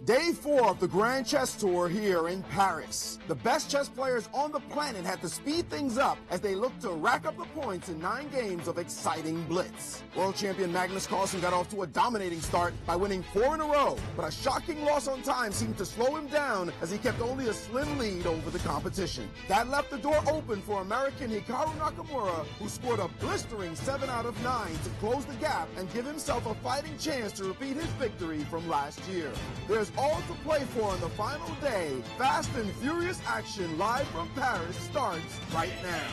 Day 4 of the Grand Chess Tour here in Paris. The best chess players on the planet had to speed things up as they looked to rack up the points in 9 games of exciting blitz. World champion Magnus Carlsen got off to a dominating start by winning 4 in a row, but a shocking loss on time seemed to slow him down as he kept only a slim lead over the competition. That left the door open for American Hikaru Nakamura, who scored a blistering 7 out of 9 to close the gap and give himself a fighting chance to repeat his victory from last year. There's all to play for on the final day. Fast and furious action live from Paris starts right now.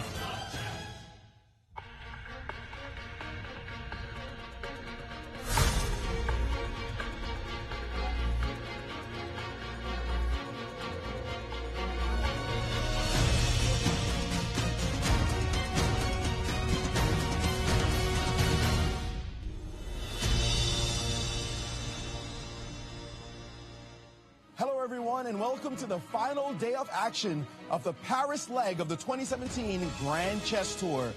Everyone, and welcome to the final day of action of the Paris leg of the 2017 Grand Chess Tour.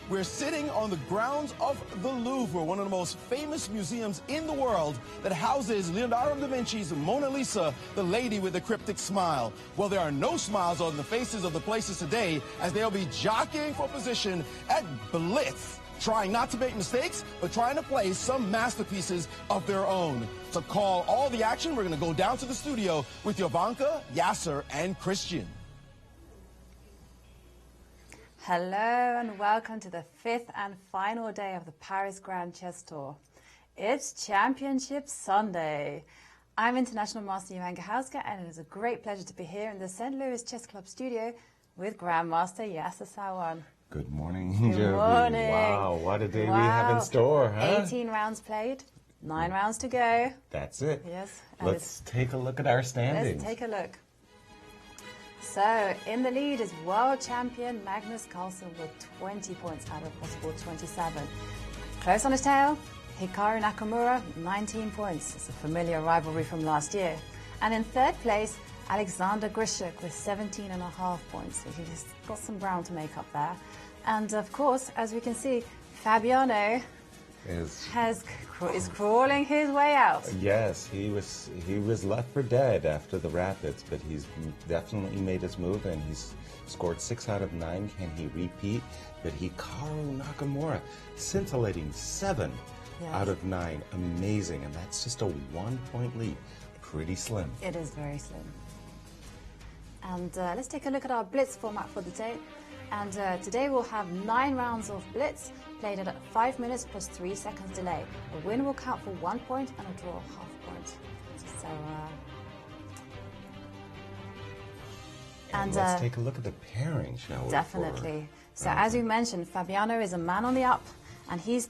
We're sitting on the grounds of the Louvre, one of the most famous museums in the world that houses Leonardo da Vinci's Mona Lisa, the lady with the cryptic smile. Well, there are no smiles on the faces of the places today as they'll be jockeying for position at blitz, trying not to make mistakes, but trying to play some masterpieces of their own. To call all the action, we're going to go down to the studio with Jovanka, Yasser, and Cristian. Hello and welcome to the 5th and final day of the Paris Grand Chess Tour. It's Championship Sunday. I'm International Master Jovanka Houska, and it is a great pleasure to be here in the St. Louis Chess Club studio with Grandmaster Yasser Seirawan. Good morning, Good morning. Wow, what a day we have in store, huh? 18 rounds played, 9 rounds to go. That's it. Yes. Let's take a look at our standings. Let's take a look. So, in the lead is world champion Magnus Carlsen with 20 points out of possible 27. Close on his tail, Hikaru Nakamura, 19 points. It's a familiar rivalry from last year. And in third place, Alexander Grishuk with 17.5 points. So he's got some ground to make up there. And of course, as we can see, Fabiano is crawling his way out. Yes, he was left for dead after the Rapids, but he's definitely made his move and he's scored 6 out of 9. Can he repeat? But Hikaru Nakamura, scintillating 7 out of 9. Amazing, and that's just a 1-point lead. Pretty slim. It is very slim. And let's take a look at our blitz format for the day. And today we'll have 9 rounds of blitz played at 5 minutes plus 3 seconds delay. A win will count for 1 point and a draw 0.5 point. So, and let's take a look at the pairing, shall we? Definitely. So as you mentioned, Fabiano is a man on the up, and he's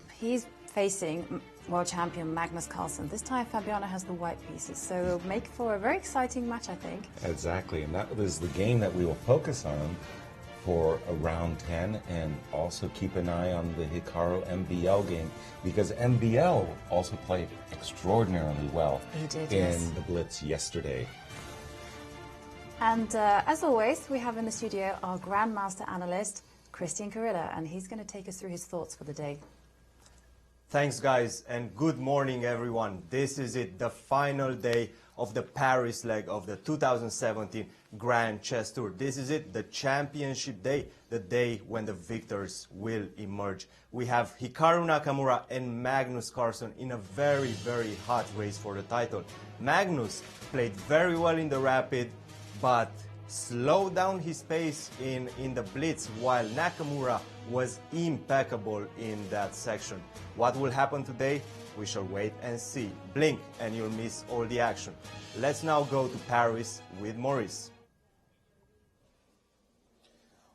facing world champion Magnus Carlsen. This time Fabiano has the white pieces, so it'll make for a very exciting match, I think. Exactly, and that was the game that we will focus on for round 10, and also keep an eye on the Hikaru MBL game, because MBL also played extraordinarily well in the blitz yesterday. And as always, we have in the studio our Grandmaster analyst, Cristian Chirila, and he's going to take us through his thoughts for the day. Thanks, guys, and good morning, everyone. This is it, the final day of the Paris leg of the 2017 Grand Chess Tour. This is it, the championship day, the day when the victors will emerge. We have Hikaru Nakamura and Magnus Carlsen in a very, very hot race for the title. Magnus played very well in the Rapid, but slowed down his pace in the blitz, while Nakamura was impeccable in that section. What will happen today? We shall wait and see. Blink and you'll miss all the action. Let's now go to Paris with Maurice.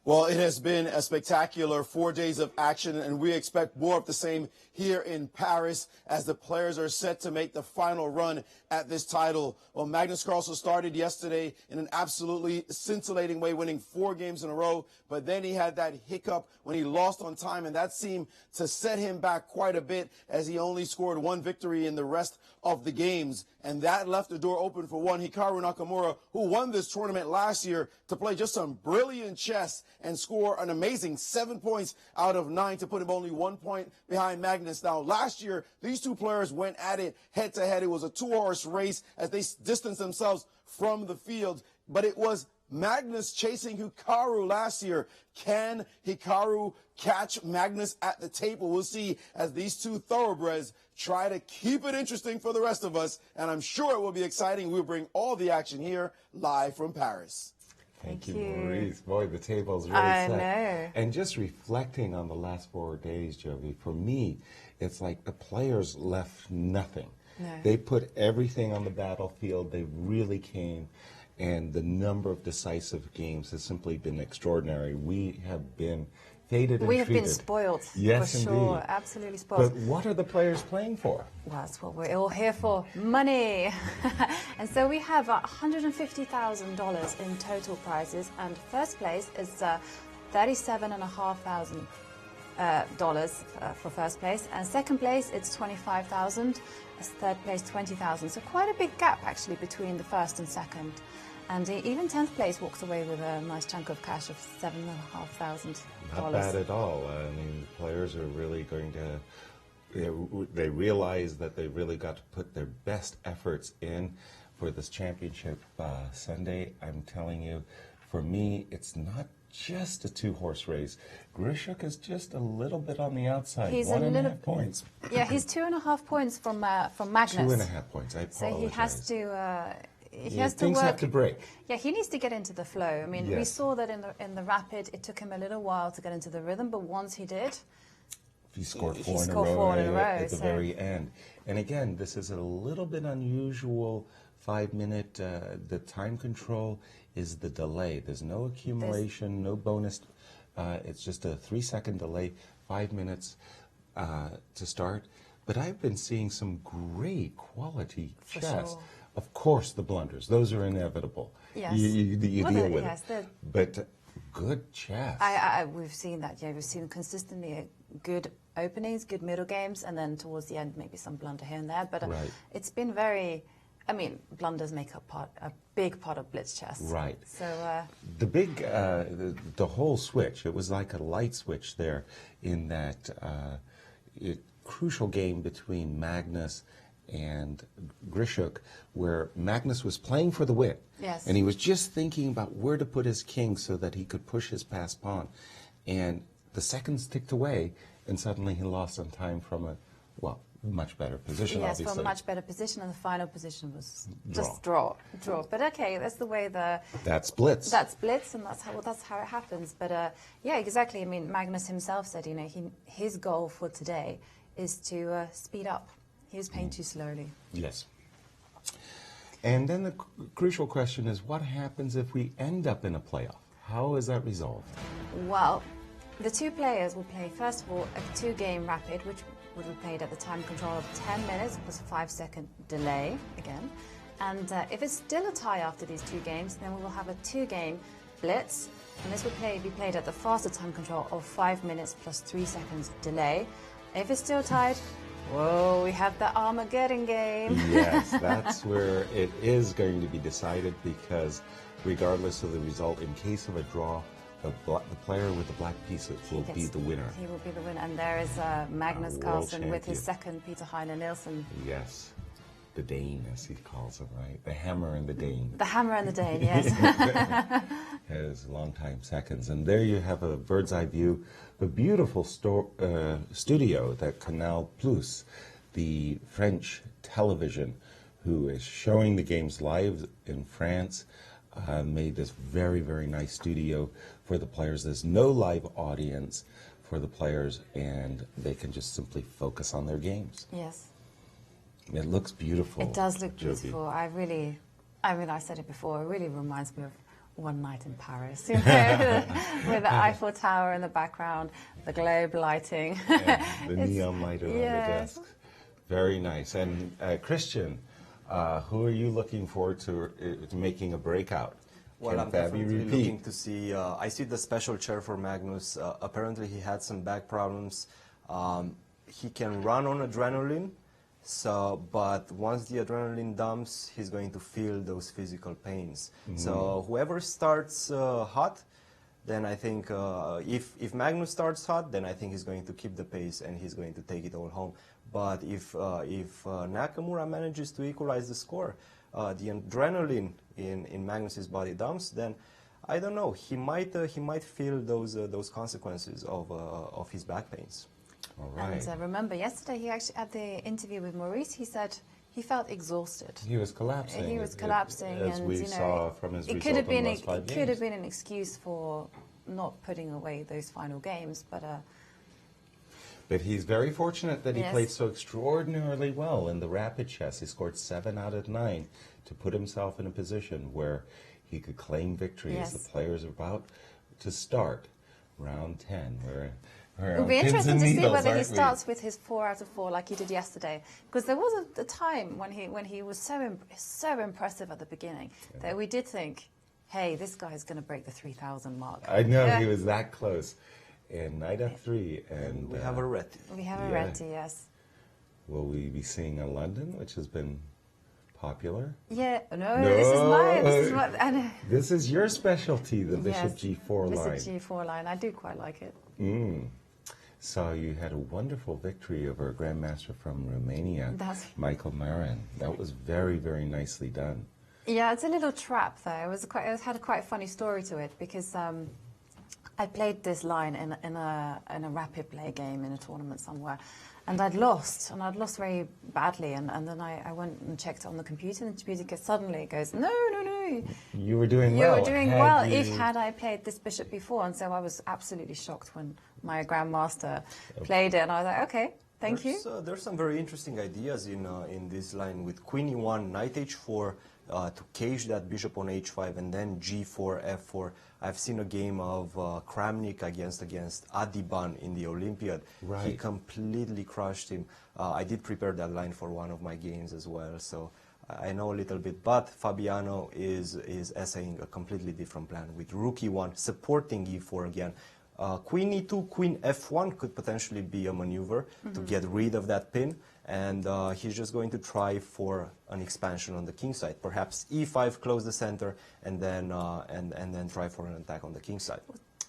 Well, it has been a spectacular 4 days of action, and we expect more of the same here in Paris as the players are set to make the final run at this title. Well, Magnus Carlsen started yesterday in an absolutely scintillating way, winning 4 games in a row, but then he had that hiccup when he lost on time, and that seemed to set him back quite a bit as he only scored 1 victory in the rest of the games, and that left the door open for one Hikaru Nakamura, who won this tournament last year, to play just some brilliant chess and score an amazing 7 points out of 9 to put him only 1 point behind Magnus. Now, last year, these two players went at it head-to-head. It was a two-horse race as they distanced themselves from the field, but it was Magnus chasing Hikaru last year. Can Hikaru catch Magnus at the table? We'll see as these two thoroughbreds try to keep it interesting for the rest of us, and I'm sure it will be exciting. We'll bring all the action here live from Paris. Thank you, Maurice. Boy, the table's really set. I know. And just reflecting on the last 4 days, Jovi, for me, it's like the players left nothing. No. They put everything on the battlefield. They really came. And the number of decisive games has simply been extraordinary. We have been faded and We have treated. been spoiled, yes, for sure, indeed. absolutely spoiled. But what are the players playing for? Well, that's what we're all here for, money. And so we have $150,000 in total prizes, and first place is $37,500 for first place, and second place it's $25,000, third place $20,000. So quite a big gap actually between the first and second. And even 10th place walks away with a nice chunk of cash of $7,500. Not bad at all. I mean, the players are really going to, they realize that they really got to put their best efforts in for this championship Sunday. I'm telling you, for me, it's not just a two-horse race. Grishuk is just a little bit on the outside. He's 1.5 points. Yeah, he's 2.5 points from Magnus. 2.5 points. I apologize. So he has to. He has to things work. have to break. Yeah, he needs to get into the flow. I mean, we Yes. saw that in the rapid, it took him a little while to get into the rhythm, but once he did, He scored He four in a scored row, four in a row, at the so- very end. And again, this is a little bit unusual 5-minute. The time control is the delay. There's no accumulation, no bonus. It's just a 3-second delay, 5 minutes to start. But I've been seeing some great quality For chess. sure. Of course, the blunders, those are inevitable. Yes. You Well, deal with yes, it. But good chess. we've seen that. Yeah, we've seen consistently good openings, good middle games, and then towards the end, maybe some blunder here and there. But Right. it's been very. I mean, blunders make a big part of blitz chess. Right. So. The big, the whole switch, it was like a light switch there in that crucial game between Magnus and Grishuk, where Magnus was playing for the win. Yes. And he was just thinking about where to put his king so that he could push his passed pawn. And the seconds ticked away, and suddenly he lost on time from a, well, much better position, Yes, obviously. for a much better position, and the final position was Draw. just draw. But okay, that's the way That's blitz. That's blitz, and that's how it happens. But yeah, exactly. I mean, Magnus himself said, his goal for today is to speed up. He was playing too slowly. Yes. And then the crucial question is, what happens if we end up in a playoff? How is that resolved? Well, the two players will play, first of all, a 2-game rapid, which would be played at the time control of 10 minutes plus a 5-second delay again. And if it's still a tie after these 2 games, then we will have a 2-game blitz, and this will be played at the faster time control of 5 minutes plus 3 seconds delay. If it's still tied, whoa, we have the Armageddon game. Yes, that's where it is going to be decided, because regardless of the result, in case of a draw, the player with the black piece will be the winner. He will be the winner. And there is Magnus World Carlsen with his champion. second Peter Heine Nielsen. Yes, the Dane, as he calls him, right? The hammer and the Dane. The hammer and the Dane, yes. His long-time seconds. And there you have a bird's eye view, the beautiful studio that Canal Plus, the French television, who is showing the games live in France, made this very, very nice studio for the players. There's no live audience for the players, and they can just simply focus on their games. Yes. It looks beautiful. It does look Jovi. beautiful. I said it before, it really reminds me of one night in Paris, with the Eiffel Tower in the background, the globe lighting. And the neon light around yes. the desks. Very nice. And Cristian, who are you looking forward to making a breakout? Well, Can I'm Fabi definitely repeat? looking to see. I see the special chair for Magnus. Apparently, he had some back problems. He can run on adrenaline, but once the adrenaline dumps, he's going to feel those physical pains. So whoever starts hot, then I think if Magnus starts hot, then I think he's going to keep the pace and he's going to take it all home. But if Nakamura manages to equalize the score, the adrenaline in Magnus's body dumps, then I don't know. He might feel those consequences of his back pains. All right. And remember, yesterday he actually at the interview with Maurice, he said he felt exhausted. He was collapsing. He was collapsing, as and we saw from his it result could have been in the last 5 it could games. have been an excuse for not putting away those final games, but. But he's very fortunate that he Yes. played so extraordinarily well in the rapid chess. He scored 7 out of 9 to put himself in a position where he could claim victory as Yes. the players are about to start round 10. We're It'll on be pins interesting and to see needles, whether he aren't we? starts with his 4 out of 4 like he did yesterday. Because there was a time when he was so impressive at the beginning that we did think, hey, this guy's going to break the 3,000 mark. I know, Yeah. he was that close. And knight f3, and We have a Reti. We have a Yeah. Reti, yes. will we be seeing a London, which has been popular? Yeah, no, this is mine. This is what, and, This is your specialty, the bishop yes, g4 line. Bishop G4 line. I do quite like it. So you had a wonderful victory over a grandmaster from Romania, That's- Michael Marin. That was very, very nicely done. Yeah, it's a little trap though. It had a quite funny story to it because I played this line in a rapid play game in a tournament somewhere, and I'd lost very badly, and then I went and checked on the computer, and the computer suddenly goes, no, You were doing you well. were doing Had well. you- Had I played this bishop before, and so I was absolutely shocked when my grandmaster played it, and I was like, okay, thank you. There's some very interesting ideas in this line with queen e1, knight h4 to cage that bishop on h5, and then g4, f4. I've seen a game of Kramnik against Adiban in the Olympiad. Right. He completely crushed him. I did prepare that line for one of my games as well, so I know a little bit. But Fabiano is essaying a completely different plan with rook e1, supporting e4 again. Queen e2, queen f1 could potentially be a maneuver to get rid of that pin, and he's just going to try for an expansion on the king side. Perhaps e5, close the center, and then try for an attack on the king side.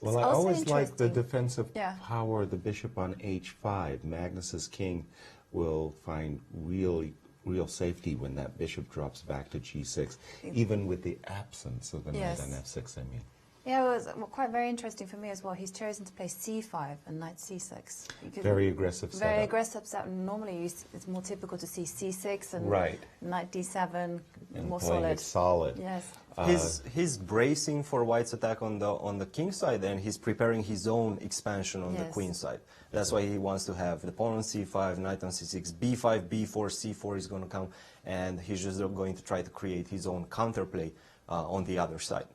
Well, I also always like the interesting. defensive Yeah. power of the bishop on h5. Magnus's king will find real safety when that bishop drops back to g6, even with the absence of the Yes. knight on f6, I mean. Yeah, it was quite very interesting for me as well. He's chosen to play c5 and knight c6. Very aggressive setup. Very aggressive setup. Normally, it's more typical to see c6 and Right. knight d7, And more playing solid. it solid. Yes. He's bracing for White's attack on the king side, and he's preparing his own expansion on the Yes. queen side. That's why he wants to have the pawn on c5, knight on c6, b5, b4, c4 is going to come, and he's just going to try to create his own counterplay on the other side.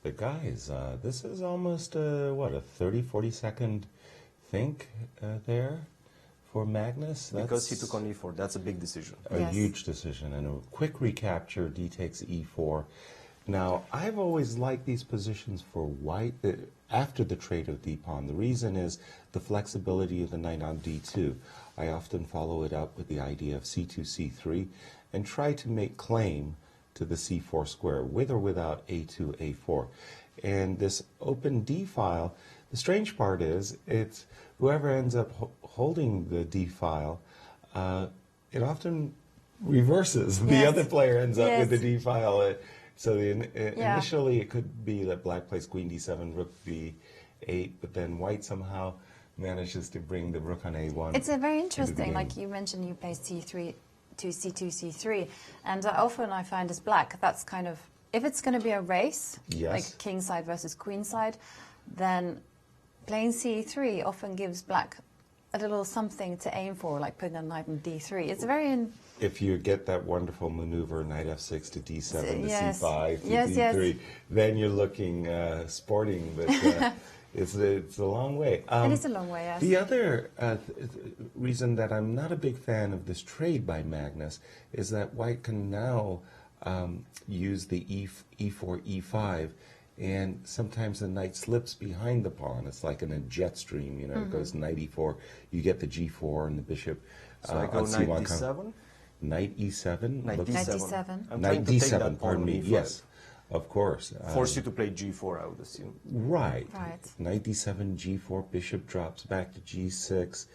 But guys, this is almost, a 30, 40-second think there for Magnus? Because he took on e4, that's a big decision. A Yes. huge decision. And a quick recapture, d takes e4. Now, I've always liked these positions for White after the trade of d-pawn. The reason is the flexibility of the knight on d2. I often follow it up with the idea of c2, c3, and try to make claim to the c4 square, with or without a2, a4. And this open d file, the strange part is, it's whoever ends up holding the d file, it often reverses. The Yes. other player ends up with the Yes. d file. So Yeah. initially it could be that black plays queen d7, rook b8, but then white somehow manages to bring the rook on a1. It's a very into the interesting, game. like you mentioned, you play c3 to c2, c3, and often I find as black, that's kind of, if it's going to be a race, Yes. like king side versus queen side, then playing c3 often gives black a little something to aim for, like putting a knight on d3. It's very... If you get that wonderful maneuver, knight f6 to d7 to Yes. c5 to Yes, d3, yes. then you're looking sporting, but it's a long way. It is a long way, yes. The other reason that I'm not a big fan of this trade by Magnus is that white can now use the e4, e5, and sometimes the knight slips behind the pawn. It's like in a jet stream, it goes knight e4, you get the g4 and the bishop So I go on knight c1. d7. Knight e7. Knight looks- Knight d7. d7. I'm Knight trying to take that d7, pawn pardon on me, e5. yes. Of course. Force you to play g4, I would assume. Right. Right. Knight d7, g4, bishop drops back to g6,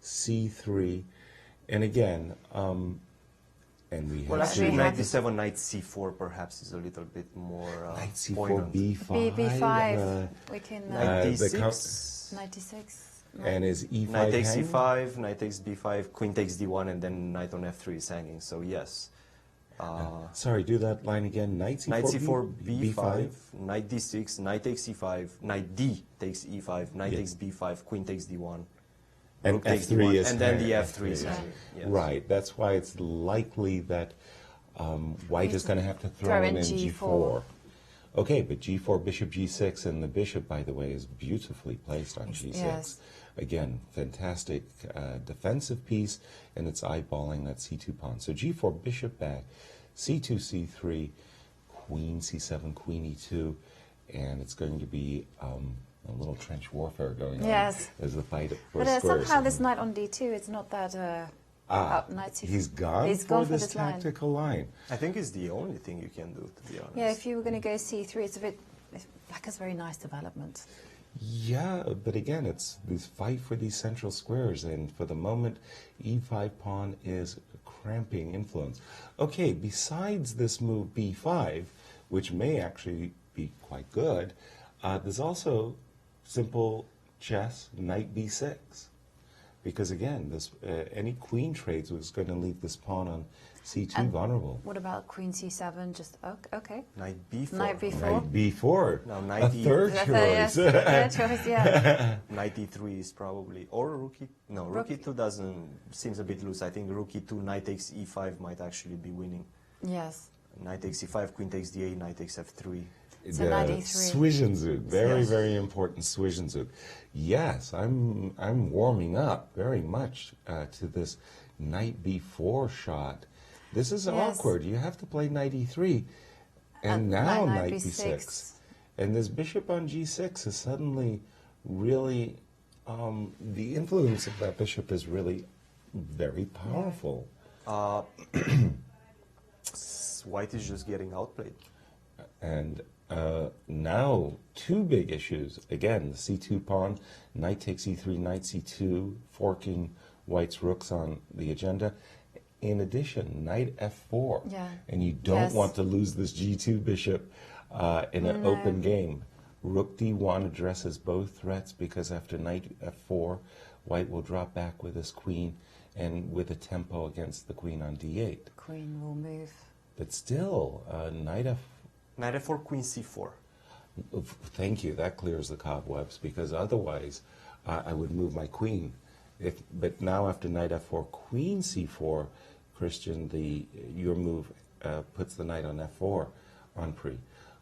c3, and again, and we have Well, actually, we knight have d7, knight c4 perhaps is a little bit more knight c4, poignant. b5. B5. We can Knight the d6. 96. And is e5 Knight takes hanging? c5, knight takes b5, queen takes d1, and then knight on f3 is hanging. So yes. Sorry, do that line again. Knight c4, Knight c4, b5. b5, knight d6, knight takes c5, knight d takes e5, knight Yeah. takes b5, queen takes d1, And rook takes f3 d1, is and then the hanging. f3 is F3 hanging. Yes. Right. That's why it's likely that white is going to have to throw in G4. Okay, but g4, bishop g6, and the bishop, by the way, is beautifully placed on g6. Yes. Again, fantastic defensive piece, and it's eyeballing that c2 pawn. So g4, bishop back, c2, c3, queen c7, queen e2, and it's going to be a little trench warfare going on Yes. as the fight for But squares. somehow this knight on d2, it's not that up knight c4. He's gone He's for gone for this this line. tactical line. I think it's the only thing you can do, to be honest. Yeah, if you were going to go c3, it's a bit... Black has very nice development. Yeah, but again, it's this fight for these central squares, and for the moment, e5 pawn is cramping influence. Okay, besides this move b5, which may actually be quite good, there's also simple chess, knight b6. Because again, this any queen trades was going to leave this pawn on c2 And vulnerable. What about queen c7? Just, okay. Knight b4. Knight b4. Knight b4, Now, a knight e- third Yes, choice. third choice, yeah. Knight e3 is probably, or rook e, no, rook e2 doesn't, seems a bit loose. I think rook e2, knight takes e5 might actually be winning. Yes. Knight takes e5, queen takes d8, knight takes f3. So The knight e3. Zwischenzug, very, Yes. very important Zwischenzug. Yes, I'm warming up very much to this knight b4 shot. This is Yes. awkward. You have to play knight e3, and And now knight knight b6. b6. And this bishop on g6 is suddenly really, the influence of that bishop is really very powerful. White is just getting outplayed. And now, two big issues. Again, the c2 pawn, knight takes e3, knight c2, forking white's rooks on the agenda. In addition, knight f4. Yeah. And you don't Yes. want to lose this g2 bishop in an open game. Rook d1 addresses both threats because after knight f4, white will drop back with his queen and with a tempo against the queen on d8. Queen will move. But still, knight f Knight f4, queen c4. Thank you. That clears the cobwebs because otherwise I would move my queen. But now after knight f4, queen c4, Christian, your move puts the knight on f4 on pre.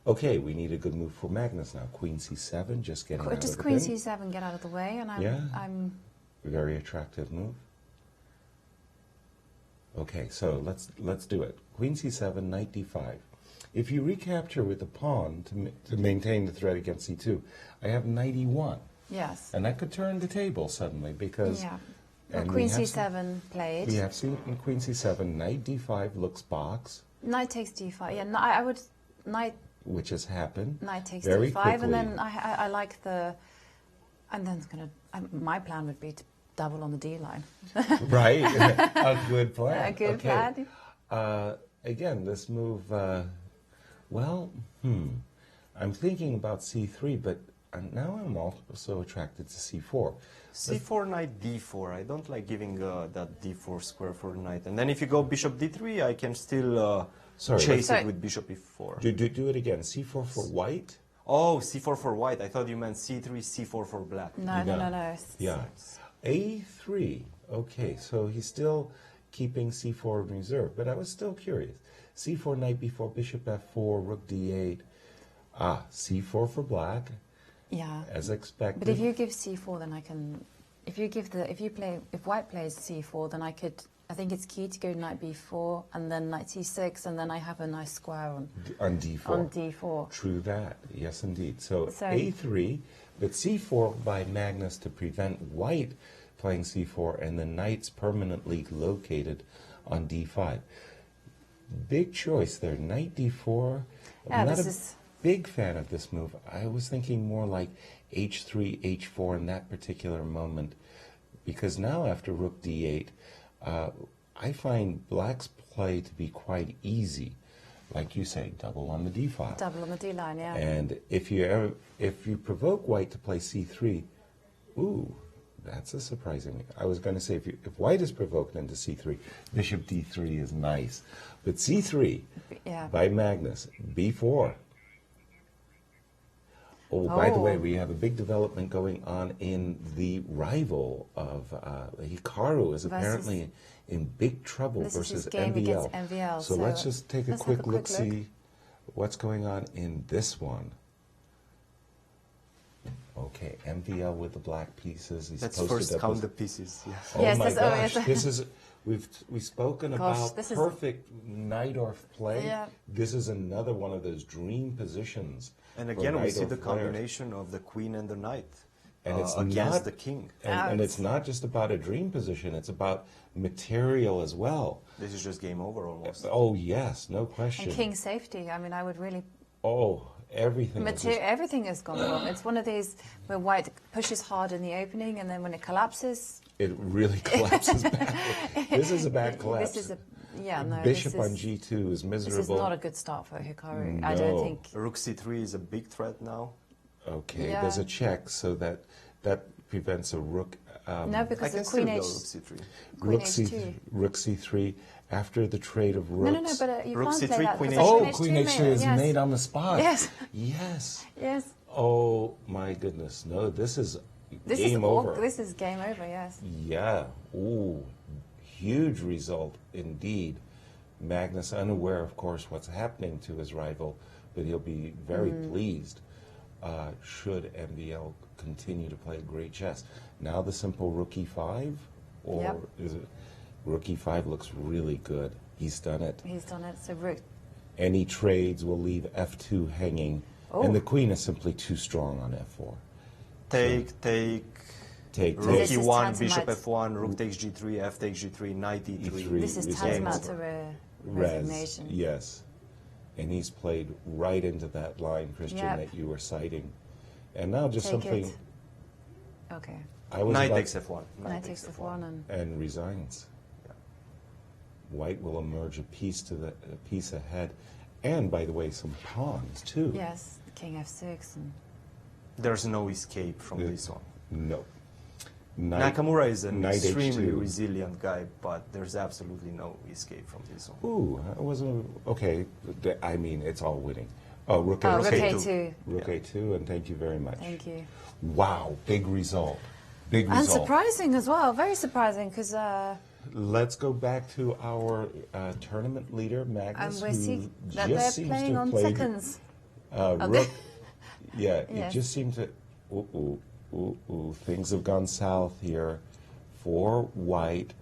Okay, we need a good move for Magnus now. Queen c7, just getting out Just of the queen pin. c7 get out of the way, and Yeah. I'm Very attractive move. Okay, so let's do it. Queen c7, knight d5. If you recapture with the pawn to maintain the threat against c2, I have knight e1. yes. And that could turn the table suddenly because... Yeah. and Queen we have c7 played. We have seen in Queen c7, knight d5 looks box, Knight takes d5. Yeah, I would knight which has happened. Knight takes very d5, quickly. and then I like the, and then my plan would be to double on the d line. Right, a good plan. A good Okay. plan. Again, this move, I'm thinking about c3, but now I'm also attracted to c4. c4, knight d4. I don't like giving that d4 square for knight. And then if you go bishop d3, I can still chase Sorry. it with bishop e4. Do it again. c4 for white. Oh, c4 for white. I thought you meant c3, c4 for black. No. Yeah. a3. Okay, so he's still keeping c4 in reserve, but I was still curious. c4, knight b4, bishop f4, rook d8. c4 for black, Yeah. as expected. But if you give c4, then I can. If white plays c4, then I think it's key to go knight b4 and then knight c6, and then I have a nice square on d4. on d4. True that. Yes, indeed. So So- a3, but c4 by Magnus to prevent white playing c4, and the knight's permanently located on d5. big choice there. Knight d4. Yeah, I'm not this a is- big fan of this move. I was thinking more like h3, h4 in that particular moment. Because now after rook d8, I find black's play to be quite easy. Like you say, double on the d file. Double on the D line, yeah. And if you provoke white to play c3, ooh, that's a surprising. I was going to say if white is provoked into c3, bishop d3 is nice, but c3 Yeah. by Magnus, b4. Oh, by the way, we have a big development going on in the rival of Hikaru is apparently in big trouble This is versus his game MVL. against MVL, So let's so just take a let's have a quick quick look, see what's going on in this one. Okay, MVL with the black pieces. He's Let's posted first up count with- the pieces. Yes. Oh Yes, my that's- oh, gosh, yes. this is we've spoken Gosh, about this is- perfect Najdorf play. Yeah. This is another one of those dream positions. And for again, we see Najdorf the players. combination of the queen and the knight And it's against not- the king. And it's not just about a dream position, it's about material as well. This is just game over almost. Oh, yes, no question. And king safety, I mean, I would really... Oh, everything. is just- Everything has gone wrong. It's one of these where white pushes hard in the opening, and then when it collapses... it really collapses back. This is a bad collapse. This is a... Yeah, no, Bishop this is, on g2 is miserable. This is not a good start for Hikaru. I don't No. think... Rook c3 is a big threat now. Okay, Yeah. there's a check, so that prevents a rook. No, I because can the still queen go H... rook c3. Queen Rook, c, H2. rook c3 after the trade of rooks. No, but you Rook can't C3, play that. queen because Oh, H2 Queen H2 mate, is yes. made on the spot. Yes. Yes. Yes. Oh my goodness! No, this is This game is over. This is game over, yes. Yeah. Ooh, huge result indeed. Magnus, unaware, of course, what's happening to his rival, but he'll be very pleased should MVL continue to play great chess. Now the simple rook e5, or Yep. is it rook e5 looks really good. He's done it. He's done it. So rook. Any trades will leave f2 hanging, and the queen is simply too strong on f4. Take. Take, Rook This is e1, bishop tantamount- f1, rook takes g3, f takes g3, knight e3. E3. This is It's tantamount game to over. resignation. Yes. And he's played right into that line, Christian, Yep. that you were citing. And now just Take something it. Okay. I was Knight about takes f1. Knight takes f1 and... resigns. White will emerge a piece ahead. And by the way, some pawns too. Yes, king f6 and... There's no escape from this one. No. Knight, Nakamura is an Knight extremely H2. resilient guy, but there's absolutely no escape from this one. Ooh, I wasn't okay. I mean, it's all winning. Oh, rook Oh, A2. rook A2. a2. Rook A2, and thank you very much. Thank you. Wow, big result. Big And result. surprising as well. Very surprising because... Let's go back to our tournament leader, and Magnus, we who see that just they're seems playing to on play seconds. rook. Yeah, it Yes. just seemed to. Things have gone south here for White,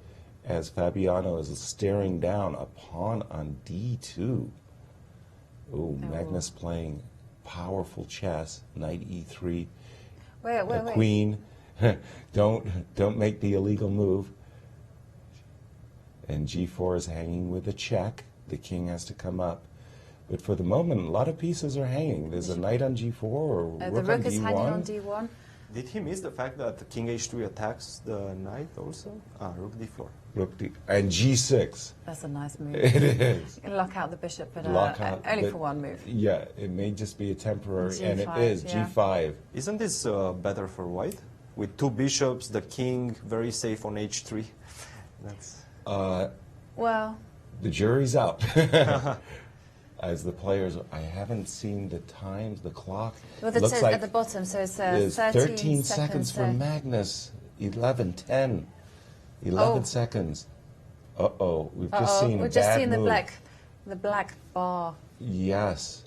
as Fabiano is staring down a pawn on d2. Ooh, Magnus playing powerful chess. Knight e3. Wait. Queen. Don't make the illegal move. And g4 is hanging with a check. The king has to come up. But for the moment, a lot of pieces are hanging. There's a knight on g4 or The rook rook on is d1. hanging on d1. Did he miss the fact that the king h3 attacks the knight also? Rook d4. Rook d and g6. That's a nice move. It is. Lock out the bishop, but Lock out, only but- for one move. Yeah, it may just be a temporary, and it G5, is yeah. g5. Isn't this better for white? With two bishops, the king very safe on h3. That's Well, The jury's out. As the players, I haven't seen the times, the clock. well, It it looks says like at the bottom, so it's there's 13 seconds for so- Magnus. 11, 10, 11 Oh. seconds. Uh-oh, we've just seen a We've just bad seen move. the black bar. Yes.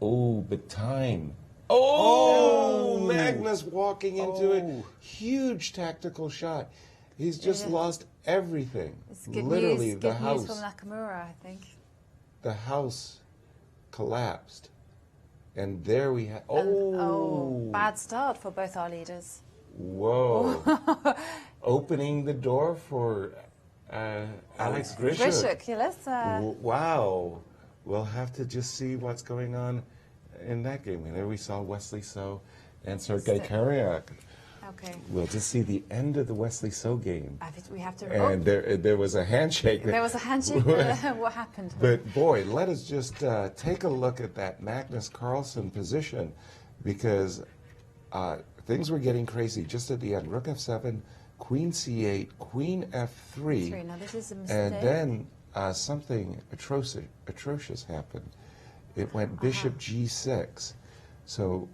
Oh, but time. Oh, Magnus walking into it. Huge tactical shot. He's just lost everything. It's good Literally, news. the Good house. news from Nakamura, I think. The house collapsed. And there we have. Bad start for both our leaders. Whoa. Opening the door for Alex Grishuk. Grishuk, yeah, let's... Wow. We'll have to just see what's going on in that game. And there we saw Wesley So and Sergei Karyak. Okay. We'll just see the end of the Wesley So game. I think we have to... And there was a handshake. There was a handshake? What happened? But boy, let us just take a look at that Magnus Carlsen position, because things were getting crazy just at the end. Rook F7, Queen C8, Queen F3. Now this is a mistake. And then something atrocious happened. It went Bishop G6. So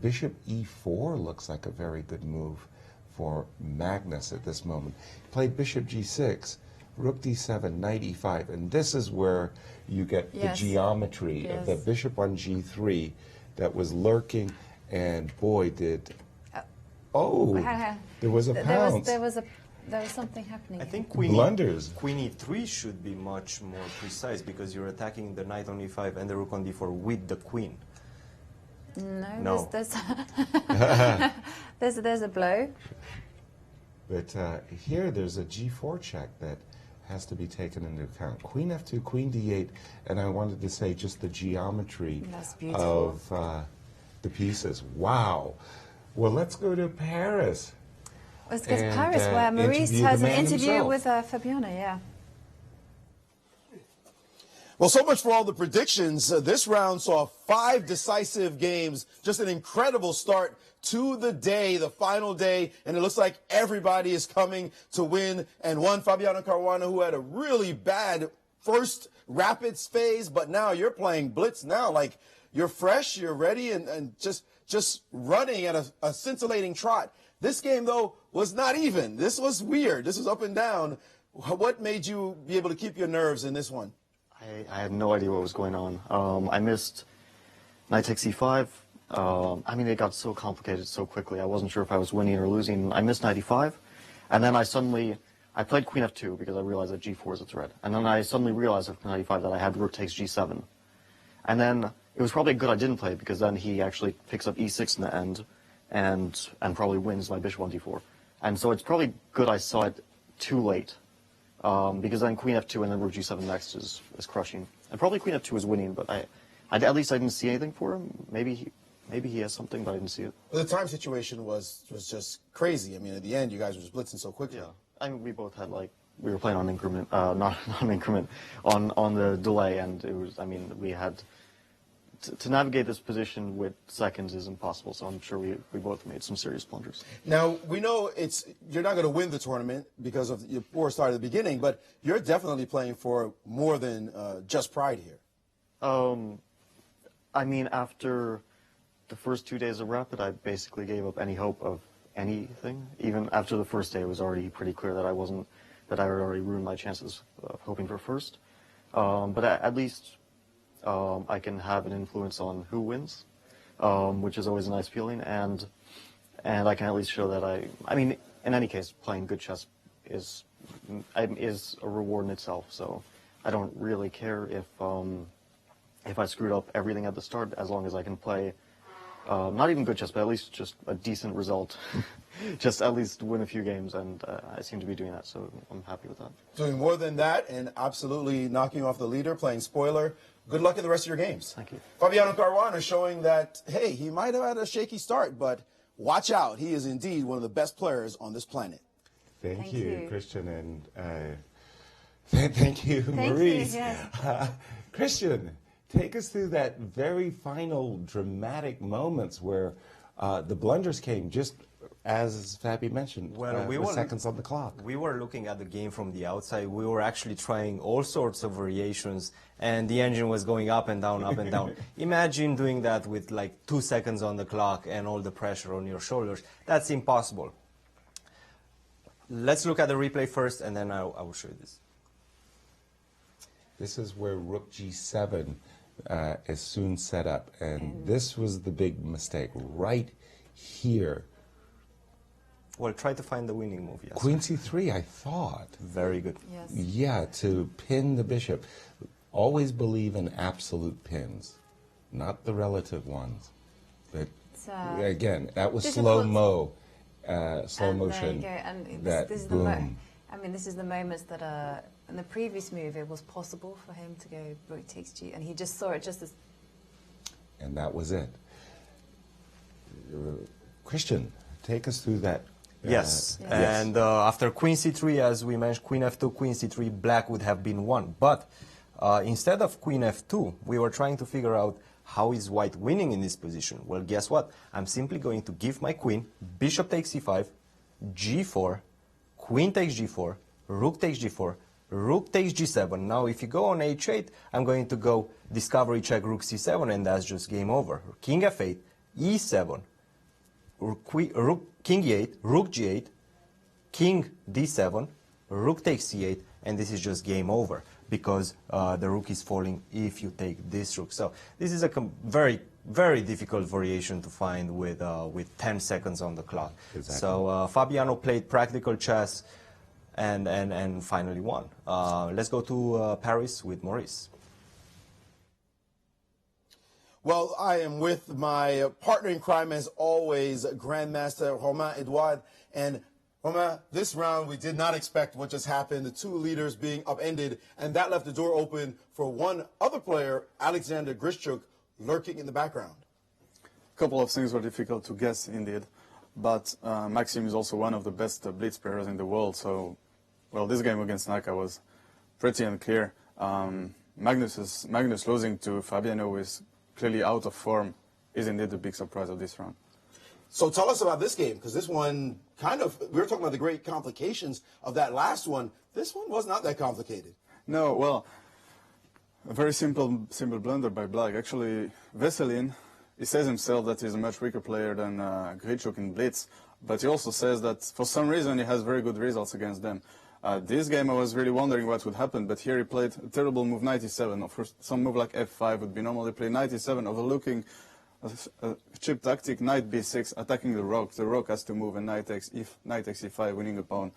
Bishop E4 looks like a very good move for Magnus at this moment. Played Bishop G6, Rook D7, Knight E5, and this is where you get the geometry of the Bishop on G3 that was lurking, and boy did... there was a pounce. There was something happening. I think Queen E3 should be much more precise, because you're attacking the knight on E5 and the rook on D4 with the queen. No. There's a blow. But here there's a G4 check that has to be taken into account. Queen F2, Queen D8, and I wanted to say just the geometry of the pieces. Wow. Well, let's go to Paris. Let's go to Paris, where Maurice has an interview with Fabiana, yeah. Well, so much for all the predictions. This round saw 5 decisive games. Just an incredible start to the day, the final day, and it looks like everybody is coming to win. And one, Fabiano Caruana, who had a really bad first rapids phase, but now you're playing blitz now. Like, you're fresh, you're ready, and just running at a scintillating trot. This game, though, was not even. This was weird. This was up and down. What made you be able to keep your nerves in this one? I had no idea what was going on. I missed knight takes e5. I mean, it got so complicated so quickly. I wasn't sure if I was winning or losing. I missed knight e5, and then I played queen f2 because I realized that g4 is a threat. And then I suddenly realized after knight e5 that I had rook takes g7. And then it was probably good I didn't play, because then he actually picks up e6 in the end and probably wins my bishop on d4. And so it's probably good I saw it too late. Because then queen f2 and then rook g7 next is crushing. And probably queen f2 is winning, but at least I didn't see anything for him. Maybe he has something, but I didn't see it. Well, the time situation was just crazy. I mean, at the end, you guys were just blitzing so quickly. Yeah, I mean, we both had we were playing on increment, not on increment, on the delay, and it was. I mean, we had to navigate this position with seconds is impossible. So I'm sure we both made some serious blunders. Now we know you're not going to win the tournament because of your poor start at the beginning, but you're definitely playing for more than just pride here. I mean, after the first 2 days of Rapid, I basically gave up any hope of anything. Even after the first day, it was already pretty clear that I had already ruined my chances of hoping for first. But at least I can have an influence on who wins, which is always a nice feeling, and I can at least show that I mean, in any case, playing good chess is a reward in itself. So I don't really care if I screwed up everything at the start, as long as I can play not even good chess, but at least just a decent result. Just at least win a few games, and I seem to be doing that, so I'm happy with that. Doing more than that, and absolutely knocking off the leader, playing spoiler. Good luck in the rest of your games. Thank you. Fabiano Caruana showing that, hey, he might have had a shaky start, but watch out. He is indeed one of the best players on this planet. Thank you, Cristian, and thank you, Maurice. Cristian, take us through that very final dramatic moments where the blunders came just as Fabi mentioned, with seconds on the clock. We were looking at the game from the outside. We were actually trying all sorts of variations, and the engine was going up and down, up and down. Imagine doing that with like 2 seconds on the clock and all the pressure on your shoulders. That's impossible. Let's look at the replay first, and then I will show you this. This is where rook g7 is soon set up, and this was the big mistake right here. Well, try to find the winning move, yes. Queen c3, I thought. Very good. Yes. Yeah, to pin the bishop. Always believe in absolute pins, not the relative ones. But again, that was slow-mo, slow motion. There you go. And that this is boom. I mean, this is the moments that in the previous move it was possible for him to go rook takes g, and he just saw it just as. And that was it. Cristian, take us through that. Yes, and after queen c3, as we mentioned, queen f2, queen c3, black would have been won. But instead of queen f2, we were trying to figure out how is white winning in this position. Well, guess what? I'm simply going to give my queen, bishop takes c5, g4, queen takes g4, rook takes g4, rook takes g7. Now, if you go on h8, I'm going to go discovery check rook c7, and that's just game over. King f8, e7, king e8, rook g8, king d7, rook takes c8, and this is just game over because the rook is falling if you take this rook. So this is a very, very difficult variation to find with 10 seconds on the clock. Exactly. So Fabiano played practical chess and finally won. Let's go to Paris with Maurice. Well, I am with my partner in crime, as always, Grandmaster Romain Édouard. And Romain, this round we did not expect what just happened, the two leaders being upended, and that left the door open for one other player, Alexander Grischuk, lurking in the background. A couple of things were difficult to guess, indeed. But Maxim is also one of the best blitz players in the world. So, well, this game against Naka was pretty unclear. Magnus losing to Fabiano with clearly out of form is indeed the big surprise of this round. So tell us about this game, because this one kind of, we were talking about the great complications of that last one. This one was not that complicated. No, well, a very simple blunder by Black. Actually, Veselin, he says himself that he's a much weaker player than Grischuk in blitz, but he also says that for some reason he has very good results against them. This game I was really wondering what would happen, but here he played a terrible move, knight e7. Of course, some move like f5 would be normally played knight e7, overlooking a cheap tactic, knight b6, attacking the rook. The rook has to move, and knight takes e5, winning a pawn.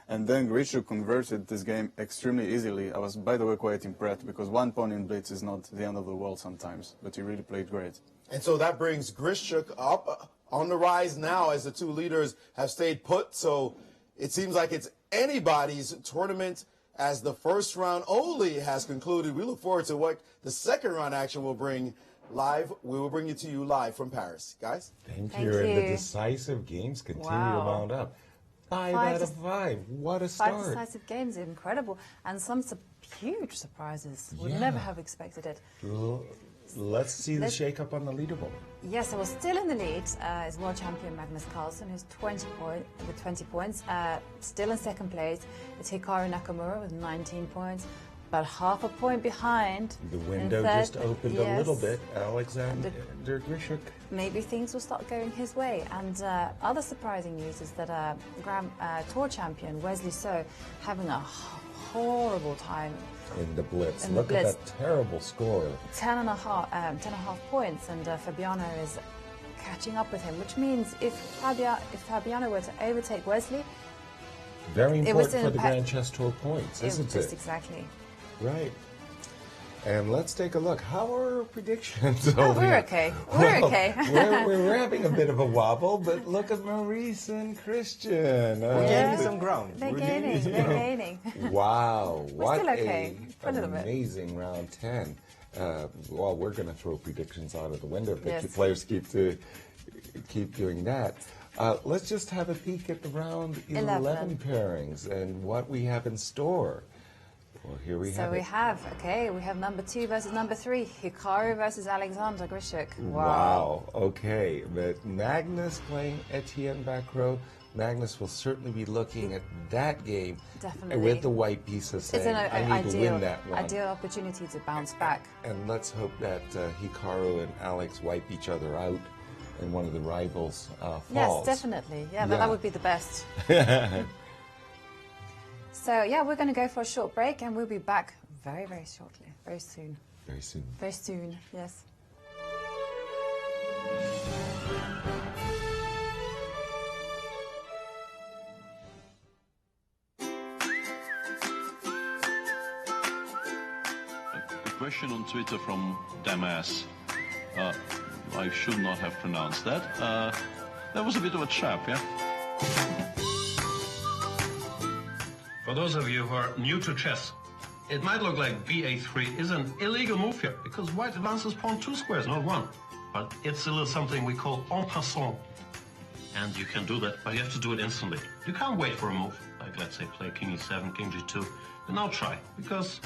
And then Grischuk converted this game extremely easily. I was, by the way, quite impressed, because one pawn in blitz is not the end of the world sometimes, but he really played great. And so that brings Grischuk up on the rise now as the two leaders have stayed put. So it seems like it's anybody's tournament as the first round only has concluded. We look forward to what the second round action will bring live. We will bring it to you live from Paris. Guys? Thank you. And the decisive games continue to mount up. 5 out of 5. What a start. 5 decisive games, incredible. And some huge surprises. Would never have expected it. Let's see the shake-up on the leaderboard. Yes, I was still in the lead is world champion Magnus Carlsen, who's 20 points. Still in second place is Hikaru Nakamura with 19 points, but half a point behind. The window just opened a little bit. Alexander Grischuk. Maybe things will start going his way. And other surprising news is that Tour champion Wesley So having a horrible time in the blitz. Look at that terrible score. 10.5 points, and Fabiano is catching up with him, which means if Fabiano were to overtake Wesley, very important for the Grand Chess Tour points, isn't it? Exactly. Right. And let's take a look. How are our predictions? We're okay. We're okay. we're having a bit of a wobble, but look at Maurice and Cristian. We're gaining some ground. They're gaining. Wow. We're still okay. What an amazing round 10. Well, we're going to throw predictions out of the window, but you players keep doing that. Let's just have a peek at the round 11 pairings and what we have in store. Well, here we have it. We have number 2 versus number 3, Hikaru versus Alexander Grischuk. Wow. Okay, but Magnus playing Etienne Bacro. Magnus will certainly be looking at that game with the white pieces saying, I need to win that one. Ideal opportunity to bounce back. And let's hope that Hikaru and Alex wipe each other out and one of the rivals falls. Yes, definitely. Yeah, that would be the best. So, we're going to go for a short break, and we'll be back very, very shortly. Very soon. Very soon. Very soon, yes. A question on Twitter from Damas. I should not have pronounced that. That was a bit of a trap, yeah? For those of you who are new to chess, it might look like b8-3 is an illegal move here, because white advances pawn 2 squares, not 1. But it's a little something we call en passant. And you can do that, but you have to do it instantly. You can't wait for a move, like let's say play king e7, king g2. And now try, because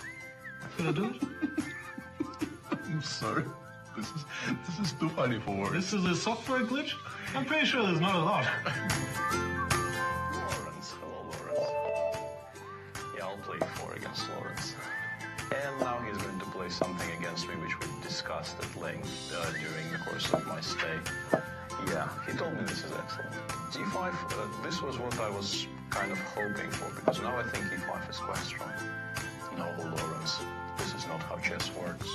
could I do it? I'm sorry. This is too funny for words. This is a software glitch? I'm pretty sure there's not a lot. Lawrence, hello Lawrence. Yeah, I'll play 4 against Lawrence. And now he's going to play something against me which we discussed at length during the course of my stay. Yeah, he told me this is excellent. g5, this was what I was kind of hoping for, because now I think e5 is quite strong. No, Lawrence, this is not how chess works.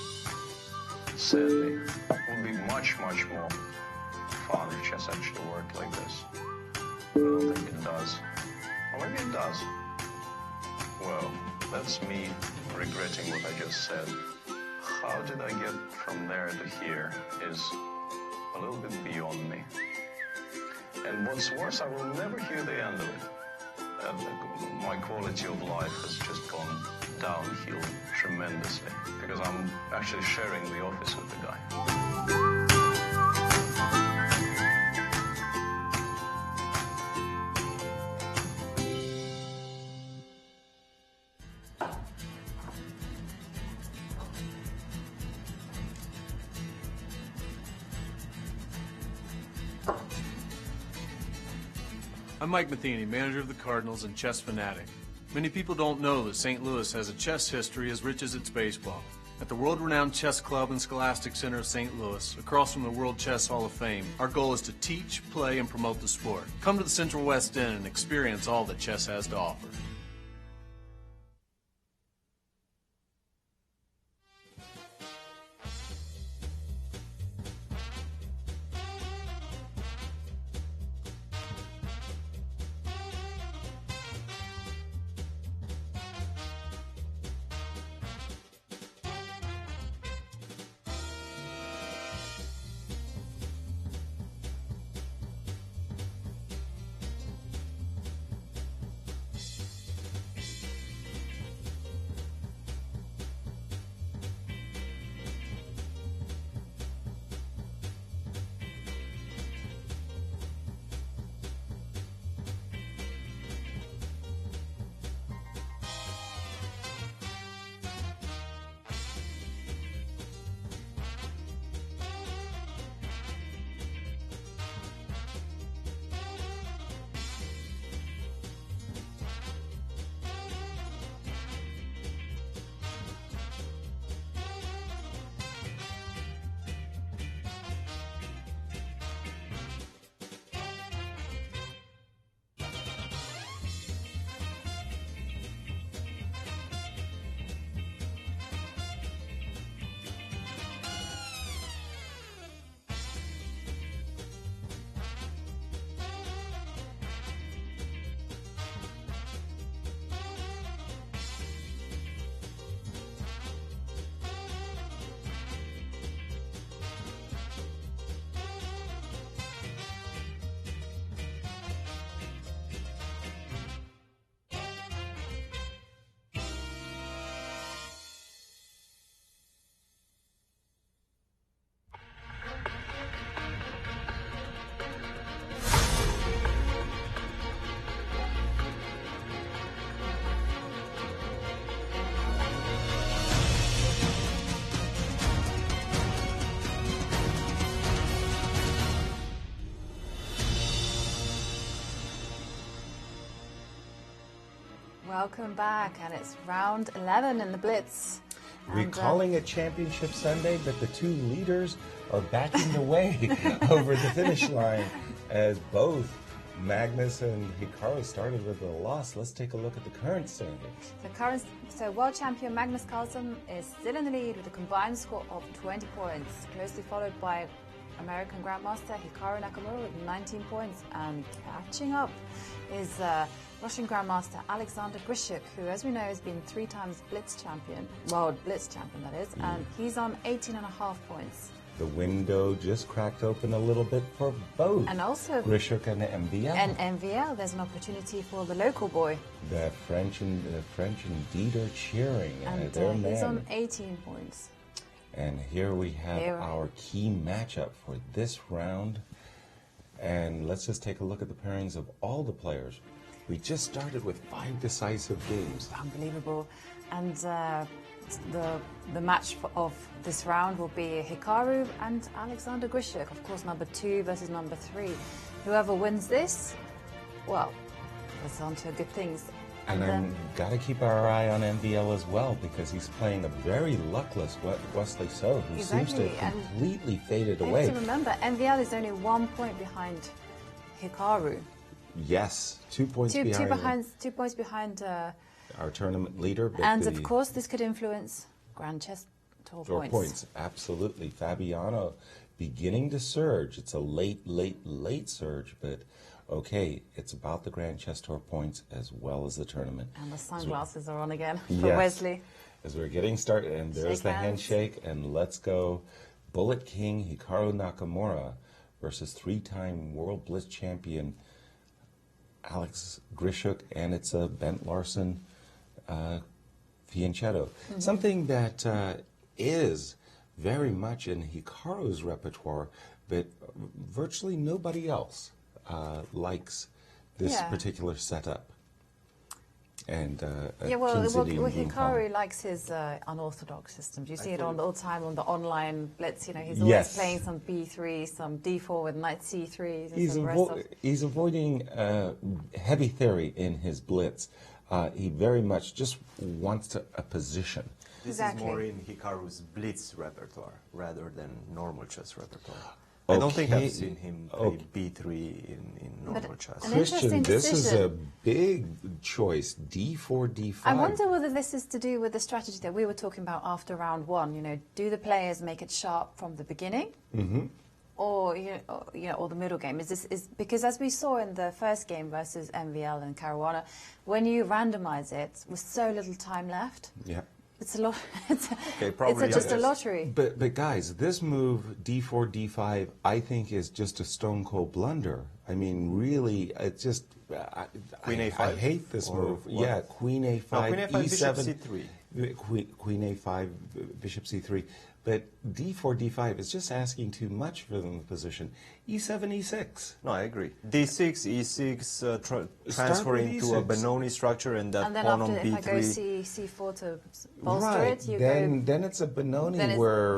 Sadly, it would be much, much more fun if chess actually worked like this. I don't think it does. Or maybe it does. Well, that's me regretting what I just said. How did I get from there to here is a little bit beyond me. And what's worse, I will never hear the end of it. My quality of life has just gone downhill tremendously, because I'm actually sharing the office with the guy. I'm Mike Matheny, manager of the Cardinals and chess fanatic. Many people don't know that St. Louis has a chess history as rich as its baseball. At the world-renowned Chess Club and Scholastic Center of St. Louis, across from the World Chess Hall of Fame, our goal is to teach, play, and promote the sport. Come to the Central West End and experience all that chess has to offer. Welcome back, and it's round 11 in the Blitz. We're calling it Championship Sunday, but the two leaders are backing away over the finish line as both Magnus and Hikaru started with a loss. Let's take a look at the current standings. So world champion Magnus Carlsen is still in the lead with a combined score of 20 points, closely followed by American Grandmaster Hikaru Nakamura with 19 points, and catching up is Russian Grandmaster Alexander Grishuk, who, as we know, has been 3 times Blitz champion, world Blitz champion that is, and he's on 18.5 points. The window just cracked open a little bit for both And also Grishuk and MVL. and MVL, there's an opportunity for the local boy. The French indeed are cheering. And Their he's man. on 18 points. And here we have Here. our key matchup for this round. And let's just take a look at the pairings of all the players. We just started with 5 decisive games. Unbelievable. And the match of this round will be Hikaru and Alexander Grishuk. Of course, number 2 versus number 3. Whoever wins this, well, that's on to good things. And then got to keep our eye on MVL as well, because he's playing a very luckless Wesley So, who seems to have completely faded You away. have to remember, MVL is only 1 point behind Hikaru. Yes, 2 points behind 2 points behind. our tournament leader. But And of course, this could influence Grand Chess Tour points. Absolutely. Fabiano beginning to surge. It's a late surge, but okay, it's about the Grand Chess Tour points as well as the tournament. And the sunglasses are on again for Yes. Wesley. As we're getting started, and there's Shake the hands. handshake, and let's go. Bullet King Hikaru Nakamura versus 3-time World Blitz champion Alex Grishuk, and it's a Bent Larson fianchetto. Something that is very much in Hikaru's repertoire, but virtually nobody else likes this particular setup. And Hikaru likes his unorthodox systems. You see it all the time on the online blitz. You know, he's always playing some B3, some D4 with knight C3. He's avoiding heavy theory in his blitz. He very much just wants a position. This is more in Hikaru's blitz repertoire rather than normal chess repertoire. Okay. I don't think I've seen him play B3 in normal chess. Christian, this is a big choice. D4, D5. I wonder whether this is to do with the strategy that we were talking about after round 1. You know, do the players make it sharp from the beginning, or or the middle game? Is because as we saw in the first game versus MVL and Caruana, when you randomize it with so little time left, it's a lot. It's just a lottery. But guys, this move D4, D5, I think is just a stone cold blunder. I mean, really, it's just Queen A5. I hate this move. What? Yeah, Queen A5, Queen A5, E7, Bishop C3. Queen A5, Bishop C3. But D4, D5 is just asking too much for them in the position. E7, E6. No, I agree. D6, E6, transferring to a Benoni structure, and that pawn on B3. And then after, if I go C4 to bolster it, you then it's a Benoni where,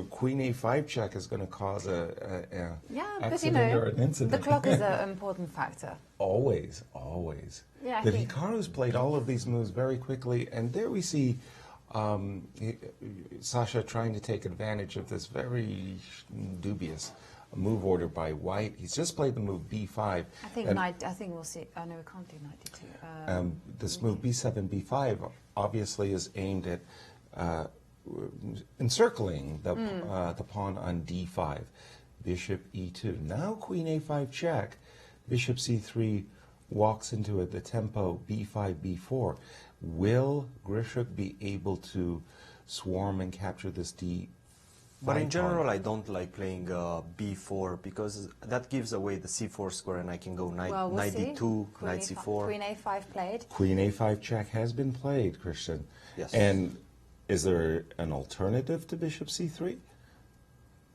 Queen A5 check is going to cause an accident or an incident. The clock is an important factor. Always. Yeah, But Hikaru's played all of these moves very quickly, and there we see Sasha trying to take advantage of this very dubious move order by White. He's just played the move B5. I think we'll see. Oh no, we can't do knight D2. This move B7, B5 obviously is aimed at encircling the pawn on D5. Bishop E2. Now Queen A5 check. Bishop C3 walks into the tempo B5, B4. Will Grishuk be able to swarm and capture this D5? But in general, I don't like playing B4 because that gives away the C4 square, and I can go knight D2, knight C4. Queen A5 played. Queen A5 check has been played, Christian. Yes. And is there an alternative to Bishop C3?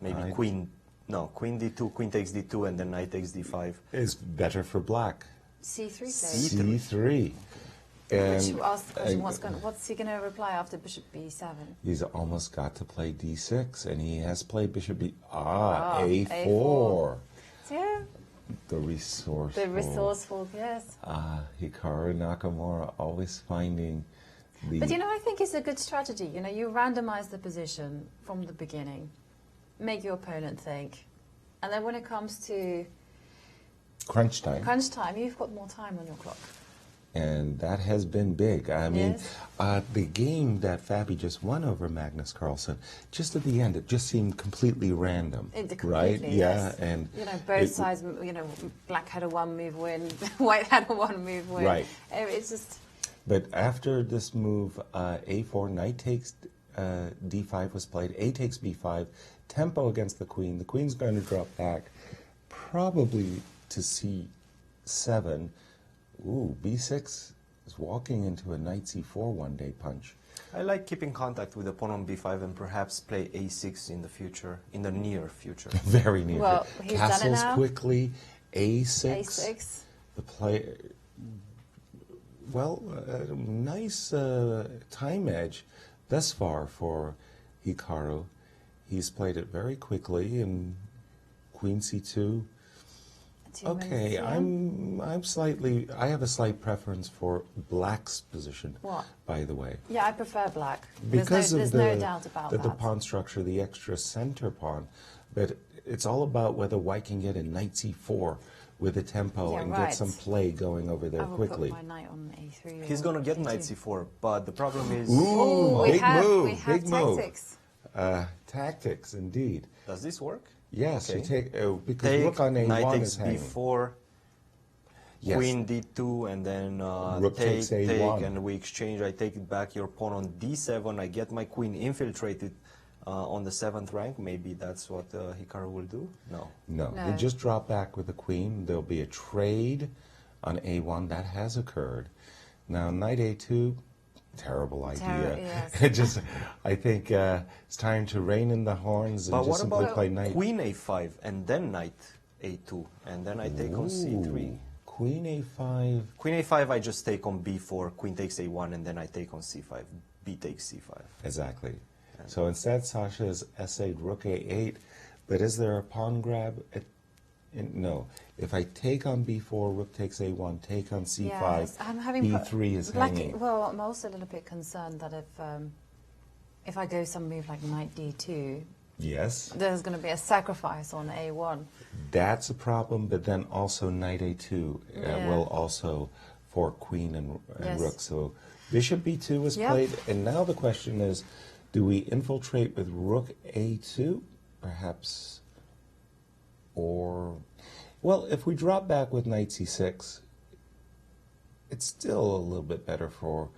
Maybe Queen D2, Queen takes D2, and then knight takes D5. Is better for black. C3 played. C3. And Which asked the question, what's he going to reply after Bishop B7? He's almost got to play D6, and he has played Bishop A4. Yeah. The resourceful. The resourceful, yes. Hikaru Nakamura always finding the... But I think it's a good strategy. You randomize the position from the beginning, make your opponent think, and then when it comes to crunch time, you've got more time on your clock. And that has been big. I mean, the game that Fabi just won over Magnus Carlsen, just at the end, it just seemed completely random, right? Yes. Yeah, and both sides. Black had a 1-move win, White had a 1-move win. Right. It's just. But after this move, A4, knight takes d5 was played. A takes b5. Tempo against the queen. The queen's going to drop back, probably to c7. Ooh, b6 is walking into a knight c4 one-day punch. I like keeping contact with the pawn on b5 and perhaps play a6 in the future, in the near future. Very near. Well, he's Castles done it now. quickly. a6. A6. The play. Well, nice time edge thus far for Hikaru. He's played it very quickly, and queen c2. Okay, I have a slight preference for black's position. What? By the way. Yeah, I prefer black. Because there's no doubt about the that. pawn structure, the extra center pawn, but it's all about whether white can get a knight c4 with a tempo and get some play going over there I will quickly. put my knight on a3. He's going to get knight c4, but the problem is... Ooh, big move, we have big move. tactics. Tactics, indeed. Does this work? Yes, Okay. you take because rook on a1 knight is takes hanging. b4, Yes. queen d2, and then Rook take, takes a1. and we exchange. I take it back your pawn on d7. I get my queen infiltrated on the 7th rank. Maybe that's what Hikaru will do? No. No, No. you just drop back with the queen. There'll be a trade on a1. That has occurred. Now, knight a2, terrible idea. Yes. I think it's time to rein in the horns and But just what simply about play knight. queen a5 and then knight a2, and then I take on c3? Queen a5. Queen a5, I just take on b4, queen takes a1, and then I take on c5, b takes c5. Exactly. So instead, Sasha has essayed rook a8, but is there a pawn grab? No. If I take on b4, rook takes a1, take on c5, Yes, I'm having b3 is hanging. Well, I'm also a little bit concerned that if I go some move like knight d2, Yes. there's going to be a sacrifice on a1. That's a problem, but then also knight a2 will also fork queen and Yes. rook. So bishop b2 was played, and now the question is, do we infiltrate with rook a2, perhaps? Or, well, if we drop back with knight c6, it's still a little bit better for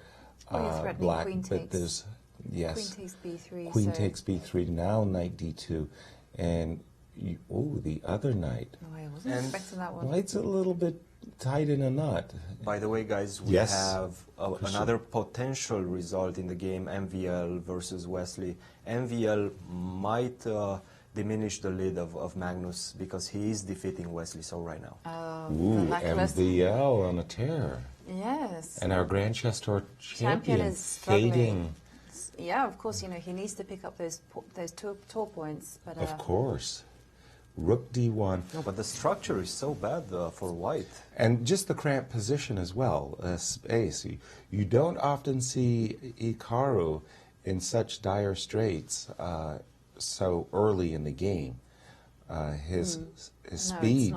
You're threatening black, queen but takes. there's, yes. Queen takes b3. Queen so takes b3, now knight d2, and, the other knight. No, I wasn't expecting that one. White's a little bit tied in a knot. By the way, guys, we Yes. have another potential result in the game, MVL versus Wesley. MVL might diminish the lead of Magnus because he is defeating Wesley so right now. Ooh, lackluster. MVL on a tear. Yes. And our Grand Chess Tour Champion champion is struggling. fading. Yeah, of course, he needs to pick up those tour points. But Of course. Rook d1. No, but the structure is so bad for White. And just the cramped position as well, space. You don't often see Hikaru in such dire straits so early in the game. His speed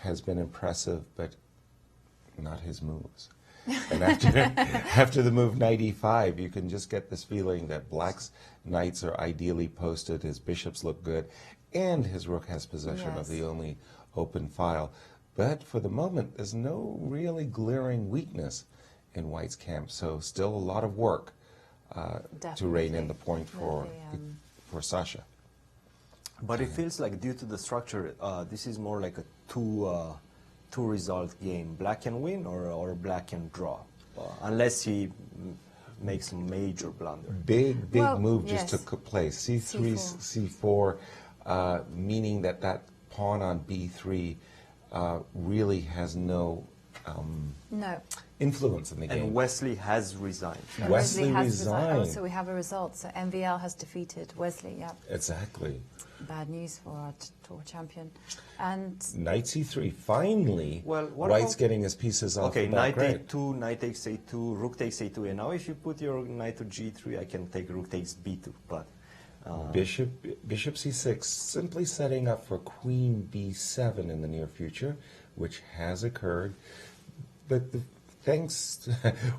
has been impressive, but not his moves. And after the move knight e5, you can just get this feeling that black's knights are ideally posted, his bishops look good, and his rook has possession of the only open file. But for the moment, there's no really glaring weakness in White's camp, so still a lot of work to rein in the point for Sasha. But it feels like due to the structure, this is more like a two-result game. Black can win or black can draw, unless he makes a major blunder. Big move just took place. C3, C4, meaning that pawn on B3 really has no influence in the game. And Wesley has resigned. Wesley has resigned. Oh, so we have a result. So MVL has defeated Wesley. Yeah. Exactly. Bad news for our tour champion. And knight C3. Finally, what White's about, getting his pieces off the knight back A2, knight takes A2, rook takes A2, and now if you put your knight to G3, I can take rook takes B2. But Bishop C6, simply setting up for queen B7 in the near future, which has occurred. But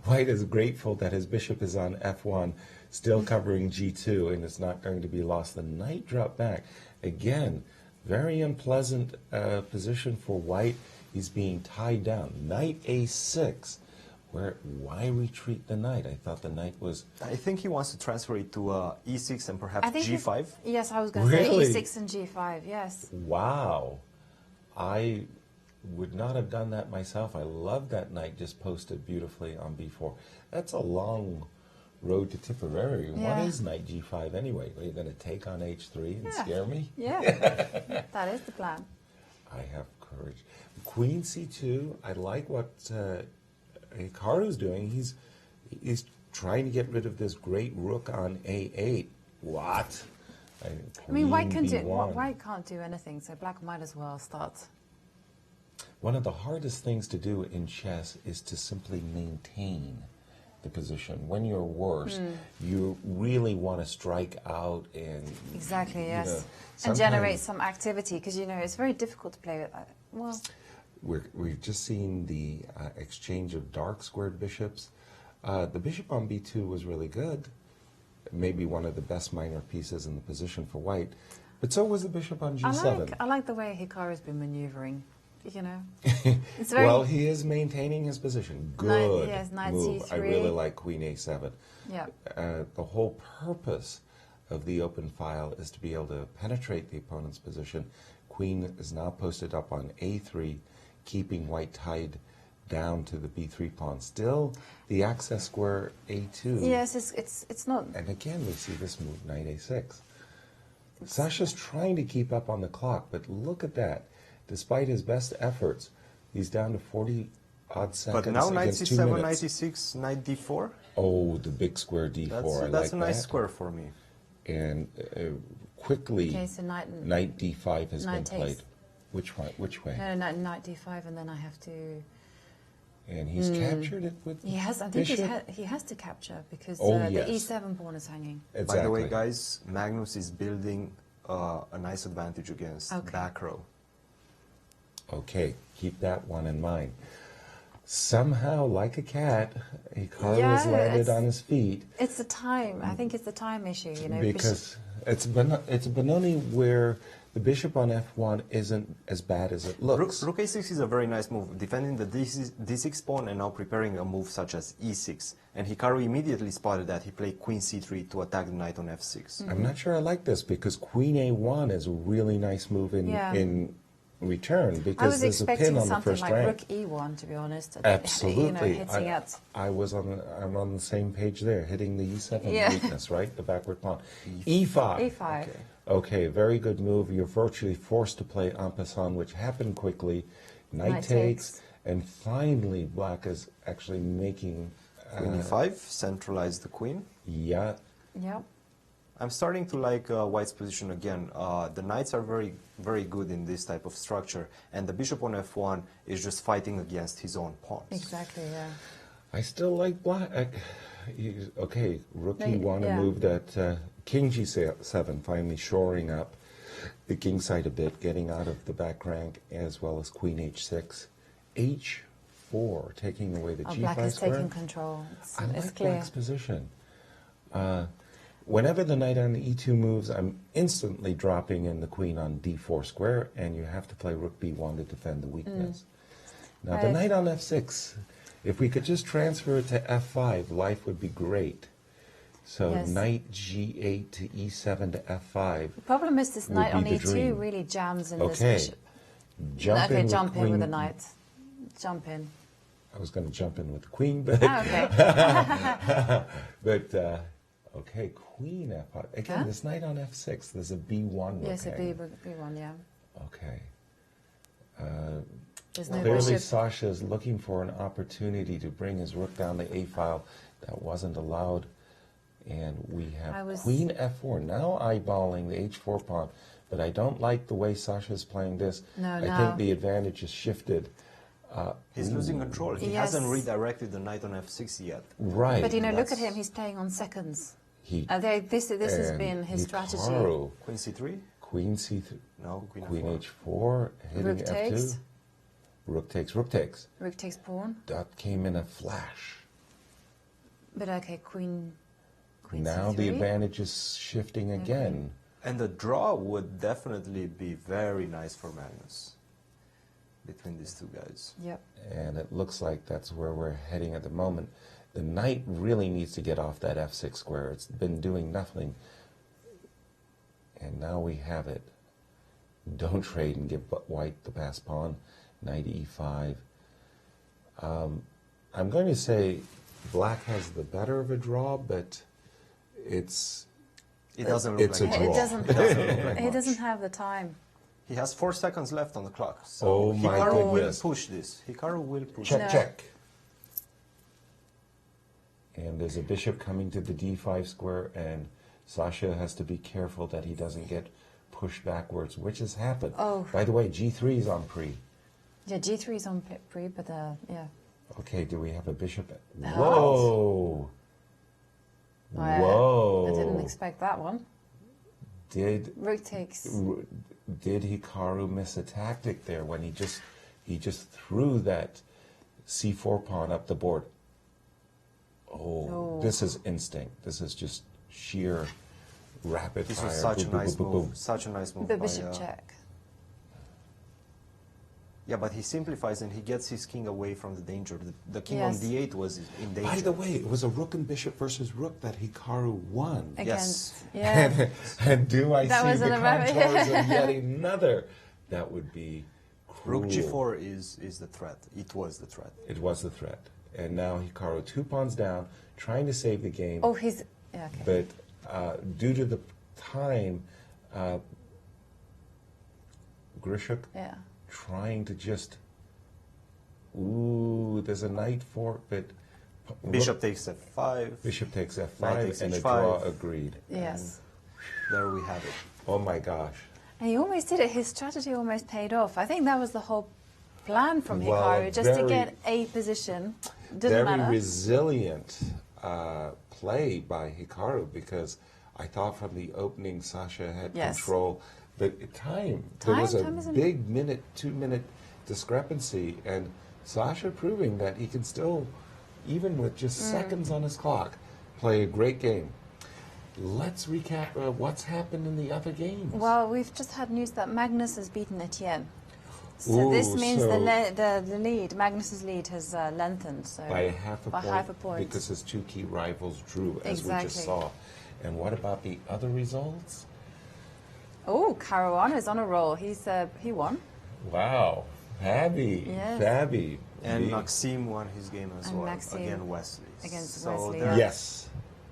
White is grateful that his bishop is on F1, still covering G2, and it's not going to be lost. The knight dropped back. Again, very unpleasant position for White. He's being tied down. Knight A6. Why retreat the knight? I thought the knight was... I think he wants to transfer it to e6 and perhaps I think g5. Yes, I was going to Really? say e6 and g5, yes. Wow. I would not have done that myself. I love that knight just posted beautifully on b4. That's a long road to Tipperary. Yeah. What is knight g5 anyway? Are you going to take on h3 and scare me? Yeah, that is the plan. I have courage. Queen c2. I like what Hikaru's doing. He's trying to get rid of this great rook on a8. What? I mean, white B1. can't do anything, so black might as well start. One of the hardest things to do in chess is to simply maintain the position. When you're worse, you really want to strike out and... Exactly, you yes. know, And generate sometimes some activity, because, you know, it's very difficult to play with that. Well, we've just seen the exchange of dark squared bishops. The bishop on b2 was really good. Maybe one of the best minor pieces in the position for white. But so was the bishop on g7. I like the way Hikaru's been maneuvering, you know. It's very... Well, he is maintaining his position. Good knight move. c3. I really like queen a7. Yeah. The whole purpose of the open file is to be able to penetrate the opponent's position. Queen is now posted up on a3, keeping white tied down to the b3 pawn. Still, the access square a2. Yes, it's not... And again, we see this move, knight a6. Sasha's trying to keep up on the clock, but look at that. Despite his best efforts, he's down to 40-odd seconds. But now knight against 2 c7, minutes. knight e6, knight d4. Oh, the big square d4. That's a nice that. square for me. And quickly, Okay, so knight d5 has been knight played. takes. Which way? No, knight d5, and then I have to... And he's captured it with He has, I think bishop. he has to capture, because yes. the e7 pawn is hanging. Exactly. By the way, guys, Magnus is building a nice advantage against back row. Okay, keep that one in mind. Somehow, like a cat, Hikaru has landed on his feet. It's the time. I think it's the time issue, you know. Because it's a Benoni where the bishop on f1 isn't as bad as it looks. Rook a6 is a very nice move, defending the d6 pawn and now preparing a move such as e6. And Hikaru immediately spotted that. He played queen c3 to attack the knight on f6. I'm not sure I like this, because queen a1 is a really nice move in return, because I was there's a pin expecting on the something first like rank. rook e1, to be honest. Absolutely. You know, hitting at... I'm on the same page there, hitting the e7 Yeah. weakness, right? The backward pawn. e5. e5. Okay, very good move. You're virtually forced to play en passant, which happened quickly. Knight takes, and finally black is actually making... Queen e5, centralize the queen. Yeah. Yep. I'm starting to like white's position again. The knights are very, very good in this type of structure, and the bishop on f1 is just fighting against his own pawns. Exactly, yeah. I still like black. Okay, rook e1, a move that king g7, finally shoring up the king side a bit, getting out of the back rank, as well as queen h6. h4, taking away the g5 black is square. taking control. I It's like clear. black's position. Whenever the knight on e2 moves, I'm instantly dropping in the queen on d4 square, and you have to play rook b1 to defend the weakness. Now, the knight on f6, if we could just transfer it to f5, life would be great. So knight g8 to e7 to f5. The problem is this knight on e2 dream. really jams in this Okay, bishop. jump in jump with in with the queen. knight. Jump in. I was going to jump in with the queen, but... Okay. but, okay, queen f5. Again, this knight on f6, there's a b1 Yes, a hanging. b1, yeah. Okay. There's no Clearly, bishop. Sasha is looking for an opportunity to bring his rook down the a file. That wasn't allowed. And we have queen f4. Now eyeballing the h4 pawn. But I don't like the way Sasha's playing this. I think the advantage is shifted. He's losing control. He hasn't redirected the knight on f6 yet. Right. But, you know, look at him. He's playing on seconds. This has been his strategy. Queen c3? Queen c3. No, queen h4. Hitting Rook f2. takes. Rook takes. Rook takes. Rook takes pawn. That came in a flash. But okay, queen now c3. the advantage is shifting again. And the draw would definitely be very nice for Magnus. between these two guys. Yep. And it looks like that's where we're heading at the moment. The knight really needs to get off that f6 square. It's been doing nothing. And now we have it. Don't trade and give white the pass pawn. Knight e5. I'm going to say black has the better of a draw, but It doesn't look it's like a draw. He doesn't have the time. He has 4 seconds left on the clock. So Oh my Hikaru goodness. will push this. Hikaru will push Check, it. check. And there's a bishop coming to the d5 square, and Sasha has to be careful that he doesn't get pushed backwards, which has happened. Oh. By the way, g3 is on pre. Yeah, G3 is on pre, but yeah. Okay, do we have a bishop? Oh. Whoa! Whoa! I didn't expect that one. Did Rook takes. Did Hikaru miss a tactic there when he just threw that c4 pawn up the board? Oh, this is instinct. This is just sheer rapid This fire. was such a Boom, boom, nice boom, boom, move. boom. Such a nice move. The by, bishop check. Yeah, but he simplifies and he gets his king away from the danger. The king Yes. on d8 was in danger. By the way, it was a rook and bishop versus rook that Hikaru won. Against, Yes. yeah. And do I That see was the an rabbit. contours of yet another? That would be cruel. Rook g4 is the threat. It was the threat. It was the threat. And now Hikaru 2 pawns down, trying to save the game. Oh, he's. Yeah, okay. But due to the time, Grishuk Yeah. trying to just... Ooh, there's a knight fork, but... Bishop takes f5. Bishop takes f5, Knight takes and a h5. draw agreed. Yes. There we have it. Oh my gosh. And he almost did it. His strategy almost paid off. I think that was the whole plan from Well, Hikaru, just to very- get a position. Doesn't Very matter. resilient play by Hikaru, because I thought from the opening Sasha had Yes. control. But time, there was a Time isn't- big 2-minute discrepancy, and Sasha proving that he can still, even with just seconds on his clock, play a great game. Let's recap what's happened in the other games. Well, we've just had news that Magnus has beaten Etienne. So this Ooh, means so- the lead, Magnus's lead, has lengthened. So by half a by point, half a point. because his two key rivals drew, as we Exactly. just saw. And what about the other results? Oh, Caruana is on a roll. He won. Wow, Fabby, Yes. Fabby. And The- Maxime won his game as And well Maxime against Wesley. against So Wesley, they're- yeah. Yes,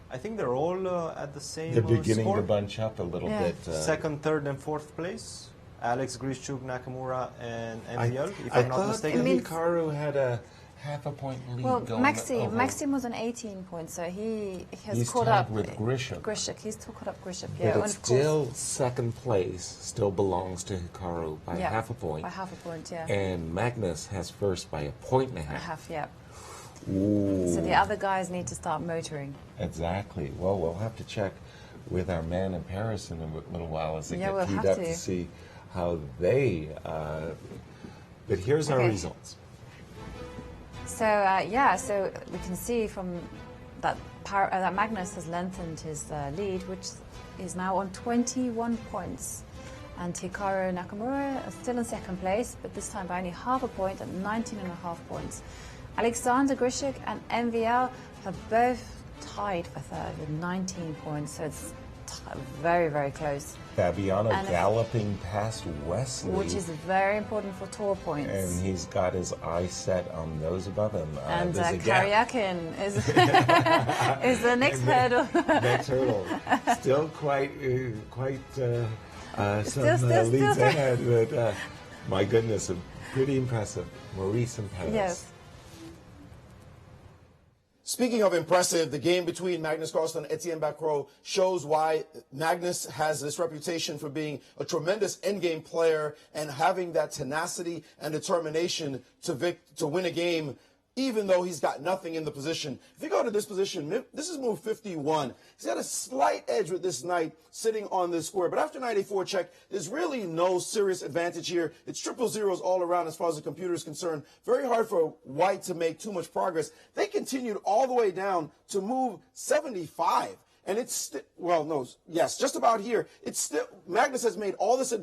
I think they're all at the same they're beginning score. to bunch up a little Yeah. bit. Second, third, and fourth place. Alex Grishuk, Nakamura, and I, MVL, if I I'm not thought mistaken. Hikaru had a half a point lead Well, going over. Maxime was on 18 points, so he has He's caught tied up with Grishuk. He's caught up Grishuk, But yeah. And it's of course, still second place, still belongs to Hikaru by yeah, half a point. By half a point, yeah. And Magnus has first by a point and a A half. half, yeah. Ooh. So the other guys need to start motoring. Exactly. Well, we'll have to check with our man in Paris in a little while as they Yeah, get we'll teed have up to. to see how they. But here's our Okay. results. So so we can see from that that Magnus has lengthened his lead, which is now on 21 points. And Hikaru Nakamura is still in second place, but this time by only half a point at 19.5 points. Alexander Grishuk and MVL have both tied for third with 19 points, so it's very, very close. Fabiano And if- galloping past Wesley. Which is very important for tour points. And he's got his eye set on those above him. And there's a gap. Karyakin is the next hurdle. Next hurdle. Still quite some Still. leads ahead, but my goodness, pretty impressive. Maurice in Paris. Yes. Speaking of impressive, the game between Magnus Carlsen and Etienne Bacrot shows why Magnus has this reputation for being a tremendous endgame player and having that tenacity and determination to win a game, even though he's got nothing in the position. If you go to this position, this is move 51. He's got a slight edge with this knight sitting on this square. But after knight a4 check, there's really no serious advantage here. It's triple zeros all around as far as the computer is concerned. Very hard for white to make too much progress. They continued all the way down to move 75. And it's just about here. It's still, Magnus has made all this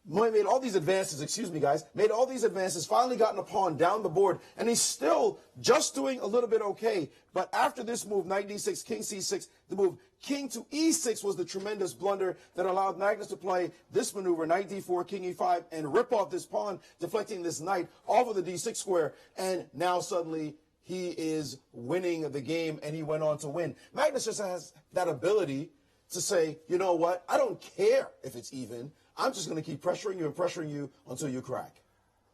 made all these advances, excuse me, guys, made all these advances, finally gotten a pawn down the board, and he's still just doing a little bit okay. But after this move, knight d6, king c6, the move king to e6 was the tremendous blunder that allowed Magnus to play this maneuver, knight d4, king e5, and rip off this pawn, deflecting this knight off of the d6 square, and now suddenly he is winning the game, and he went on to win. Magnus just has that ability to say, you know what, I don't care if it's even. I'm just going to keep pressuring you until you crack.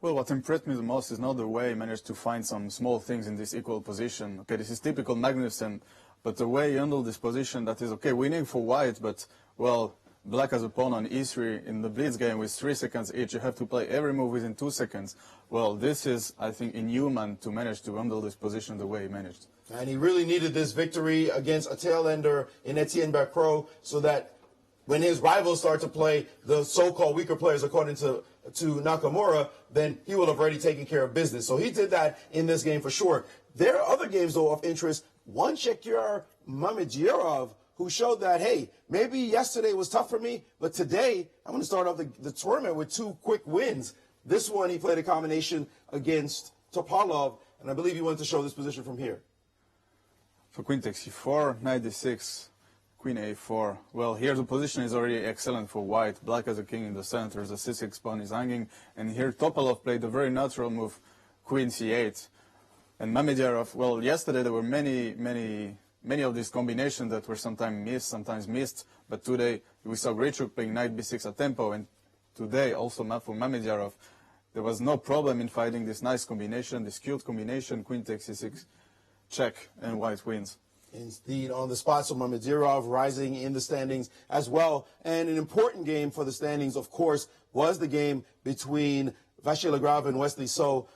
Well, what impressed me the most is not the way he managed to find some small things in this equal position. Okay, this is typical Magnussen, but the way he handled this position, that is, okay, winning for white, but, well, black has a pawn on e3 in the blitz game with 3 seconds each. You have to play every move within 2 seconds. Well, this is, I think, inhuman to manage to handle this position the way he managed. And he really needed this victory against a tail-ender in Etienne Bacrot so that when his rivals start to play the so-called weaker players, according to Nakamura, then he will have already taken care of business. So he did that in this game for sure. There are other games, though, of interest. One, Shekhar Mamedyarov, who showed that, hey, maybe yesterday was tough for me, but today I'm going to start off the tournament with 2 quick wins. This one, he played a combination against Topalov, and I believe he wanted to show this position from here. For queen takes e4, knight d6, queen a4. Well, here the position is already excellent for white. Black has a king in the center, the c6 pawn is hanging, and here Topalov played a very natural move, queen c8. And Mamedyarov, well, yesterday there were many of these combinations that were sometimes missed, but today we saw Grichuk playing knight b6 at tempo, and today also for Mamedyarov, there was no problem in finding this nice combination, this cute combination, queen takes c6, check, and white wins. Indeed, on the spot, so Mamedyarov rising in the standings as well. And an important game for the standings, of course, was the game between Vasily Legrave and Wesley So.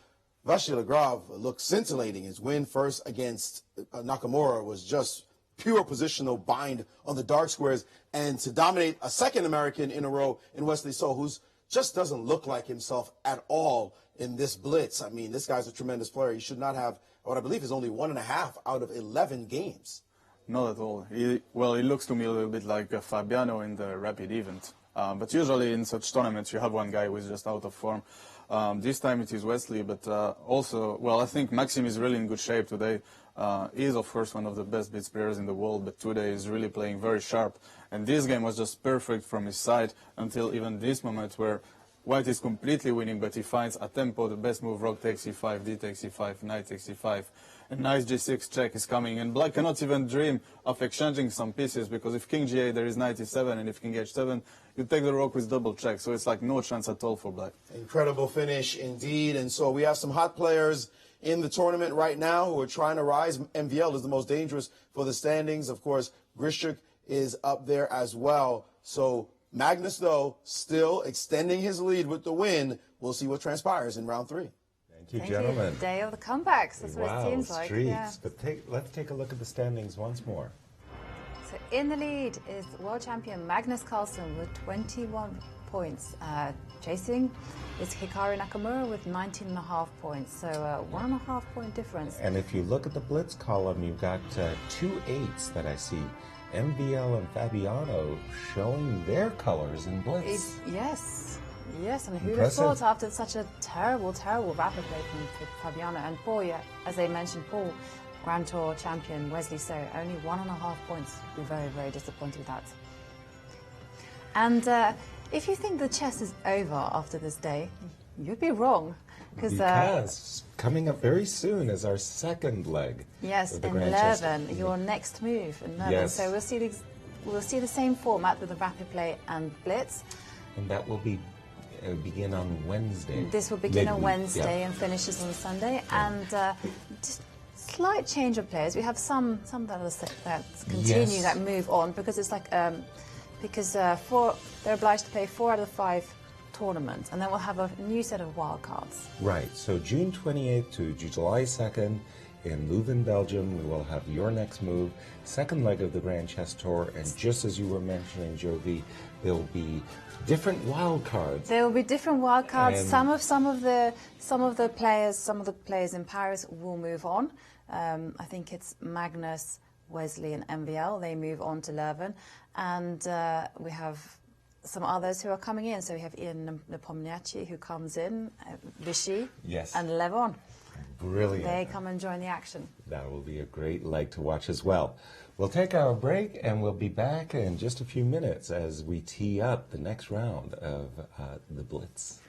Vasily Legrave looked scintillating. His win first against Nakamura was just pure positional bind on the dark squares. And to dominate a second American in a row in Wesley So, who just doesn't look like himself at all in this blitz. I mean, this guy's a tremendous player. He should not have what I believe is only 1.5 out of 11 games. Not at all. He looks to me a little bit like Fabiano in the rapid event. But usually in such tournaments you have one guy who is just out of form. This time it is Wesley, but also, well, I think Maxim is really in good shape today. He is, of course, one of the best blitz players in the world, but today he's really playing very sharp. And this game was just perfect from his side until even this moment where white is completely winning, but he finds a tempo the best move, rook takes e5, d takes e5, knight takes e5. And nice g6 check is coming, and black cannot even dream of exchanging some pieces, because if king g8 there is knight e7, and if king h7 you take the rook with double check, so it's like no chance at all for black. Incredible finish indeed. And so we have some hot players in the tournament right now who are trying to rise. MVL is the most dangerous for the standings. Of course, Grichuk is up there as well. So Magnus, though, still extending his lead with the win. We'll see what transpires in round 3. Thank you, gentlemen. Day of the comebacks. That's what it seems like. Streaks. Yeah. But let's take a look at the standings once more. So in the lead is world champion Magnus Carlsen with 21 points. Chasing is Hikaru Nakamura with 19.5 points. So 1.5 point difference. And if you look at the blitz column, you've got 2 8s that I see. MVL and Fabiano showing their colors in blitz. Yes, and who'd have thought after such a terrible rapid play from Fabiano and Paul, as they mentioned, Paul, Grand Tour champion Wesley So, only 1.5 points. We're very, very disappointed with that. And if you think the chess is over after this day, you'd be wrong. Because coming up very soon is our second leg. Yes, of the in Grand Leuven, Chess. your next move in Leuven. Yes. So we'll see the same format with the rapid play and blitz. And that will begin on Wednesday. This will begin on Midweek, Wednesday and finishes on Sunday. And just slight change of players. We have some that continue, that move on, because it's like they're obliged to play 4 out of 5 tournaments, and then we'll have a new set of wildcards. Right, so June 28th to July 2nd in Leuven, Belgium, we will have your next move, second leg of the Grand Chess Tour, and just as you were mentioning, Jovi, there will be different wildcards. There will be different wildcards. Some of the players in Paris will move on. I think it's Magnus, Wesley, and MVL. They move on to Leuven, and we have some others who are coming in. So we have Ian Nepomniachtchi who comes in, Vichy, Yes. and Levon. Brilliant. They come and join the action. That will be a great leg to watch as well. We'll take our break and we'll be back in just a few minutes as we tee up the next round of the Blitz.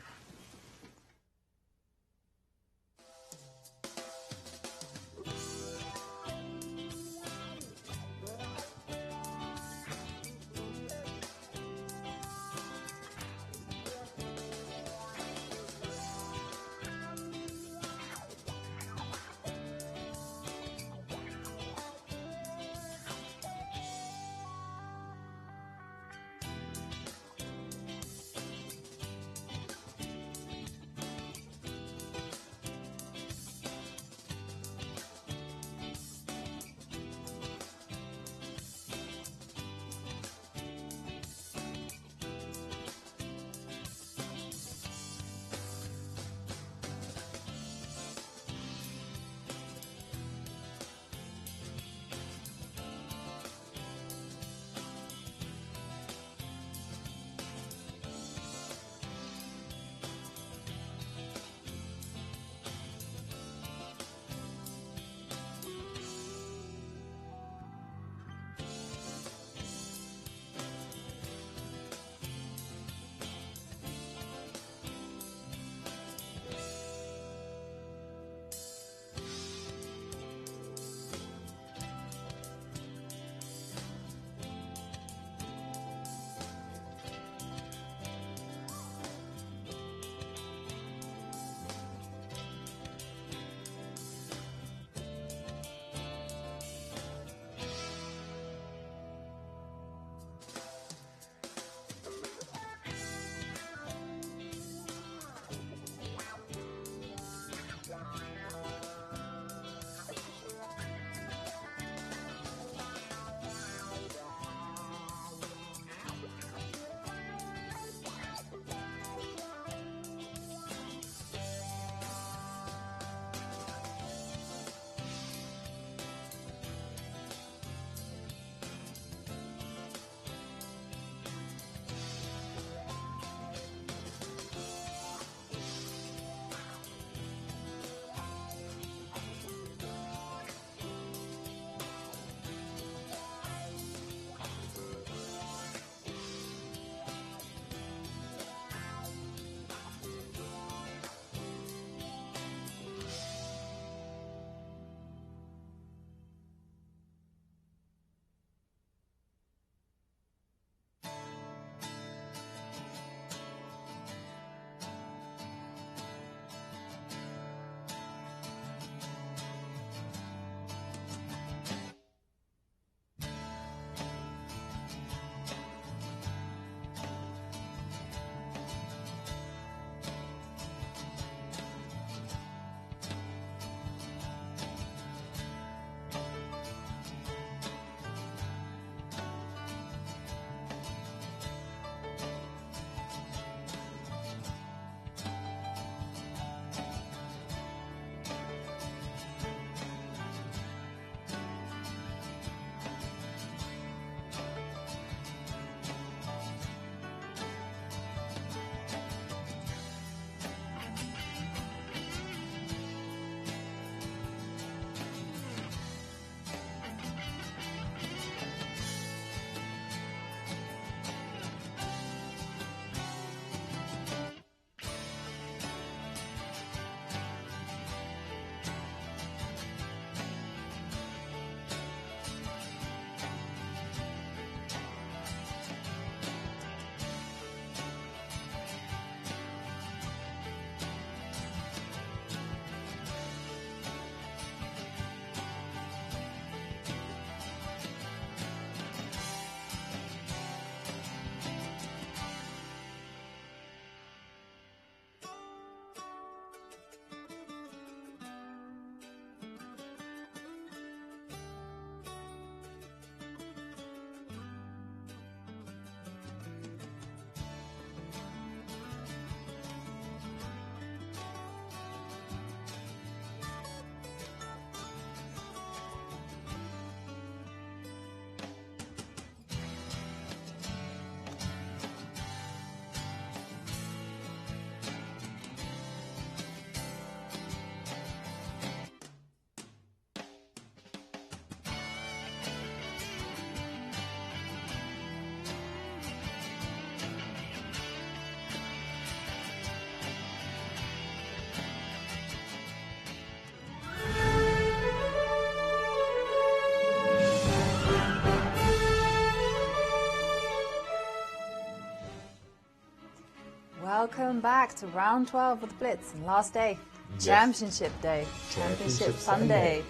welcome back to round 12 of the Blitz. And last day, championship day, championship Sunday.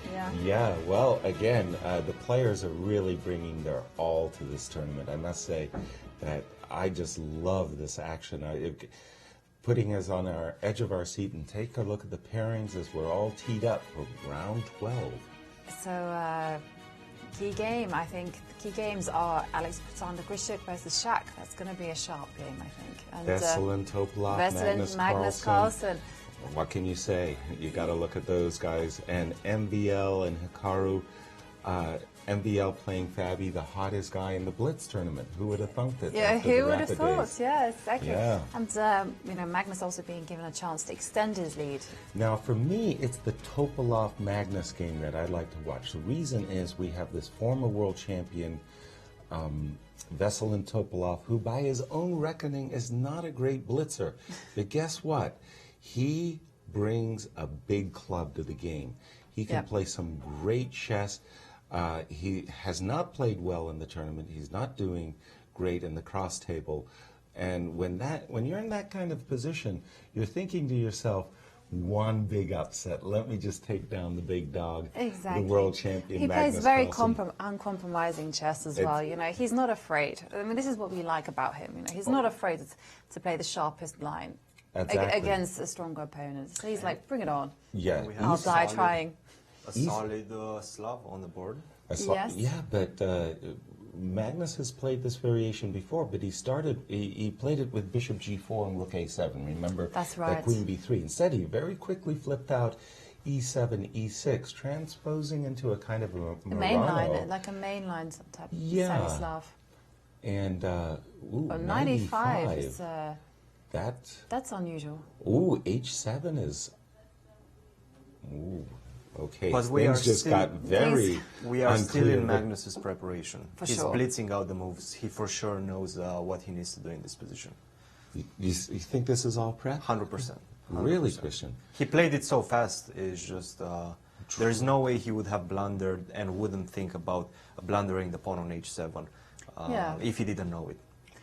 Yeah, well, again, the players are really bringing their all to this tournament. I must say that I just love this action. Putting us on our edge of our seat and take a look at the pairings as we're all teed up for round 12. So, key game, I think. The key games are Alexander Grischuk versus Shaq. That's going to be a sharp game, I think. And Veselin, Topolov, Magnus Carlsen. What can you say? You got to look at those guys. And MVL and Hikaru. MVL playing Fabi, the hottest guy in the Blitz tournament. Who would have thunk it? Yeah, who would have thought? Days? Yeah, exactly. Yeah. And, Magnus also being given a chance to extend his lead. Now, for me, it's the Topolov-Magnus game that I'd like to watch. The reason is we have this former world champion, Veselin Topolov, who by his own reckoning is not a great blitzer. But guess what? He brings a big club to the game. He can play some great chess. He has not played well in the tournament. He's not doing great in the cross table. And when you're in that kind of position, you're thinking to yourself, one big upset. Let me just take down the big dog, the world champion. He Magnus plays very Carlsen. uncompromising chess as well. He's not afraid. I mean, this is what we like about him. He's not afraid to play the sharpest line against a stronger opponent. So he's like, bring it on. Yeah, I'll die trying. A solid Slav on the board. Yes. Yeah, but Magnus has played this variation before, but he played it with Bishop G4 and Rook A7. Remember? That's right. That Queen B3. Instead, he very quickly flipped out E7, E6, transposing into a kind of a mainline, like a mainline type Slav. And 95 is that's unusual. Ooh, H7 is. Ooh. Okay, but we are still in Magnus's preparation. He's sure. blitzing out the moves. He for sure knows what he needs to do in this position. You think this is all prep? 100%. Really, Christian? He played it so fast. It's just there's no way he would have blundered and wouldn't think about blundering the pawn on H7 if he didn't know it.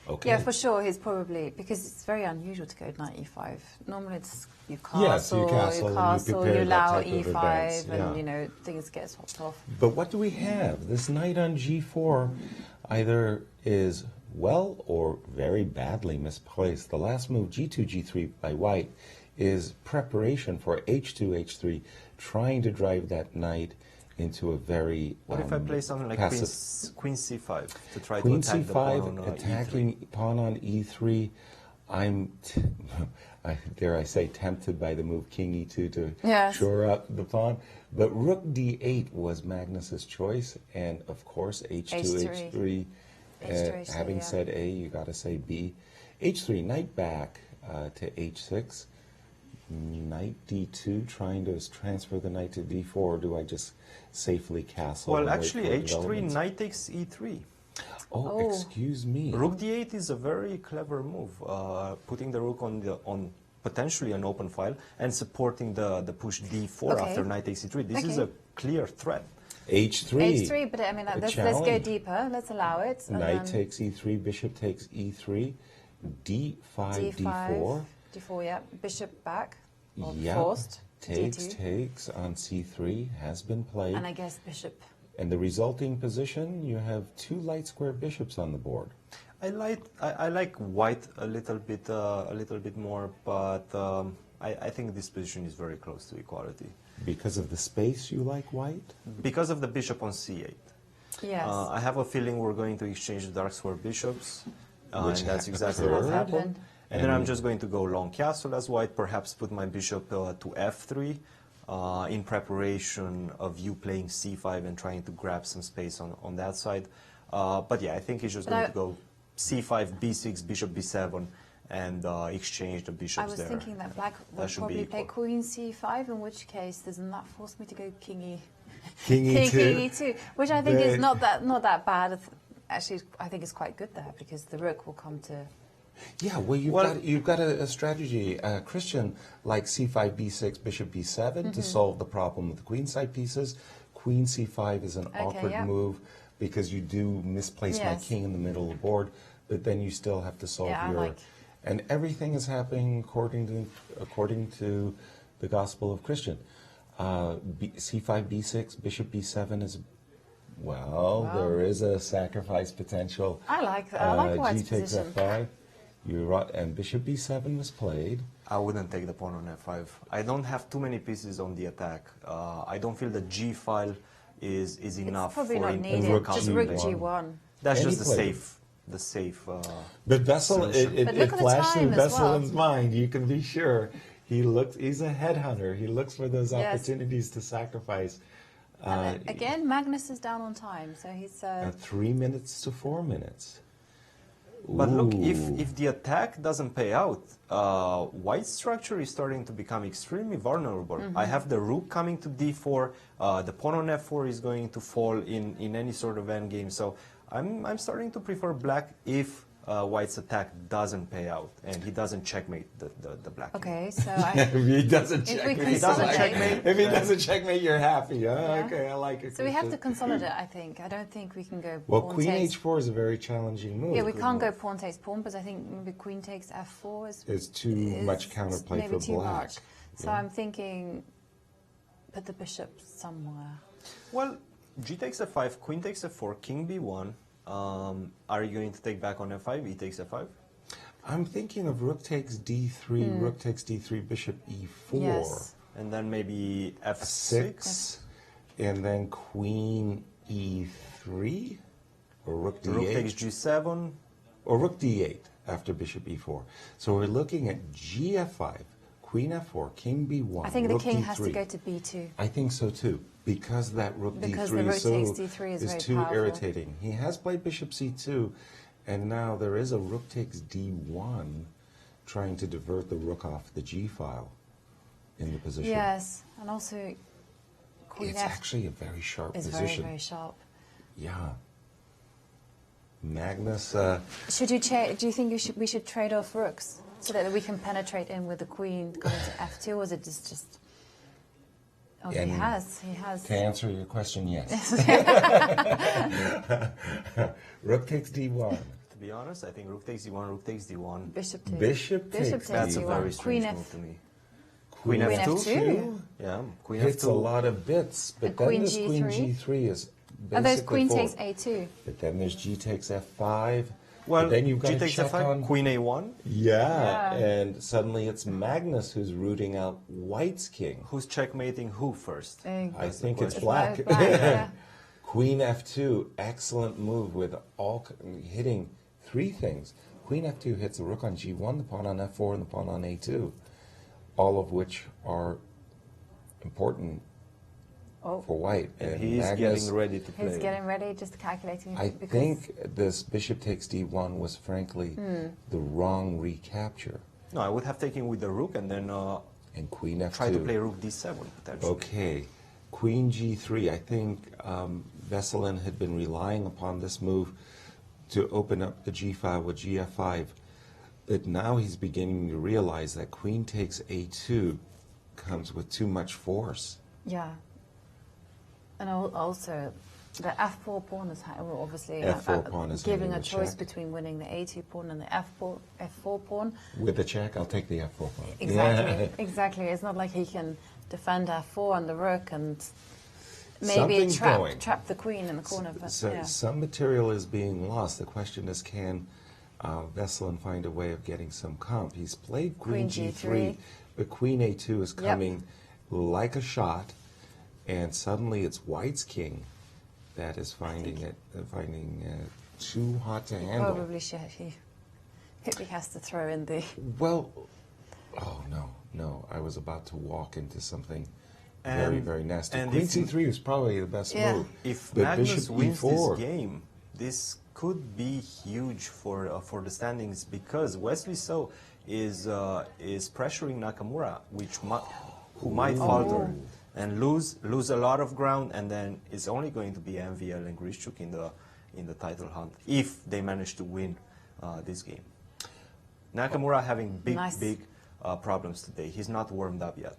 Okay. Yeah, for sure. He's probably, because it's very unusual to go knight E5. Normally it's you castle, you allow E5, and things get swapped off. But what do we have? This knight on G4 either is well or very badly misplaced. The last move, G2, G3 by white, is preparation for H2, H3, trying to drive that knight into a very What if I play something like Queen C5 to try Queen to attack C5, the pawn on attacking E3? Pawn on E3. I'm, dare I say, tempted by the move King E2 to shore up the pawn. But Rook D8 was Magnus's choice, and of course H2, H3. Having said A, you got to say B. H3, knight back to H6. Knight D2, trying to transfer the knight to D4, or do I just safely castle? Well, actually, H3, knight takes E3. Oh, excuse me. Rook D8 is a very clever move, putting the rook on potentially an open file and supporting the push D4 after knight takes E3. This is a clear threat. H3. But I mean, let's go deeper. Let's allow it. Knight takes E3, bishop takes E3, D5, D4. D4, yeah. Bishop back. Forced. Takes on C3 has been played. And I guess bishop. And the resulting position, you have two light square bishops on the board. I like white a little bit more, but I think this position is very close to equality. Because of the space, you like white? Because of the bishop on C8. Yes. I have a feeling we're going to exchange the dark square bishops, and that's exactly what happened. And then I'm just going to go long castle as white, perhaps put my bishop to F3 in preparation of you playing C5 and trying to grab some space on that side. But yeah, I think he's just going to go C5, B6, bishop B7, and exchange the bishops there. I was thinking that black would probably play queen C5, in which case doesn't that force me to go king E? King E2, which I think is not that bad. Actually, I think it's quite good there because the rook will come to. Yeah, well, you've got a strategy. Christian likes C5, B6, bishop B7 to solve the problem with the queenside pieces. Queen C5 is an awkward move because you do misplace my king in the middle of the board, but then you still have to solve your And everything is happening according to the Gospel of Christian. C5, B6, Bishop B7 is, well, there is a sacrifice potential. I like that. I like White's G takes position. F5. You're right, and Bishop B7 was played. I wouldn't take the pawn on F5. I don't have too many pieces on the attack. I don't feel the G file is enough. It's probably for not in needed. rook Just G1. rook G1. That's Any just play. the safe. But Vessel, solution. But it look at the flashed through time as well. Vesselin's mind. You can be sure he's a headhunter. He looks for those Yes. opportunities to sacrifice. And then, again, Magnus is down on time, so he's... 3 minutes to 4 minutes. But look, Ooh. if the attack doesn't pay out, White's structure is starting to become extremely vulnerable. I have the rook coming to d4. The pawn on f4 is going to fall in any sort of endgame. So I'm starting to prefer black if White's attack doesn't pay out and he doesn't checkmate the black. Okay, so If he doesn't If we checkmate, consolidate- if he doesn't checkmate, you're happy. Huh? Yeah. Okay, I like it. So we have to Christian. consolidate, I think. I don't think we can go Well, pawn Queen takes. H4 is a very challenging move. Yeah, we can't go pawn takes pawn, because I think maybe Queen takes F4 It's too much counterplay maybe for too black. much. So Yeah. I'm thinking, put the bishop somewhere. Well, G takes f5, Queen takes f4, King b1. Are you going to take back on f5? E takes f5? I'm thinking of rook takes d3, rook takes d3, bishop e4. Yes. And then maybe f6. 6, and then queen e3, or rook d8, Rook takes g7. or rook d8 after bishop e4. So we're looking at gf5, queen f4, king b1, I think the rook king d3. has to go to b2. I think so too, because that rook Because d3 the rook is, so, takes d3 is very too powerful. irritating. He has played bishop c2, and now there is a rook takes d1, trying to divert the rook off the g file in the position. Yes, and also Queen It's F actually a very sharp is position. very, very sharp. Yeah. Magnus, Should you do you think we should trade off rooks so that we can penetrate in with the queen going to f2, or is it just Oh, he And has. to answer your question, yes. Rook takes d1. To be honest, I think rook takes d1, rook takes d1. Bishop takes. Bishop takes That's a d1. very Queen strange F. move to me. Queen Queen F2? F2. Yeah, Queen hits F2. a lot of bits, but And then Queen this Queen G3? G3 is basically And there's queen full. takes a2. But then there's G takes F5. Well, but then you've got G to takes check f5, on Queen A1. Yeah, and suddenly it's Magnus who's rooting out White's king. Who's checkmating who first? I think it's It's black. black, yeah. Queen F2, excellent move with hitting three things. Queen F2 hits the rook on G1, the pawn on F4, and the pawn on A2, all of which are important for White. And he's Magnus, getting ready to play. He's getting ready, just calculating. I because think this bishop takes D1 was frankly the wrong recapture. No, I would have taken with the rook and then And Queen F2. try to play rook D7 potentially. Okay. Queen G3. I think Vesselin had been relying upon this move to open up the G file with GF5. But now he's beginning to realize that Queen takes A2 comes with too much force. Yeah. And also, the F4 pawn is obviously F4 pawn is giving hanging a the choice check. between winning the A2 pawn and the F4 pawn. With the check, I'll take the F4 pawn. Exactly, exactly. It's not like he can defend F4 on the rook and maybe Something's going. trap the queen in the corner. But, So yeah. some material is being lost. The question is, can Vesselin find a way of getting some comp? He's played Queen Queen G3, G3. but Queen A2 is coming like a shot, and suddenly it's White's king that is finding it too hot to handle. Probably should. He has to throw in the. Well, oh no! I was about to walk into something very, And- very nasty. and Queen if- C3 is probably the best Yeah. move. If But Magnus Bishop wins E4. this game, this could be huge for the standings because Wesley So is pressuring Nakamura, who might falter and lose a lot of ground, and then it's only going to be MVL and Grischuk in the title hunt if they manage to win this game. Nakamura having big problems today. He's not warmed up yet.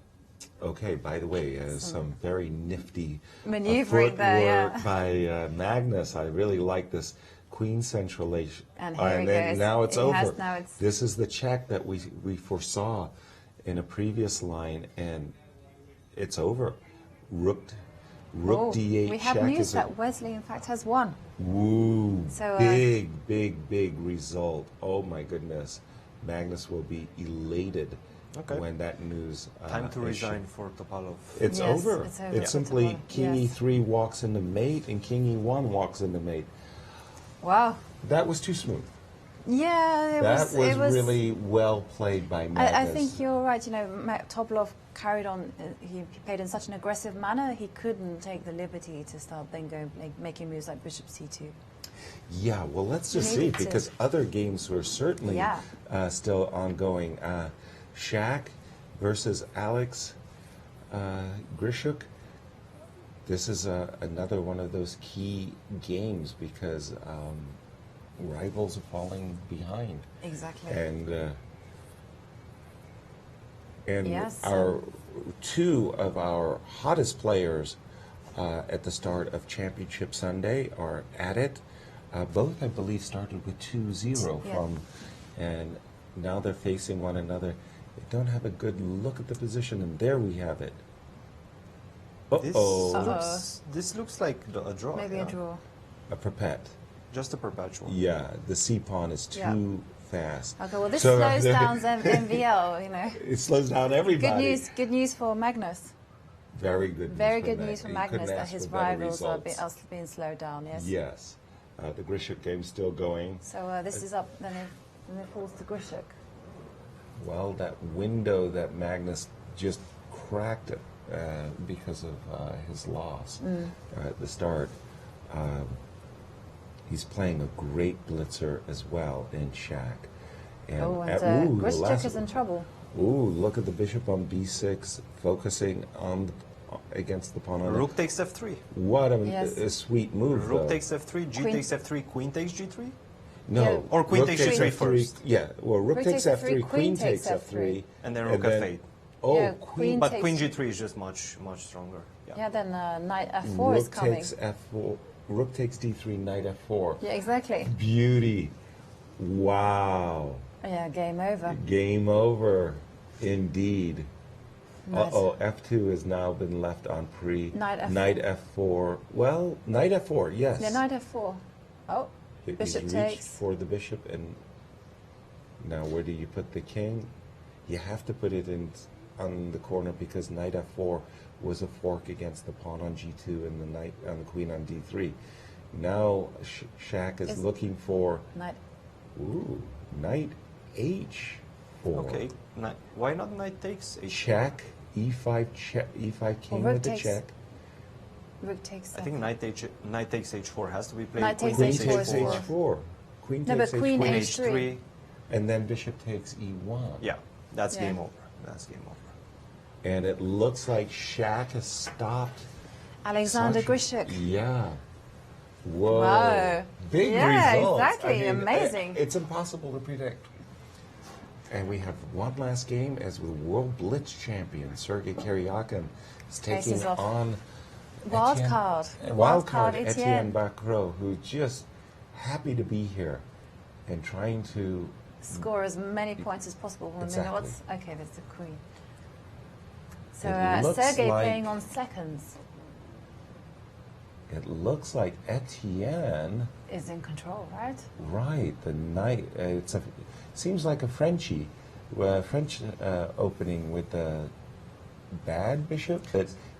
Okay, by the way, some very nifty Maneuvering footwork there, yeah. by Magnus. I really like this Queen centralization. And here it then goes. now it's over. Now it's... This is the check that we foresaw in a previous line, and it's over. Rook D8 we have check news is that Wesley, in fact, has won. Woo! So, big result. Oh my goodness. Magnus will be elated when that news Time to resign for Topalov. It's over. It's over. It's simply King Yes. E3 walks into mate and King E1 walks into mate. Wow. That was too smooth. Yeah, That it was really well played by Magnus. I think you're right. You know, Topalov carried on. He played in such an aggressive manner. He couldn't take the liberty to start then making moves like Bishop C2. Yeah, well, let's just see, because other games were certainly still ongoing. Shaq versus Alex Grishuk. This is another one of those key games because rivals are falling behind. Exactly. And yes, two of our hottest players at the start of Championship Sunday are at it. Both, I believe, started with 2-0 from, and now they're facing one another. They don't have a good look at the position, and there we have it. This looks like a draw. Maybe a draw. A perpet. Just a perpetual. Yeah, the C-pawn is too fast. Okay, well, this slows down MVL, you know. It slows down everybody. Good news for Magnus. Very good news. Very good news for Magnus that his rivals are being slowed down, yes. Yes. The Grishuk game's still going. So this is up, then it falls to Grishuk. Well, that window that Magnus just cracked because of his loss at the start. He's playing a great blitzer as well in Shaq. And Grishuk is in trouble. Ooh, look at the bishop on b6, focusing on against the pawn on Rook takes f3. What a sweet move, Rook takes f3, G takes f3, Queen takes g3? No. Yeah. Or Queen takes g3 first. Yeah, well, Rook takes f3, Queen takes f3. And then Rook f8. Oh, yeah, Queen. But Queen g3 is just much stronger. Yeah, then Knight f4 is coming. Takes f4, Rook takes d3, Knight f4. Yeah, exactly. Beauty. Wow. Yeah, game over. Game over, indeed. Nice. F2 has now been left on pre. Knight f4. Knight f4. Well, Knight f4, yes. Yeah, Knight f4. Oh, bishop takes. For the bishop, and now where do you put the king? You have to put it in on the corner because Knight f4 was a fork against the pawn on g2 and the knight on the queen on d3. Now Shaq is looking for Knight. Ooh, Knight h4. Okay, why not Knight takes h4? Check, e5 king with the check. Rook takes. I think Knight takes h4 has to be played. Knight takes Queen h4 takes h4. Queen takes Queen h4. h3. And then bishop takes e1. Yeah, that's game over. That's game over. And it looks like Shaq has stopped Alexander Grishuk. Yeah. Whoa. Wow. Big yeah, results. exactly. I mean, amazing. It's impossible to predict. And we have one last game as the world blitz champion, Sergei Karyakin, is taking on Wildcard Etienne Bacro, who's just happy to be here and trying to score as many points as possible. Exactly. Okay, that's the queen. So Sergei playing on seconds. It looks like Etienne is in control, right? Right, the knight. Seems like a Frenchie, French opening with the bad bishop.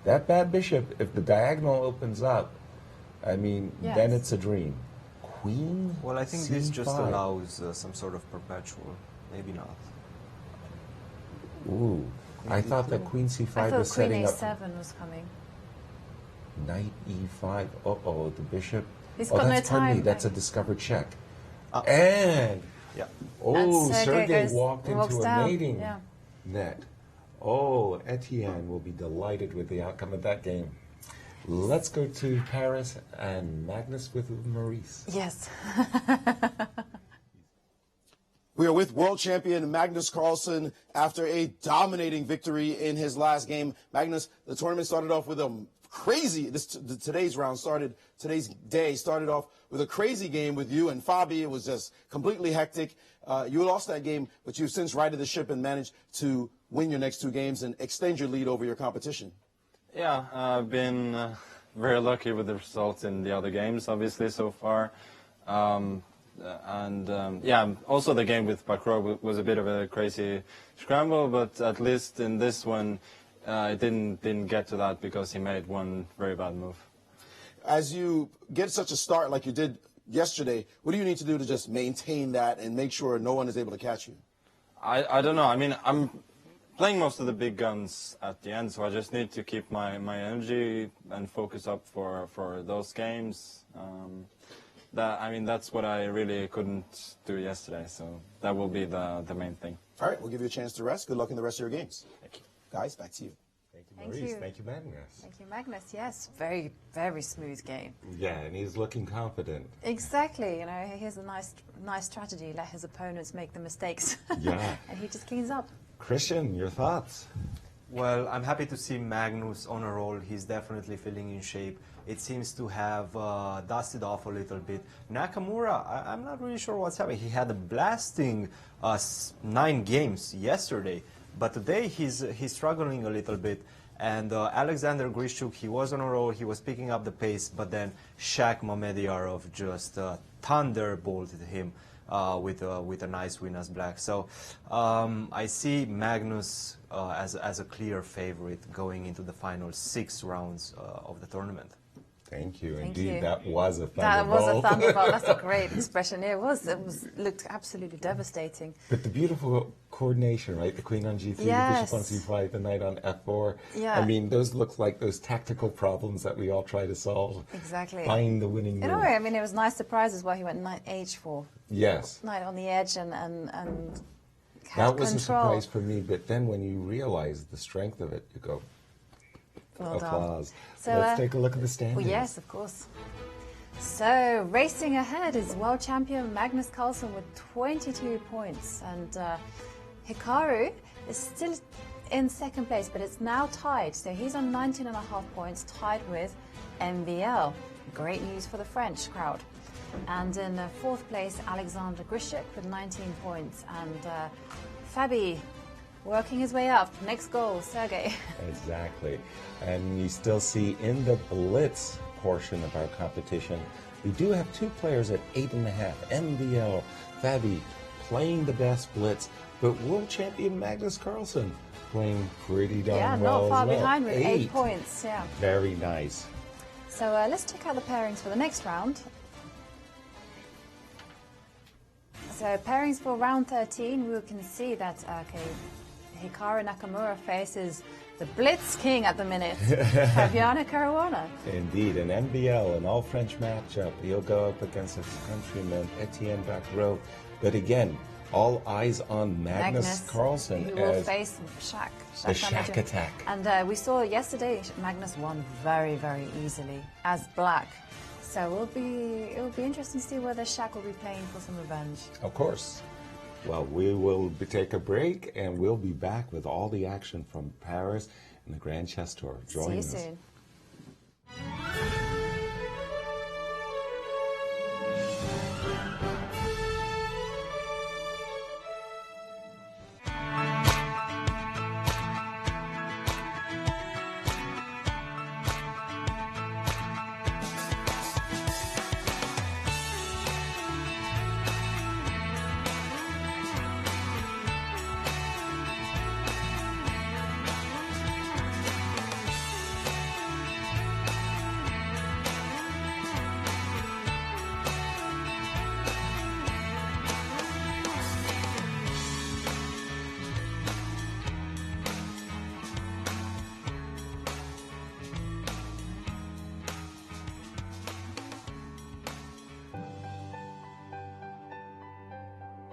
That bad bishop, if the diagonal opens up, I mean, then it's a dream. Queen. Well, I think this just allows some sort of perpetual. Maybe not. Ooh, I thought that Queen c5 was setting up. I thought Queen a7 was coming. Knight e5. The bishop. He's got no time. Pardon me, that's a discovered check. And Sergei walked into a mating net. Etienne will be delighted with the outcome of that game. Let's go to Paris and Magnus with Maurice. Yes. We are with world champion Magnus Carlsen after a dominating victory in his last game. Magnus, the tournament started off with a crazy. Today's day started off with a crazy game with you and Fabi. It was just completely hectic. You lost that game, but you've since righted the ship and managed to win your next 2 games and extend your lead over your competition. Yeah, I've been very lucky with the results in the other games, obviously, so far. Yeah, also the game with Pacro was a bit of a crazy scramble, but at least in this one, it didn't get to that because he made one very bad move. As you get such a start like you did yesterday, what do you need to do to just maintain that and make sure no one is able to catch you? I don't know. I mean, I'm playing most of the big guns at the end, so I just need to keep my energy and focus up for those games. That's what I really couldn't do yesterday, so that will be the main thing. All right, we'll give you a chance to rest. Good luck in the rest of your games. Thank you. Guys, back to you. Thank you, Maurice. Thank you, Magnus. Thank you, Magnus. Yes, very, very smooth game. Yeah, and he's looking confident. Exactly. You know, here's a nice strategy. Let his opponents make the mistakes. Yeah. And he just cleans up. Cristian, your thoughts? Well, I'm happy to see Magnus on a roll. He's definitely feeling in shape. It seems to have dusted off a little bit. Nakamura, I'm not really sure what's happening. He had a blasting 9 games yesterday, but today he's struggling a little bit. And Alexander Grishuk, he was on a roll. He was picking up the pace, but then Shaq Mamediarov just thunderbolted him with a nice win as black. So I see Magnus as a clear favorite going into the final 6 rounds of the tournament. Thank you. Thank Indeed, you. that was a thunderbolt. That was a thunderbolt. That's a great expression. It looked absolutely devastating. But the beautiful coordination, right? The queen on G3, yes. the bishop on C5, the knight on F4. Yeah. I mean, those look like those tactical problems that we all try to solve. Exactly. Find the winning move. In a way, I mean, it was nice surprises why he went knight H4. Yes. Knight on the edge and had that was control. a surprise for me, but then when you realize the strength of it, you go, well applause. Done. So, let's take a look at the standings. Well, yes, of course. So, racing ahead is world champion Magnus Carlsen with 22 points. And Hikaru is still in second place, but it's now tied. So, he's on 19.5 points, tied with MVL. Great news for the French crowd. And in fourth place, Alexander Grishuk with 19 points. And Fabi working his way up. Next goal, Sergey. Exactly. And you still see in the blitz portion of our competition, we do have 2 players at 8.5. MVL, Fabi, playing the best blitz, but world champion Magnus Carlsen playing pretty darn well. Yeah, not far as well. behind with 8 points. Yeah. Very nice. So let's check out the pairings for the next round. So pairings for round 13, we can see that Hikaru Nakamura faces the Blitz King at the minute, Fabiano Caruana. Indeed, an MVL, an all-French matchup. He'll go up against his countryman, Etienne Bacrot. But again, all eyes on Magnus Carlsen. Who will face Shaq. The Shaq attack. And we saw yesterday Magnus won very, very easily as black. So it will be interesting to see whether Shaq will be playing for some revenge. Of course. Well, we will take a break, and we'll be back with all the action from Paris and the Grand Chess Tour. Join us. See you soon.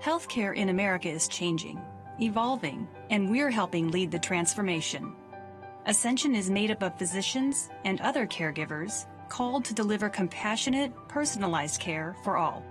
Healthcare in America is changing, evolving, and we're helping lead the transformation. Ascension is made up of physicians and other caregivers called to deliver compassionate, personalized care for all.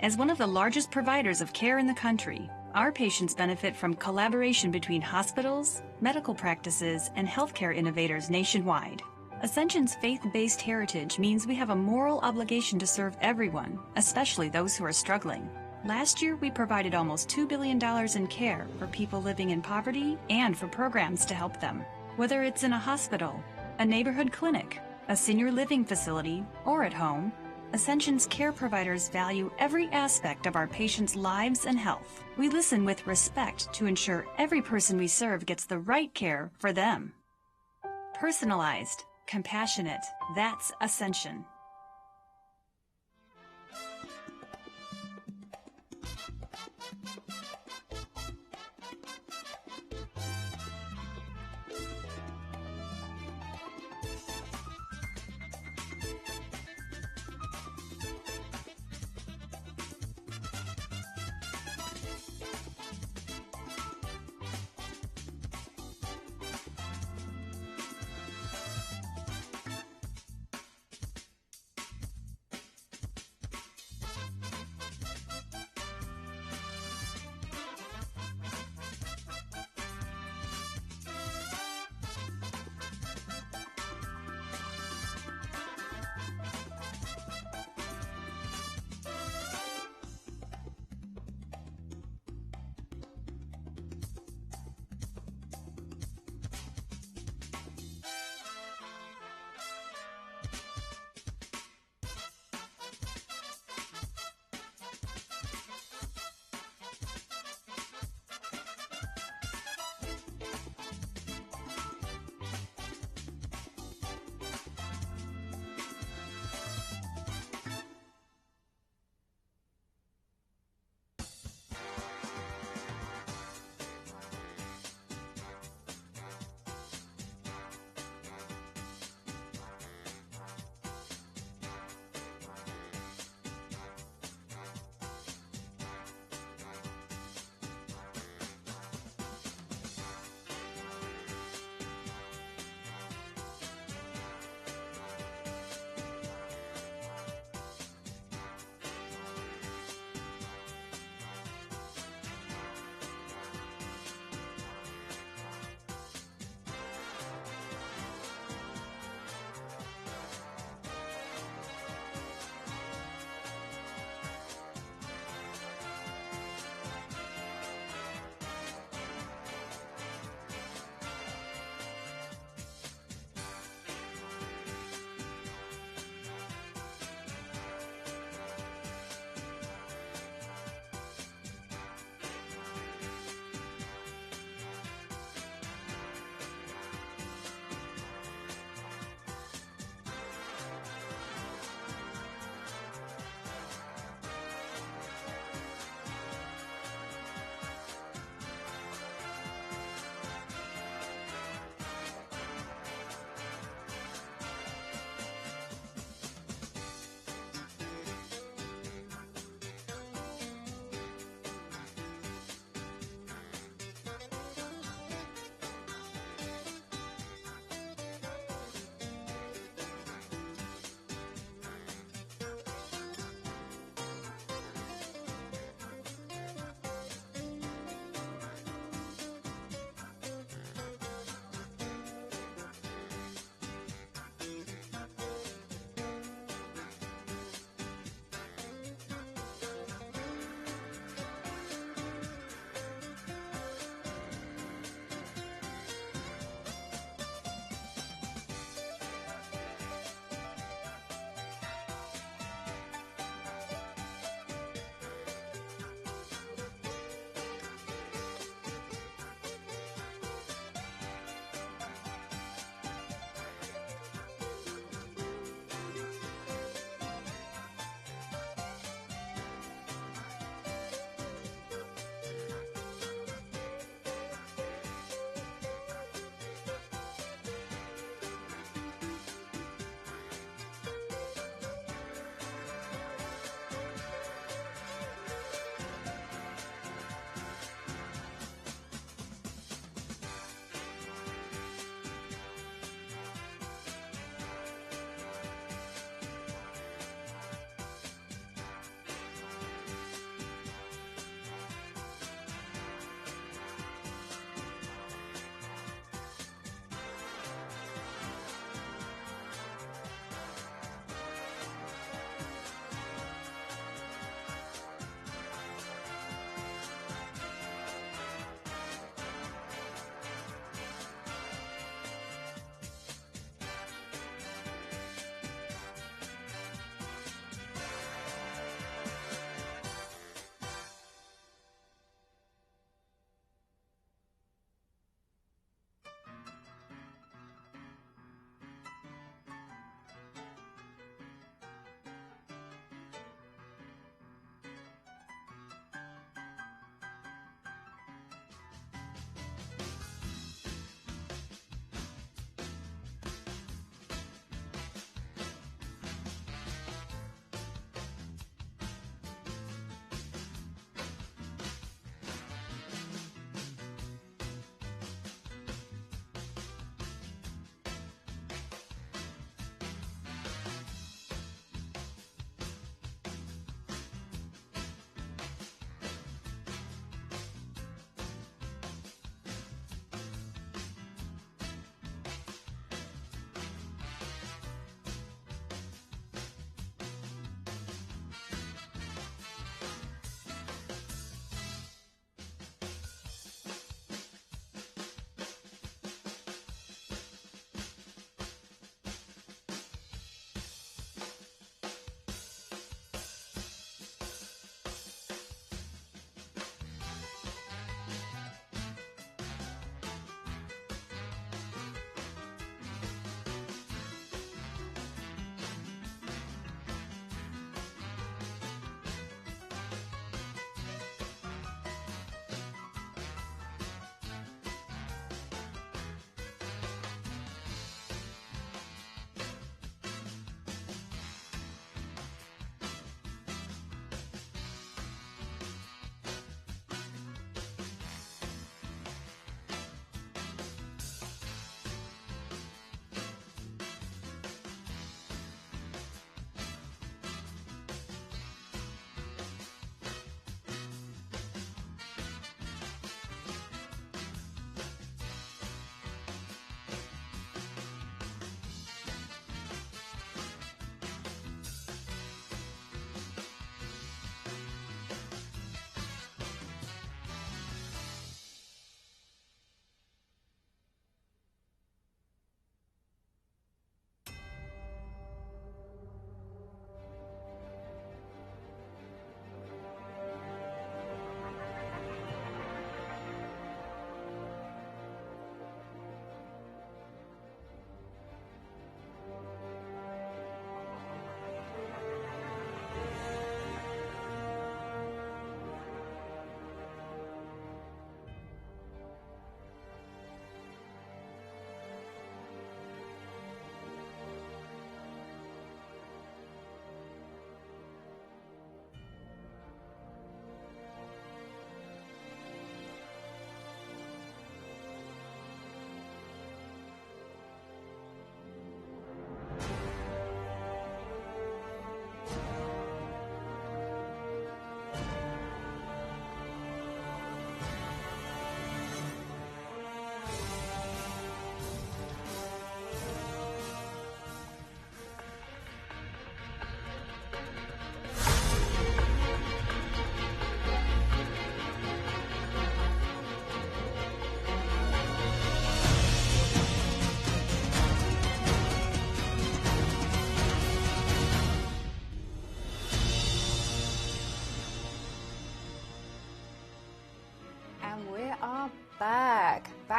As one of the largest providers of care in the country, our patients benefit from collaboration between hospitals, medical practices, and healthcare innovators nationwide. Ascension's faith-based heritage means we have a moral obligation to serve everyone, especially those who are struggling. Last year, we provided almost $2 billion in care for people living in poverty and for programs to help them. Whether it's in a hospital, a neighborhood clinic, a senior living facility, or at home, Ascension's care providers value every aspect of our patients' lives and health. We listen with respect to ensure every person we serve gets the right care for them. Personalized, compassionate, that's Ascension.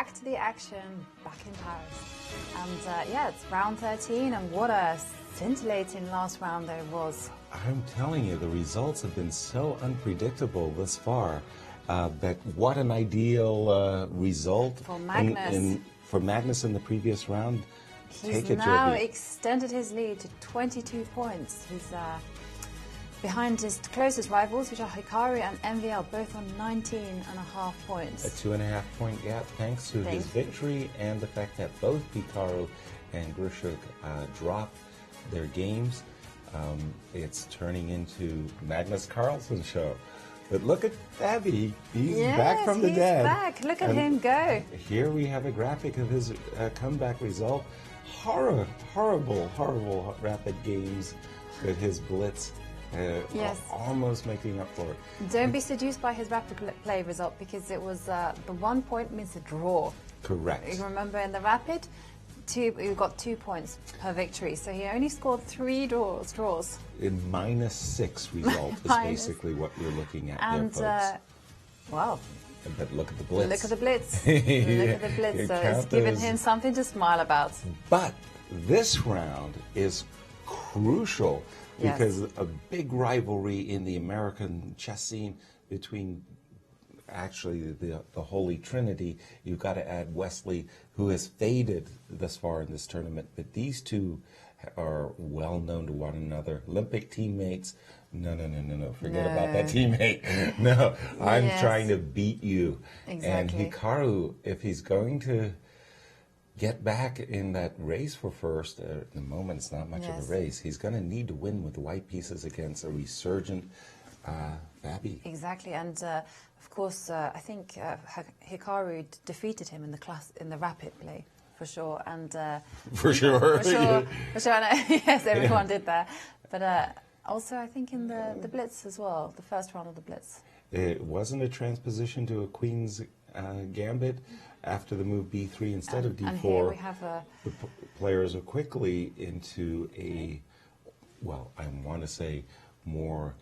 back to the action, back in Paris. And yeah, it's round 13, and what a scintillating last round there was. I'm telling you, the results have been so unpredictable thus far. That what an ideal result for Magnus. For Magnus in the previous round. He's now extended his lead to 22 points. He's behind his closest rivals, which are Hikaru and MVL, both on 19.5 points. A 2.5 point gap thanks to his victory and the fact that both Hikaru and Grishuk dropped their games. It's turning into Magnus Carlsen show. But look at Fabi. He's back from the dead. He's back. Look at him go. Here we have a graphic of his comeback result. Horrible rapid games with his blitz. Almost making up for it. Don't be seduced by his rapid play result, because it was the 1 point means a draw. Correct. You remember in the rapid, you got 2 points per victory, so he only scored 3 draws. In -6 result is basically what you're looking at and, there, folks. Wow. But look at the blitz. Look at the blitz. Look at the blitz. So it's given him something to smile about. But this round is crucial because a big rivalry in the American chess scene between actually the Holy Trinity. You've got to add Wesley, who has faded thus far in this tournament, but these two are well known to one another. Olympic teammates. No. Forget about that teammate. No, I'm trying to beat you. Exactly. And Hikaru, if he's going to get back in that race for first, at the moment it's not much of a race, he's going to need to win with the white pieces against a resurgent Fabi. Exactly, and of course, I think Hikaru defeated him in the rapid play. For sure, and for sure. Yes, everyone did that. But also, I think in the blitz as well, the first round of the blitz. It wasn't a transposition to a queen's gambit after the move b3 instead of d4. And here we have the players are quickly into a, well, I want to say more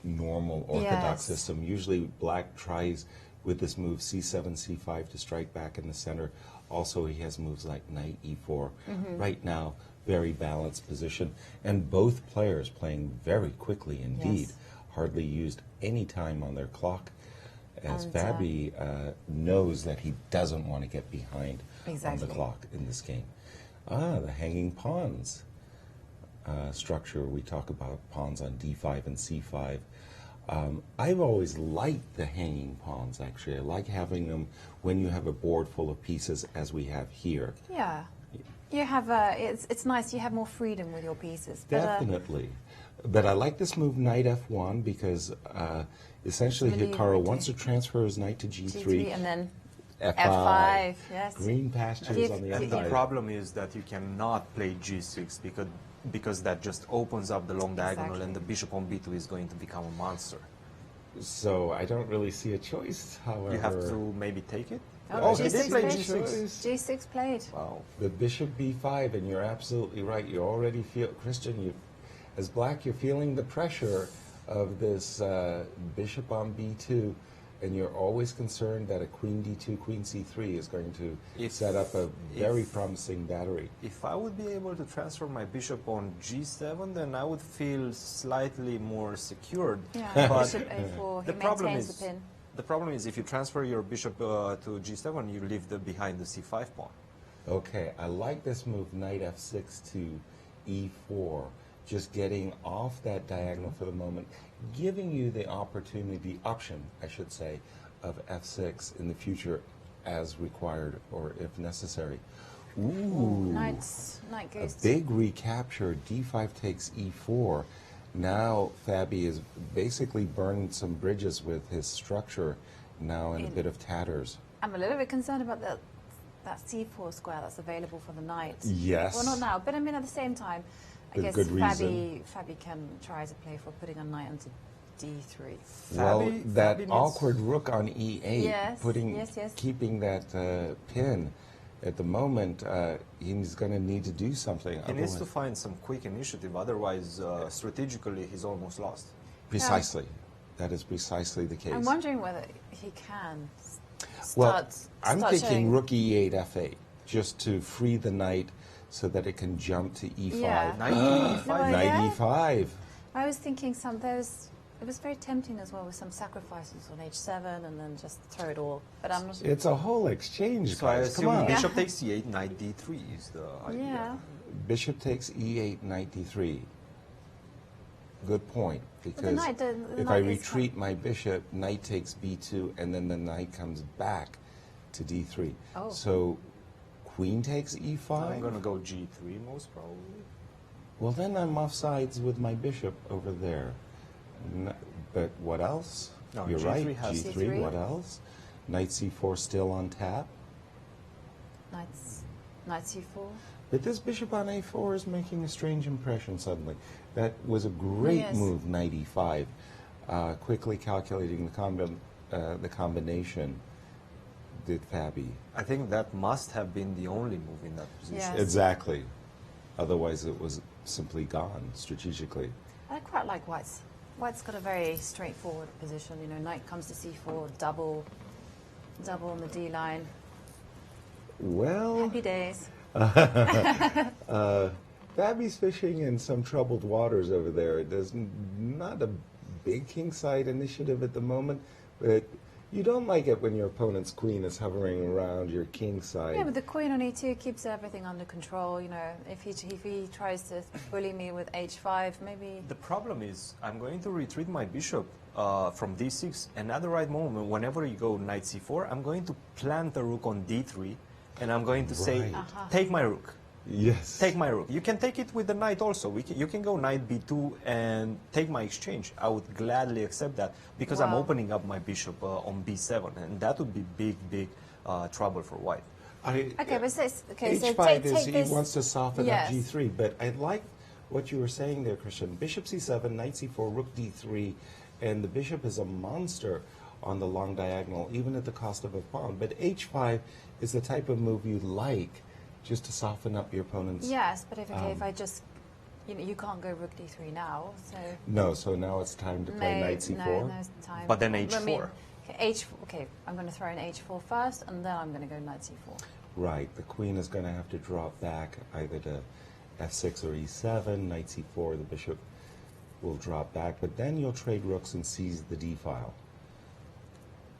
normal orthodox system. Usually, black tries with this move c7, c5 to strike back in the center. Also, he has moves like knight e4. Right now, very balanced position. And both players playing very quickly indeed. Hardly used any time on their clock, as Fabi knows that he doesn't want to get behind on the clock in this game. The hanging pawns structure. We talk about pawns on d5 and c5. I've always liked the hanging pawns, actually. I like having them when you have a board full of pieces, as we have here. Yeah. You have it's nice, you have more freedom with your pieces. Definitely. But I like this move knight f1 because essentially Hikaru wants to transfer his knight to g3 and then f5. Yes. Green pastures on the f5. And the problem is that you cannot play g6 because that just opens up the long diagonal, and the bishop on b2 is going to become a monster. So I don't really see a choice, however. You have to maybe take it? Oh, he did play g6. G6 played. Wow. The bishop b5, and you're absolutely right. You already feel, Christian, as black, you're feeling the pressure of this bishop on b2, and you're always concerned that a queen d2, queen c3 is going to set up a very promising battery. If I would be able to transfer my bishop on g7, then I would feel slightly more secured. Yeah, bishop a4, he maintains the pin. The problem is if you transfer your bishop to g7, you leave behind the c5 pawn. Okay, I like this move, knight f6 to e4. Just getting off that diagonal for the moment, giving you the option, I should say, of f6 in the future as required or if necessary. Ooh, knight goes. A big recapture, d5 takes e4. Now Fabi is basically burning some bridges with his structure, now in a bit of tatters. I'm a little bit concerned about that c4 square that's available for the knight. Yes. Well, not now, but I mean at the same time, I guess Fabi can try to play for putting a knight onto d3. Well, that awkward rook on e8, keeping that pin. At the moment, he's going to need to do something. He needs to find some quick initiative, otherwise, strategically, he's almost lost. Precisely. That is precisely the case. I'm wondering whether he can I'm thinking rook e8, f8, just to free the knight so that it can jump to e5. Yeah. Knight e5. Knight e5. I was thinking it was very tempting as well with some sacrifices on h7 and then just throw it all. But I'm not. It's a whole exchange, So I guys. assume Come on. bishop takes e8, knight d3 is the idea. Yeah. Bishop takes e8, knight d3. Good point, because the if I knight is retreat my bishop, knight takes b2, and then the knight comes back to d3. Oh. So queen takes e5? I'm going to go g3 most probably. Well, then I'm offsides with my bishop over there. But what else? No, You're G3 right, has g3, what else? Knight c4 still on tap. Knight c4. But this bishop on a4 is making a strange impression suddenly. That was a great move, knight e5. Quickly calculating the combination, did Fabi. I think that must have been the only move in that position. Yes. Exactly. Otherwise it was simply gone strategically. I quite like White's. White's got a very straightforward position. You know, knight comes to c4, double on the d line. Well, Happy days. Fabi's fishing in some troubled waters over there. There's not a big kingside initiative at the moment, but you don't like it when your opponent's queen is hovering around your kingside. Yeah, but the queen on e2 keeps everything under control. You know, if he tries to bully me with h5, maybe. The problem is I'm going to retreat my bishop from d6, and at the right moment, whenever you go knight c4, I'm going to plant the rook on d3, and I'm going to say, take my rook. Yes. Take my rook. You can take it with the knight also. You can go knight b2 and take my exchange. I would gladly accept that because I'm opening up my bishop on b7, and that would be big trouble for white. Okay, but so H5 is take he wants to soften yes. up g3, but I like what you were saying there, Cristian. Bishop c7, knight c4, rook d3, and the bishop is a monster on the long diagonal, even at the cost of a pawn. But h5 is the type of move you like, just to soften up your opponent's... Yes, but if I just... You know, you can't go rook d3 now, so... No, so now it's time to play knight c4? No, time. But then h4. I mean, okay, I'm going to throw in h4 first, and then I'm going to go knight c4. Right, the queen is going to have to drop back either to f6 or e7, knight c4, the bishop will drop back, but then you'll trade rooks and seize the d file.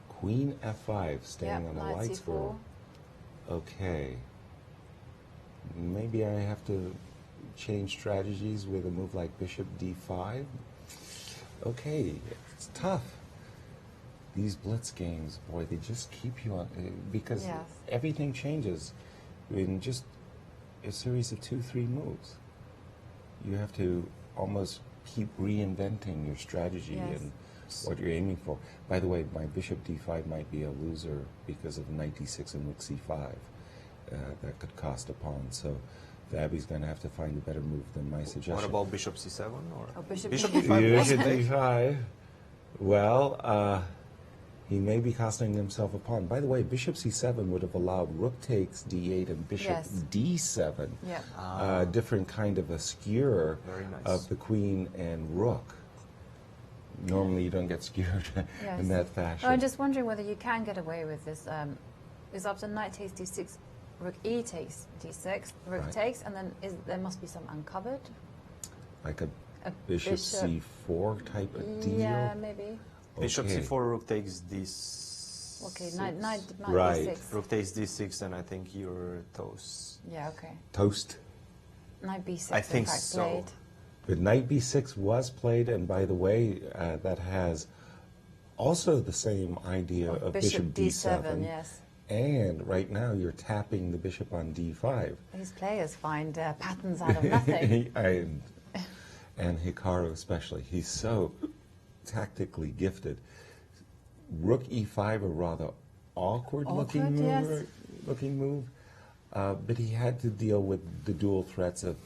Queen f5, staying on the light square. Okay. Maybe I have to change strategies with a move like bishop d5. Okay, it's tough. These blitz games, boy, they just keep you on, because everything changes in just a series of 2-3 moves. You have to almost keep reinventing your strategy and what you're aiming for. By the way, my bishop d5 might be a loser because of knight d6 and rook c5. That could cost a pawn. So Fabi's going to have to find a better move than my suggestion. What about bishop c7? Or bishop d5? Bishop d5. Well, he may be costing himself a pawn. By the way, bishop c7 would have allowed rook takes d8 and bishop d7. Yeah. Different kind of a skewer of the queen and rook. Normally you don't get skewered in that fashion. Well, I'm just wondering whether you can get away with this. Is after knight takes d6, rook e takes d6, rook takes, and then there must be some uncovered? Like a bishop c4 type of deal? Yeah, maybe. Bishop c4, rook takes d6. Okay, knight d6. Rook takes d6, and I think you're toast. Yeah, okay. Toast? Knight b6, I think in fact, so. played. But knight b6 was played, and by the way, that has also the same idea of bishop d7. Yes. And right now you're tapping the bishop on d5. These players find patterns out of nothing. And Hikaru especially. He's so tactically gifted. Rook e5, a rather awkward looking move. But he had to deal with the dual threats of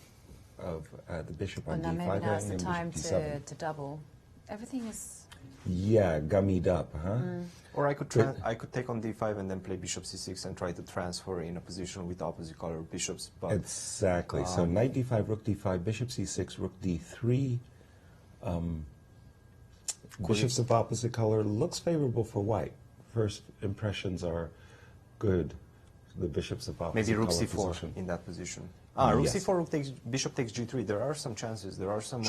the bishop on d5. Maybe now's the time to double. Everything is... Yeah, gummied up, huh? Or I could take on d5 and then play bishop c6 and try to transfer in a position with opposite color bishops. But exactly. So knight d5, rook d5, bishop c6, rook d3. Bishops of opposite color looks favorable for white. first impressions are good. The bishops of opposite Maybe rook color c4 position. in that position. Rook Yes. c4, bishop takes g3. There are some chances. There are some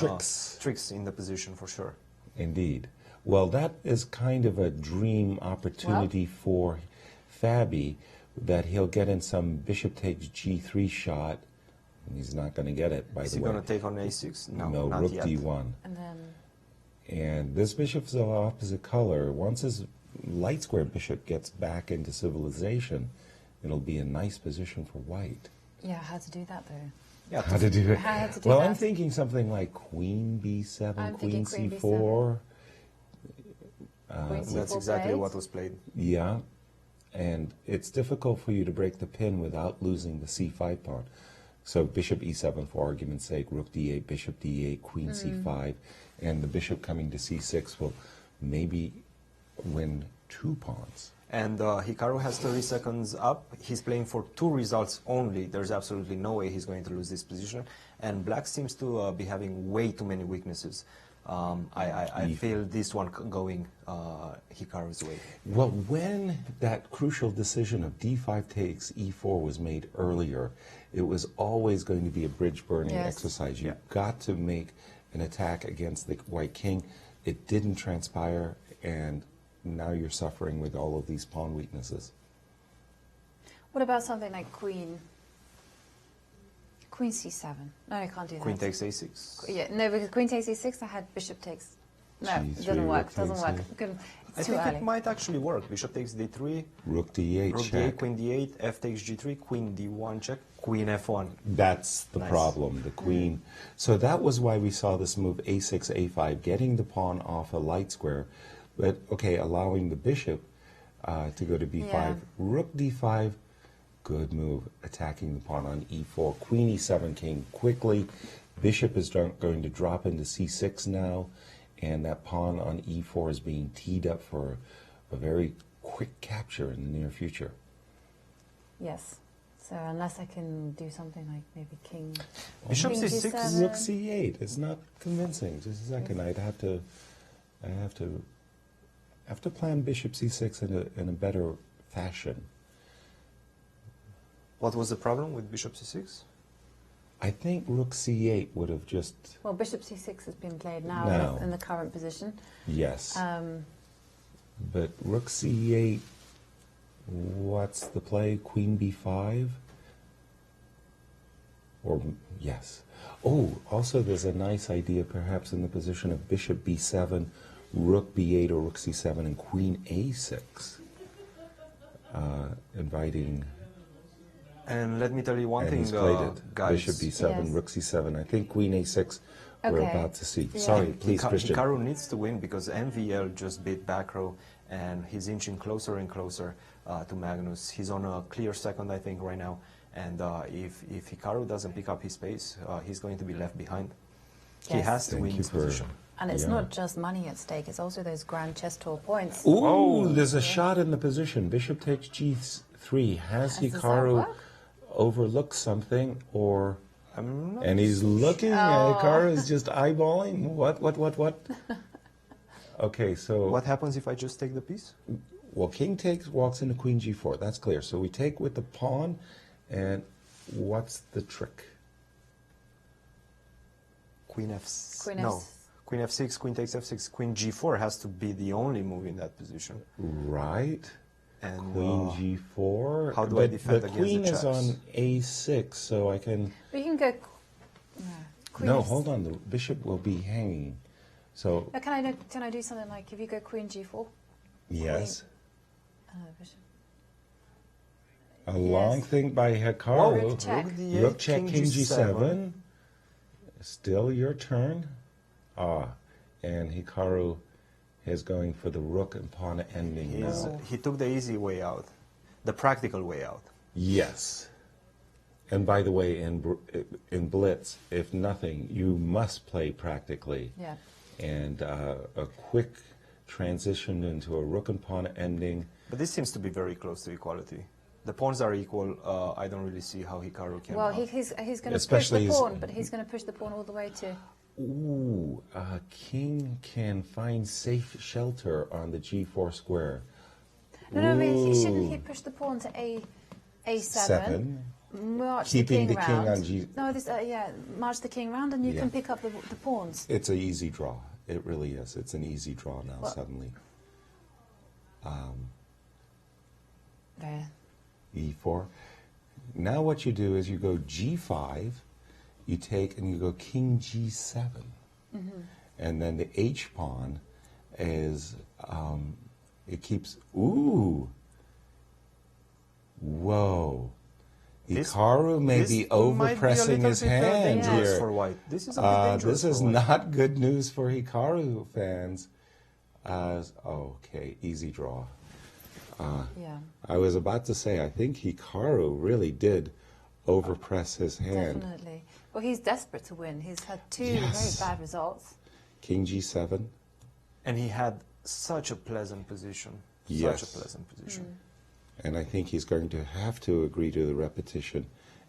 tricks in the position for sure. Indeed. Well, that is kind of a dream opportunity for Fabi, that he'll get in some bishop takes g3 shot. And he's not going to get it, by the way. Is he going to take on a6? No, no, not rook yet. d1. And then... And this bishop's of opposite color. Once his light square bishop gets back into civilization, it'll be a nice position for white. Yeah, how to do that, though? Yeah, How to do it? How to do Well, that. I'm thinking something like queen b7, I'm queen thinking queen c4. Queen c4 That's exactly played. what was played. Yeah, and it's difficult for you to break the pin without losing the c5 pawn. So bishop e7 for argument's sake, rook d8, bishop d8, queen c5, and the bishop coming to c6 will maybe win 2 pawns. And Hikaru has 30 seconds up. He's playing for 2 results only. There's absolutely no way he's going to lose this position. And black seems to be having way too many weaknesses. I feel this one going Hikaru's way. Well, when that crucial decision of d5 takes e4 was made earlier, it was always going to be a bridge burning exercise. You've got to make an attack against the white king. It didn't transpire, and now you're suffering with all of these pawn weaknesses. What about something like queen c7? No, I can't do that. Queen takes a6. Yeah, no, because queen takes e6, I had bishop takes. No, it G3, doesn't work. rook Doesn't takes work. I It's too think early. it might actually work. Bishop takes d3, Rook d8 rook check. d8, queen d8, f takes g3, queen d1 check, queen f1. That's the Nice. problem, the queen. So that was why we saw this move a6, a5, getting the pawn off a light square, but, okay, allowing the bishop to go to b5. Yeah. Rook d5, good move, attacking the pawn on e4. Queen e7 came quickly. Bishop is going to drop into c6 now, and that pawn on e4 is being teed up for a very quick capture in the near future. Yes. So unless I can do something like maybe king... Bishop king c6, g7. Rook c8. It's not convincing. Just a second. I have to plan bishop c6 in a better fashion. What was the problem with bishop c6? I think rook c8 would have just... Well, bishop c6 has been played now No. in the current position. Yes. But rook c8, what's the play? Queen b5? Or, yes. Oh, also there's a nice idea perhaps in the position of bishop b7, rook b8 or rook c7, and queen a6. Inviting... And let me tell you one And thing, he's played it. guys. Bishop b7, Yes. rook c7. I think queen a6 we're Okay. about to see. Yeah. Sorry, please, Christian. Hikaru needs to win because MVL just beat back row, and he's inching closer and closer to Magnus. He's on a clear second, I think, right now. And if Hikaru doesn't pick up his pace, he's going to be left behind. He Yes. has to Thank win you this for- position. And it's Yeah. not just money at stake, it's also those grand chess tour points. Ooh, there's a shot in the position. Bishop takes g3. Has Does that Hikaru work? overlooked something, or... I'm not And he's looking, Hikaru is just eyeballing. What? Okay, so... What happens if I just take the piece? Well, king walks into queen g4. That's clear. So we take with the pawn, and what's the trick? Queen f6. Queen No. F- Queen f6, queen takes f6, queen g4 has to be the only move in that position. Right. And Queen g4. how do I But defend the against queen the is chaps? on a6, so I can... But you can go... Queen No, F- hold on. The bishop will be hanging. So, Can I do something like if you go queen g4? yes. Bishop. A long thing by Hikaru. Whoa, rook check. Rook d8, Rook check, king g7. g7. Still your turn. And Hikaru is going for the rook and pawn ending now. He took the easy way out, the practical way out. Yes. And by the way, in Blitz, if nothing, you must play practically. Yeah. And a quick transition into a rook and pawn ending. But this seems to be very close to equality. The pawns are equal. I don't really see how Hikaru can... Well, he's going to push Especially the his- pawn, but he's going to push the pawn all the way to... Ooh, king can find safe shelter on the g4 square. No, I mean, shouldn't he push the pawn to A7? 7. March Keeping the the king king round. on G. No, this march the king round, and you can pick up the pawns. It's an easy draw. It really is. It's an easy draw now. Suddenly. There. E4. Now what you do is you go G5. You take and you go King G7, and then the H pawn is it keeps. Ooh. Whoa. Hikaru may be overpressing his hand here. For white. This is a bit dangerous. This is not good news for Hikaru fans. Okay, easy draw. I was about to say, I think Hikaru really did overpress his hand. Definitely. Well, he's desperate to win. He's had two very bad results. King G7. And he had such a pleasant position. Yes. Such a pleasant position. And I think he's going to have to agree to the repetition.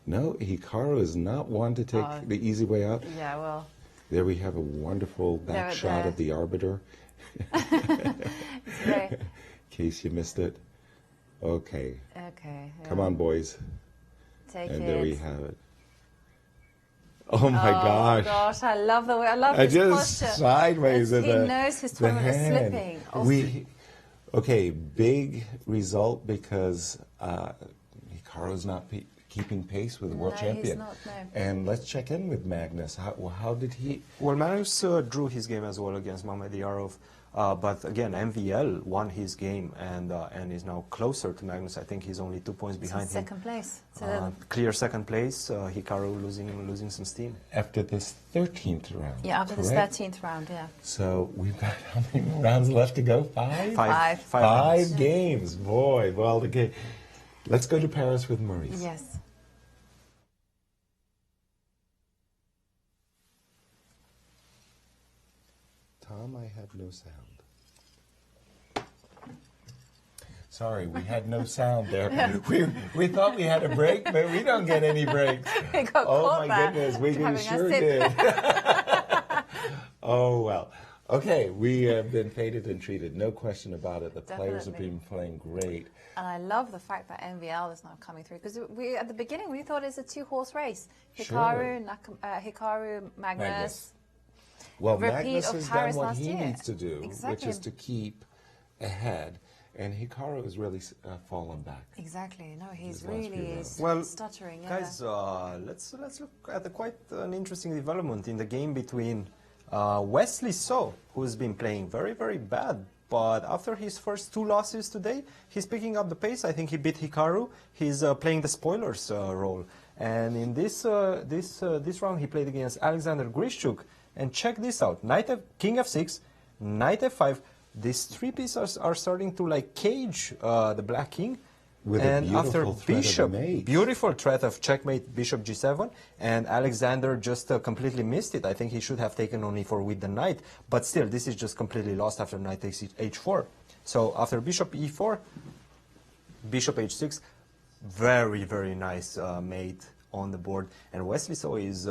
No, Hikaru is not one to take the easy way out. Yeah, well. There we have a wonderful back shot of the arbiter. In case you missed it. Okay. Okay. Yeah. Come on, boys. Take and it. there we have it. Oh my gosh! Oh gosh, I love the way. I love his just posture. Sideways of he the knows his tournament is slipping. Okay, big result because Hikaru's not keeping pace with the world champion. He's not, no. And let's check in with Magnus. How did he? Well, Magnus drew his game as well against Mamediyarov. But again, MVL won his game and is now closer to Magnus. I think he's only 2 points behind him. Second place. So clear second place. Hikaru losing some steam. After this 13th round. Yeah, after this 13th round, yeah. So we've got how many rounds left to go? Five? Five games. Boy, well, let's go to Paris with Maurice. Yes. Tom, I have no sound. Sorry, we had no sound there. We thought we had a break, but we don't get any breaks. Oh my goodness, we sure did. Oh well. Okay, we have been faded and treated. No question about it. The players have been playing great. And I love the fact that MVL is now coming through because at the beginning we thought it's a two-horse race. Hikaru, Magnus. Well, Magnus has done what he needs to do, which is to keep ahead, and Hikaru has really fallen back. Exactly. No, he's really stuttering. Guys, let's look at quite an interesting development in the game between Wesley So, who's been playing very, very bad. But after his first two losses today, he's picking up the pace. I think he beat Hikaru. He's playing the spoilers role. And in this round, he played against Alexander Grishchuk. And check this out, King F6, Knight F5, these three pieces are starting to like cage the black king. And after Bishop, beautiful threat of checkmate, Bishop G7, and Alexander just completely missed it. I think he should have taken on E4 with the knight, but still, this is just completely lost after knight takes H4. So after Bishop E4, Bishop H6, very, very nice mate on the board. And Wesley So is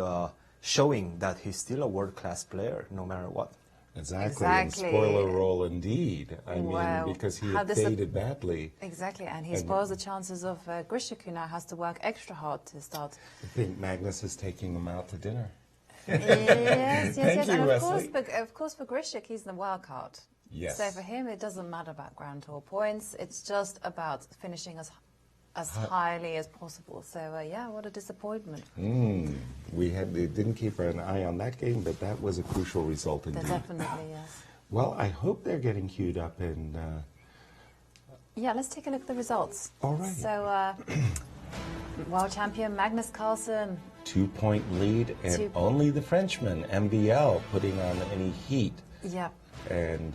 showing that he's still a world-class player, no matter what. Exactly. And spoiler role indeed. I mean, because he had faded badly. Exactly, and he spoils the chances of Grishchuk, who now has to work extra hard to start. I think Magnus is taking him out to dinner. Yes. Thank you, and Wesley. of course, for Grishchuk, he's the wild card. Yes. So for him, it doesn't matter about Grand Tour points. It's just about finishing as highly as possible. So yeah, what a disappointment. We didn't keep an eye on that game, but that was a crucial result indeed. Definitely, yes. Well, I hope they're getting queued up and. Yeah, let's take a look at the results. All right. So, world champion Magnus Carlsen. 2-point lead, and only the Frenchman MVL putting on any heat. Yep. And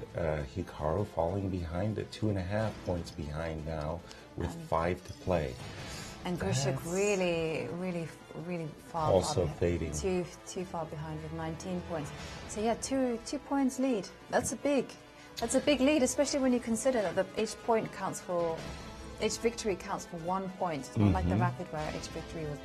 Hikaru falling behind at 2.5 points behind now, with 5 to play. And Grishchuk really far. Also fading. Too far behind with 19 points. So yeah, 2 points lead. That's a big lead, especially when you consider that each victory counts for 1 point. It's not like the rapid where each victory was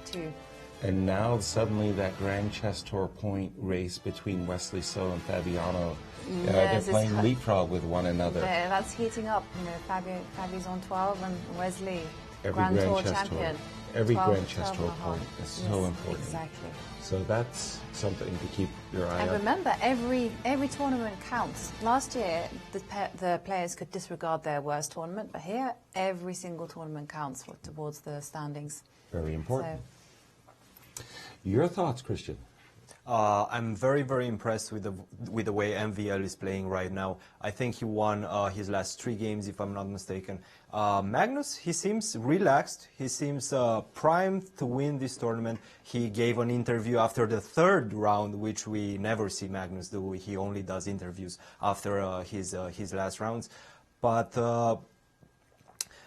And now suddenly that Grand Chess Tour point race between Wesley So and Fabiano, they're playing leapfrog with one another. That's heating up. You know, Fabi's on 12 and Wesley, Every Grand Tour champion. Every 12, Grand Chess Tour point is so important. Exactly. So that's something to keep your eye on. And remember, every tournament counts. Last year, the players could disregard their worst tournament, but here, every single tournament counts towards the standings. Very important. So. Your thoughts, Cristian? I'm very, very impressed with the way MVL is playing right now. I think he won his last 3 games, if I'm not mistaken. Magnus, he seems relaxed. He seems primed to win this tournament. He gave an interview after the 3rd round, which we never see Magnus do. He only does interviews after his last rounds. But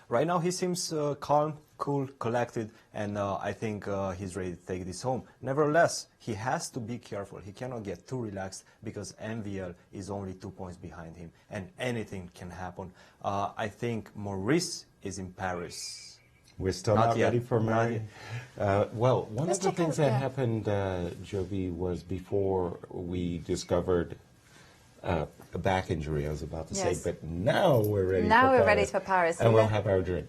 right now he seems calm, cool, collected, and I think he's ready to take this home. Nevertheless, he has to be careful. He cannot get too relaxed because MVL is only 2 points behind him, and anything can happen. I think Maurice is in Paris. We're still not ready for Maurice. Well, one of the things that happened, Jovi, was before we discovered a back injury, I was about to say, but now we're ready now for Paris. Now we're ready for Paris. And we'll have our drink.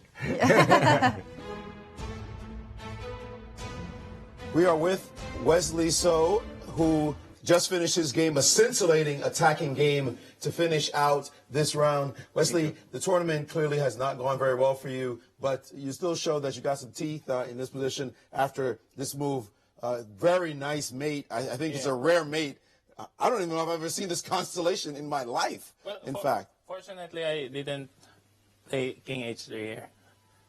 We are with Wesley So, who just finished his game, a scintillating attacking game to finish out this round. Wesley, the tournament clearly has not gone very well for you, but you still show that you got some teeth in this position after this move. Very nice mate. I think it's a rare mate. I don't even know if I've ever seen this constellation in my life, in fact. Fortunately, I didn't play King H3 here,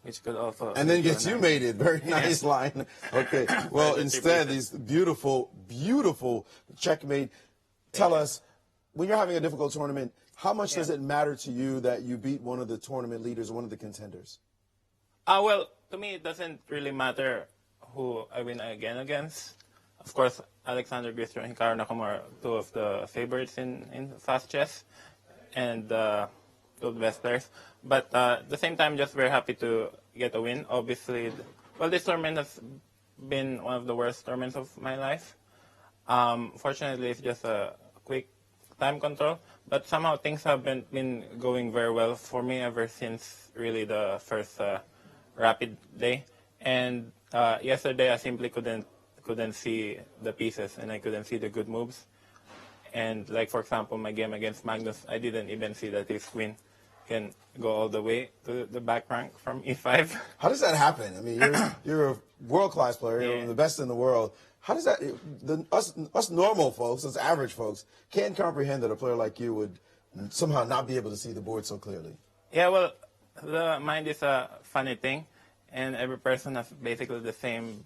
which could also... And then gets you mated. Very nice line. Okay. Well, instead, these beautiful, beautiful checkmate. Tell us, when you're having a difficult tournament, how much does it matter to you that you beat one of the tournament leaders, one of the contenders? Well, to me, it doesn't really matter who I win again against. Of course, Alexander Gristrom and Hikaru Nakamura, 2 of the favorites in fast chess, and 2 of the best players. But at the same time, just very happy to get a win. Obviously, well, this tournament has been one of the worst tournaments of my life. Fortunately, it's just a quick time control, but somehow things haven't been going very well for me ever since really the first rapid day. And yesterday, I simply couldn't see the pieces, and I couldn't see the good moves. And like, for example, my game against Magnus, I didn't even see that his queen can go all the way to the back rank from E5. How does that happen? I mean, you're a world-class player, you're one of the best in the world. How does that, us normal folks, us average folks, can't comprehend that a player like you would somehow not be able to see the board so clearly? Yeah, well, the mind is a funny thing, and every person has basically the same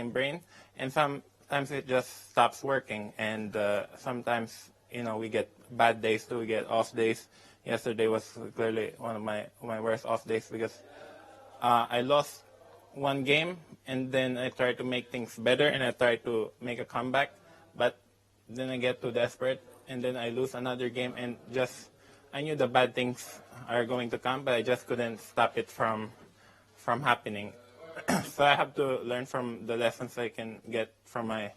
brain, and sometimes it just stops working, and sometimes, you know, we get bad days too, we get off days. Yesterday was clearly one of my worst off days because I lost one game, and then I tried to make things better, and I tried to make a comeback, but then I get too desperate, and then I lose another game, and just, I knew the bad things are going to come, but I just couldn't stop it from happening. So I have to learn from the lessons I can get from my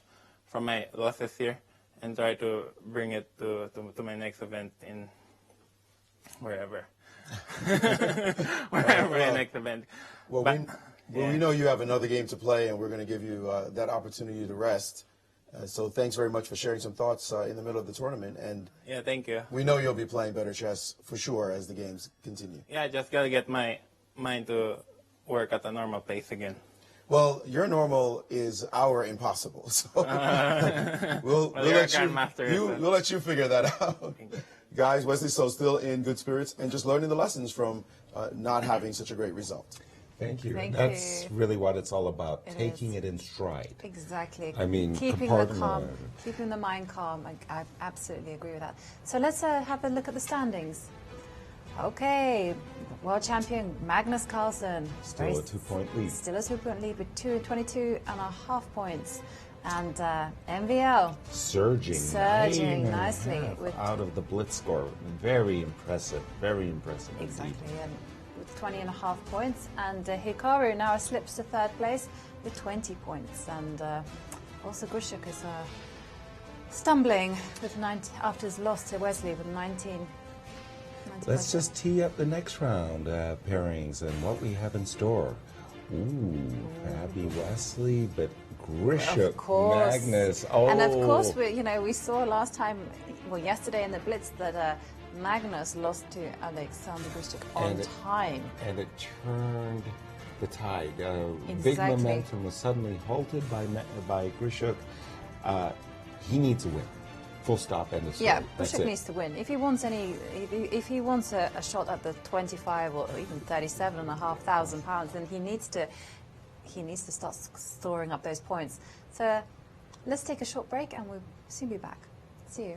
losses here, and try to bring it to my next event in wherever. Wherever the next event. Well, we know you have another game to play, and we're going to give you that opportunity to rest. So thanks very much for sharing some thoughts in the middle of the tournament. And yeah, thank you. We know you'll be playing better chess for sure as the games continue. Yeah, I just got to get my mind to work at a normal pace again. Well, your normal is our impossible. So we'll let you figure that out. Guys, Wesley So still in good spirits and just learning the lessons from not having such a great result. Thank you. That's really what it's all about, taking it in stride. Exactly. I mean, keeping the mind calm. I absolutely agree with that. So let's have a look at the standings. Okay, world champion Magnus Carlsen. Still a 2-point lead. Still a 2-point lead with 22.5 points. And MVL. Surging nicely. Out of the blitz score. Very impressive. Very impressive. Exactly. And 20.5 points, and Hikaru now slips to third place with 20 points, and also Grishuk is stumbling with 19 after his loss to Wesley with 19. Let's just tee up the next round pairings and what we have in store. Ooh, Abby Wesley, but Grishuk, Magnus. Oh, and of course, we saw last time, well, yesterday in the Blitz that Magnus lost to Alexander Grishuk on time, and it turned the tide. Exactly. Big momentum was suddenly halted by Grishuk. He needs a win. Full stop. End of story. Yeah, Grishuk needs to win. If he wants if he wants a shot at the 25 or even 37,500 pounds, then he needs to start storing up those points. So let's take a short break, and we'll soon be back. See you.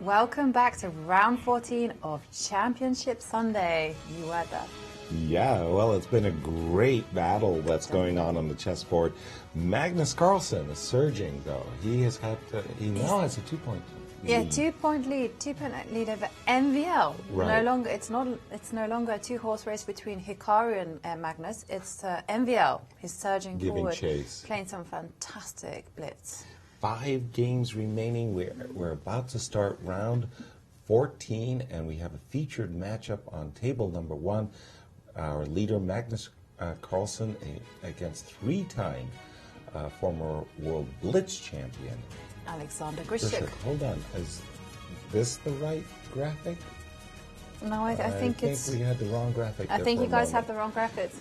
Welcome back to round 14 of Championship Sunday. You were there. Yeah, well, it's been a great battle that's going on the chessboard. Magnus Carlsen is surging, though. He has had, he now has a 2-point lead. Yeah, 2-point lead, 2-point lead over MVL. Right. No longer, it's no longer a two-horse race between Hikaru and Magnus. It's MVL. He's surging forward, chase, playing some fantastic blitz. 5 games remaining. We're about to start round 14, and we have a featured matchup on table number 1. Our leader, Magnus Carlsen, against 3-time former world blitz champion, Alexander Grischuk. Hold on, is this the right graphic? No, I think it's... we had the wrong graphic. I think you guys have the wrong graphics.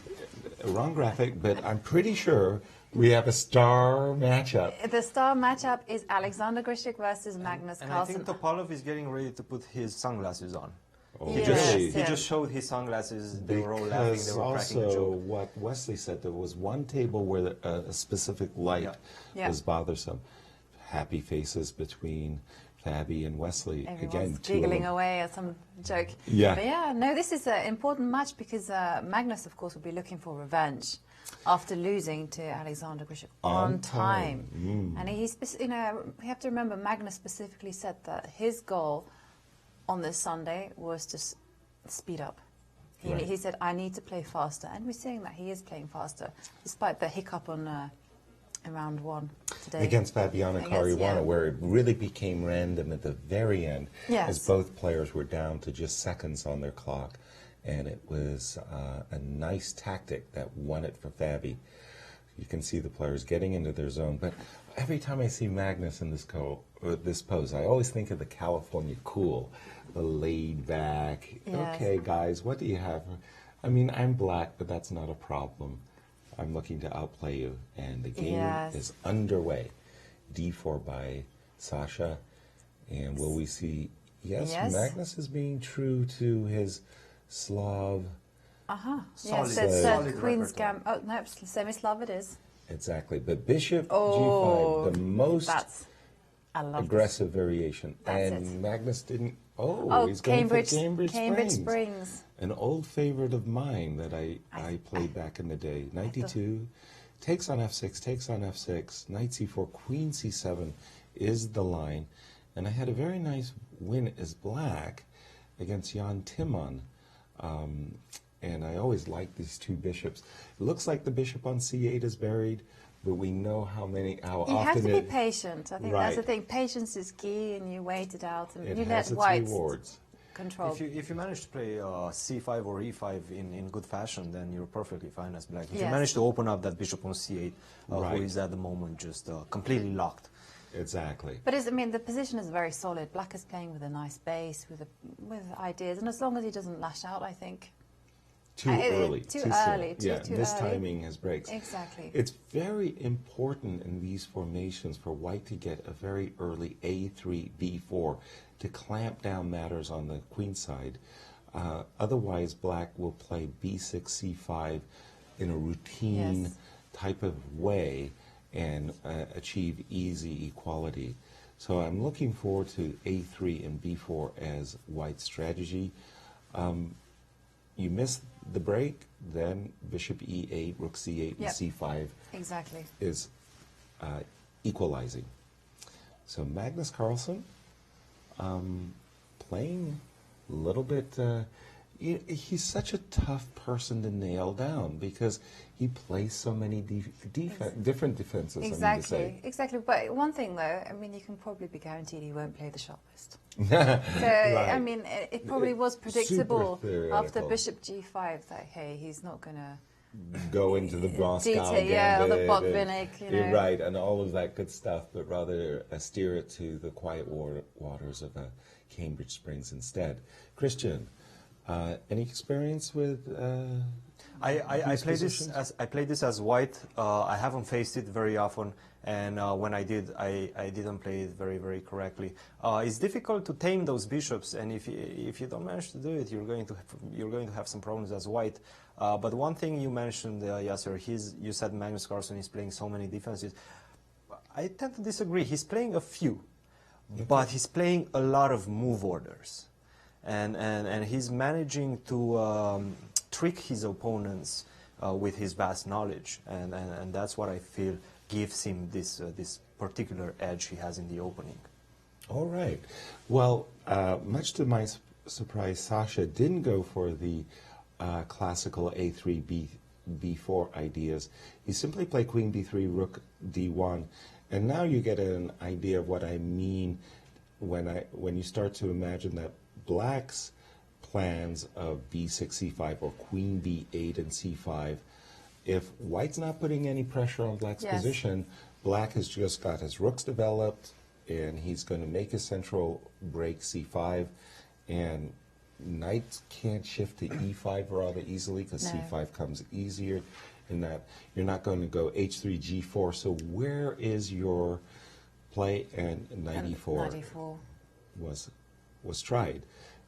Wrong graphic, but I'm pretty sure we have a star matchup. The star matchup is Alexander Grischuk versus Magnus And Carlsen. I think Topalov is getting ready to put his sunglasses on. Oh, he just showed his sunglasses. They were all laughing. They were cracking a joke. What Wesley said, there was one table where a specific light was bothersome. Happy faces between Fabi and Wesley. Everyone's giggling away at some joke. Yeah. But yeah, no, this is an important match because Magnus, of course, will be looking for revenge after losing to Alexander Grischuk on time. And he's, you know, we have to remember Magnus specifically said that his goal on this Sunday was to speed up. He said, I need to play faster. And we're seeing that he is playing faster, despite the hiccup on in round 1 today. Against Fabiano Caruana, where it really became random at the very end, as both players were down to just seconds on their clock. And it was a nice tactic that won it for Fabi. You can see the players getting into their zone. But every time I see Magnus in this pose, I always think of the California cool, the laid back. Okay, guys, what do you have? I mean, I'm black, but that's not a problem. I'm looking to outplay you. And the game is underway. D4 by Sasha. And will we see, Magnus is being true to his Slav. Yes, it's Queen's Gambit. Oh, no, semi-Slav it is. Exactly. But Bishop G5, the most aggressive variation. And Magnus didn't. He's going for Cambridge Springs. An old favorite of mine that I played back in the day. 92, takes on F6, takes on F6, Knight C4, Queen C7 is the line. And I had a very nice win as black against Jan Timman. And I always like these two bishops. It looks like the bishop on C8 is buried, but we know often you have to be patient. I think that's the thing. Patience is key, and you wait it out, and you let white control. If you manage to play C5 or E5 in good fashion, then you're perfectly fine as black. If you manage to open up that bishop on C8, who is at the moment just completely locked. Exactly. But I mean, the position is very solid. Black is playing with a nice base, with ideas, and as long as he doesn't lash out, I think. Too early. Too early. This timing has breaks. Exactly. It's very important in these formations for white to get a very early A3, B4 to clamp down matters on the queen side. Otherwise, black will play B6, C5 in a routine type of way and achieve easy equality. So I'm looking forward to A3 and B4 as white's strategy. You miss the break, then bishop E8, rook C8, and C5 is equalizing. So Magnus Carlsen playing a little bit, he's such a tough person to nail down because he plays so many different defenses. Exactly. But one thing though, I mean, you can probably be guaranteed he won't play the sharpest. I mean, it probably was predictable after Bishop G5 that hey, he's not gonna go into the Moscow gambit, or the Botvinnik, you know. Right, and all of that good stuff, but rather steer it to the quiet waters of Cambridge Springs instead. Christian, any experience with? I played this as white. I haven't faced it very often, and when I did, I didn't play it very, very correctly. It's difficult to tame those bishops, and if you don't manage to do it, you're going to have some problems as white. But one thing you mentioned, Yasser, you said Magnus Carlsen is playing so many defenses. I tend to disagree. He's playing a few, but he's playing a lot of move orders, and he's managing to trick his opponents with his vast knowledge, and that's what I feel gives him this particular edge he has in the opening. All right. Well, much to my surprise, Sasha didn't go for the classical A3, B4 ideas. He simply played Queen B3, Rook D1, and now you get an idea of what I mean when you start to imagine that Black's plans of B6, C5, or Queen B8 and C5. If White's not putting any pressure on Black's position, Black has just got his rooks developed, and he's going to make his central break C5, and Knight can't shift to E5 rather easily because C5 comes easier in that you're not going to go H3, G4. So where is your play? And Knight E4 was tried.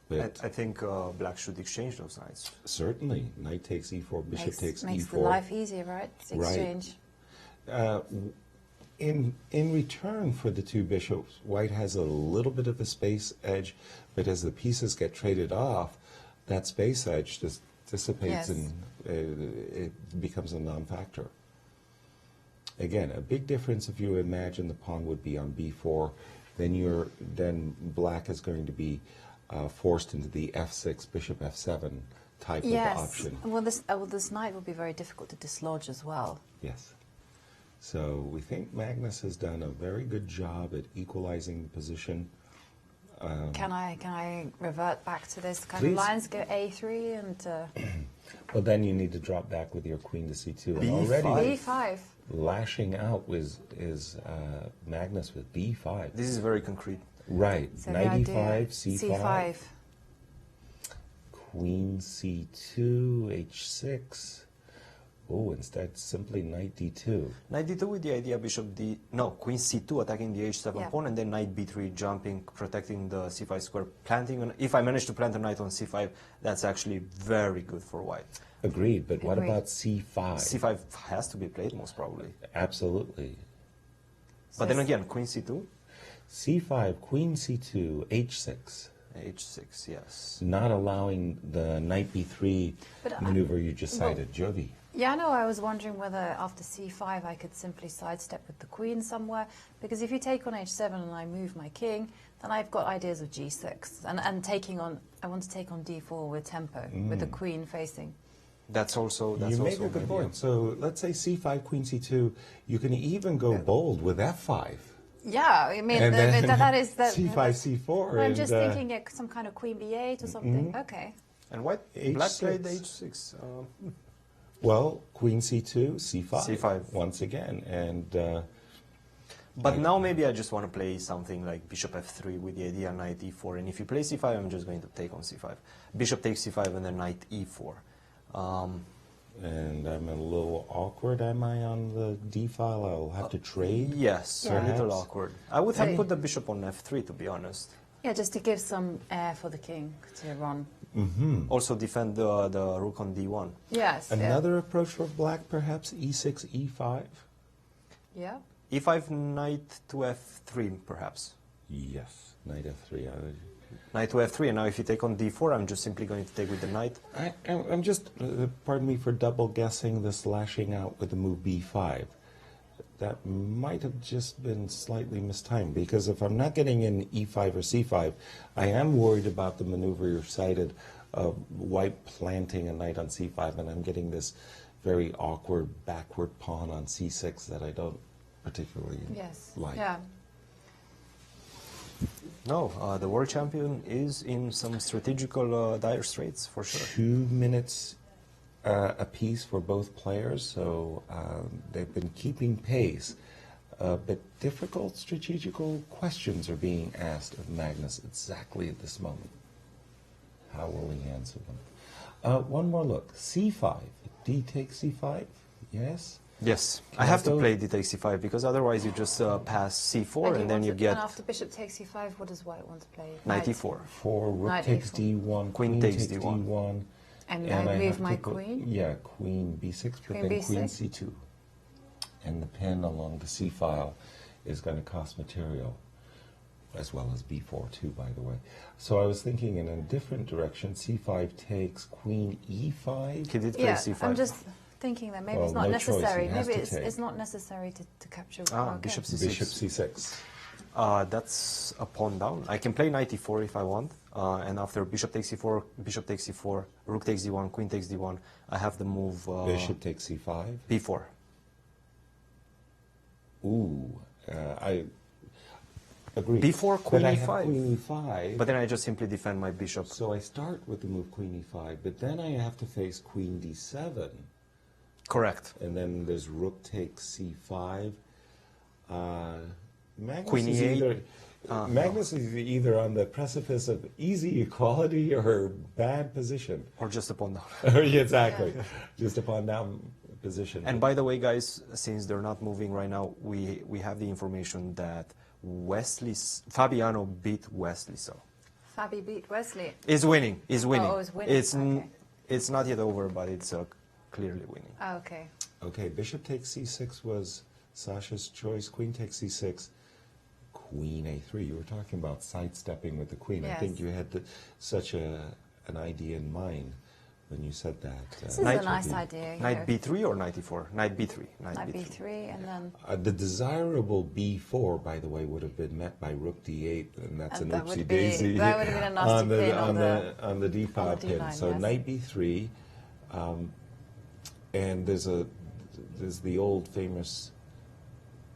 But I think Black should exchange those knights. Certainly. Knight takes E4, bishop takes E4. Makes the life easier, right? It's exchange. Right. In return for the two bishops, White has a little bit of a space edge, but as the pieces get traded off, that space edge just dissipates and it becomes a non-factor. Again, a big difference if you imagine the pawn would be on B4, then Black is going to be forced into the F6, bishop F7 type of option. Well, this knight will be very difficult to dislodge as well. Yes. So we think Magnus has done a very good job at equalizing the position. Can I revert back to this kind of lines? Go A3 and... Well, then you need to drop back with your queen to C2. B5. And already B5. Lashing out is Magnus with B5. This is very concrete. Right. So Knight E5, C5. C5. Queen C2, H6. Oh, instead simply Knight D2. Knight D2 with the idea Queen C2 attacking the H7 pawn, and then Knight B3 jumping, protecting the C5 square, planting. If I manage to plant a knight on C5, that's actually very good for White. Agreed, but what about C5? C5 has to be played most probably. Absolutely. But then again, Queen C2? C5, Queen C2, H6. H6, yes. Not allowing the Knight B3 maneuver you just cited, Jovi. Yeah, no, I was wondering whether after C5 I could simply sidestep with the queen somewhere, because if you take on H7 and I move my king, then I've got ideas of G6 and taking on. I want to take on D4 with tempo, with the queen facing. That's also you make a good point. So let's say C5, Queen C2. You can even go bold with F5. Yeah, I mean that is that. C5, C4. I'm just thinking some kind of Queen B8 or something. Okay. And White Black played H6. Well, Queen C2, C5. C5 once again, and. But now maybe I just want to play something like Bishop F3 with the idea Knight E4, and if you play C5, I'm just going to take on C5. Bishop takes C5 and then Knight E4. And I'm a little awkward, am I, on the D file? I'll have to trade? Yes, a little awkward. I would have put the bishop on F3, to be honest. Yeah, just to give some air for the king to run. Also defend the rook on D1. Yes. Another approach for Black, perhaps E6, E5? Yeah. E5, Knight to F3, perhaps. Yes, Knight F3. Knight to F3, and now if you take on D4, I'm just simply going to take with the knight. I'm just, pardon me for double guessing this lashing out with the move B5. That might have just been slightly mistimed, because if I'm not getting in E5 or C5, I am worried about the maneuver you cited of White planting a knight on C5, and I'm getting this very awkward backward pawn on C6 that I don't particularly like. Yeah. No, the world champion is in some strategical dire straits, for sure. 2 minutes apiece for both players, so they've been keeping pace. But difficult strategical questions are being asked of Magnus exactly at this moment. How will he answer them? One more look. C5. D takes C5? Yes? Yes, I have to play D takes C5, because otherwise you just pass C4 and then you get... And after bishop takes C5, what does White want to play? Knight E4. Rook takes D1, Queen takes D1. And I move my queen? Yeah, Queen B6, but then Queen C2. And the pin along the C file is going to cost material. as well as b4 too, by the way. So I was thinking in a different direction. c5 takes queen e5. He did play c5. I'm just thinking that maybe it's not necessary. Maybe it's not necessary to capture. Bishop c6. Bishop c6. That's a pawn down. I can play knight e4 if I want, and after bishop takes e4, rook takes d1, queen takes d1, I have the move... bishop takes c5? b4. Ooh, I agree. b4, queen but e5. I have queen e5. But then I just simply defend my bishop. So I start with the move queen e5, but then I have to face queen d7. Correct. And then there's rook takes c5. Magnus queen is e8. Magnus is either on the precipice of easy equality or bad position. Or just a pawn down. Exactly. Yeah. Just a pawn down position. And by the way, guys, since they're not moving right now, we have the information that Fabiano beat Wesley. So Fabi beat Wesley. Is winning. Is winning. Oh, is winning. It's not yet over, but it's clearly winning. Oh, okay. Okay, bishop takes c6 was Sasha's choice. Queen takes c6. Queen a3. You were talking about sidestepping with the queen. Yes. I think you had such an idea in mind when you said that. This is a nice idea. Knight b3 or knight e4? Knight b3. Knight b3 and then... the desirable b4, by the way, would have been met by rook d8, and that's an oopsie daisy. That would have been a nasty pin on the d5 pin. D9, so yes. knight b3, and there's the old famous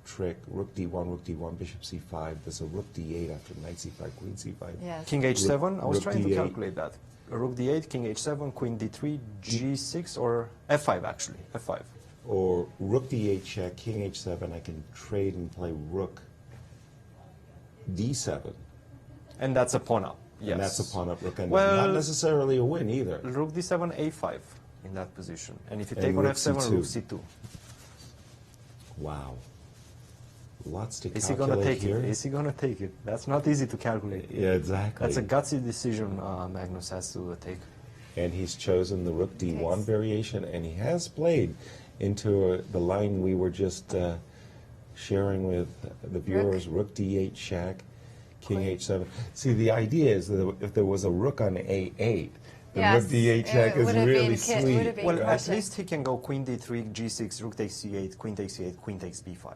trick, rook d1, bishop c5. There's a rook d8 after knight c5, queen c5. Yes. King h7. I was trying to d8. calculate that. Rook d8, king h7, queen d3, g6, or f5 actually, f5. Or rook d8 check, king h7. I can trade and play rook d7. And that's a pawn up. Yes. And that's a pawn up rook, and well, not necessarily a win either. Rook d7, a5 in that position. And if you take on f7, rook c2. Wow. Lots to calculate. Is he going to take here? it? Is he going to take it? That's not easy to calculate. Yeah, exactly. That's a gutsy decision Magnus has to take. And he's chosen the rook d1 variation, and he has played into the line we were just sharing with the viewers, rook d8 check, king h7. See, the idea is that if there was a rook on a8, the rook d8 check is really sweet. Well, at least he can go queen d3, g6, rook takes c8, queen takes b5.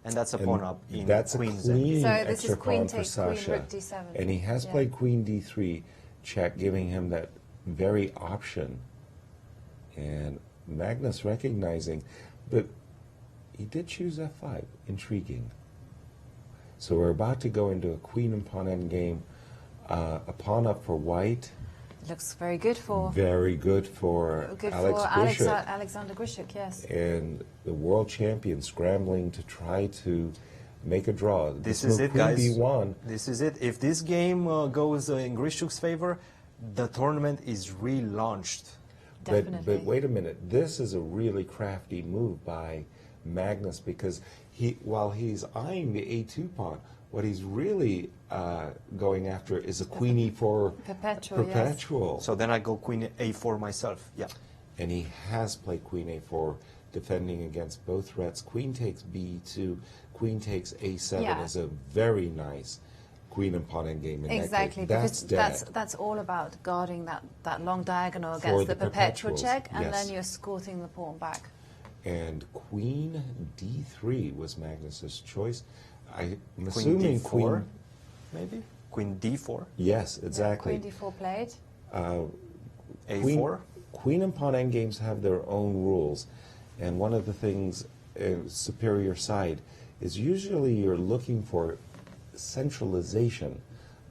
And that's a pawn up in queen's clean so this extra is queen pawn takes for queen, Sasha. rook d7. And he has played queen d3 check, giving him that very option. And Magnus recognizing, but he did choose f5. Intriguing. So we're about to go into a queen and pawn endgame. A pawn up for white. Looks very good for... Very good for Alexander Grischuk, yes. And the world champion scrambling to try to make a draw. This is it, guys. This is it. If this game goes in Grischuk's favor, the tournament is relaunched. But wait a minute. This is a really crafty move by Magnus, because while he's eyeing the a2 pawn, what he's really going after is a queen e4 perpetual. Yes. So then I go queen a4 myself. Yeah. And he has played queen a4, defending against both threats. Queen takes b2, queen takes a7 is a very nice queen and pawn endgame in exactly, that because that's all about guarding that long diagonal against the perpetual check, and then you're escorting the pawn back. And queen d3 was Magnus's choice. I'm queen assuming d4, maybe? Queen d4? Yes, exactly. Yeah, queen d4 played. a4? Queen and pawn endgames have their own rules. And one of the things, superior side, is usually you're looking for centralization,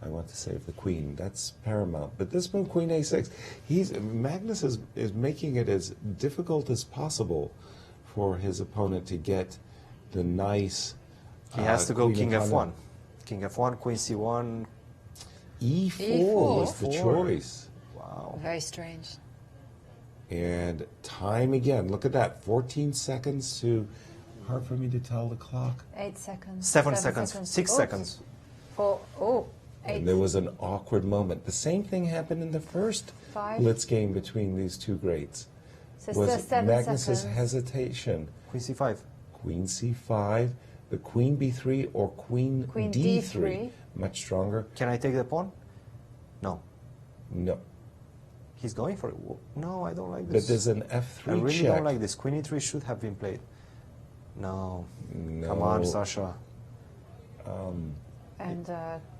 I want to say, of the queen. That's paramount. But this move, queen a6, Magnus is making it as difficult as possible for his opponent to get the nice... He has to go king f1. King f1, queen c1. E4 was the choice. Wow. Very strange. And time again. Look at that. 14 seconds to... Hard for me to tell the clock. 8 seconds. 7 seconds. 6 seconds. 4. Oh, 8. And there was an awkward moment. The same thing happened in the first blitz game between these two greats. So was 7 Magnus's seconds. hesitation. Queen c5. Queen c5. the queen b3 or queen d3. Much stronger. Can I take the pawn? No. No. He's going for it. No, I don't like But this. there's an f3 I really check. don't like this. Queen e3 should have been played. No. No. Come on, Sasha. And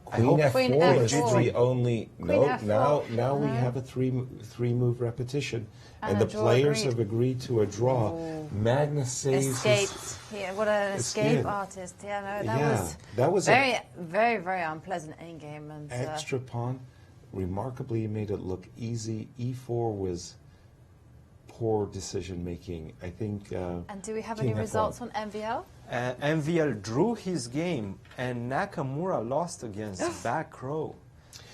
Queen f4 Queen is F4. three only. Queen No, F4. now we No. have a three move repetition, and a the draw players agreed. have agreed to a draw. Magnus saves Escaped. Yeah, what an escape artist. Yeah, no, that was a very, very unpleasant endgame. And extra pawn. Remarkably, he made it look easy. E4 was poor decision making. I think. And do we have King any F1. results on MVL? MVL drew his game, and Nakamura lost against back row.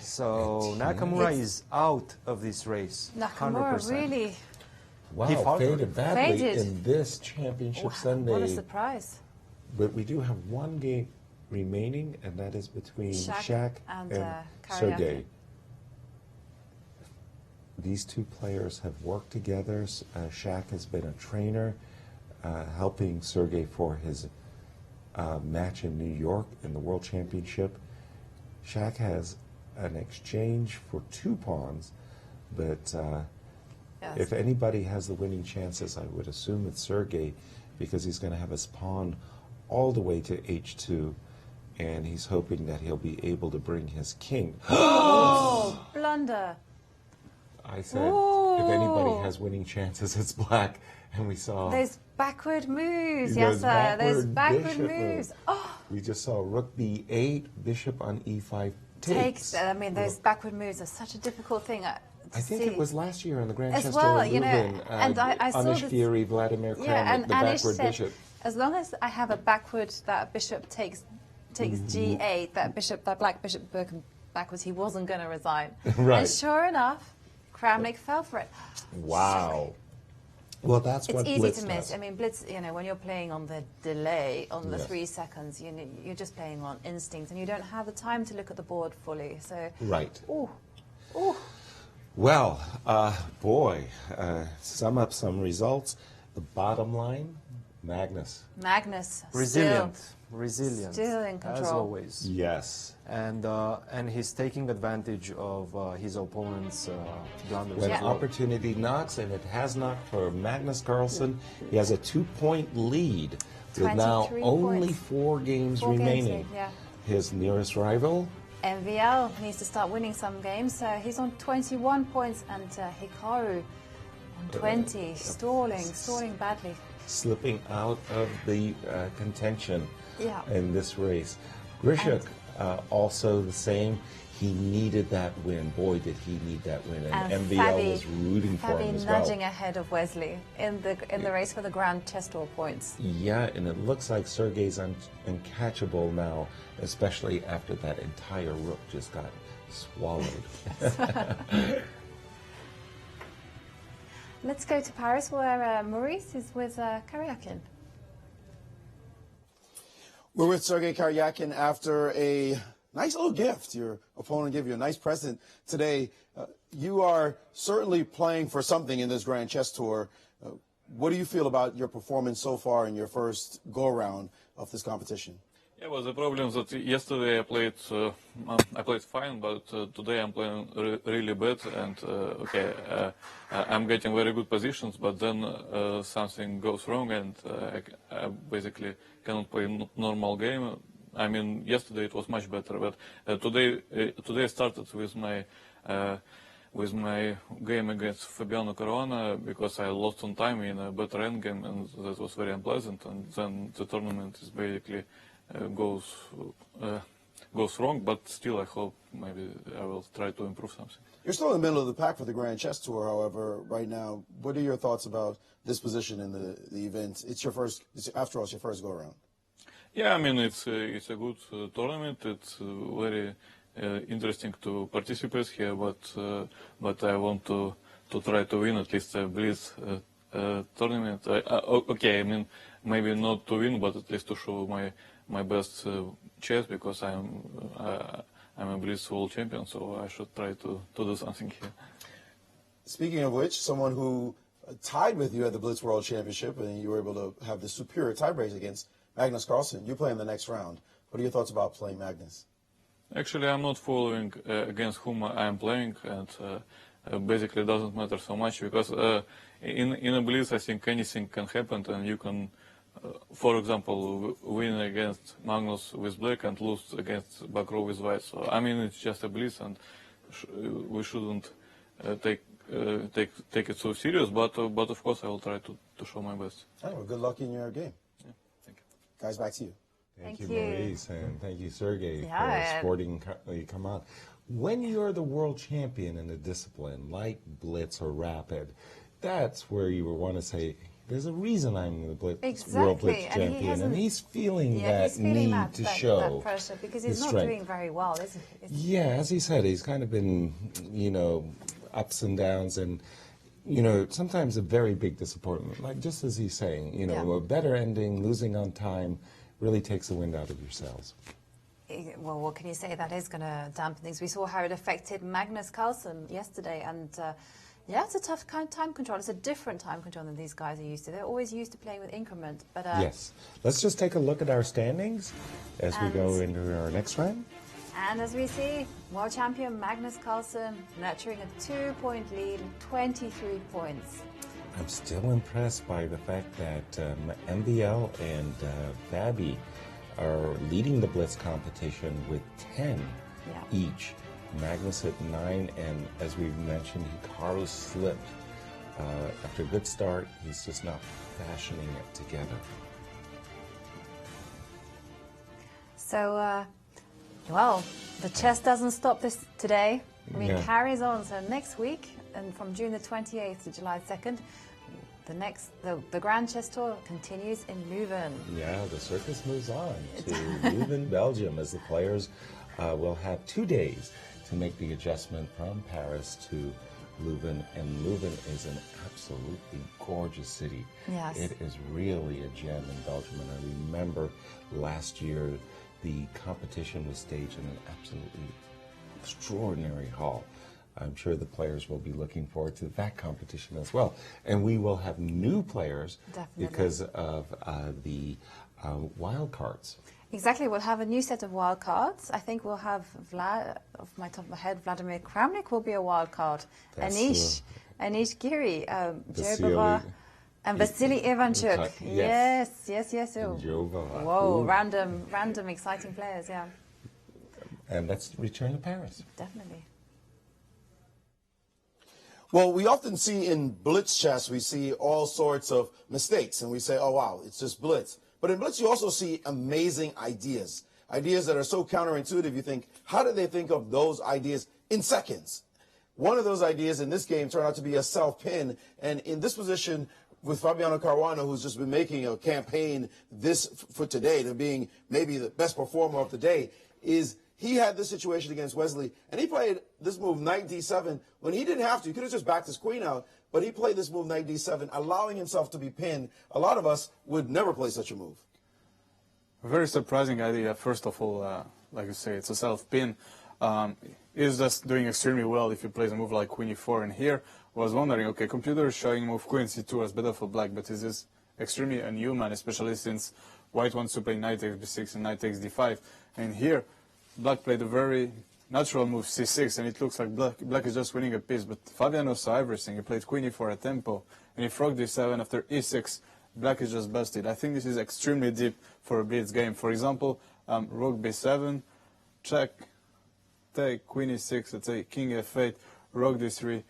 So Nakamura is out of this race. Nakamura 100%. really. Wow, He faltered. faded badly Faded. in this championship Sunday. What a surprise. But we do have one game remaining, and that is between Shaq and Sergey. These two players have worked together. Shaq has been a trainer, helping Sergey for his match in New York in the World Championship. Shaq has an exchange for 2 pawns, but if anybody has the winning chances, I would assume it's Sergey, because he's going to have his pawn all the way to h2, and he's hoping that he'll be able to bring his king. Oh, blunder. I said, if anybody has winning chances, it's black, and we saw Those backward moves, those yes, those backward bishop moves. Oh, We just saw rook b8, bishop on e5 takes. I mean, those backward moves are such a difficult thing. I think it was last year on the Grand As Chess well, Tour you know, and I saw Anish this- Giri, Vladimir Kramnik, and the Anish backward said, bishop. as long as I have a backward, that bishop takes g8, that black bishop broken backwards, he wasn't going to resign. Right. And sure enough, Kramnik fell for it. Wow. Well, that's It's what easy Blitz to miss. does. I mean, Blitz, you know, when you're playing on the delay, on the Yes. 3 seconds, you know, you're just playing on instinct, and you don't have the time to look at the board fully. So, Right. ooh, ooh. Well, boy, sum up some results. The bottom line, Magnus. Magnus, Resilient. still in control. As always. Yes. And he's taking advantage of his opponent's blunders. When as well. opportunity knocks, and it has knocked for Magnus Carlsen, he has a 2-point lead with now 23 only points. 4 games 4 games remaining. left, yeah. His nearest rival, MVL needs to start winning some games. So he's on 21 points, and Hikaru on 20, stalling badly. slipping out of the contention Yeah. in this race. Grishuk, also the same. He needed that win. Boy, did he need that win. And MVL Fabi- was rooting for him Fabi as well. nudging ahead of Wesley in the race for the Grand Chess Tour points. Yeah, and it looks like Sergey's uncatchable now, especially after that entire rook just got swallowed. Let's go to Paris, where Maurice is with Karyakin. We're with Sergei Karyakin after a nice little gift. Your opponent gave you a nice present today. You are certainly playing for something in this Grand Chess Tour. What do you feel about your performance so far in your first go-around of this competition? Yeah, well, the problem is that yesterday I played fine, but today I'm playing really bad, and I'm getting very good positions, but then something goes wrong, and I basically cannot play normal game. I mean, yesterday it was much better, but today I started with my game against Fabiano Caruana because I lost on time in a better endgame, and that was very unpleasant. And then the tournament is basically goes wrong, but still I hope maybe I will try to improve something. You're still in the middle of the pack for the Grand Chess Tour, however, right now. What are your thoughts about this position in the event? After all, it's your first go-around. Yeah, I mean, it's a good tournament. It's very interesting to participate here, but I want to try to win at least a blitz tournament. Okay, I mean, maybe not to win, but at least to show my best chess, because I'm a blitz world champion, so I should try to do something here. Speaking of which, someone who tied with you at the Blitz World Championship, and you were able to have the superior tiebreaks against Magnus Carlsen, you play in the next round. What are your thoughts about playing Magnus? Actually, I'm not following against whom I am playing, and basically it doesn't matter so much because in a blitz, I think anything can happen, and you can, for example, win against Magnus with black and lose against Bakro with white. So I mean, it's just a blitz, and we shouldn't take it so serious. But of course, I will try to show my best. Oh, well, good luck in your game. Yeah, thank you. Guys, back to you. Thank you, Maurice, and thank you, Sergey, for sporting come on. When you're the world champion in a discipline like blitz or rapid, that's where you would want to say, there's a reason I'm the world blitz champion, and he's feeling that need to show that pressure because he's not doing very well, is he? Yeah, as he said, he's kind of been, ups and downs, and sometimes a very big disappointment. Like just as he's saying, a better ending, losing on time, really takes the wind out of your sails. Well, what can you say? That is going to dampen things. We saw how it affected Magnus Carlsen yesterday, and it's a tough kind of time control. It's a different time control than these guys are used to. They're always used to playing with increment. But yes. Let's just take a look at our standings as we go into our next round. And as we see, world champion Magnus Carlsen nurturing a 2-point lead, 23 points. I'm still impressed by the fact that MBL and Babby are leading the blitz competition with 10 each. Magnus at 9, and as we've mentioned, Hikaru slipped. After a good start, he's just not fashioning it together. So, the chess doesn't stop this today. I mean, it carries on. So next week, and from June the 28th to July 2nd, the Grand Chess Tour continues in Leuven. Yeah, the circus moves on to Leuven, Belgium, as the players will have 2 days to make the adjustment from Paris to Leuven, and Leuven is an absolutely gorgeous city. Yes. It is really a gem in Belgium, and I remember last year the competition was staged in an absolutely extraordinary hall. I'm sure the players will be looking forward to that competition as well. And we will have new players because of the wild cards. Exactly. We'll have a new set of wild cards. I think we'll have, off my top of my head, Vladimir Kramnik will be a wild card. Anish Giri, Joe Bava, and Vasily Ivanchuk. Yes. Whoa, random exciting players, yeah. And let's return to Paris. Definitely. Well, we often see in blitz chess, we see all sorts of mistakes, and we say, oh, wow, it's just blitz. But in blitz, you also see amazing ideas that are so counterintuitive. You think, how did they think of those ideas in seconds? One of those ideas in this game turned out to be a self-pin, and in this position with Fabiano Caruana, who's just been making a campaign for today to being maybe the best performer of the day, is he had this situation against Wesley, and he played this move, knight d7, when he didn't have to. He could have just backed his queen out, but he played this move, knight d7, allowing himself to be pinned. A lot of us would never play such a move. A very surprising idea. First of all, like you say, it's a self-pin. He's just doing extremely well if he plays a move like queen e4. And here, I was wondering, okay, computer is showing move queen c2 as better for black, but is this extremely unhuman, especially since white wants to play knight takes b6 and knight takes d5. And here, black played a very natural move, c6, and it looks like black is just winning a piece. But Fabiano saw everything. He played queen e4 at tempo, and he rook d7 after e6. Black is just busted. I think this is extremely deep for a blitz game. For example, rook b7, check, take, queen e6, let's say king f8, rook d3.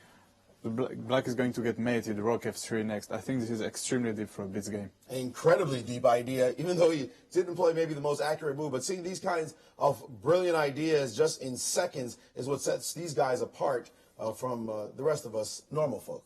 Black is going to get mated, rook f3 next. I think this is extremely deep for a blitz game. An incredibly deep idea, even though he didn't play maybe the most accurate move. But seeing these kinds of brilliant ideas just in seconds is what sets these guys apart from the rest of us normal folk.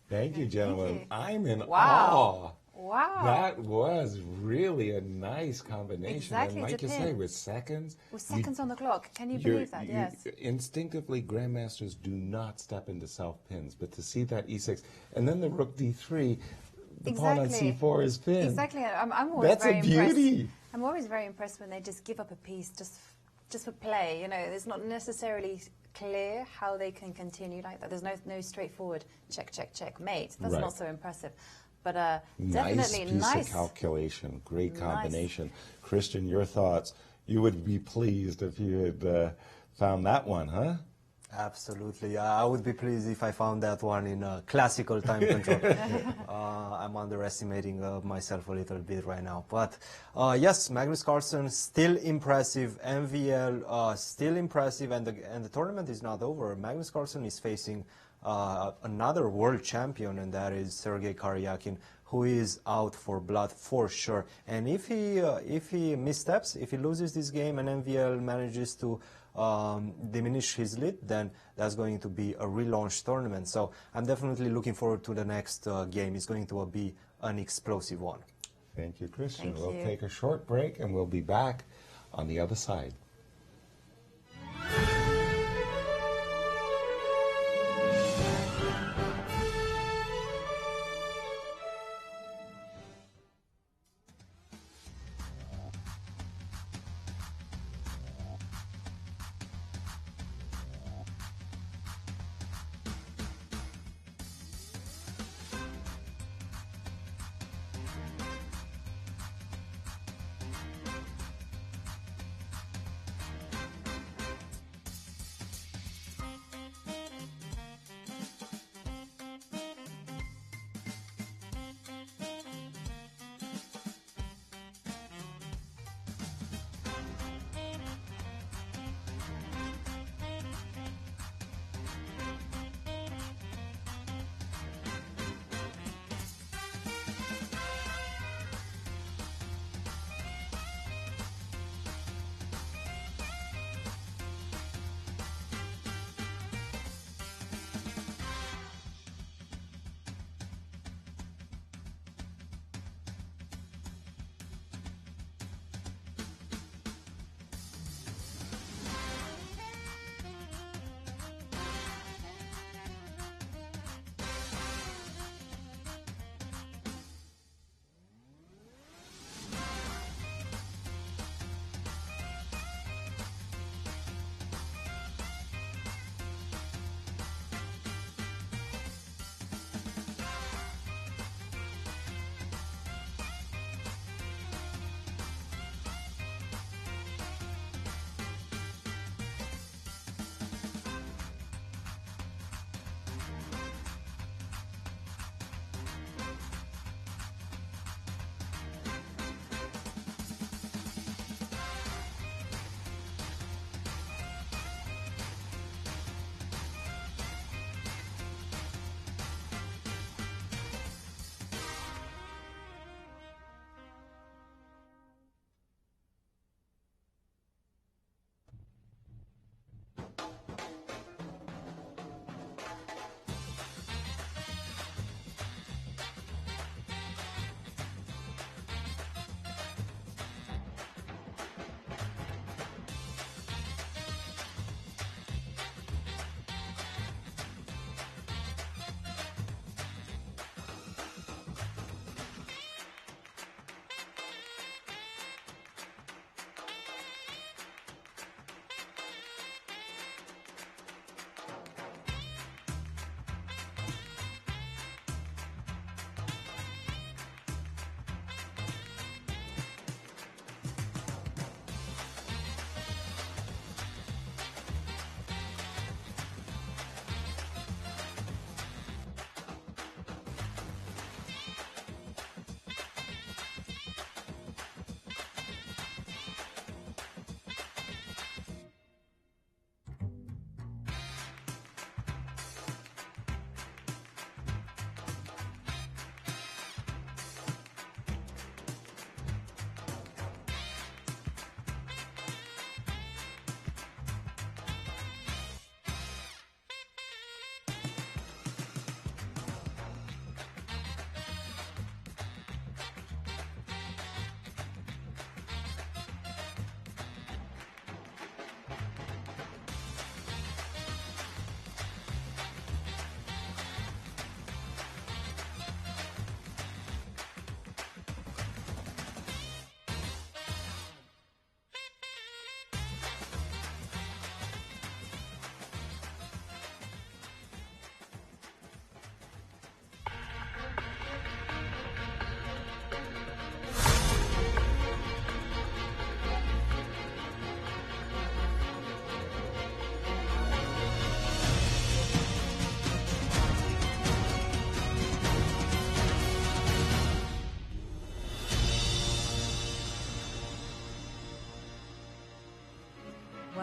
Thank you, gentlemen. I'm in awe. Wow. That was really a nice combination. Exactly, and like you say, with seconds. With seconds on the clock. Can you believe that? Yes. Instinctively, grandmasters do not step into self-pins, but to see that e6, and then the rook d3, the pawn on c4 is pinned. Exactly. I'm always very impressed. That's a beauty. I'm always very impressed when they just give up a piece just for play. You know, it's not necessarily clear how they can continue like that. There's no straightforward check, check, check, mate. That's not so impressive. But Nice definitely piece nice of calculation. Great Nice. combination. Cristian, your thoughts? You would be pleased if you had found that one, huh? Absolutely. I would be pleased if I found that one in classical time control. I'm underestimating myself a little bit right now. But yes, Magnus Carlsen still impressive. MVL still impressive. And the tournament is not over. Magnus Carlsen is facing another world champion, and that is Sergei Karyakin, who is out for blood for sure. And if he missteps, if he loses this game and MVL manages to diminish his lead, then that's going to be a relaunch tournament. So I'm definitely looking forward to the next game. It's going to be an explosive one. Thank you, Cristian. Thank We'll you. take a short break and we'll be back on the other side.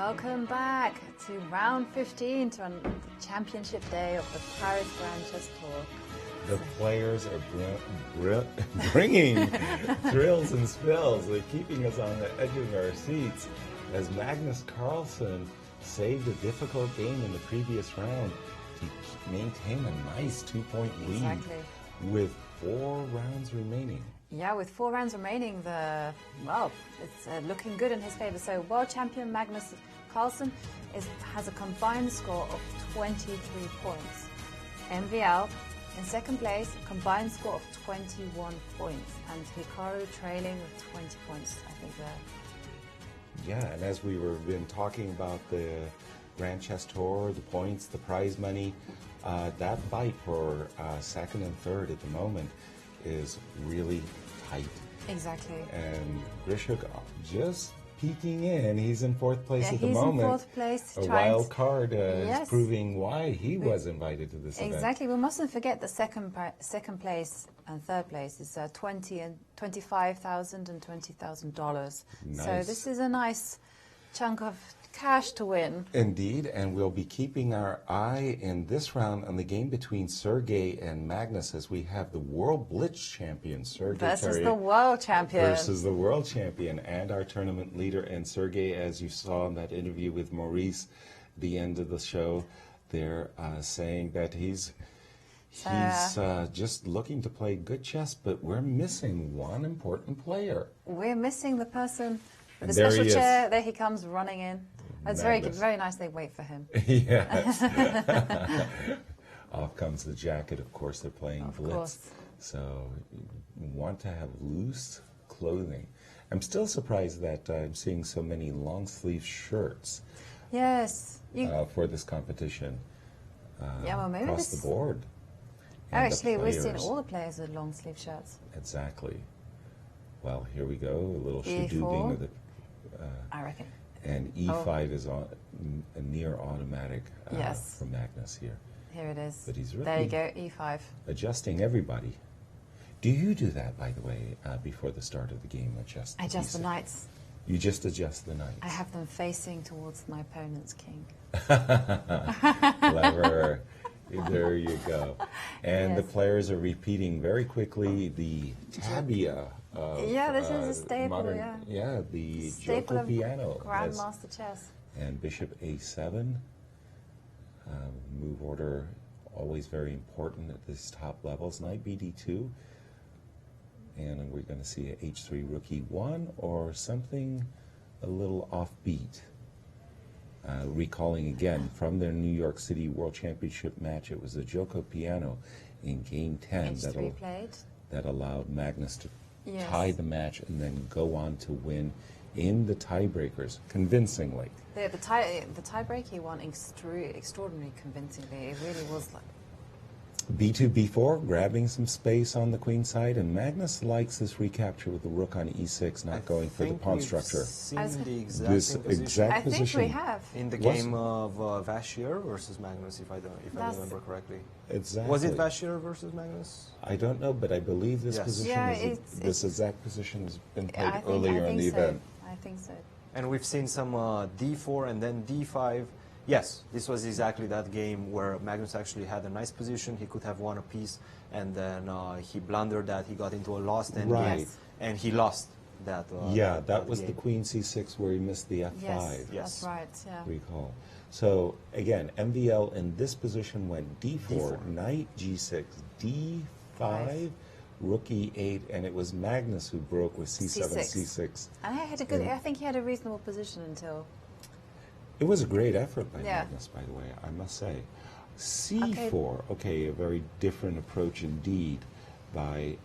Welcome back to round 15 to the championship day of the Paris Grand Chess Tour. The players are bringing thrills and spills. They're keeping us on the edge of our seats as Magnus Carlsen saved a difficult game in the previous round to maintain a nice 2-point lead with 4 rounds remaining. Yeah, with 4 rounds remaining, it's looking good in his favor. So world champion Magnus Carlsen has a combined score of 23 points. MVL in second place, combined score of 21 points. And Hikaru trailing with 20 points, I think there. Yeah, and as we were been talking about the Grand Chess Tour, the points, the prize money, that fight for second and third at the moment is really tight. Exactly. And Grishuk just peeking in. He's in 4th place at the moment. He's in 4th place. A wild card is proving why he was invited to this event. Exactly. We mustn't forget the second place and third place is $20,000 and $25,000 and $20,000. Nice. So this is a nice chunk of cash to win. Indeed, and we'll be keeping our eye in this round on the game between Sergey and Magnus as we have the World Blitz champion, Sergey versus the world champion. Versus the world champion and our tournament leader. And Sergey, as you saw in that interview with Maurice, the end of the show, they're saying that he's just looking to play good chess, but we're missing one important player. We're missing the person with the special chair. There he comes running in. It's very good, very nice they wait for him. Yes. Off comes the jacket, of course, they're playing Blitz. Course. So you want to have loose clothing. I'm still surprised that I'm seeing so many long sleeve shirts for this competition across the board. Actually, we've seen all the players with long sleeve shirts. Exactly. Well, here we go, a little shadoobing of the... I reckon. And E5 is a near automatic for Magnus here. Here it is. But he's really there you go, E5. Adjusting everybody. Do you do that, by the way, before the start of the game? Adjust the knights. You just adjust the knights. I have them facing towards my opponent's king. Clever. There you go. And the players are repeating very quickly the tabia of this is a staple, the staple Joko of piano. Grandmaster chess. And Bishop A7. Move order always very important at these top levels. Knight BD2. And we're going to see a H3 Rook E1 or something a little offbeat. Recalling again from their New York City World Championship match, it was the Joko piano in Game 10 that allowed Magnus to tie the match and then go on to win in the tiebreakers convincingly. The tiebreak he won extraordinarily convincingly. It really was like B2, B4, grabbing some space on the queen side, and Magnus likes this recapture with the rook on E6, not going for the pawn structure. This exact position. I think we have. In the game of Vashier versus Magnus, if I remember correctly. Exactly. Was it Vashier versus Magnus? I don't know, but I believe this position this exact position has been played earlier in the event. I think so. And we've seen some D4 and then D5. Yes, this was exactly that game where Magnus actually had a nice position. He could have won a piece, and then he blundered that. He got into a lost endgame, and he lost that. That was the Queen C6 where he missed the F5. Yes, that's right. Yeah. Recall. So again, MVL in this position went D4, Knight G6, D5, Rook E8, and it was Magnus who broke with C7, C6. And I think he had a reasonable position until. It was a great effort by Magnus, by the way, I must say. C4, a very different approach indeed by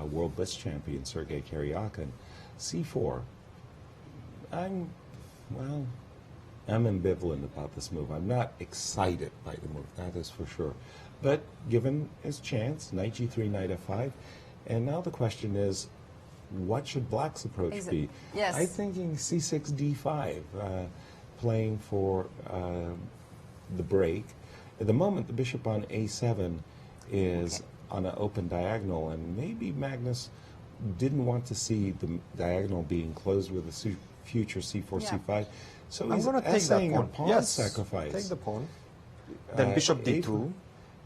World Blitz champion Sergei Karyakin. C4, I'm ambivalent about this move. I'm not excited by the move, that is for sure. But given his chance, Knight G3, Knight F5, and now the question is, what should Black's approach be? Yes. I'm thinking C6, D5. Playing for the break. At the moment, the bishop on A7 is on an open diagonal, and maybe Magnus didn't want to see the diagonal being closed with a future C4, C5. So I'm he's going to take that essaying pawn. a pawn Yes, sacrifice. take the pawn. Then bishop d2.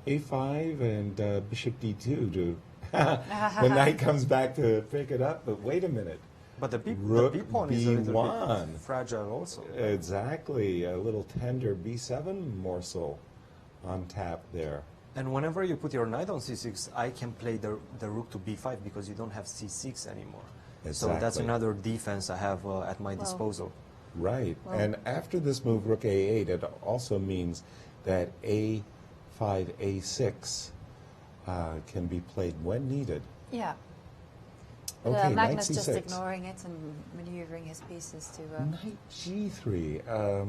A5 and bishop d2 to the knight comes back to pick it up, but wait a minute. But the Rook b pawn is a little B1. bit fragile also. Exactly, a little tender b7 morsel on tap there. And whenever you put your knight on c6, I can play the rook to b5 because you don't have c6 anymore. So that's Exactly. another defense I have at my disposal. Right, and after this move, rook a8, it also means that a5, a6 can be played when needed. Yeah. Okay, knight Magnus c6. just ignoring it and maneuvering his pieces to... Knight g3. A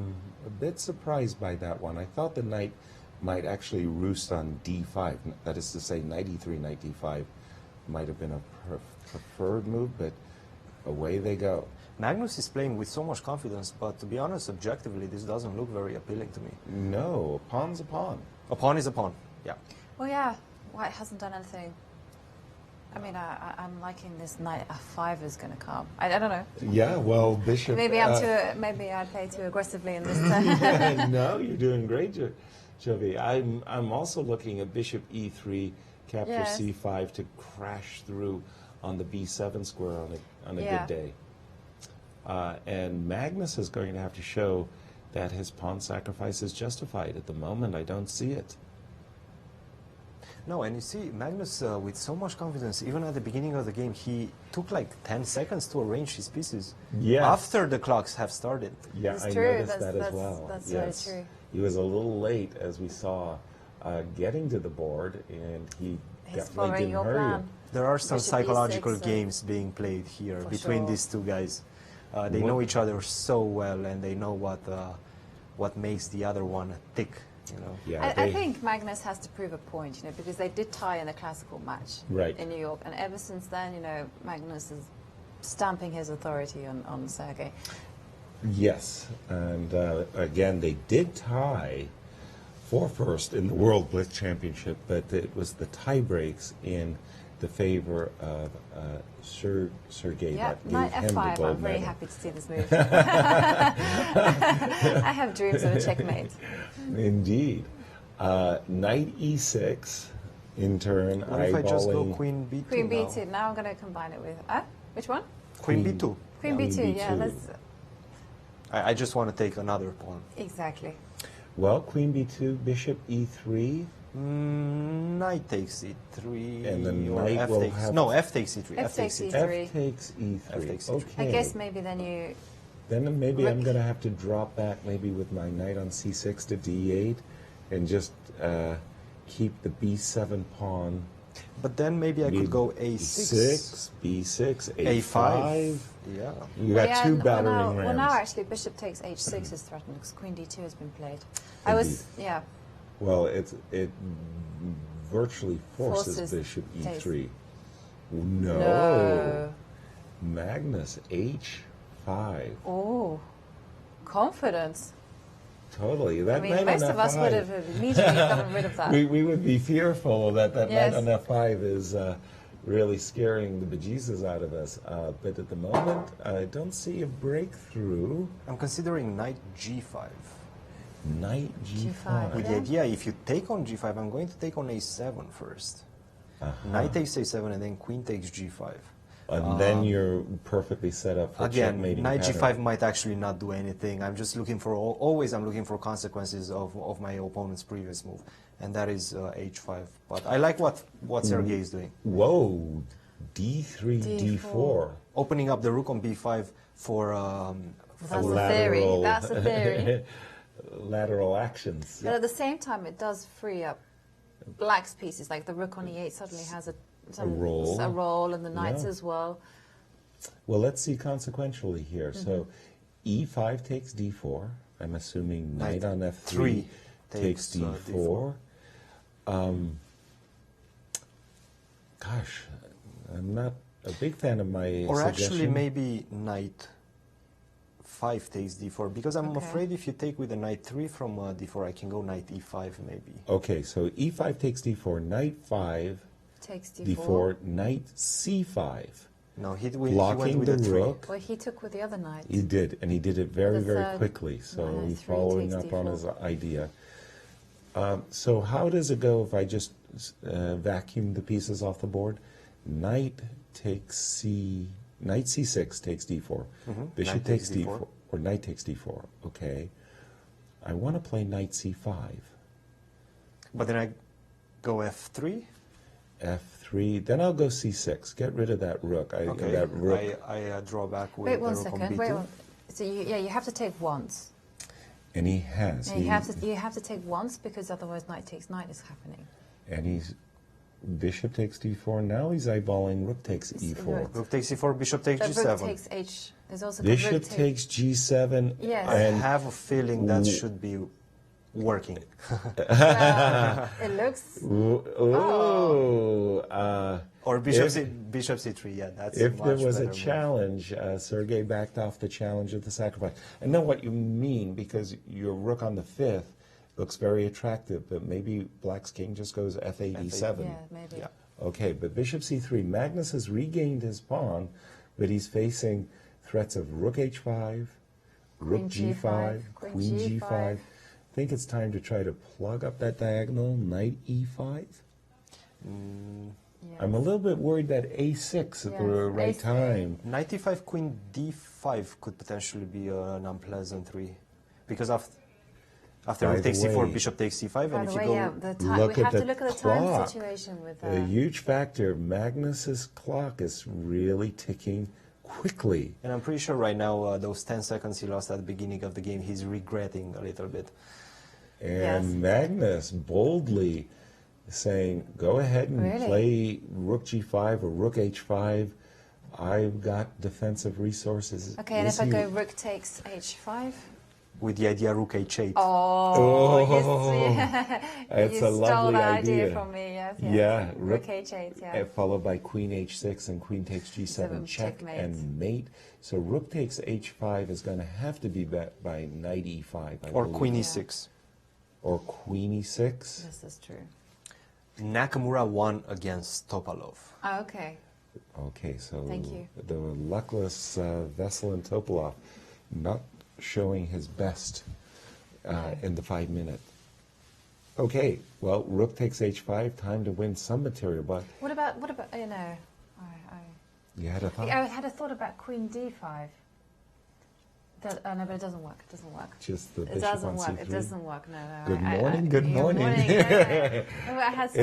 bit surprised by that one. I thought the knight might actually roost on d5. That is to say, knight e3, knight d5 might have been a preferred move, but away they go. Magnus is playing with so much confidence, but to be honest, objectively, this doesn't look very appealing to me. No, a pawn's a pawn. A pawn is a pawn, yeah. Well, yeah, White hasn't done anything. I mean, I'm liking this knight f5 is going to come. I don't know. Yeah, well, bishop... Maybe maybe I play too aggressively in this turn. No, you're doing great, Jovi. I'm also looking at bishop e3, capture Yes. c5 to crash through on the b7 square on a good day. And Magnus is going to have to show that his pawn sacrifice is justified. At the moment, I don't see it. No, and you see, Magnus, with so much confidence, even at the beginning of the game, he took like 10 seconds to arrange his pieces. Yes. After the clocks have started. Yeah, That's I true. noticed that as well. That's yes. very true. He was a little late, as we saw, getting to the board, and he He's definitely following didn't your hurry plan. him. There are some Bishop psychological E6, games being played here For between sure. these two guys. They know each other so well, and they know what makes the other one tick. You know. Yeah, I think Magnus has to prove a point, because they did tie in the classical match in New York, and ever since then, Magnus is stamping his authority on Sergei. Yes, and again, they did tie for first in the World Blitz Championship, but it was the tie breaks in the favor of Sergei that gave knight him the f5. gold I'm very medal. happy to see this move. I have dreams of a checkmate. Indeed. Knight e6 in turn. What if I just go eyeballing queen b2 Queen now? b2. Now I'm going to combine it with... which one? Queen b2. Queen b2, yeah. Let's, I just want to take another pawn. exactly. Well, queen b2, bishop e3. Knight takes e3. And then or knight f will takes, have... no, f takes e3. F takes e3. F takes e3. F takes e3. Okay. I guess maybe then you... Then maybe I'm Rook. going to have to drop back maybe with my knight on c6 to d8 and just keep the b7 pawn. But then maybe I could go a6. b6, a5. A5. Yeah. You got two battering rams. Well, now actually bishop takes h6 is threatened because queen d2 has been played. I was, yeah. Well, it virtually forces Forces bishop takes- e3. No. No. Magnus h5. Oh, confidence. Totally. That I mean, knight most on of us F5 would have immediately gotten rid of that. We would be fearful that Yes. knight on f5 is really scaring the bejesus out of us. But at the moment, I don't see a breakthrough. I'm considering knight g5. Knight g5. With the idea, if you take on g5, I'm going to take on a7 first. Knight takes a7 and then queen takes g5. And then you're perfectly set up for Again, checkmating knight pattern. g5 might actually not do anything. I'm just looking for, always I'm looking for consequences of my opponent's previous move. And that is h5. But I like what Sergei is doing. Whoa, d3, d4. Opening up the rook on b5 for That's the theory. That's the theory. Lateral actions. But at the same time, it does free up black's pieces. Like the rook on e8 suddenly has a roll, and the knights as well. Well, let's see consequentially here. So e5 takes d4. I'm assuming knight on f3 takes d4. Gosh, I'm not a big fan of my Or suggestion. actually maybe knight 5 takes d4, because I'm afraid if you take with the knight 3 from d4, I can go knight e5 maybe. Okay, so e5 takes d4, knight 5 takes d4, knight c5 No, he blocking went with the a 3. rook. Well, he took with the other knight. He did, and he did it very, The very third quickly. So knight, he's 3 following takes up on d4. his idea. So how does it go if I just vacuum the pieces off the board? Knight c6 takes d4. Bishop Knight takes takes d4, or knight takes d4. Okay. I want to play knight c5. But then I go f3. F3. Then I'll go c6. Get rid of that rook. Okay. That rook. I draw back with Wait one the rook on second. b2. Wait one. So you have to take once. And he has. And you have to take once because otherwise knight takes knight is happening. And he's bishop takes d4. Now he's eyeballing rook takes e4. Rook takes e4, bishop takes But g7. rook takes h. There's also Bishop rook takes g7. Yes. I And have a feeling that should be working. it looks. Or bishop c3, yeah, that's if much there was a better move. challenge, Sergei backed off the challenge of the sacrifice. I know what you mean, because your rook on the 5th looks very attractive, but maybe black's king just goes f8, e7. Yeah, maybe. Yeah. Okay, but bishop c3. Magnus has regained his pawn, but he's facing threats of rook h5, rook Queen g5, G5, queen g5. I think it's time to try to plug up that diagonal, knight e5. Yes. I'm a little bit worried that a6 at the right A6. time. Knight e5, queen d5 could potentially be an unpleasant 3. Because after By rook the takes c4, way- bishop takes c5, By and the if you way, go... yeah, the time, Look we at have to the look at the clock. time situation with A huge factor. Magnus's clock is really ticking quickly. And I'm pretty sure right now, those 10 seconds he lost at the beginning of the game, he's regretting a little bit. And Magnus boldly saying, go ahead and play rook g5 or rook h5. I've got defensive resources. Okay, and if I go rook takes h5? With the idea rook h8. It's you a stole lovely that idea. idea from me, yes. Yeah, rook h8, yeah. Followed by queen h6 and queen takes g7 check checkmate. and mate. So rook takes h5 is going to have to be bet by knight e5. I Or believe. queen e6. Or queen e6. This is true. Nakamura won against Topalov. Oh, okay. Okay, so Thank you. the luckless Veselin Topalov not showing his best in the 5-minute. Okay, well, rook takes h5, time to win some material, but What about you know, you had a thought? I had a thought about queen d5. No, but it doesn't work. It doesn't work. Just the It bishop doesn't on work. c3? It doesn't work. No, no. Good morning, good morning. It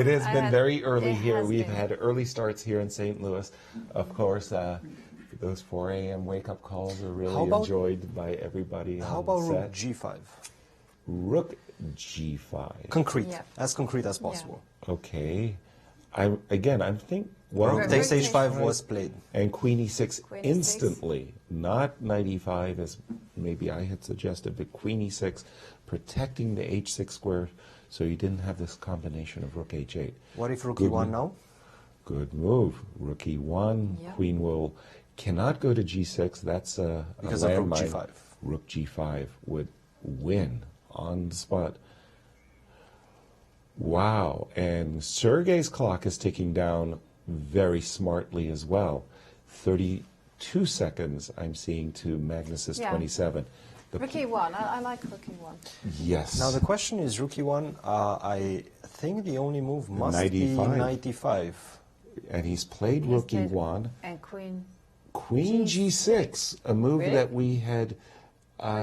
has been very early here. We've had early starts here in St. Louis. Of course, those 4 a.m. wake-up calls are really enjoyed by everybody How on about set. rook g5? Rook g5. Concrete, as concrete as possible. Okay. I'm thinking, Rook takes h5 was played. And queen e6 Queen E6. instantly, not knight e5 as maybe I had suggested, but queen e6 protecting the h6 square so you didn't have this combination of rook h8. What if rook Good e1 move. now? Good move. Rook e1, Yep. queen cannot go to g6. That's a Because of rook landmine. g5. Rook g5 would win on the spot. Wow, and Sergei's clock is ticking down very smartly as well. 32 seconds I'm seeing to Magnus's 27. Rook e1. I like rook e1. Yes. Now the question is rook e1. I think the only move must be knight e5. And he's played rook e1. And queen. Queen g6, a move Really? that we had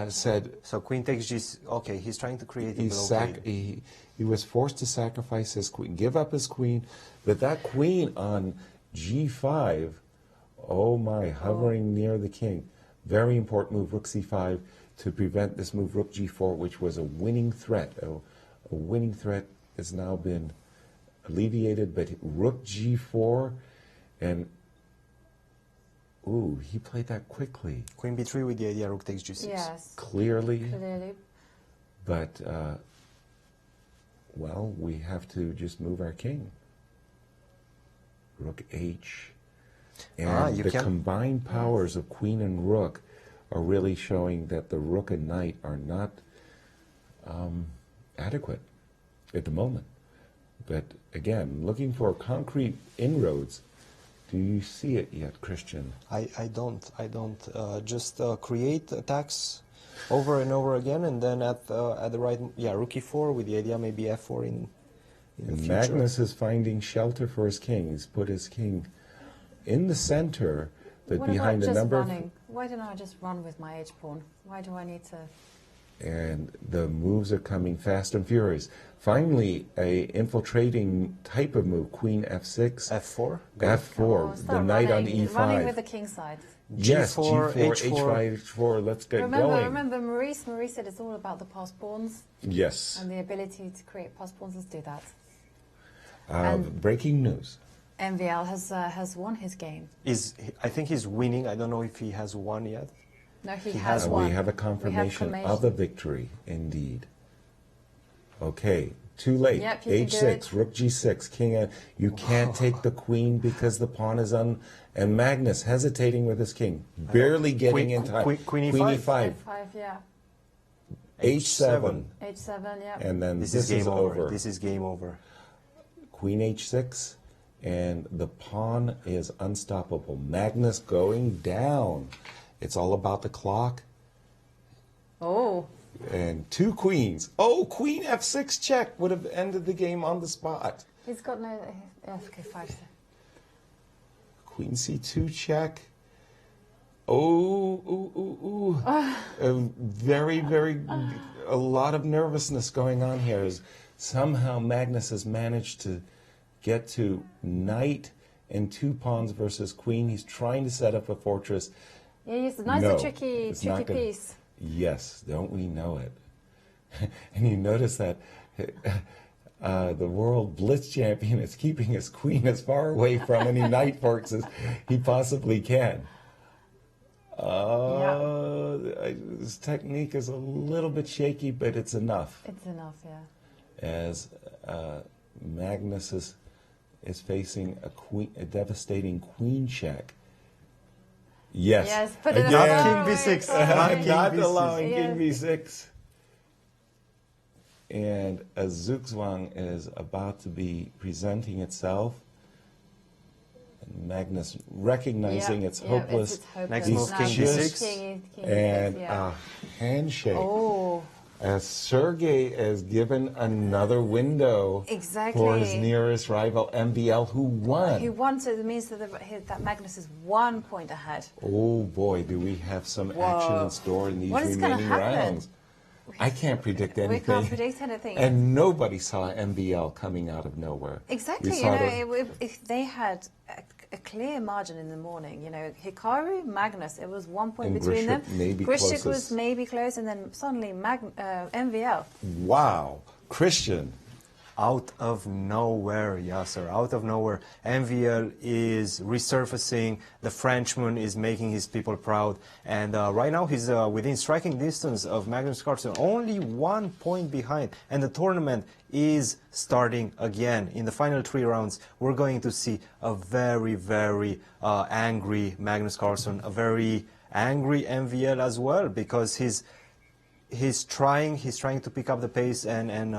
said. So queen takes g. Okay, he's trying to create a He blockade. he was forced to sacrifice his queen, give up his queen, but that queen on g5, oh my, hovering near the king. Very important move, rook c5, to prevent this move, rook g4, which was a winning threat. A winning threat has now been alleviated, but rook g4, and ooh, he played that quickly. Queen b3 with the idea rook takes g6. Yes. Clearly. But well, we have to just move our king. Rook h. And the combined powers of queen and rook are really showing that the rook and knight are not adequate at the moment. But again, looking for concrete inroads Do you see it yet, Cristian? I don't. Just create attacks over and over again, and then at the right, rook e4 with the idea maybe f4 in the future. Magnus is finding shelter for his king. He's put his king in the center, but what behind about a number running? Why don't I just run with my h-pawn? Why do I need to... And the moves are coming fast and furious. Finally, a infiltrating type of move, queen f6. f4? f4, the knight on e5. Running with the king side. Yes, G4, G4, H4. H5, H4, let's get going. Remember Maurice said it's all about the passed pawns. Yes. And the ability to create passed pawns. Let's do that. Breaking news. MVL has won his game. I think he's winning. I don't know if he has won yet. No, he has won. We have a confirmation of a victory, indeed. Okay, too late. Yep, H6, rook G6, king. You can't take the queen because the pawn is on. And Magnus hesitating with his king, barely getting in time. Queen E5. F5, yeah. H7. H7, yeah. And then this is game over. This is game over. Queen H6, and the pawn is unstoppable. Magnus going down. It's all about the clock. Oh. And two queens. Oh, queen f6 check would have ended the game on the spot. He's got no... Okay, 5. Queen c2 check. Oh, a lot of nervousness going on here. Somehow Magnus has managed to get to knight and 2 pawns versus queen. He's trying to set up a fortress. Yeah, it's a nice tricky piece. Yes, don't we know it? And you notice that the world blitz champion is keeping his queen as far away from any knight forks as he possibly can. His technique is a little bit shaky, but it's enough. It's enough, yeah. As Magnus is facing a devastating queen check. Yes. Yes, put it again. King b6. Not allowing king b6. And as Zugzwang is about to be presenting itself, and Magnus recognizing it's hopeless. Next move, king b6. And a handshake. Oh. As Sergei is given another window for his nearest rival, MVL, who won. Who won, so it means that Magnus is 1 point ahead. Oh boy, do we have some action in store in these remaining rounds. I can't predict anything. We can't predict anything. And nobody saw MVL coming out of nowhere. Exactly. You know, if they had a clear margin in the morning, you know, Hikaru, Magnus, it was 1 point between them. Cristian was maybe close, and then suddenly MVL. Wow. Cristian. Out of nowhere, Yasser, out of nowhere, MVL is resurfacing. The Frenchman is making his people proud. And right now he's within striking distance of Magnus Carlsen, only 1 point behind. And the tournament is starting again. In the final 3 rounds, we're going to see a very, very angry Magnus Carlsen, a very angry MVL as well, because he's trying to pick up the pace and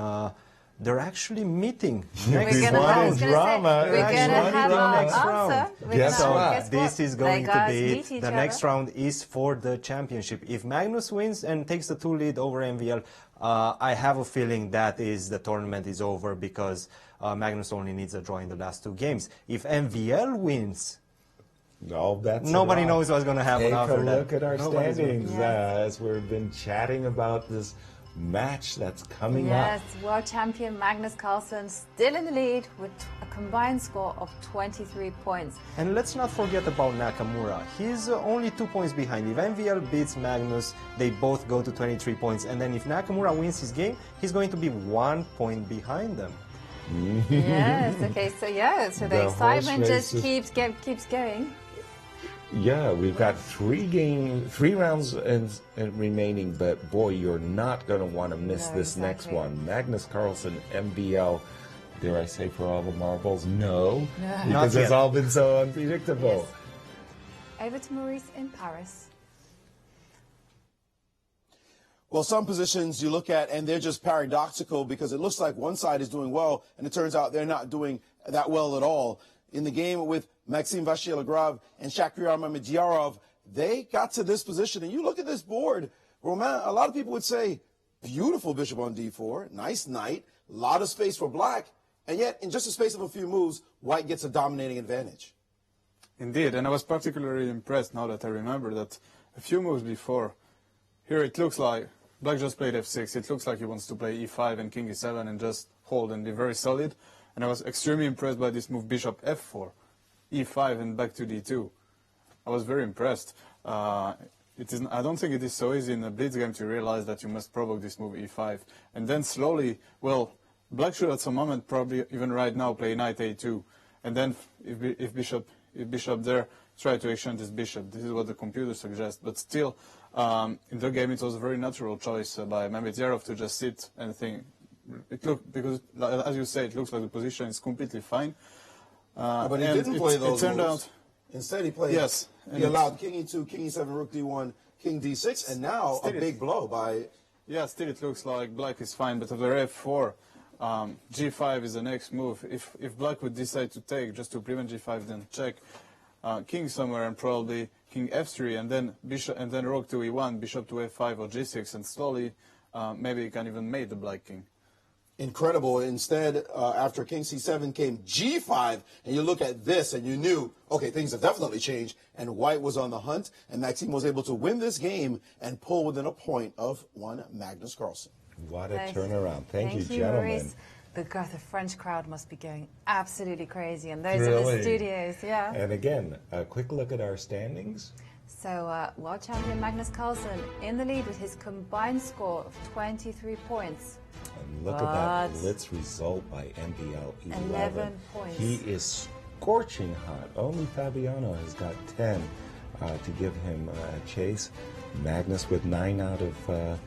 they're actually meeting next round. Drama. We're going to have our answer. Guess this is going to be it. The next round is for the championship. If Magnus wins and takes the 2 lead over MVL, I have a feeling that the tournament is over, because Magnus only needs a draw in the last 2 games. If MVL wins, nobody knows what's going to happen after that. Take a look at our standings as we've been chatting about this match that's coming up. Yes, world champion Magnus Carlsen still in the lead with a combined score of 23 points. And let's not forget about Nakamura. He's only 2 points behind. If MVL beats Magnus, they both go to 23 points. And then if Nakamura wins his game, he's going to be 1 point behiund them. Yes, okay, so the excitement just keeps going. Yeah, we've got 3 rounds remaining, but boy, you're not going to want to miss this next one. Magnus Carlsen, MVL, dare I say for all the marbles? No, because it's all been so unpredictable. Yes. Over to Maurice in Paris. Well, some positions you look at and they're just paradoxical, because it looks like one side is doing well and it turns out they're not doing that well at all. in the game with Maxime Vachier-Lagrave and Shakhriyar Mamedyarov, they got to this position. And you look at this board, Romain, a lot of people would say, beautiful bishop on d4, nice knight, a lot of space for black, and yet in just the space of a few moves, white gets a dominating advantage. Indeed, and I was particularly impressed now that I remember that a few moves before, here it looks like black just played f6. It looks like he wants to play e5 and king e7 and just hold and be very solid. And I was extremely impressed by this move bishop f4, e5 and back to d2. I was very impressed. I don't think it is so easy in a blitz game to realize that you must provoke this move e5. And then slowly, well, black should at some moment, probably even right now, play knight a2. And then if bishop there, try to exchange this bishop. This is what the computer suggests. But still, in the game, it was a very natural choice by Mamedyarov to just sit and think. It looked, because as you say, it looks like the position is completely fine. But he didn't play those turned moves. out. Instead, he played. Yes, he allowed king e2, king e7, rook d1, king d6, and now a big blow by. Yeah, still it looks like black is fine, but after f4, g5 is the next move. If black would decide to take just to prevent g5, then check king somewhere and probably king f3, and then bishop, and then rook to e1, bishop to f5 or g6, and slowly maybe you can even mate the black king. Incredible. Instead, after king c7 came g5, and you look at this and you knew, okay, things have definitely changed, and white was on the hunt, and Maxime was able to win this game and pull within a point of one Magnus Carlsen. What a turnaround. Thank you, gentlemen. Maurice. The French crowd must be going absolutely crazy, and those in the studios, yeah. And again, a quick look at our standings. So, world champion Magnus Carlsen in the lead with his combined score of 23 points. And look at that blitz result by MVL 11 points. He is scorching hot. Only Fabiano has got 10 to give him a chase. Magnus with 9 out of...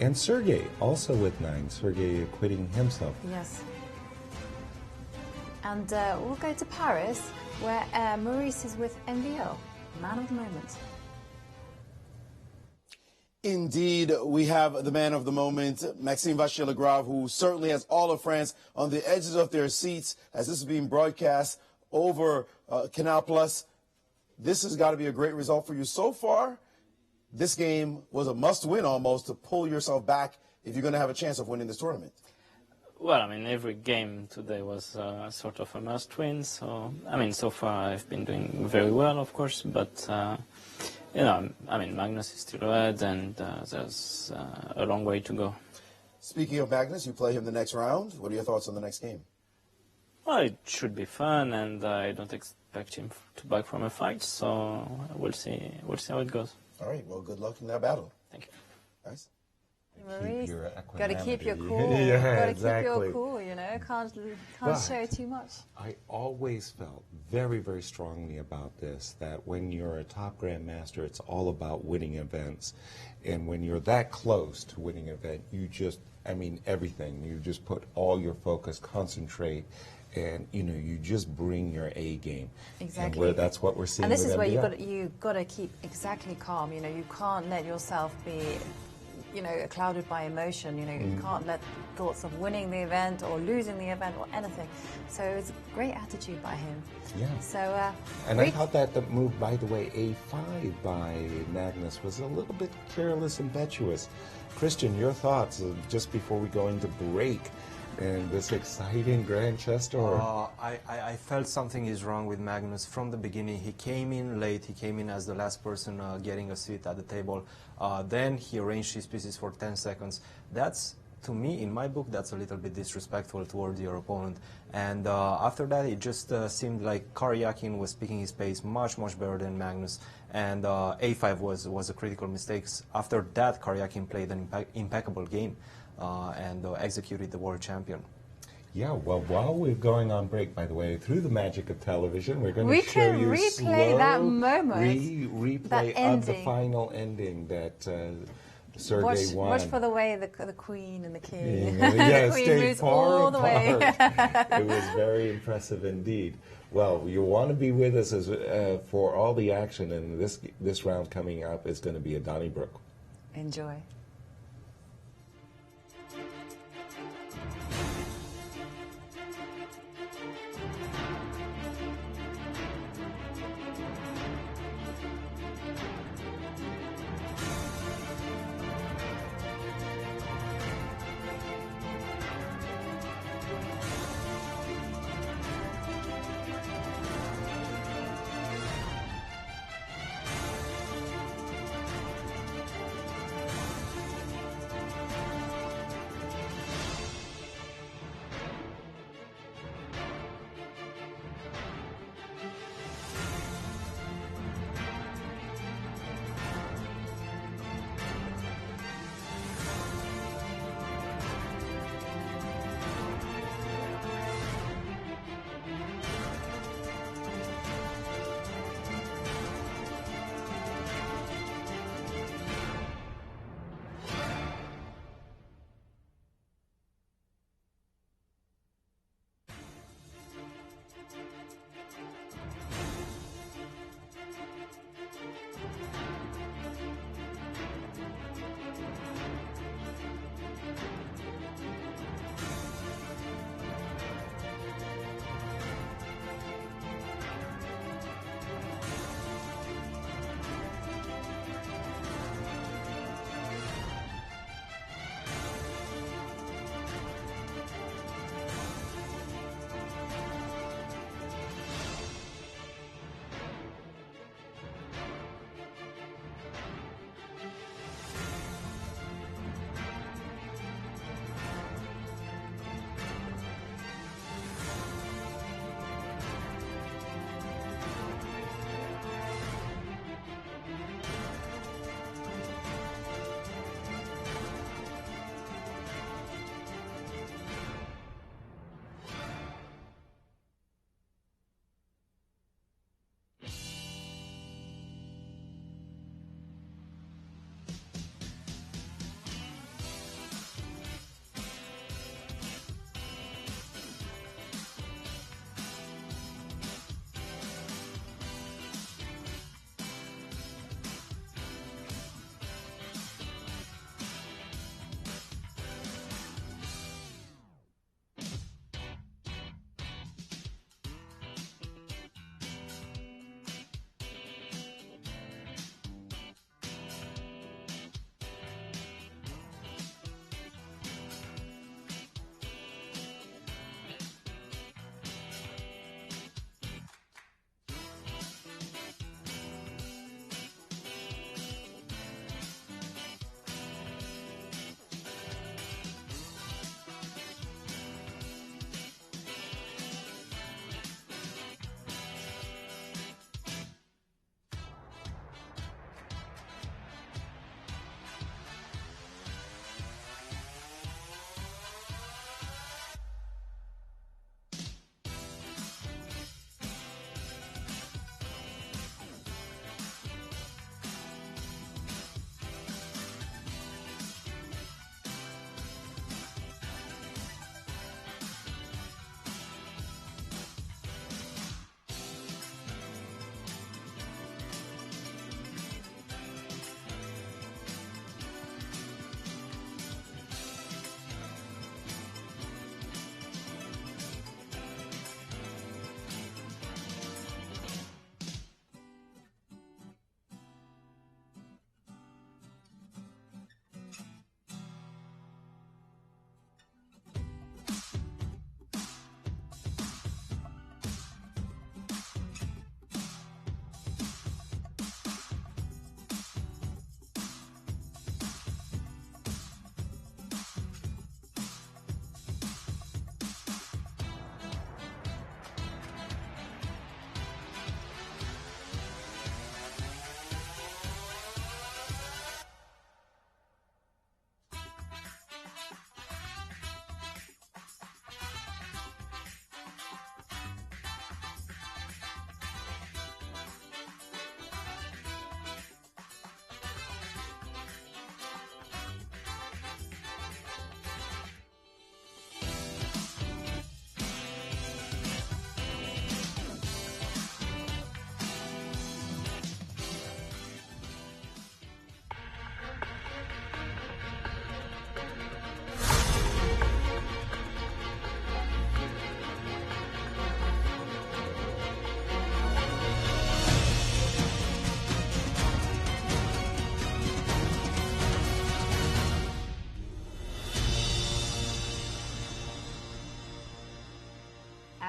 and Sergey also with 9. Sergey acquitting himself. Yes. And we'll go to Paris, where Maurice is with MVL, man of the moment. Indeed, we have the man of the moment, Maxime Vachier-Lagrave, who certainly has all of France on the edges of their seats as this is being broadcast over Canal Plus. This has got to be a great result for you so far. This game was a must-win almost to pull yourself back if you're going to have a chance of winning this tournament. Well, I mean, every game today was sort of a must-win. So, I mean, so far I've been doing very well, of course, but... you know, I mean, Magnus is still ahead, and there's a long way to go. Speaking of Magnus, you play him the next round. What are your thoughts on the next game? Well, it should be fun, and I don't expect him to back from a fight, so we'll see how it goes. All right, well, good luck in that battle. Thank you. Nice. Maurice, got to keep your equanimity. cool. Yeah, got to exactly. keep your cool, you know. Can't show too much. I always felt very, very strongly about this, that when you're a top grandmaster, it's all about winning events. And when you're that close to winning an event, you just, I mean, everything. You just put all your focus, concentrate, and, you know, you just bring your A game. Exactly. And that's what we're seeing. And this with is where MBL. you've got to keep exactly calm. You know, you can't let yourself be, you know, clouded by emotion. You know, you can't let thoughts of winning the event or losing the event or anything. So it's a great attitude by him. Yeah. So. And I thought that the move, by the way, A5 by Magnus was a little bit careless, impetuous. Cristian, your thoughts just before we go into break and this exciting Grand Chess Tour? I felt something is wrong with Magnus from the beginning. He came in late. He came in as the last person getting a seat at the table. Then he arranged his pieces for 10 seconds. That's, to me, in my book, that's a little bit disrespectful toward your opponent. And after that, it just seemed like Karyakin was picking his pace much, much better than Magnus. And A5 was a critical mistake. After that, Karyakin played an impeccable game and executed the world champion. Yeah, well, while we're going on break, by the way, through the magic of television, we're going to show you replay that moment, replay that of the final ending that Sergey won. Watch for the way the Queen and the King. Yeah, the Queen moves all the way. It was very impressive indeed. Well, you want to be with us as, for all the action, and this round coming up is going to be a Donnybrook. Enjoy.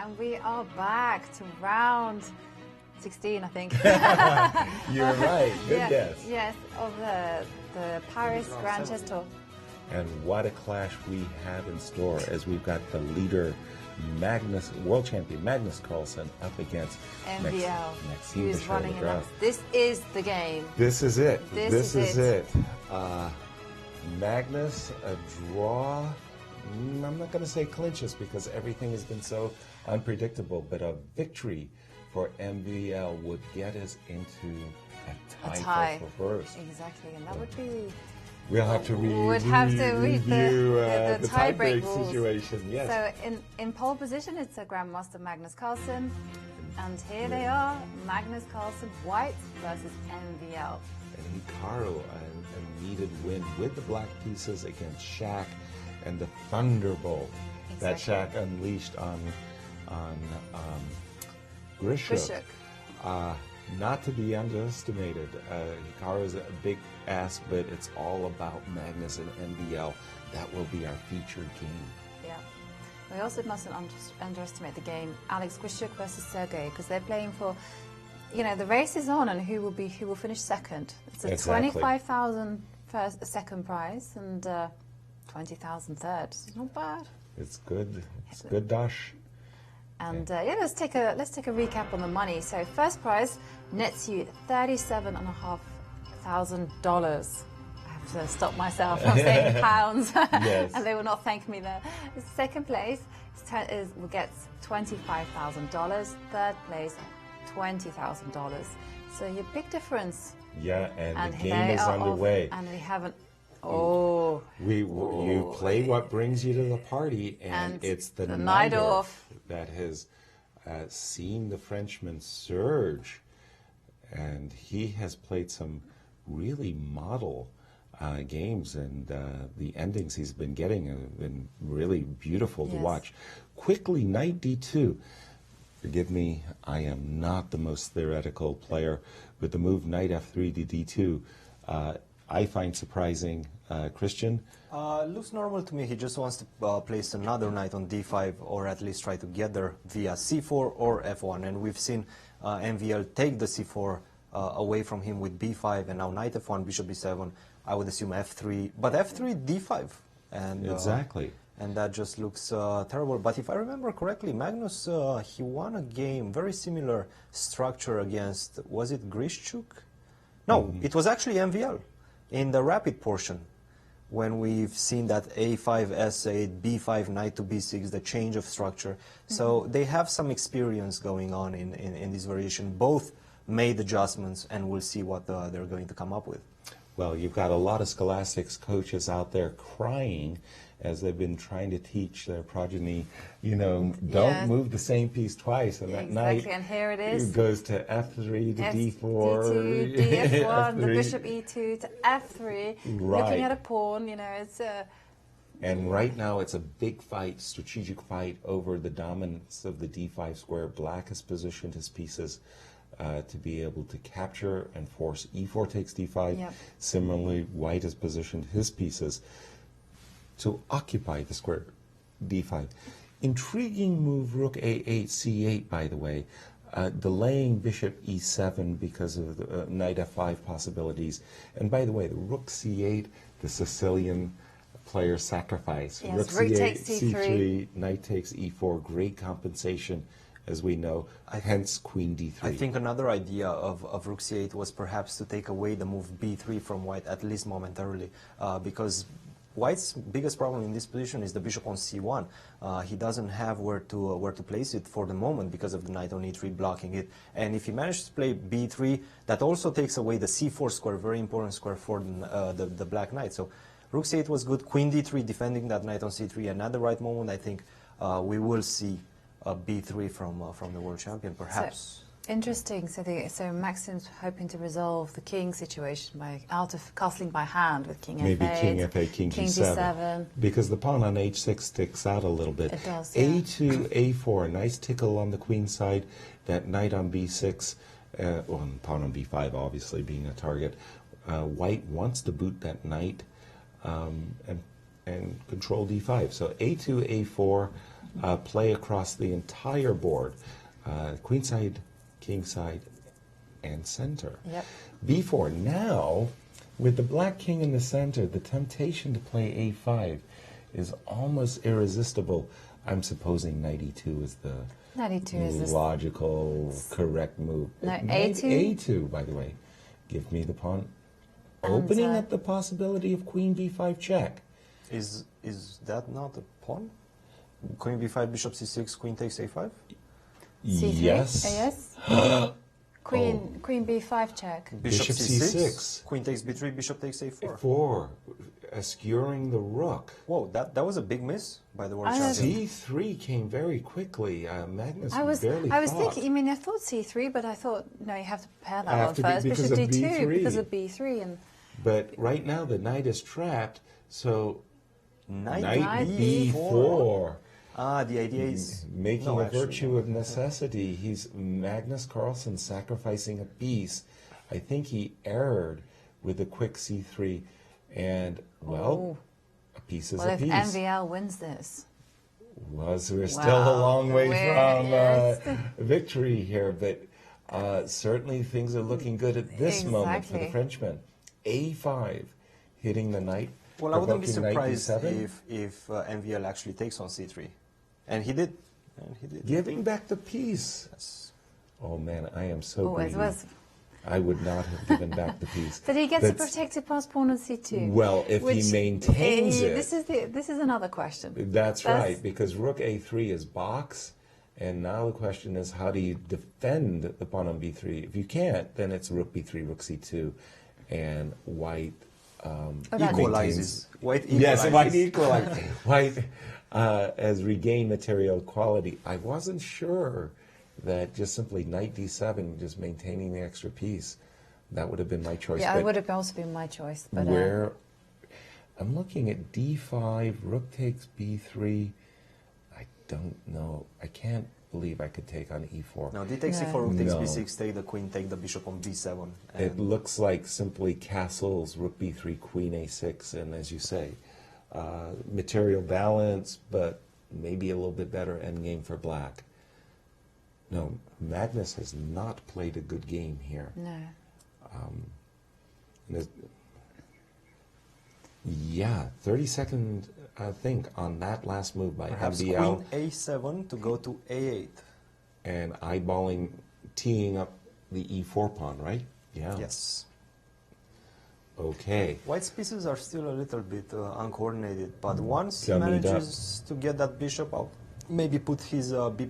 And we are back to round 16, I think. You're right. Good guess. Yes, of the Paris Grand Chess Tour. And what a clash we have in store, as we've got the leader, world champion Magnus Carlsen, up against MVL, Maxime who's running Bouchard. This is the game. This is it. This is it. Magnus, a draw. I'm not going to say clinches because everything has been so unpredictable, but a victory for MVL would get us into a tie for first. Exactly, and that would be... We'll have to review the tie-break rules. Situation. Yes. So in pole position, it's a Grandmaster Magnus Carlsen, and here they are, Magnus Carlsen, white versus MVL. And Hikaru, a needed win with the black pieces against Shaq, and the thunderbolt that Shaq unleashed on Grishuk. Not to be underestimated. Hikaru is a big ass, but it's all about Magnus and MVL. That will be our featured game. Yeah. We also mustn't underestimate the game Alex Grishuk versus Sergey, because they're playing for, the race is on, and who will finish second. It's a 25,000 second prize and 20,000 third. It's not bad. It's good. It's good, Dash. And let's take a recap on the money. So first prize nets you $37,500. I have to stop myself from saying pounds, and they will not thank me there. Second place gets $25,000. Third place, $20,000. So your big difference. Yeah, and the game is underway. And we haven't. You play what brings you to the party, and it's the night off that has seen the Frenchman surge, and he has played some really model games, and the endings he's been getting have been really beautiful to watch. Quickly, knight d2. Forgive me, I am not the most theoretical player, but the move knight f3 to d2 I find surprising. Cristian? Looks normal to me. He just wants to place another knight on d5, or at least try to get there via c4 or f1. And we've seen MVL take the c4 away from him with b5, and now knight f1, bishop b7. I would assume f3, but f3, d5. And, exactly. And that just looks terrible. But if I remember correctly, Magnus, he won a game, very similar structure against, was it Grishuk? No, it was actually MVL in the rapid portion, when we've seen that a5, s8, b5, knight to b6, the change of structure. So they have some experience going on in this variation. Both made adjustments, and we'll see what they're going to come up with. Well, you've got a lot of scholastics coaches out there crying as they've been trying to teach their progeny, don't move the same piece twice. And that night, and here it is. It goes to f3 to d4. D2, df1, the bishop e2 to f3, looking at a pawn, it's a... And right now it's a big fight, strategic fight over the dominance of the d5 square. Black has positioned his pieces to be able to capture and force e4 takes d5. Yep. Similarly, white has positioned his pieces to occupy the square d5. Intriguing move, rook a8, c8, by the way, delaying bishop e7 because of the knight f5 possibilities. And by the way, the rook c8, the Sicilian player sacrifice. Yes, rook c8, takes c3, knight takes e4, great compensation, as we know, hence queen d3. I think another idea of rook c8 was perhaps to take away the move b3 from white, at least momentarily, because White's biggest problem in this position is the bishop on c1. He doesn't have where to place it for the moment because of the knight on e3 blocking it. And if he manages to play b3, that also takes away the c4 square, very important square for the black knight. So rook c8 was good. Queen d3 defending that knight on c3. And at the right moment, I think we will see a b3 from the world champion, perhaps. Interesting. So Maxime's hoping to resolve the king situation by castling by hand with king f8. Maybe king f8, king g7. Because the pawn on h6 sticks out a little bit. It does, a2, a4, a nice tickle on the queen side. That knight on b6, pawn on b5 obviously being a target. White wants to boot that knight and control d5. So a2, a4, play across the entire board, queenside, kingside, and center. Yep. B4. Now, with the black king in the center, the temptation to play A5 is almost irresistible. I'm supposing knight E2 is the 92 is logical, correct move. No, Knight A2? A2, by the way. Give me the pawn. Opening up the possibility of queen B5 check. Is that not a pawn? Queen B5, bishop C6, queen takes A5? C3? Yes. Yes. Queen B5 check. Bishop C6. Queen takes B3, bishop takes A4. 4. Skewering the rook. Whoa, that was a big miss by the world champion. C3 came very quickly. Magnus I was barely thinking, I mean, I thought C3, but I thought, no, you have to prepare that Have one to be first. because Bishop of D2 B3. because of B3. And But right now the knight is trapped, so Knight B4. The idea is making a virtue of necessity. He's Magnus Carlsen sacrificing a piece. I think he erred with a quick C3, and well, a piece is well, a if piece. MVL wins this. We're still a long way from victory here, but certainly things are looking good at this moment for the Frenchman. A5, hitting the knight. Well, I wouldn't be provoking knight surprised D7. if MVL actually takes on C3. And he did. Giving back the piece. Yes. Oh man, I am so greedy. Was. I would not have given back the piece. But he gets a protected pass pawn on C2. Well, if he maintains it. This is another question. That's right, because rook A3 is box, and now the question is how do you defend the pawn on B3? If you can't, then it's rook B3, rook C2, and white equalizes. White equalizes. Yes, white equalizes. White has regained material equality. I wasn't sure that just simply knight D7, just maintaining the extra piece, that would have been my choice. Yeah, it would have also been my choice. But where I'm looking at D5, rook takes B3. I don't know. I can't believe I could take on E4. No, D takes C4, rook takes B6, take the queen, take the bishop on B7. It looks like simply castles, rook B3, queen A6, and as you say, material balance, but maybe a little bit better endgame for black. No, Magnus has not played a good game here. No. Yeah, 30-second think on that last move by Perhaps MVL. queen A7 to go to A8. And eyeballing, teeing up the E4 pawn, right? Yeah. Yes. Okay. White's pieces are still a little bit uncoordinated, but once he Tell me manages to get that bishop out, maybe put his B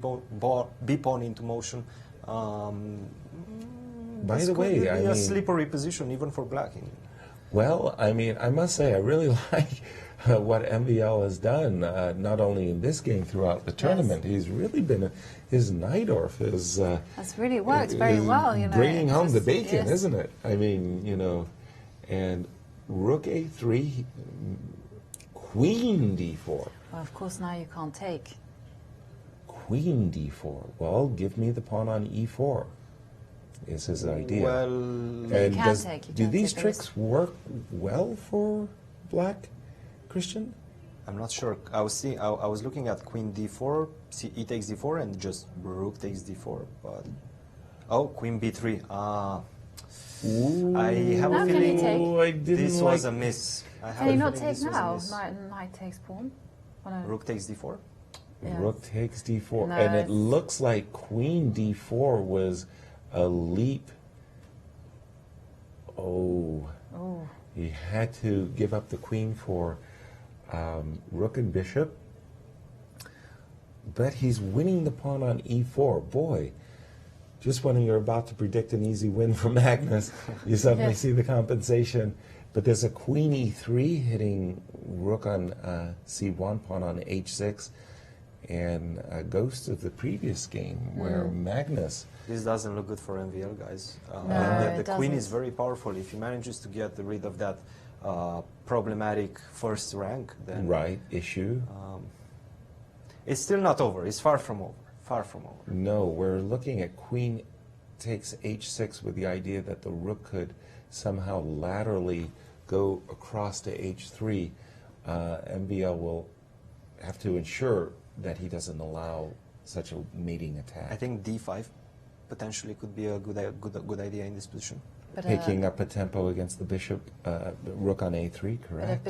pawn into motion. By the way, I mean, a slippery position even for black. Well, I mean, I must say, I really like what MVL has done, not only in this game, throughout the tournament. He's really been, his Najdorf is... That's really worked very well, you know. Bringing home the bacon, isn't it? I mean, you know, and rook A3, queen D4. Well, of course, now you can't take. Queen D4. Well, give me the pawn on E4. Is his idea. Well, and do these tricks work well for black, Christian? I'm not sure. I was looking at queen D4, e takes D4, and just rook takes D4. But queen B3. I have a feeling this was a miss. Can you not take now? Knight takes pawn. Rook takes D4. Yeah. Rook takes D4, No, and it looks like queen D4 was a leap. Oh. He had to give up the queen for rook and bishop, but he's winning the pawn on E4. Boy, just when you're about to predict an easy win for Magnus, you suddenly see the compensation. But there's a queen E3 hitting rook on C1, pawn on H6, and a ghost of the previous game where Magnus... This doesn't look good for MVL, guys. No, the queen is very powerful. If he manages to get rid of that problematic first rank, then... Right, issue. It's still not over. It's far from over. Far from over. No, we're looking at queen takes H6 with the idea that the rook could somehow laterally go across to H3. MVL will have to ensure that he doesn't allow such a mating attack. I think d5 potentially could be a good idea in this position. But, Picking up a tempo against the bishop, rook on a3, But a correct?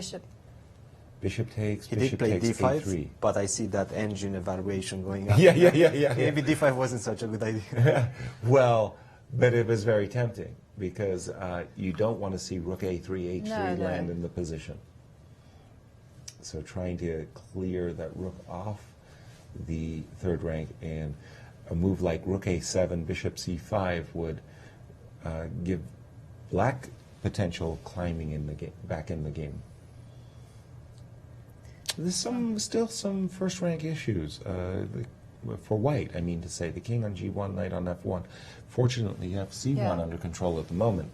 bishop takes, He bishop did play takes d5, a3. but I see that engine evaluation going up. Yeah. Maybe d5 wasn't such a good idea. Well, but it was very tempting because you don't want to see rook a3, h3 No. land in the position. So trying to clear that rook off the third rank, and a move like rook a7, bishop c5 would give black potential climbing in the game, back in the game. There's still some first rank issues for white. I mean to say, the king on g1, knight on f1. Fortunately, you have c1 under control at the moment.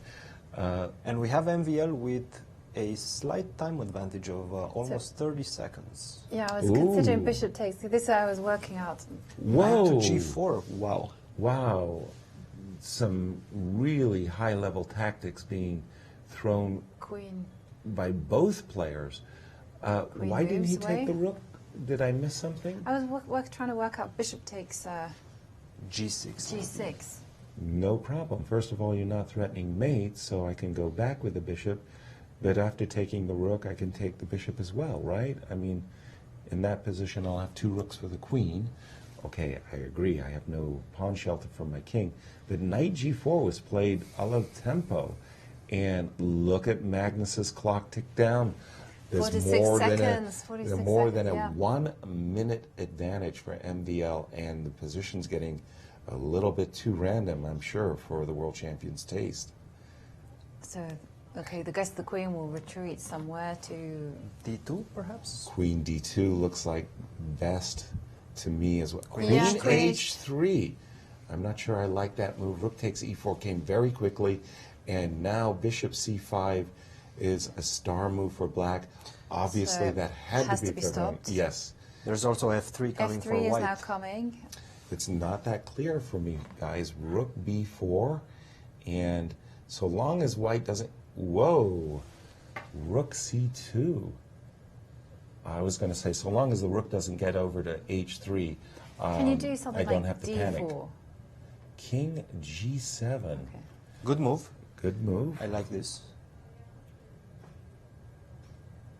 And we have MVL with a slight time advantage of almost 30 seconds. Yeah, I was considering bishop takes. This I was working out. Whoa! Knight to g4. Wow. Wow. Some really high-level tactics being thrown Queen. by both players. Why didn't he moves take away. the rook? Did I miss something? I was trying to work out bishop takes g6. g6. No problem. First of all, you're not threatening mate, so I can go back with the bishop. But after taking the rook, I can take the bishop as well, right? I mean, in that position, I'll have 2 rooks for the queen. Okay, I agree. I have no pawn shelter for my king. But knight g4 was played a la tempo. And look at Magnus's clock tick down. There's 46 more seconds. than more than a yeah. 1 minute advantage for MVL, and the position's getting a little bit too random, I'm sure, for the world champion's taste. So, okay, the guess the queen will retreat somewhere to d2, perhaps? Queen d2 looks like best to me as well. Queen Yeah, h3. I'm not sure I like that move. Rook takes e4 came very quickly, and now bishop c5 is a star move for black. Obviously, So that had has to be to be prevented. stopped. Yes. There's also f3 coming for f3 is white. now coming. It's not that clear for me, guys. Rook b4, and so long as white doesn't... Whoa! Rook c2. I was going to say, so long as the rook doesn't get over to h3, Can you do something I don't like have to d4? panic. King g7. Okay. Good move. Good move. I like this.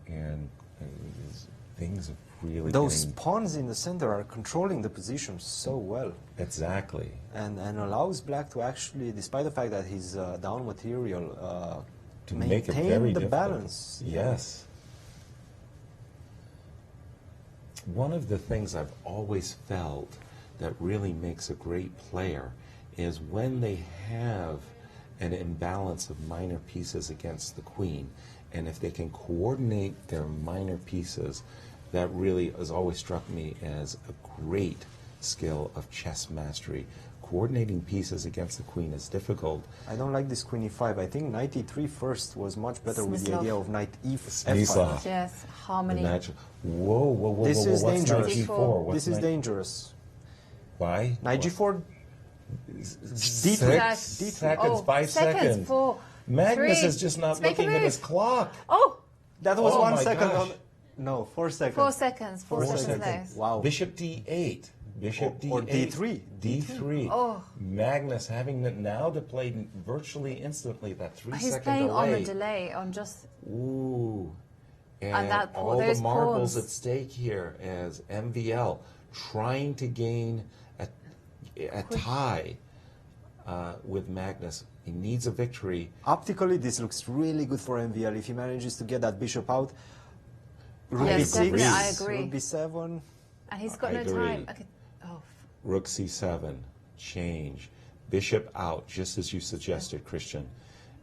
And things have really Those getting... pawns in the center are controlling the position so well. Exactly. And allows black to actually, despite the fact that he's down material, To maintain make it very the difficult. balance. Yes. One of the things I've always felt that really makes a great player is when they have an imbalance of minor pieces against the queen, and if they can coordinate their minor pieces, that really has always struck me as a great skill of chess mastery. Coordinating pieces against the queen is difficult. I don't like this queen e5. I think knight e3 first was much better with the Smyslov. idea of knight Smyslov. f5. Yes, harmony. Whoa, This is what's dangerous. knight g4? What's This is knight- dangerous. Why? Knight g4, D3. D3. Seconds, 5 seconds. seconds. 4, Magnus 3. is just not Let's make a looking at his move. clock. Oh, that was Oh 1 my second. gosh. No, 4 seconds. 4 seconds. 4 4 seconds seconds. left. Wow. Bishop d8. Bishop d8. Or d3. D3. Oh. Magnus having it now to play virtually instantly, that 3 He's second playing delay. on the delay, on just... Ooh. And that all the those marbles pawns. at stake here as MVL trying to gain a tie with Magnus. He needs a victory. Optically, this looks really good for MVL if he manages to get that bishop out. Rook Yes, b6, definitely, I agree. Rook b7. And he's got I no agree. time. Okay. Oh, Rook c7, change. Bishop out, just as you suggested, Christian.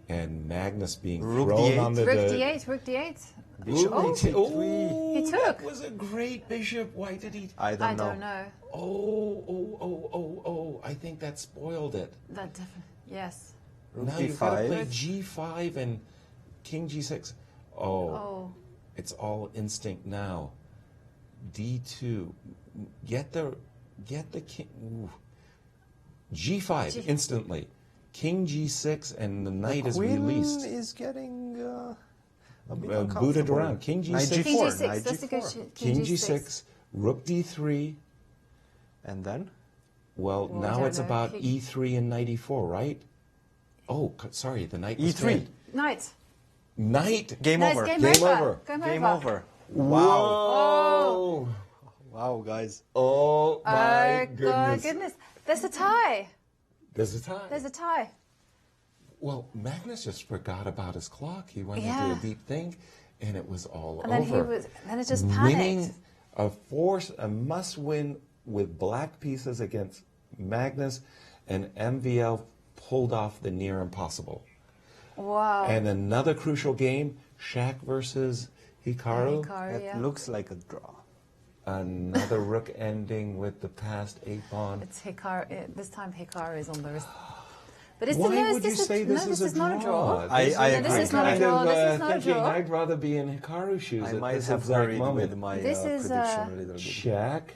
And Magnus being Rook thrown d8. on the... Rook d8, Rook d8. Bishop Oh. d3. Oh, He took. that was a great bishop. Why did he... I I don't don't know. know. Oh, I think that spoiled it. That definitely, yes. Rook Now you've got to d5. play g5 and king g6. Oh, It's all instinct now. d2. Get the king. Ooh. g5 instantly. King g6 and the knight is released. Queen is getting a bit Booted uncomfortable. around. King Knight g6. King g4. g6, Knight that's a good g4. King g6. Rook d3. And then? Well, Well, I now don't it's know. about e3 and knight e4, right? Oh, sorry, the knight was E3. dead. Knight. Knight. Game No, it's over. game Game over. over. Game over. Wow. Oh. Wow, guys. Oh, my God, goodness. There's a tie. There's a tie. There's a tie. Well, Magnus just forgot about his clock. He went Yeah. into a deep think, and it was all And then over. then it just panicked. Winning a must-win with black pieces against Magnus, and MVL pulled off the near impossible. Wow. And another crucial game, Shaq versus Hikaru. Hikaru, yeah. Looks like a draw. Another rook ending with the passed a-pawn. It's Hikaru. This time Hikaru is on the wrist. But it's Why would you say this is not a draw. I agree. This is not a draw. This is not a thinking draw. I'd rather be in Hikaru's shoes I at might this have exact hurried moment. with my This is, prediction a little bit. Check.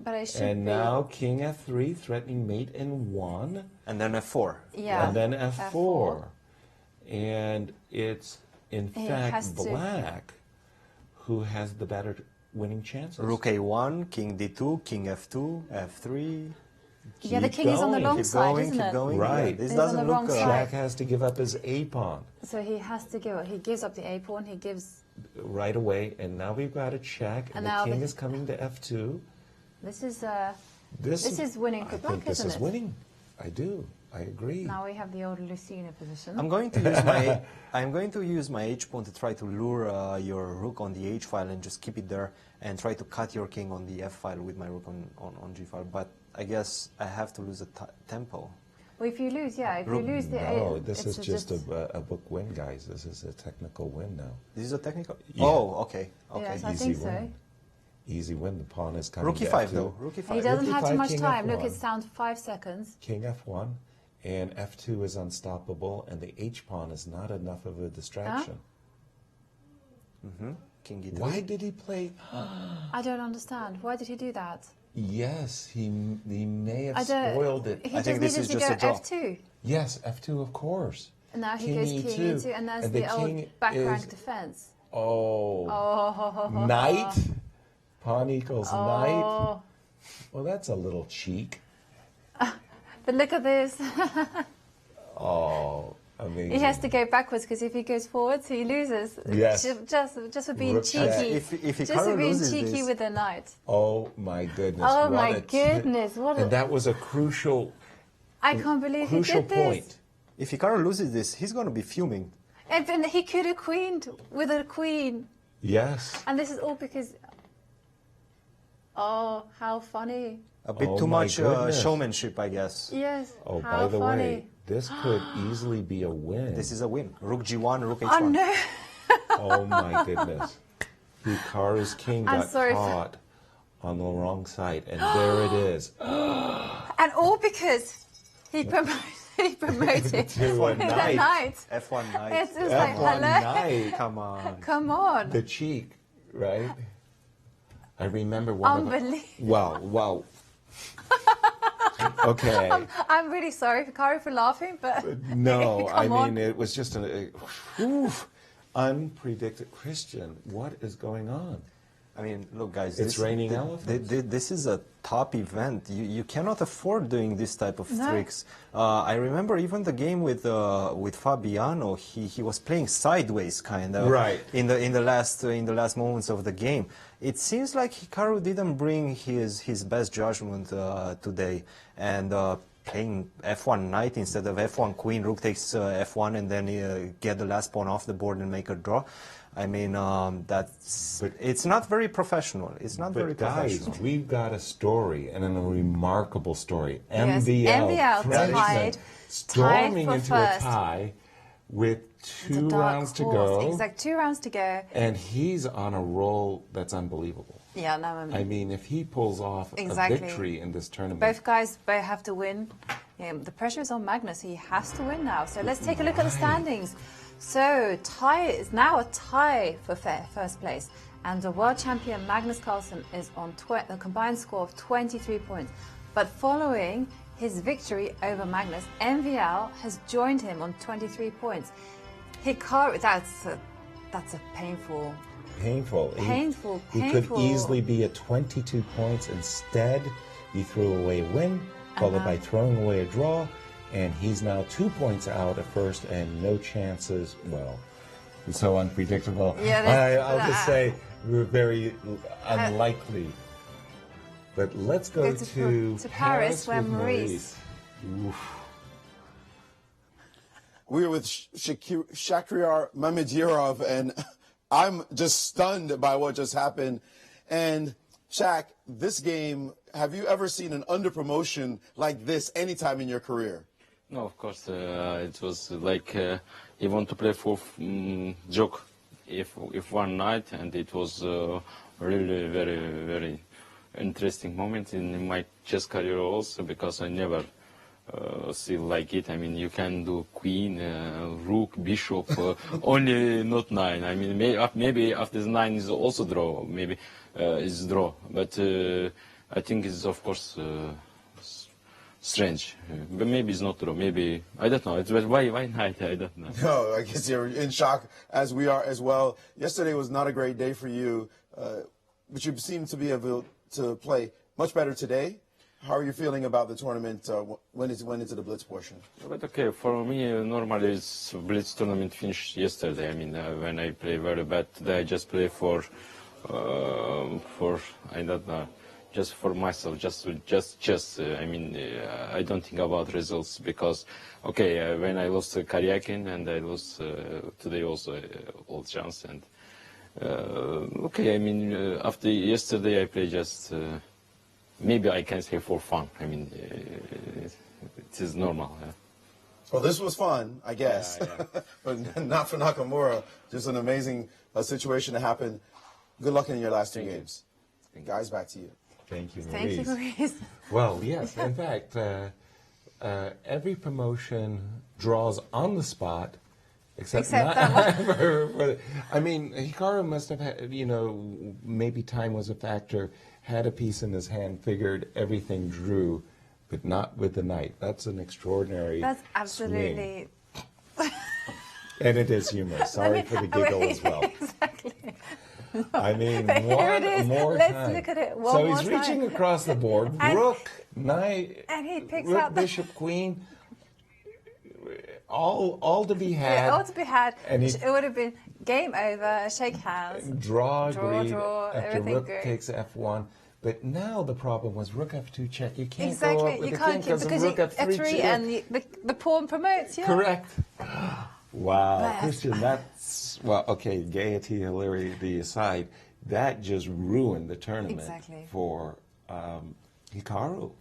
But I should And be. now King F3, threatening mate in 1. And then F4. Yeah. And then F4. And it's, in He fact, has to- black who has the better winning chances. Rook A1, King D2, King F2, F3. Yeah, the Keep king is on the going. long Keep side, going, isn't keep it? going. Right. Yeah, this He's on doesn't the look wrong side. Shaq has to give up his a-pawn So he has to give. He gives up the a pawn. He gives. right away. And now we've got a check, And and now the king the- is coming to F2. This is. This is winning for I black, think this isn't is it? winning. I do. I agree. Now we have the old Lucina position. I'm going to use my I'm going to use my h pawn to try to lure your rook on the h file and just keep it there and try to cut your king on the f file with my rook on g file. But I guess I have to lose a tempo. Well, if you lose, yeah, if you lose the No, a, this it's is just a book win, guys. This is a technical win now. This is a technical. Yeah. Oh, okay, okay. Yes, I Easy think win. so. Easy win. The pawn is coming. Rook to e5 F2. though. Rook e5. He doesn't Rook have too E5, much King time. Look, F1. it's down to 5 seconds. King F1, and F2 is unstoppable, and the H pawn is not enough of a distraction. King E3. Why did he play? I don't understand. Why did he do that? Yes, he may I have don't. spoiled it. He I think just this needed is to just go a draw. f2. Yes, F2, of course. And now he King goes E2, king e2, and there's and the the old king back is- rank defense. Oh. Oh. Knight. Pawn equals knight. Oh. Well, that's a little cheek. But look at this. Oh, amazing. He has to go backwards because if he goes forwards, he loses. Yes. Just for being Rook cheeky. check. If Just for Hikaru being loses cheeky this, with the knight. Oh my goodness. Oh what my a goodness, what a- And that was a crucial I can't believe he crucial did this. point. if Hikaru loses this, he's going to be fuming. And then he could have queened with a queen. Yes. And this is all because... Oh, how funny. A bit Oh too my much goodness. showmanship, I guess. Yes, Oh, how by the funny. way, this could easily be a win. This is a win. Rook G1, Rook H1. Oh no. Oh my goodness. Hikaru's king I'm got sorry. caught on the wrong side, and there it is. And all because he promoted To a the knight. knight. F1 knight. It's just like, F1 hello. knight. Come on. Come on. The cheek, right? I remember one of Unbelievable. Wow. Okay. I'm really sorry, Hikaru, for laughing, but No, I come on. mean, it was just unpredictable. Christian, what is going on? I mean, look, guys. It's raining elephants. This is a top event. You cannot afford doing this type of No. tricks. I remember even the game with Fabiano. He was playing sideways, kind of. Right. In the last moments of the game. It seems like Hikaru didn't bring his best judgment today, and playing F1 knight instead of F1 queen. Rook takes F1, and then get the last pawn off the board and make a draw. I mean, it's not very professional. It's not very But guys, professional. we've got a story, and a remarkable story. Yes, MVL MVL tied storming for into first. a tie with The 2 dark rounds to horse. go, Exactly, 2 rounds to go. and he's on a roll that's unbelievable. Yeah, no, I mean, if he pulls off Exactly. a victory in this tournament, both guys both have to win. The pressure is on Magnus. He has to win now. So let's take a look at the standings. So tie is now a tie for first place. And the world champion Magnus Carlsen is on a combined score of 23 points. But following his victory over Magnus, MVL has joined him on 23 points. Hikaru, that's a painful Painful. Painful. He could easily be at 22 points. Instead, he threw away a win, followed by throwing away a draw, and he's now 2 points out at first and no chances. Well, he's so unpredictable. Yeah, I'll just say we're very unlikely. But let's go to Paris where Maurice. We're with Shakhriyar Mamedyarov, and I'm just stunned by what just happened. And Shaq, this game, have you ever seen an under-promotion like this any time in your career? No, of course. It was like he want to play for joke if one night, and it was really very, very interesting moment in my chess career also, because I never see like it. I mean, you can do queen, rook, bishop, only not 9. I mean, maybe after the 9 is also draw, maybe is draw. But I think it's of course strange. But maybe it's not draw. Maybe I don't know. It's why night? I don't know. No, I guess you're in shock as we are as well. Yesterday was not a great day for you, but you seem to be able to play much better today. How are you feeling about the tournament when it went into the blitz portion? But okay, for me, normally it's blitz tournament finished yesterday. I mean, when I play very bad today, I just play for I don't know, just for myself, just chess. I mean, I don't think about results because, okay, when I lost Karyakin and I lost today also all chance and okay, I mean, after yesterday I play just. Maybe I can say for fun. I mean, it is normal. Yeah. Well, this was fun, I guess, but not for Nakamura. Just an amazing situation to happen. Good luck in your last 2 games. Guys, back to you. Thank you, Maurice. Thank you, Maurice. Well, yes, in fact, every promotion draws on the spot, except that one. I mean, Hikaru must have had, you know, maybe time was a factor. Had a piece in his hand, figured everything drew, but not with the knight. That's an extraordinary That's absolutely... And it is humorous. Sorry for the giggle as well. Exactly. No. I mean, one more Let's time. look at it one so more he's reaching across the board. Rook, knight, and he picks rook, out the... bishop, queen. All to be had. Yeah, all to be had. And it would have been game over, shake hands. Draw, after everything rook good. takes f1. But now the problem was rook f2 check. You can't exactly. go up with you the can't king because rook f3 check. And the pawn promotes, yeah. Correct. Wow, Cristian, that's, well, okay, gaiety, hilarity aside, that just ruined the tournament for Hikaru.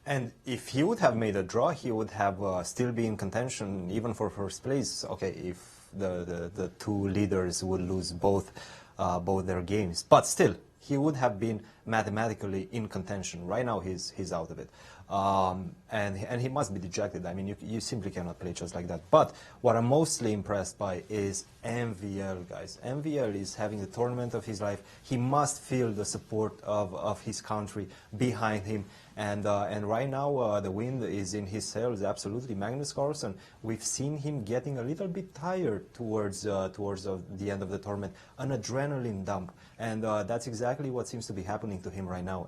And if he would have made a draw, he would have still be in contention even for first place. Okay, if the 2 leaders would lose both their games, but still he would have been mathematically in contention. Right now he's out of it, and he must be dejected. I mean, you simply cannot play chess like that. But what I'm mostly impressed by is MVL, guys. MVL is having the tournament of his life. He must feel the support of his country behind him. And right now the wind is in his sails, absolutely. Magnus Carlsen, we've seen him getting a little bit tired towards the end of the tournament, an adrenaline dump, and that's exactly what seems to be happening to him right now.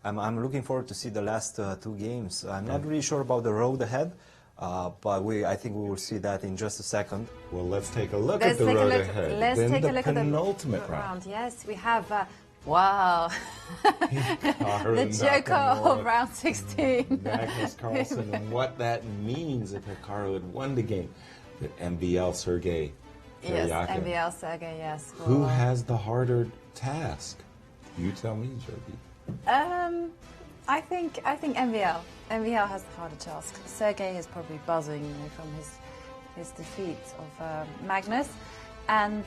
And I'm looking forward to see the last 2 games. I'm not really sure about the road ahead, but I think we will see that in just a second. Well, let's take a look at the road ahead. Let's take a look at the penultimate round. Yes, we have. Wow. The joker of round 16. Magnus Carlsen, and what that means if Hikaru had won the game. But MVL Sergei Yes, Karyakin. MVL Sergei, yes. Well, who has the harder task? You tell me, Jody. I think MVL. MVL has the harder task. Sergei is probably buzzing from his defeat of Magnus. And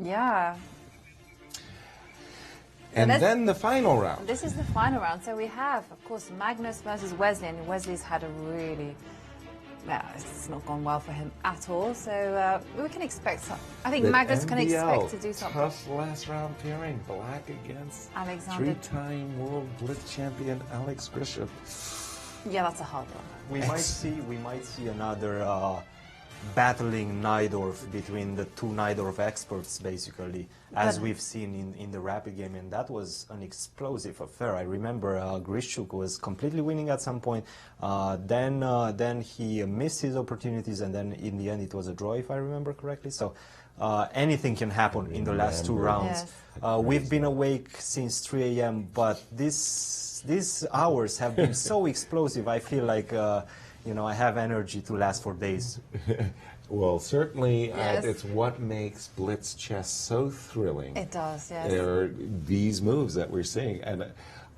yeah. And then the final round. This is the final round. So we have, of course, Magnus versus Wesley, and Wesley's had a really, it's not gone well for him at all. So we can expect some. I think Magnus can expect to do something. Tough last round pairing, black against Alexander. 3-time world blitz champion Alex Grisham. Yeah, that's a hard one. We might see another battling Najdorf, between the two Najdorf experts, basically, as we've seen in the rapid game, and that was an explosive affair. I remember Grischuk was completely winning at some point, then he missed his opportunities, and then in the end it was a draw, if I remember correctly. So anything can happen in the last two rounds. Yes. We've been awake since 3 a.m., but these hours have been so explosive. I feel like you know, I have energy to last for days. Well, certainly, yes. It's what makes blitz chess so thrilling. It does, yes. There are these moves that we're seeing, and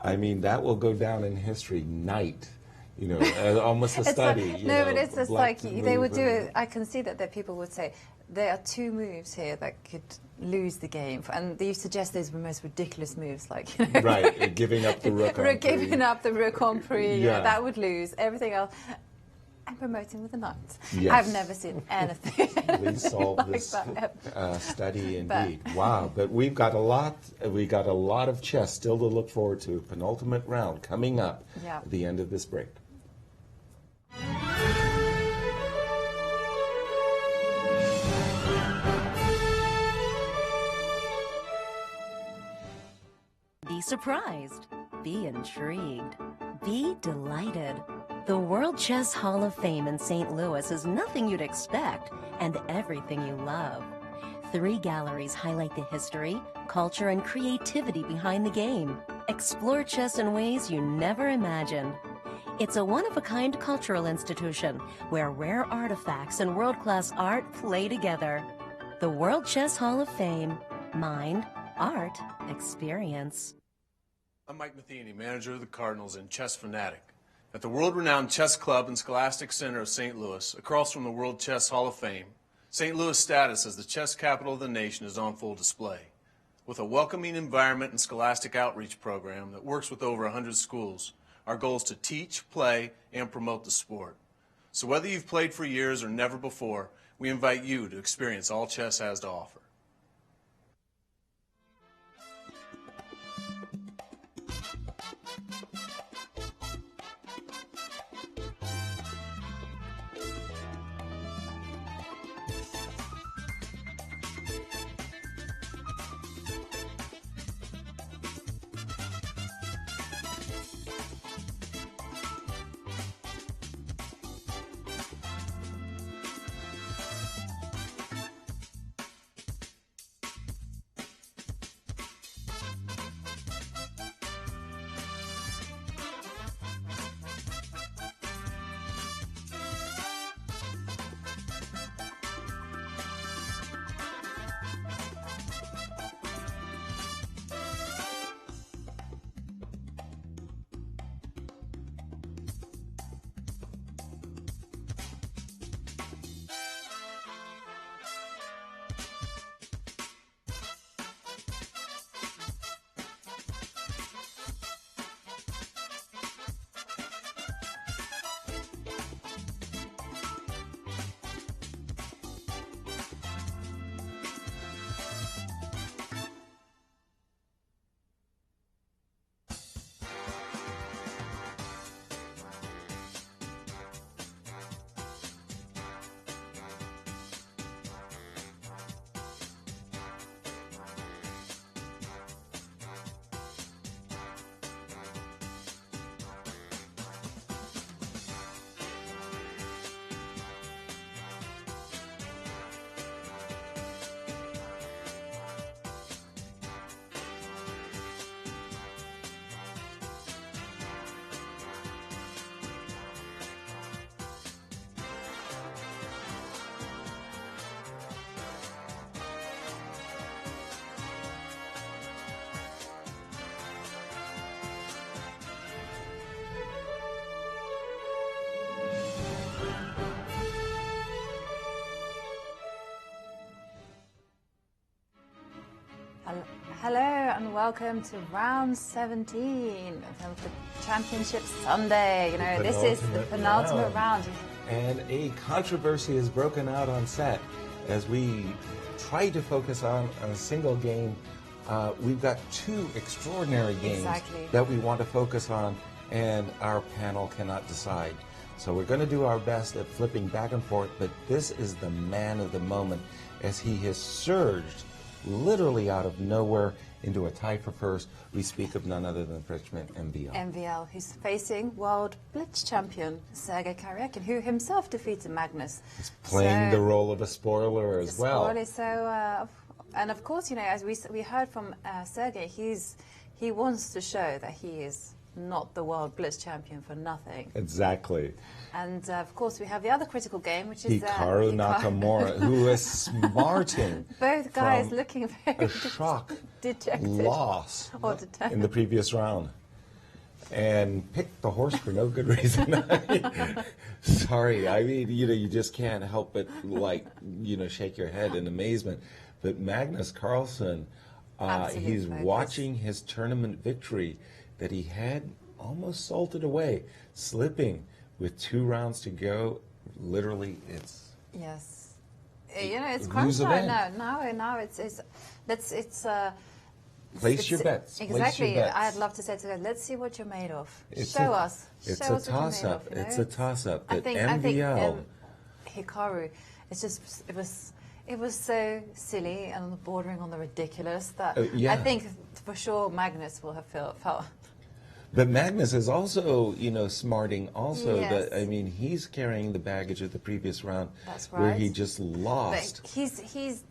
I mean, that will go down in history. Night, you know, as almost a study. Like, no, but it's just like they would do it. I can see that people would say there are two moves here that could lose the game, and they suggest those were the most ridiculous moves, like, you know, right, giving up the rook on pre. Giving up the rook on pre, yeah. That would lose. Everything else. And promoting with the knight. Yes. I've never seen anything. Please solve like this study indeed. But, wow, but we've got a lot. We got a lot of chess still to look forward to. Penultimate round coming up at the end of this break. Be surprised. Be intrigued. Be delighted. The World Chess Hall of Fame in St. Louis is nothing you'd expect and everything you love. 3 galleries highlight the history, culture, and creativity behind the game. Explore chess in ways you never imagined. It's a one-of-a-kind cultural institution where rare artifacts and world-class art play together. The World Chess Hall of Fame. Mind, art, experience. I'm Mike Matheny, manager of the Cardinals and chess fanatic. At the world-renowned Chess Club and Scholastic Center of St. Louis, across from the World Chess Hall of Fame, St. Louis' status as the chess capital of the nation is on full display. With a welcoming environment and scholastic outreach program that works with over 100 schools, our goal is to teach, play, and promote the sport. So whether you've played for years or never before, we invite you to experience all chess has to offer. Hello and welcome to round 17 of the Championship Sunday. You know, this is the penultimate round. And a controversy has broken out on set as we try to focus on a single game. We've got 2 extraordinary games that we want to focus on, and our panel cannot decide. So we're going to do our best at flipping back and forth, but this is the man of the moment as he has surged literally out of nowhere into a tie for first. We speak of none other than Freshman MVL. MVL, who's facing world blitz champion Sergei Karyakin, who himself defeated Magnus. He's playing the role of a spoiler as well. And of course, you know, as we heard from Sergei, he wants to show that he is not the world blitz champion for nothing. Exactly. And of course, we have the other critical game, which is Hikaru Nakamura, who is smarting. Both guys looking very a shock dejected loss or determined in the previous round, and picked the horse for no good reason. Sorry, I mean, you know, you just can't help but, like, you know, shake your head in amazement. But Magnus Carlsen, he's watching his tournament victory that he had almost salted away, slipping with 2 rounds to go. Literally, it's you know, it's crunch time now. Place your bets. Exactly. Your bets. I'd love to say to them, let's see what you're made of. It's Show us. It's Show a us what you're made toss-up. of, you know? It's a toss-up. I think Hikaru, it was so silly and bordering on the ridiculous that I think for sure Magnus will have felt. But Magnus is also, you know, smarting also. Yes. That, I mean, he's carrying the baggage of the previous round. That's right. Where he just lost. But he's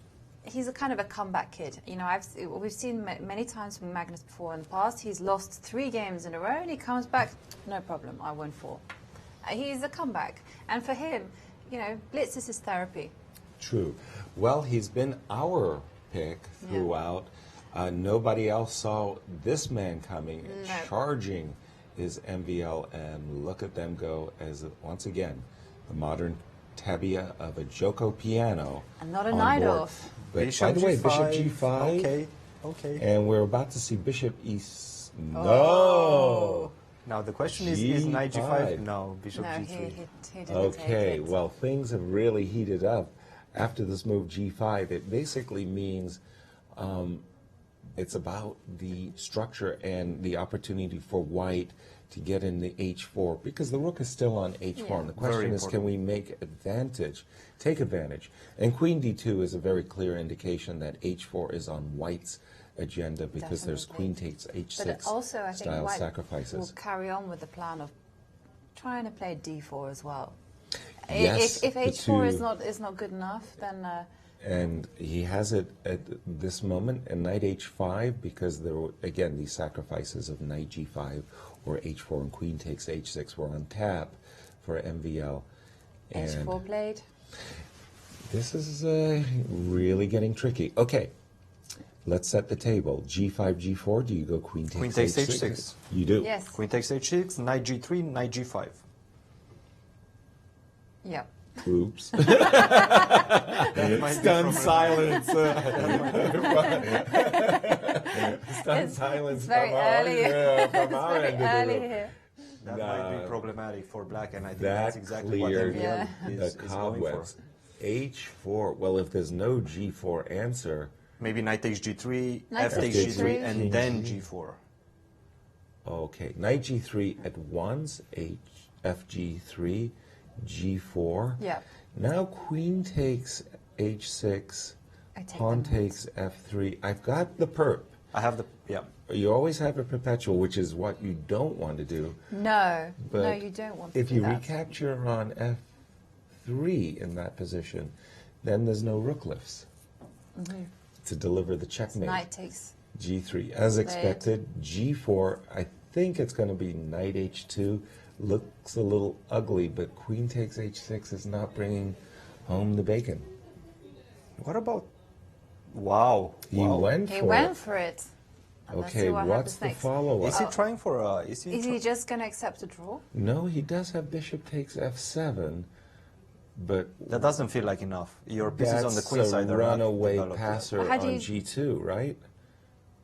a kind of a comeback kid. You know, we've seen many times from Magnus before in the past. He's lost 3 games in a row and he comes back, no problem, I won 4. He's a comeback. And for him, you know, blitz is his therapy. True. Well, he's been our pick throughout. Nobody else saw this man coming, charging his MVL, and look at them go as, once again, the modern Tabia of a Joko piano. And not a night off. But by the way, Bishop G5. Okay. And we're about to see Bishop E6. No! Now the question is Knight G5? No, Bishop G3. He didn't okay, take it. well, things have really heated up after this move G5. It basically means it's about the structure and the opportunity for white to get in the H4, because the rook is still on H4. And the question is, can we take advantage? And Queen D2 is a very clear indication that H4 is on white's agenda, because there's Queen takes H6 but also, I think style white sacrifices. will carry on with the plan of trying to play D4 as well. Yes, if H4 is not good enough, then... and he has it at this moment, and Knight H5, because there were, again, these sacrifices of Knight G5 or H4 and Queen takes H6 were on tap for MVL. And H4 played. This is really getting tricky. Okay, let's set the table. G5, G4, do you go Queen takes H6? You do. Yes. Queen takes H6, Knight G3, Knight G5. Yep. Oops. Stunned silence. Stunned silence from our end of the room. That might be problematic for black, and I think that's exactly what MVL is going for. H4, well, if there's no G4 answer... Maybe Knight takes G3, F takes G3, and then G4. Okay, Knight G3 at once, F G3, G4. Yeah. Now Queen takes H6, Pawn takes F3. I've got the perp. I have the, You always have a perpetual, which is what you don't want to do. No, but no, you don't want to do if you that. recapture on F3 in that position, then there's no rook lifts to deliver the checkmate. Knight takes G3. As expected, G4, I think it's going to be Knight H2. Looks a little ugly, but Queen takes H6 is not bringing home the bacon. What about... Wow. He went for it. Okay, what's the follow-up? Is he trying for Is he just going to accept a draw? No, he does have Bishop takes F7, but... That doesn't feel like enough. Your pieces on the queen side are runaway passer on G2, right?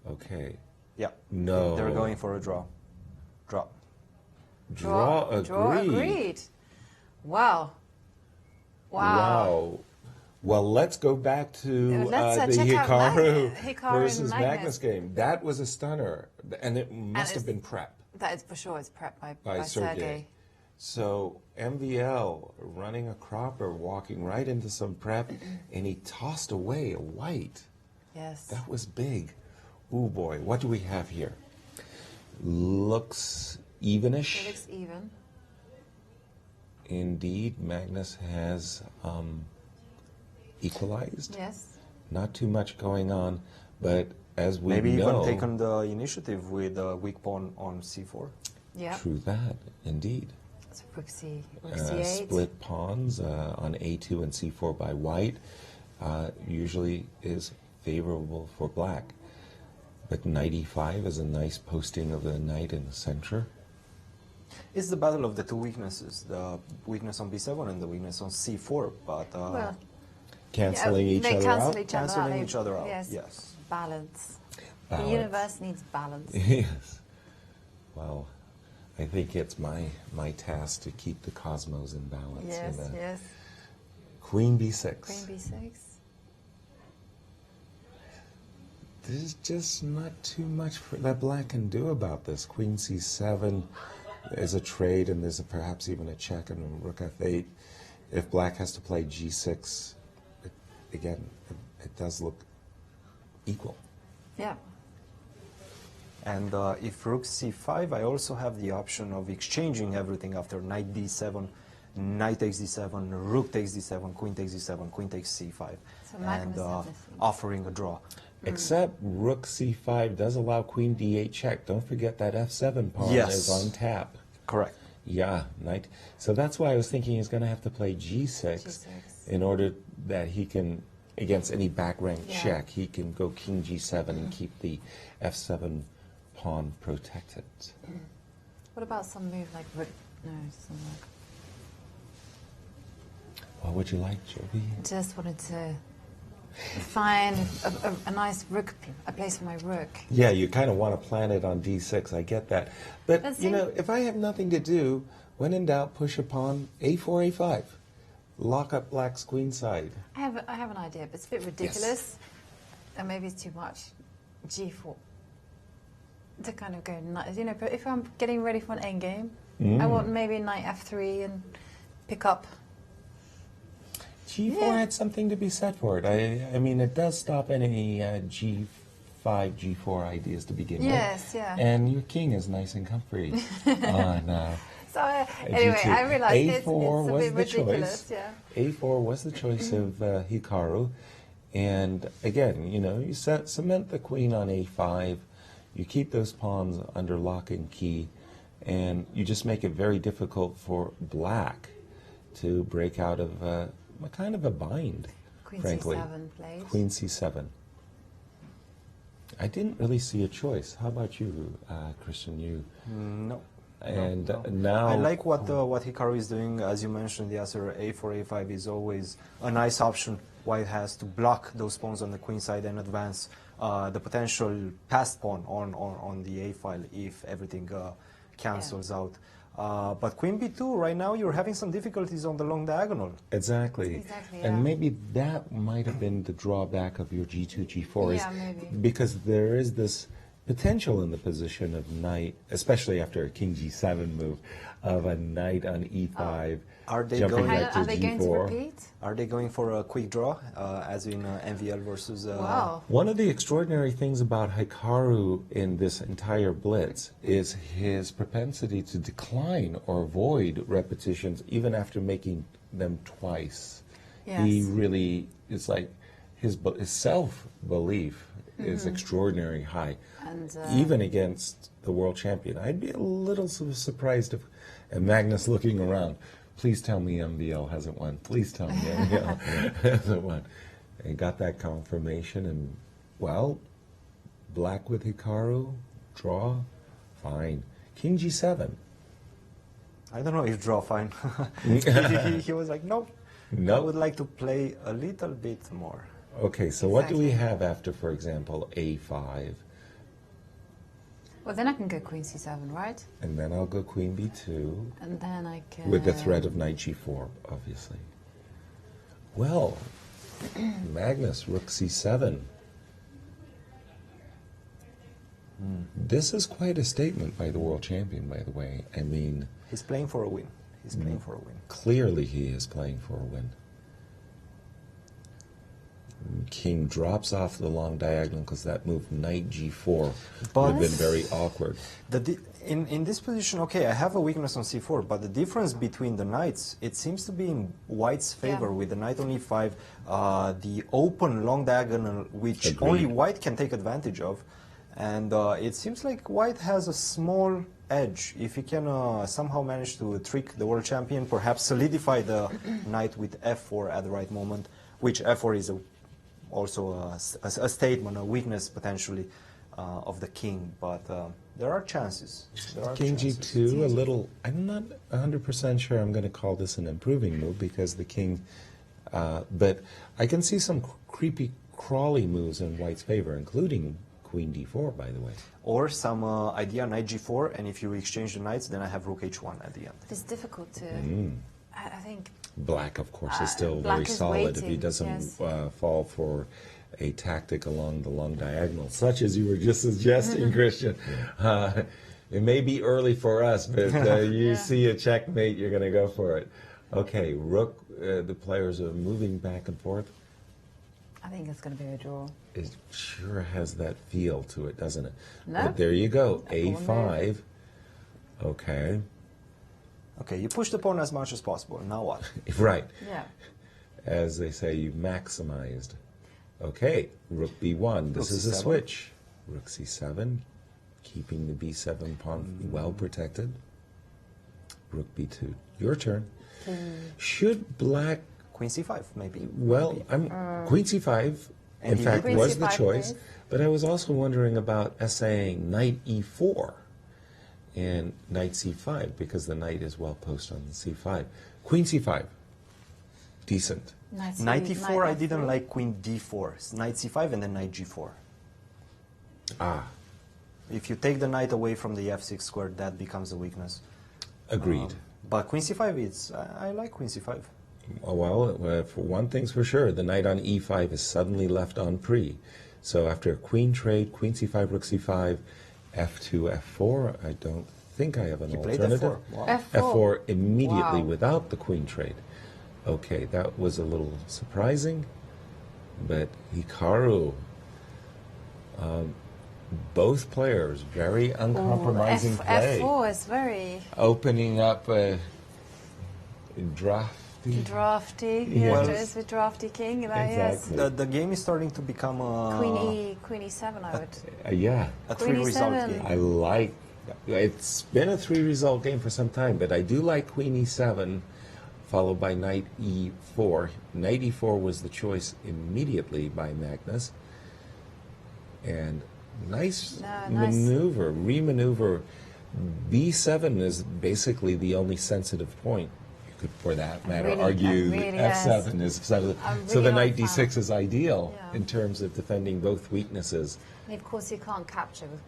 Okay. Yeah. No. They're going for a draw. Draw agreed. Wow. Well, let's go back to the Hikaru versus Magnus game. That was a stunner, and it must have been prep. That is for sure. It's prep by Sergei. So MVL running a cropper, walking right into some prep, and he tossed away a white. Yes. That was big. Ooh boy, what do we have here? Looks evenish. It looks even. Indeed, Magnus has equalized. Yes. Not too much going on, but as we Maybe know, even taken the initiative with a weak pawn on c4. Yeah. True that, indeed. So rook c8. Split pawns on a2 and c4 by white usually is favorable for black. But knight e5 is a nice posting of the knight in the center. It's the battle of the two weaknesses, the weakness on b7 and the weakness on c4, but well, cancelling each other out? Cancelling each other out, yes. Balance. Balance. The universe needs balance. Yes. Well, I think it's my task to keep the cosmos in balance. Yes, yes. Queen b6. Queen b6. There's just not too much that black can do about this. Queen c7 is a trade, and there's perhaps even a check on rook f8. If black has to play g6, again, it does look equal. Yeah. And if rook c5, I also have the option of exchanging everything after knight d7, knight takes d7, rook takes d7, queen takes d7, queen takes c5, so and offering a draw. Except rook c5 does allow queen d8 check. Don't forget that f7 pawn is on tap. Correct. Yeah, knight. So that's why I was thinking he's going to have to play g6 in order that he can, against any back rank check, he can go king g7 and keep the f7 pawn protected. What about some move like rook? No, some like. What would you like, Jovi? Just wanted to find a nice rook, a place for my rook. Yeah, you kind of want to plan it on d6. I get that. But, you know, if I have nothing to do, when in doubt, push a pawn a4, a5. Lock up black's queen side. I have an idea, but it's a bit ridiculous. And maybe it's too much. G4. To kind of go, you know, but if I'm getting ready for an endgame, I want maybe knight f3 and pick up. G4 had something to be said for it. I mean, it does stop any G5, G4 ideas to begin with. Yes, yeah. And your king is nice and comfy on so anyway, G2. I realized it's A4 a was bit the ridiculous. choice. Yeah. A4 was the choice of Hikaru. And again, you know, you cement the queen on A5. You keep those pawns under lock and key. And you just make it very difficult for black to break out of a kind of a bind, Queen frankly. C7 played. Queen C7. I didn't really see a choice. How about you, Cristian? You? No. And no. Now... I like what Hikaru is doing. As you mentioned, Yasser, a4, a5 is always a nice option. White has to block those pawns on the queen side and advance the potential passed pawn on the a file if everything cancels out. But queen b2, right now you're having some difficulties on the long diagonal. Exactly. And maybe that might have been the drawback of your g2, g4. Yeah, maybe. Because there is this potential in the position of knight, especially after a king g7 move, of a knight on e5. Are they jumping going? back to Are they g4. going to repeat? Are they going for a quick draw, as in MVL versus? Wow. One of the extraordinary things about Hikaru in this entire blitz is his propensity to decline or avoid repetitions even after making them twice. Yes. He really is like his self-belief is extraordinarily high, and even against the world champion. I'd be a little surprised if Magnus looking around. Please tell me MVL hasn't won. Please tell me MVL hasn't won. And got that confirmation, and, well, black with Hikaru, draw, fine. King G7. I don't know if draw fine. he was like, nope. I would like to play a little bit more. Okay, so what do we have after, for example, A5? Well, then I can go queen c7, right? And then I'll go queen b2. And then I can... With the threat of knight g4, obviously. Well, Magnus, rook c7. This is quite a statement by the world champion, by the way. I mean... He's playing for a win. He's playing for a win. Clearly he is playing for a win. King drops off the long diagonal because that move knight g4 would have been very awkward. In this position, okay, I have a weakness on c4, but the difference between the knights, it seems to be in white's favor with the knight on e5, the open long diagonal, which only white can take advantage of. And it seems like white has a small edge. If he can somehow manage to trick the world champion, perhaps solidify the knight with f4 at the right moment, which f4 is also a statement, a weakness potentially of the king. But there are chances. King g2, a little, I'm not 100% sure I'm going to call this an improving move because the king, but I can see some creepy, crawly moves in white's favor, including queen d4, by the way. Or some idea knight g4, and if you exchange the knights, then I have rook h1 at the end. It's difficult to, I think. Black, of course, is still very solid if he doesn't fall for a tactic along the long diagonal, such as you were just suggesting, Christian. It may be early for us, but you see a checkmate, you're going to go for it. Okay, rook, the players are moving back and forth. I think it's going to be a draw. It sure has that feel to it, doesn't it? No. But there you go, a5. Okay. Okay, you push the pawn as much as possible. Now what? Right. Yeah. As they say, you've maximized. Okay, rook b1. This is a switch. Rook c7, keeping the b7 pawn well protected. Rook b2. Your turn. Should black... Queen c5, maybe. Well, queen c5, in fact, was the choice. But I was also wondering about essaying knight e4 and knight c5, because the knight is well posted on c5. Queen c5, decent. Knight e4, I didn't like queen d4. Knight c5 and then knight g4. If you take the knight away from the f6 square, that becomes a weakness. Agreed. But queen c5, I like queen c5. Well, for one thing's for sure, the knight on e5 is suddenly left on pre. So after a queen trade, queen c5, rook c5, f2, f4, I don't think I have an alternative. F4. Wow. F4 immediately without the queen trade. Okay, that was a little surprising, but Hikaru, both players, very uncompromising play. F4 is very... Opening up a drafty. Yes, it is with drafty king. Exactly. The game is starting to become a... Queen e7, I would... yeah. A three-result game. I like... It's been a three-result game for some time, but I do like queen e7, followed by knight e4. Knight e4 was the choice immediately by Magnus. And nice maneuver, remaneuver. b7 is basically the only sensitive point. You could, for that matter, argue f7 is sensitive. So the knight d6 is ideal in terms of defending both weaknesses. And of course you can't capture with...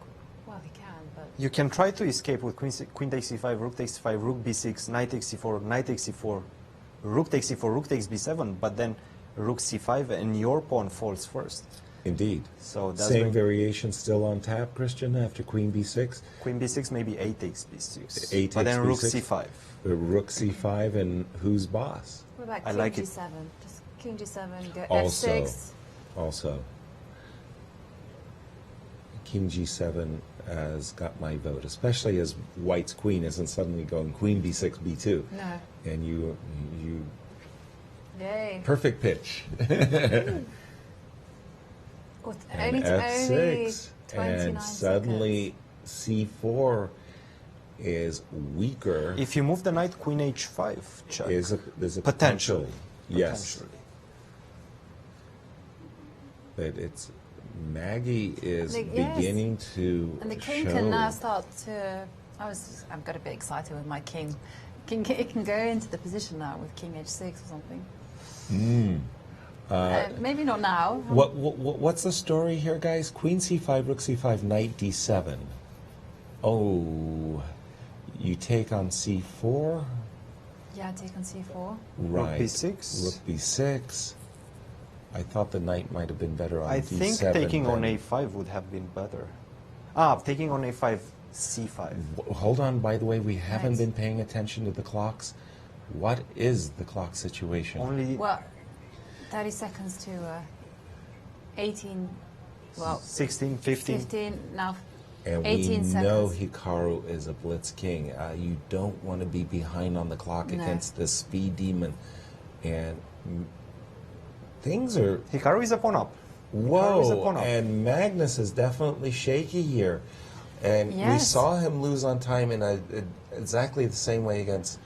Well, you can, but... You can try to escape with queen takes c5, rook takes c5, rook b6, knight takes c4, knight takes c4, rook takes c4, rook takes b7, but then rook c5 and your pawn falls first. Indeed. So that's same variation still on tap, Christian, after queen b6? Queen b6, maybe a takes b6. A takes but then b6. Rook c5. Rook c5 and who's boss? What about I king like g7? Just king g7, go also, f6. Also. King g7 has got my vote, especially as white's queen isn't suddenly going queen b6, b2. No. And you Yay. perfect pitch. And f6, only and suddenly c4 is weaker. If you move the knight, queen h5, check. There's a potential. Yes. But it's Maggie is beginning to and the king show. can now start to... I've got a bit excited with my king. It can go into the position now with king h6 or something. Maybe not now. What's the story here, guys? Queen c5, rook c5, knight d7. Oh, you take on c4? Yeah, take on c4. Right. Rook b6? Rook b6. I thought the knight might have been better on d7. I think taking on a5 would have been better. Taking on a5 c5. Hold on, by the way, we haven't been paying attention to the clocks. What is the clock situation? Only well, 30 seconds to 18. Well, 16, 15. 15 now. And 18 we seconds. know Hikaru is a blitz king. You don't want to be behind on the clock against this speed demon. And things are... Hikaru is a pawn up. Whoa, and Magnus is definitely shaky here. And we saw him lose on time in exactly the same way against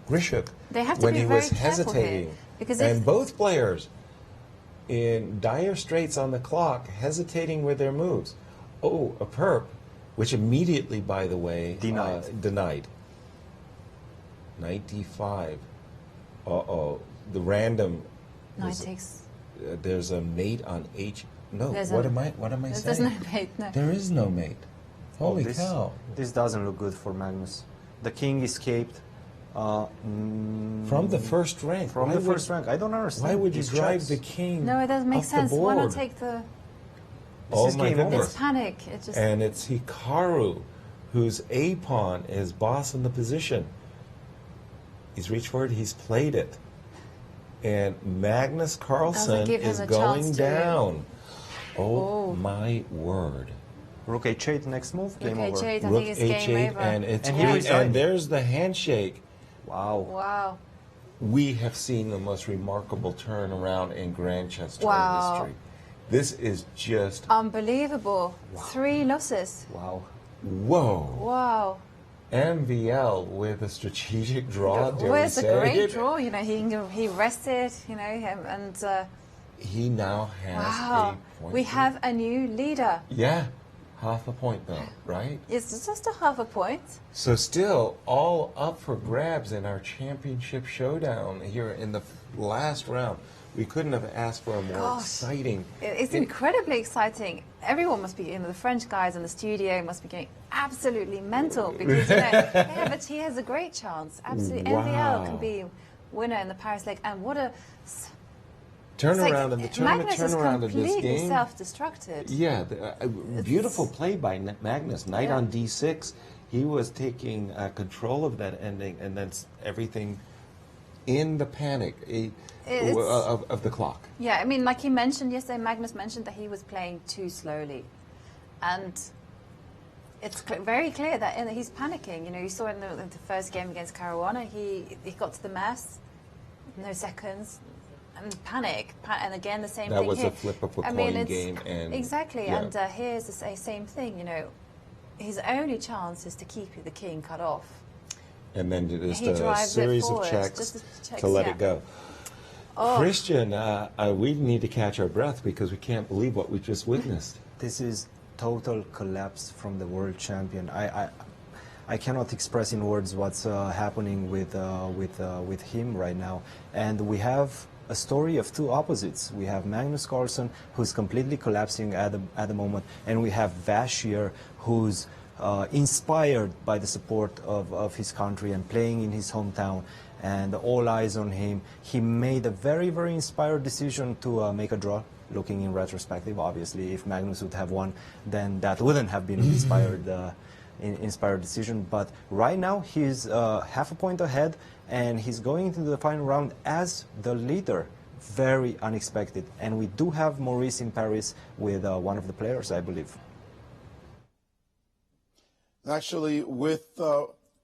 Grishuk They have to when be he very was careful hesitating. here, because And both players in dire straits on the clock, hesitating with their moves. Oh, a perp, which immediately, by the way, denied. Knight d5. Uh-oh. The random... Knight takes... there's a mate on H... No, There's what a- am I saying? There's no mate, no. There is no mate. Holy cow. This doesn't look good for Magnus. The king escaped. From the first rank. From the first rank. I don't understand. Why would you These drive checks. the king No, it doesn't make up sense. the Why not board? take the... Oh my goodness. It's panic. It just... And it's Hikaru, whose A pawn is boss in the position. He's reached for it, he's played it. And Magnus Carlsen give him is a going chance to- down. Oh my word. Rook h8, next move, game Rook over. h8, I think Rook it's game h8, over. and it's And he resigned. and there's the handshake. Wow. Wow. We have seen the most remarkable turnaround in Grand Chess Tour Wow. history. This is just Unbelievable. 3 losses. Wow. whoa. Wow. MVL with a strategic draw. dare we Well, it's a say. great draw. You know, he rested. You know, and He now has wow, a point. we have a new leader. Yeah, half a point though, right? It's just a half a point. So still all up for grabs in our championship showdown here in the last round. We couldn't have asked for a more Gosh. exciting. It's incredibly exciting. Everyone must be, you know, the French guys in the studio must be getting absolutely mental because, you know, yeah, but he has a great chance. Absolutely. Wow. MVL can be winner in the Paris League. And what a... Turnaround in the tournament, Magnus is turnaround of this completely game. self-destructed. Yeah, beautiful play by Magnus. Knight on d6. He was taking control of that ending, and then everything in the panic of the clock. Yeah, I mean, like he mentioned yesterday, Magnus mentioned that he was playing too slowly. And it's very clear that he's panicking. You know, you saw in the first game against Caruana, he got to the mess, no seconds, and panic. And again, the same That thing was here. a flip of a I mean, coin it's- game. And exactly, yeah. and here's the same thing, you know. His only chance is to keep the king cut off. And then just He a drives it series of forward, checks just the checks, to let yeah. it go. Oh. Christian, we need to catch our breath because we can't believe what we just witnessed. This is total collapse from the world champion. I cannot express in words what's happening with him right now. And we have a story of two opposites. We have Magnus Carlsen, who's completely collapsing at the moment, and we have Vashier, who's inspired by the support of his country and playing in his hometown, and all eyes on him. He made a very, very inspired decision to make a draw. Looking in retrospective, obviously, if Magnus would have won, then that wouldn't have been an inspired decision. But right now, he's half a point ahead, and he's going into the final round as the leader. Very unexpected. And we do have Maurice in Paris with one of the players, I believe. Actually, with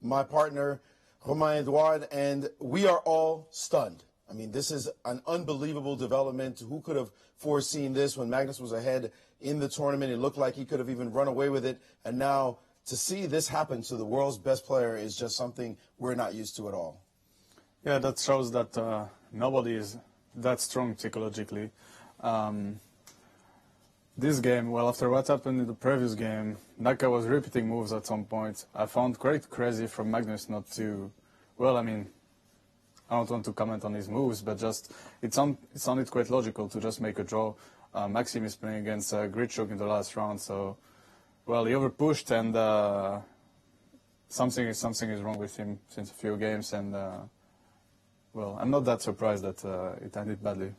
my partner, Romain Édouard, and we are all stunned. I mean, this is an unbelievable development. Who could have foreseen this when Magnus was ahead in the tournament? It looked like he could have even run away with it. And now to see this happen to the world's best player is just something we're not used to at all. Yeah, that shows that nobody is that strong psychologically. This game, well, after what happened in the previous game, Naka was repeating moves at some point. I found quite crazy from Magnus not to, well, I mean, I don't want to comment on his moves, but just it sounded quite logical to just make a draw. Maxim is playing against Grichuk in the last round, so, well, he overpushed, and something is wrong with him since a few games, and, well, I'm not that surprised that it ended badly.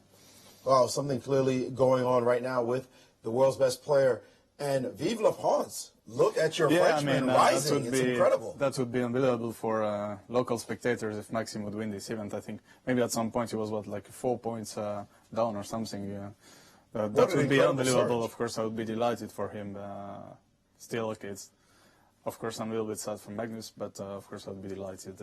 Wow, something clearly going on right now with the world's best player. And vive la France. look at your Frenchman rising. It's incredible. That would be unbelievable for local spectators if Maxime would win this event. I think maybe at some point he was, like 4 points down or something. That would be unbelievable. Surge. Of course, I would be delighted for him. Still, okay, of course, I'm a little bit sad for Magnus, but of course, I would be delighted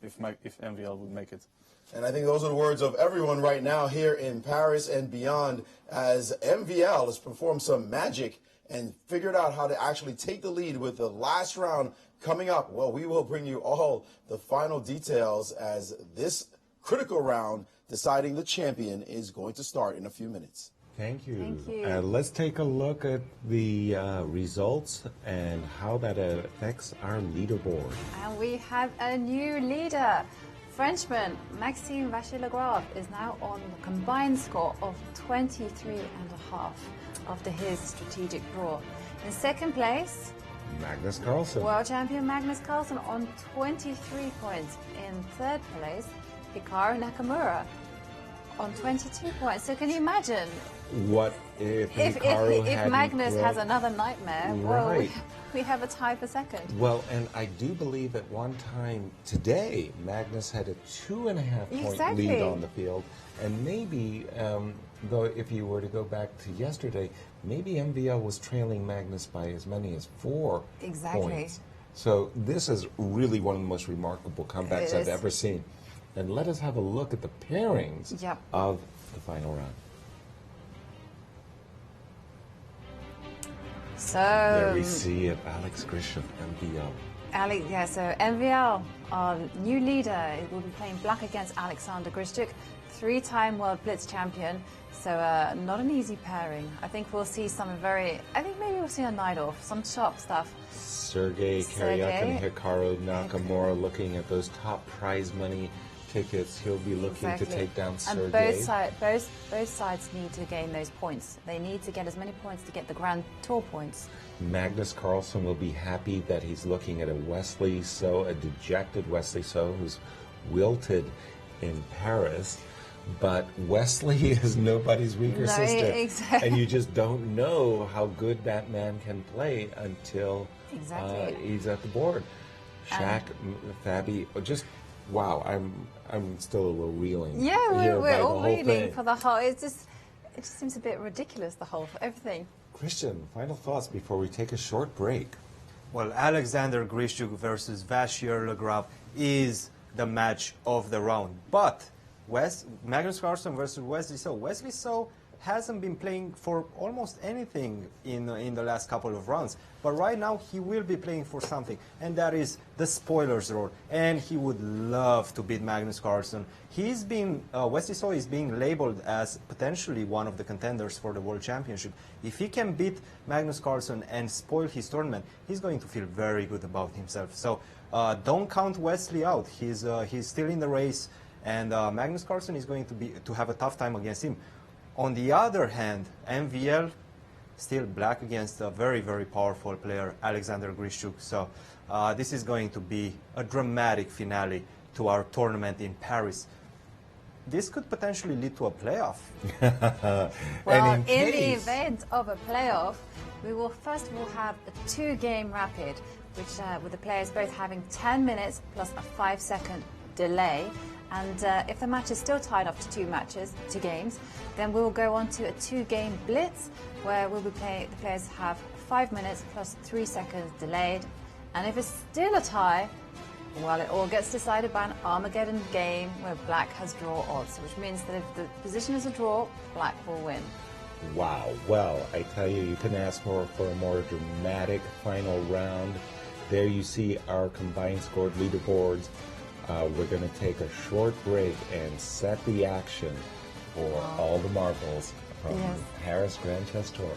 if MVL would make it. And I think those are the words of everyone right now here in Paris and beyond, as MVL has performed some magic and figured out how to actually take the lead with the last round coming up. Well, we will bring you all the final details as this critical round deciding the champion is going to start in a few minutes. Thank you. Thank you. Let's take a look at the results and how that affects our leaderboard. And we have a new leader. Frenchman Maxime Vachier-Lagrave is now on a combined score of 23.5 after his strategic draw. In second place, Magnus Carlsen. World champion Magnus Carlsen on 23 points. In third place, Hikaru Nakamura on 22 points. So can you imagine? What if Magnus has another nightmare? Right. Well, we have a tie for second. Well, and I do believe at one time today, Magnus had a 2.5 point lead on the field. And maybe, though, if you were to go back to yesterday, maybe MVL was trailing Magnus by as many as 4 points. So this is really one of the most remarkable comebacks I've ever seen. And let us have a look at the pairings of the final round. So there we see it, Alex Grish of MVL. So MVL, our new leader, will be playing black against Alexander Grishchuk, 3-time World Blitz champion. So not an easy pairing. I think we'll see maybe we'll see a night off, some sharp stuff. Sergey Karyak and Hikaru Nakamura looking at those top prize money tickets. He'll be looking to take down Sergey. And both sides need to gain those points. They need to get as many points to get the Grand Tour points. Magnus Carlsen will be happy that he's looking at a dejected Wesley So, who's wilted in Paris. But Wesley is nobody's weaker sister. Exactly. And you just don't know how good that man can play until he's at the board. Shaq, Fabi, just wow, I'm still a little reeling. Yeah, we're all reeling for the whole. It just seems a bit ridiculous, everything. Christian, final thoughts before we take a short break. Well, Alexander Grishchuk versus Vachier-Lagrave is the match of the round, but Magnus Carlsen versus Wesley So. Wesley So hasn't been playing for almost anything in the last couple of rounds. But right now, he will be playing for something, and that is the spoilers role. And he would love to beat Magnus Carlsen. Wesley So is being labeled as potentially one of the contenders for the World Championship. If he can beat Magnus Carlsen and spoil his tournament, he's going to feel very good about himself. So don't count Wesley out. He's still in the race, and Magnus Carlsen is going to have a tough time against him. On the other hand, MVL still black against a very, very powerful player, Alexander Grishchuk. So this is going to be a dramatic finale to our tournament in Paris. This could potentially lead to a playoff. Well, in the event of a playoff, we will first of all have a 2-game rapid, which with the players both having 10 minutes plus a 5-second delay. And if the match is still tied up to 2 games, then we will go on to a 2-game blitz, where the players have 5 minutes plus 3 seconds delayed. And if it's still a tie, well, it all gets decided by an Armageddon game where black has draw odds, which means that if the position is a draw, black will win. Wow. Well, I tell you, you couldn't ask for a more dramatic final round. There you see our combined scored leaderboards. We're going to take a short break and set the action for all the marbles from Paris Grand Chess Tour.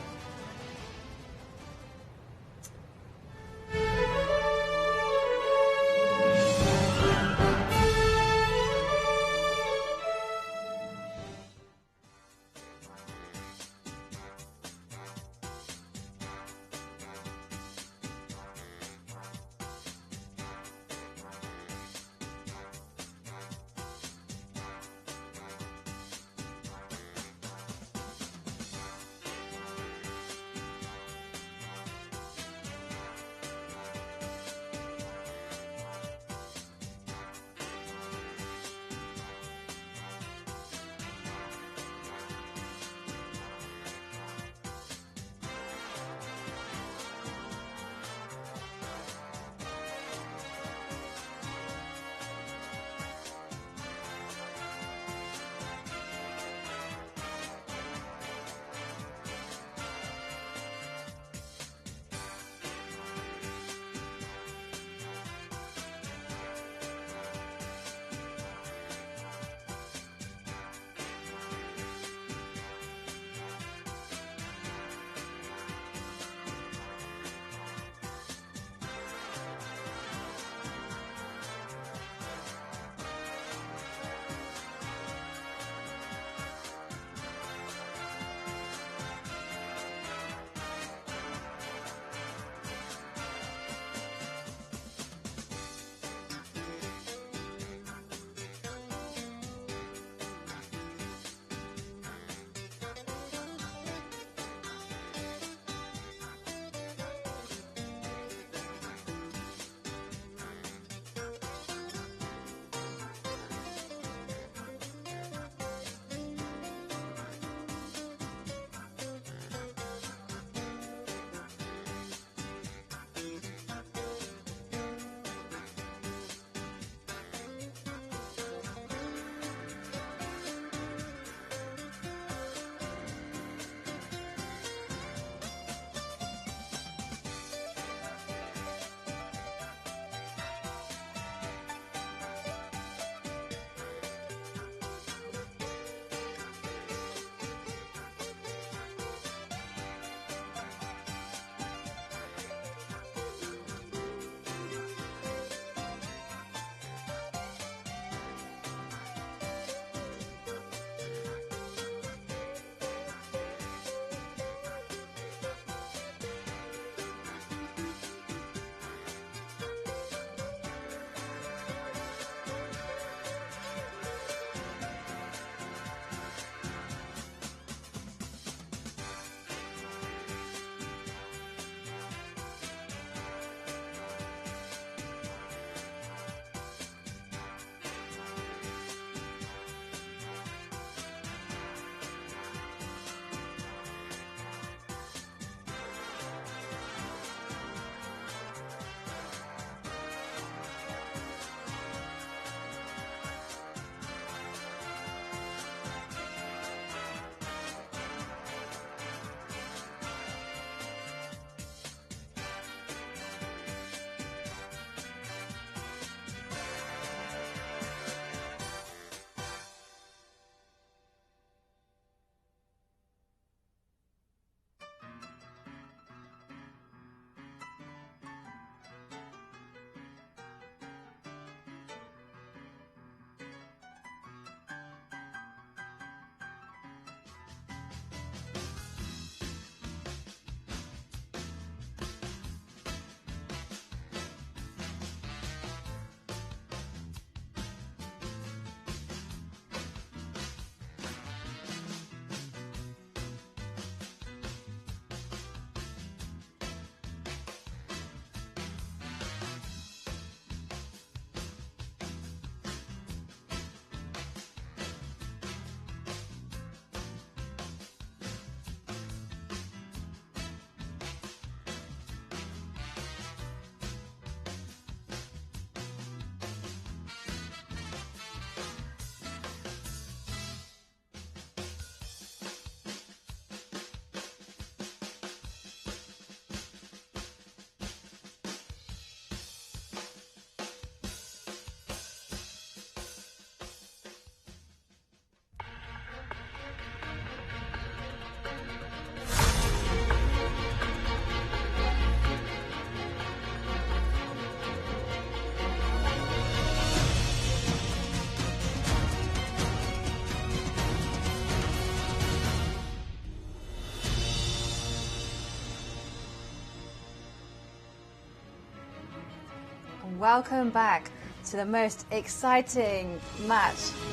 welcome back to the most exciting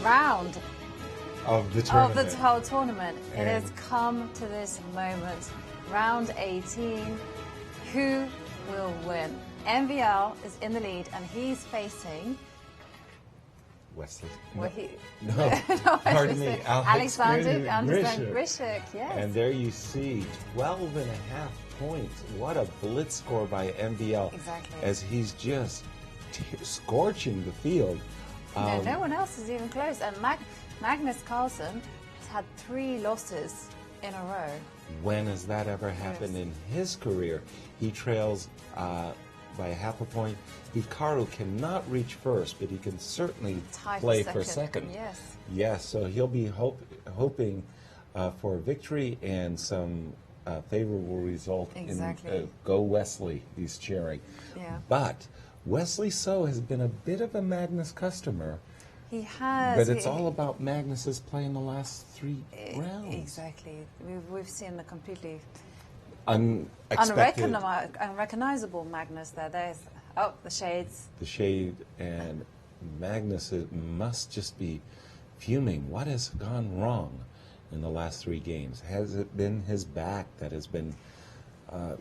round of the tournament. whole tournament. And it has come to this moment. Round 18. Who will win? MVL is in the lead and he's facing Wesley. No, Pardon me. Alexander Grishik, yes. And there you see 12.5 points. What a blitz score by MVL. Exactly. As he's just scorching the field. No one else is even close. And Magnus Carlsen has had 3 losses in a row. When has that ever happened in his career? He trails by 0.5 point. Hikaru cannot reach first, but he can certainly play for second. Yes. Yes, so he'll be hoping for a victory and some favorable result. Exactly. In Go Wesley, he's cheering. Yeah. But Wesley So has been a bit of a Magnus customer. He has. But it's all about Magnus's play in the last 3 rounds. Exactly. We've seen the completely unexpected. unrecognizable Magnus there. There's the shades. The shade, and Magnus must just be fuming. What has gone wrong in the last 3 games? Has it been his back that has been...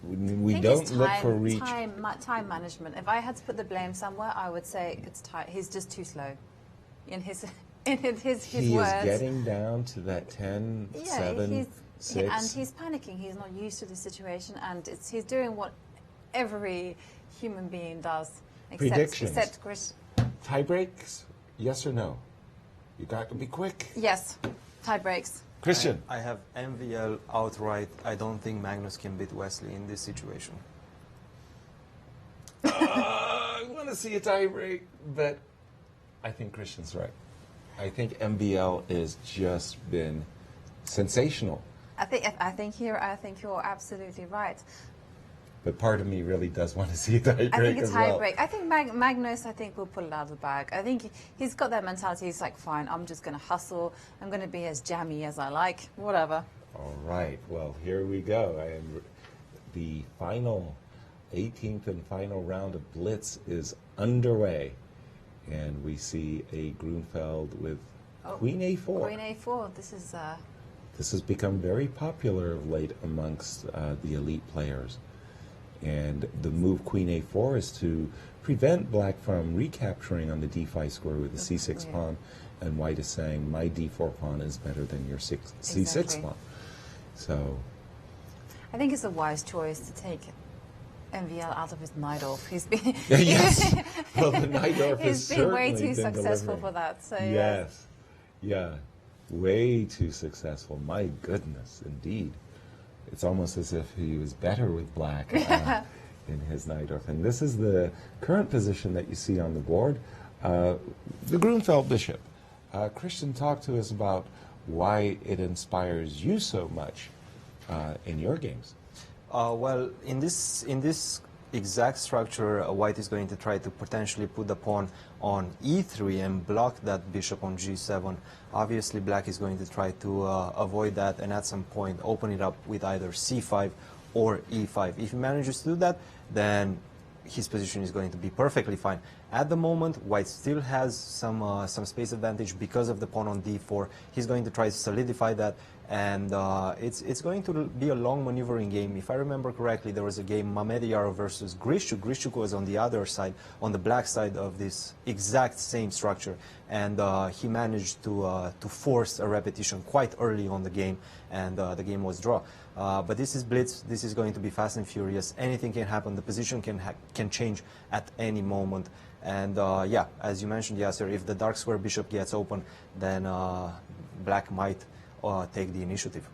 we don't look for reach. Time management. If I had to put the blame somewhere, I would say it's time. He's just too slow. In his words. He is getting down to that 10, 7, 6. And he's panicking. He's not used to the situation, and he's doing what every human being does. Predictions. Except Chris. Tie breaks? Yes or no? You got to be quick. Yes. Tie breaks. Cristian. I have MVL outright. I don't think Magnus can beat Wesley in this situation. I want to see a tie break, but I think Cristian's right. I think MVL has just been sensational. I think you're absolutely right. But part of me really does want to see a tie break. I think a as tie well. break. I think Magnus, will pull it out of the bag. I think he's got that mentality. He's like, fine, I'm just going to hustle. I'm going to be as jammy as I like. Whatever. All right. Well, here we go. And the final 18th and final round of Blitz is underway. And we see a Grunfeld with Queen A4. Queen A4. This has become very popular of late amongst the elite players. And the move Queen A4 is to prevent black from recapturing on the D5 square with the C6 pawn, and white is saying, my D4 pawn is better than your C6 pawn. So I think it's a wise choice to take MVL out of his Najdorf. He's been yes. Well, the Najdorf he's been way too successful for that. So yes. Yeah. Way too successful. My goodness, indeed. It's almost as if he was better with black in his Najdorf. And this is the current position that you see on the board. The Grunfeld bishop. Cristian, talk to us about why it inspires you so much in your games. Well, in this exact structure, white is going to try to potentially put the pawn on e3 and block that bishop on g7. Obviously, black is going to try to avoid that and at some point open it up with either c5 or e5. If he manages to do that, then his position is going to be perfectly fine. At the moment, white still has some space advantage because of the pawn on d4. He's going to try to solidify that, and it's going to be a long maneuvering game. If I remember correctly, there was a game Mamediyarov versus Grishuk. Grishuk was on the other side, on the black side of this exact same structure, and he managed to force a repetition quite early on the game, and the game was draw. But this is Blitz. This is going to be fast and furious. Anything can happen. The position can change at any moment. And yeah, as you mentioned, Yasser, if the dark square bishop gets open, then black might take the initiative.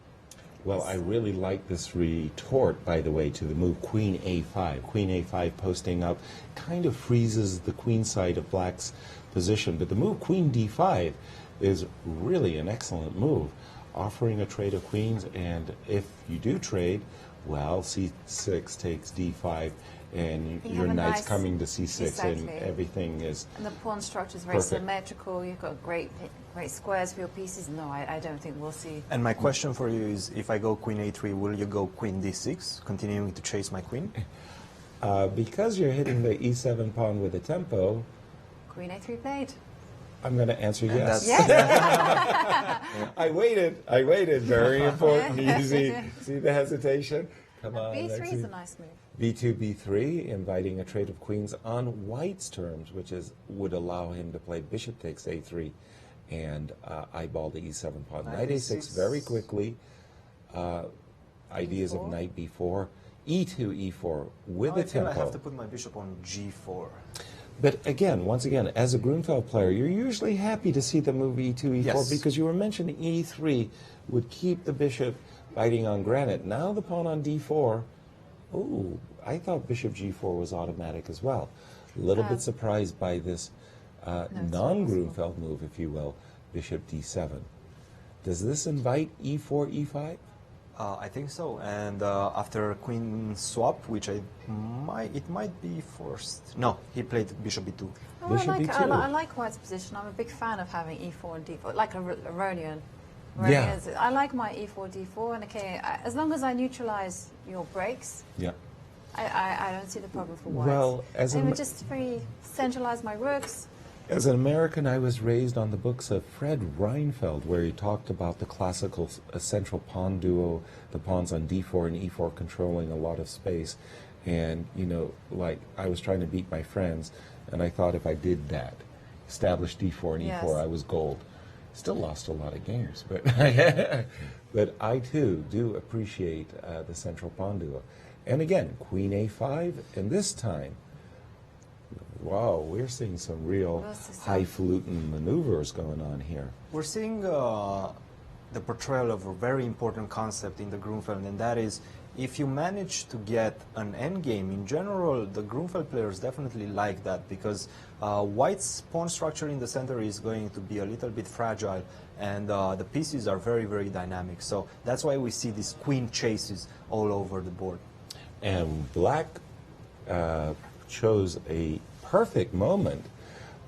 Well, I really like this retort, by the way, to the move Queen A5. Queen A5 posting up kind of freezes the queen side of black's position. But the move Queen D5 is really an excellent move, offering a trade of queens. And if you do trade, well, C6 takes D5, and your knight's coming to C6, exactly. and everything is And the pawn structure is very symmetrical. You've got great squares for your pieces. No, I don't think we'll see. And my question for you is, if I go Queen A3, will you go Queen D6, continuing to chase my queen? Because you're hitting the e7 pawn with a tempo, Queen a3 played. I'm going to answer yes. Yes. I waited. Very important. You see the hesitation? Come on. B3 is a nice move. B2, B3, inviting a trade of queens on White's terms, which would allow him to play bishop takes A3 and eyeball the E7 pawn. Knight A6 very quickly. Ideas of knight B4, E2, E4 with a tempo. I have to put my bishop on G4. But again, once again, as a Grunfeld player, you're usually happy to see the move E2, E4 because you were mentioning E3 would keep the bishop biting on granite. Now the pawn on D4. Ooh, I thought bishop G4 was automatic as well. A little bit surprised by this non-Grunfeld move, if you will, bishop D7. Does this invite E4, E5? I think so. And after queen swap, which it might be forced. No, he played bishop B2. Oh, I like White's position. I'm a big fan of having E4 and D4, like a Ronian. Yeah. I like my E4, D4, and okay, as long as I neutralize your breaks, I don't see the problem for White. Well, I would just very centralize my rooks. As an American, I was raised on the books of Fred Reinfeld, where he talked about the classical central pawn duo, the pawns on D4 and E4 controlling a lot of space. And, you know, like, I was trying to beat my friends, and I thought if I did that, establish D4 and E4, I was gold. Still lost a lot of games, but but I too do appreciate the central pawn duo. And again, Queen A5, and this time, wow, we're seeing some real highfalutin maneuvers going on here. We're seeing the portrayal of a very important concept in the Grunfeld, and that is if you manage to get an endgame, in general, the Grunfeld players definitely like that because White's pawn structure in the center is going to be a little bit fragile, and the pieces are very, very dynamic. So that's why we see these queen chases all over the board. And Black chose a perfect moment,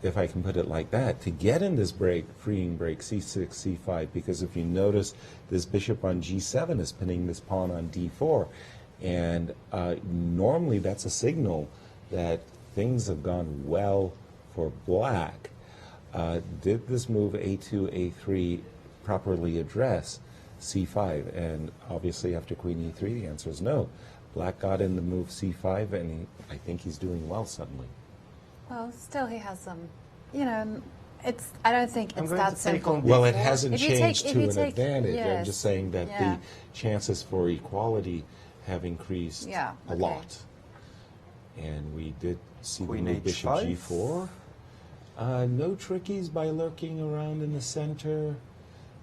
if I can put it like that, to get in this break, freeing break, C6, C5, because if you notice, this bishop on G7 is pinning this pawn on D4, and normally that's a signal that things have gone well for Black. Did this move A2, A3 properly address C5? And obviously after Queen E3, the answer is no. Black got in the move C5, and I think he's doing well suddenly. Well, still he has some, you know, I don't think it's that simple. Well, it hasn't changed to an advantage. I'm just saying that the chances for equality have increased a lot. And we did see the move bishop G4. No trickies by lurking around in the center.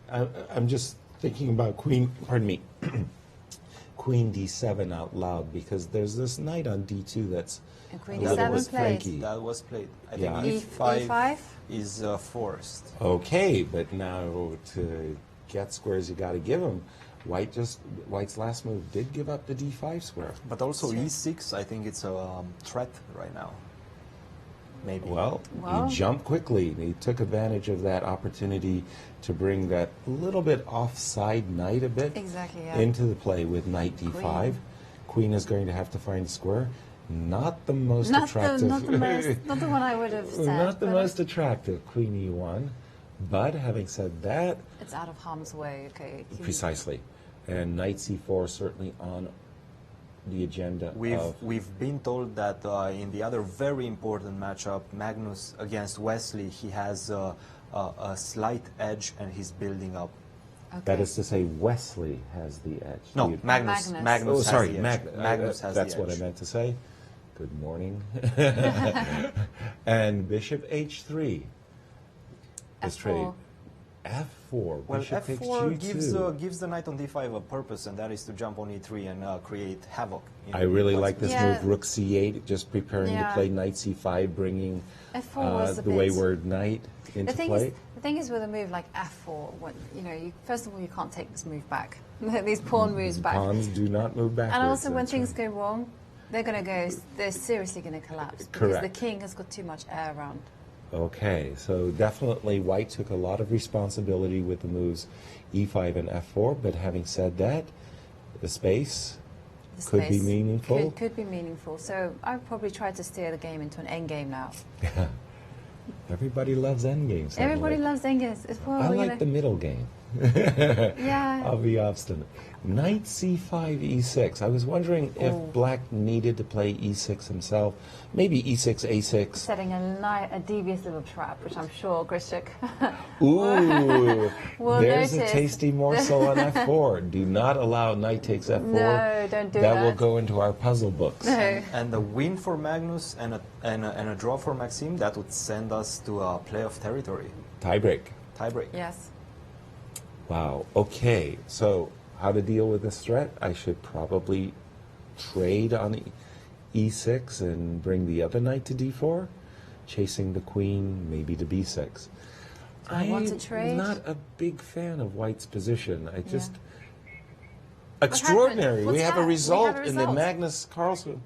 I'm just thinking about Queen D7 out loud, because there's this knight on D2 that's Queen D7 played. That was played. I think E5 is forced. Okay, but now to get squares, you got to give them. White's last move did give up the D5 square. But also E6, I think it's a threat right now. Maybe. Well, he jumped quickly. He took advantage of that opportunity to bring that little bit offside knight a bit into the play with knight D5. Queen is going to have to find a square. Not the most attractive. Not the one I would have said. Not the most attractive, Queen E1. But having said that, it's out of harm's way. Okay. Precisely, and knight C4 certainly on the agenda. We've been told that in the other very important matchup, Magnus against Wesley, he has a slight edge and he's building up. Okay. That is to say, Wesley has the edge. No, Magnus. Oh, sorry, Magnus has that's the edge. what I meant to say. Good morning. And bishop H3 is trade. F4. Well, bishop F4 gives the knight on D5 a purpose, and that is to jump on E3 and create havoc. I really like this move, Rook C8, just preparing to play knight C5, bringing the wayward knight into play. The thing is with a move like F4, first of all, you can't take this move back. These pawn moves back. Pawns do not move backwards. And also when things go wrong, they're seriously going to collapse. Because the king has got too much air around. Okay, so definitely White took a lot of responsibility with the moves E5 and F4, but having said that, the space the Could be space. meaningful. Could be meaningful. So I would probably try to steer the game into an endgame now. Everybody loves endgames. Everybody loves endgames. Well, I you like know. the middle game. Yeah. I'll be obstinate. Knight c5, e6. I was wondering if black needed to play e6 himself. Maybe e6, a6. Setting a devious little trap, which I'm sure Cristian Ooh, will there's notice. a tasty morsel on f4. Do not allow knight takes f4. No, don't do that. That will go into our puzzle books. No. And the win for Magnus and a draw for Maxime, that would send us to a playoff territory. Tiebreak. Tiebreak. Yes. Wow. Okay. So how to deal with this threat? I should probably trade on e6 and bring the other knight to d4, chasing the queen maybe to b6. I want to trade. I'm not a big fan of white's position. I just What extraordinary. happened? We have a We result have a in the result. Magnus Carlsen.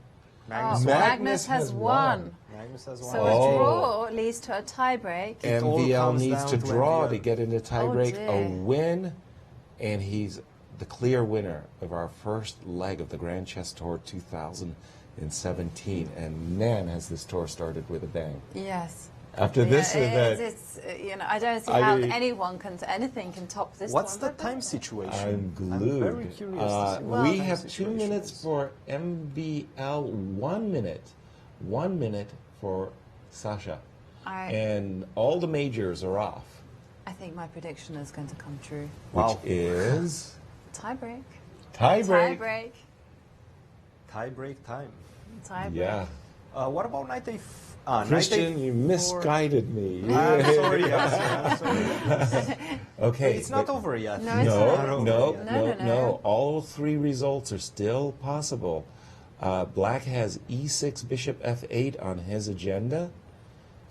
Magnus has won. Magnus has won. So a draw leads to a tiebreak. MVL needs to draw to get into tiebreak. dear. A win, and he's the clear winner of our first leg of the Grand Chess Tour 2017. And man, has this tour started with a bang. Yes. After this event, It's, you know, I don't see I how mean- anything can top this. What's one, the time situation? I'm glued. I'm very curious to see what we the time have 2 situation minutes is. for MVL, 1 minute. 1 minute for Sasha. And all the majors are off. I think my prediction is going to come true. Which is Tiebreak. Tiebreak. Tiebreak. Tiebreak time. Tiebreak. Yeah. What about knight a? Christian, you misguided me. I'm sorry. I'm sorry. Okay. It's not over yet. No, it's not over yet. No. All three results are still possible. Black has e6, bishop f8 on his agenda.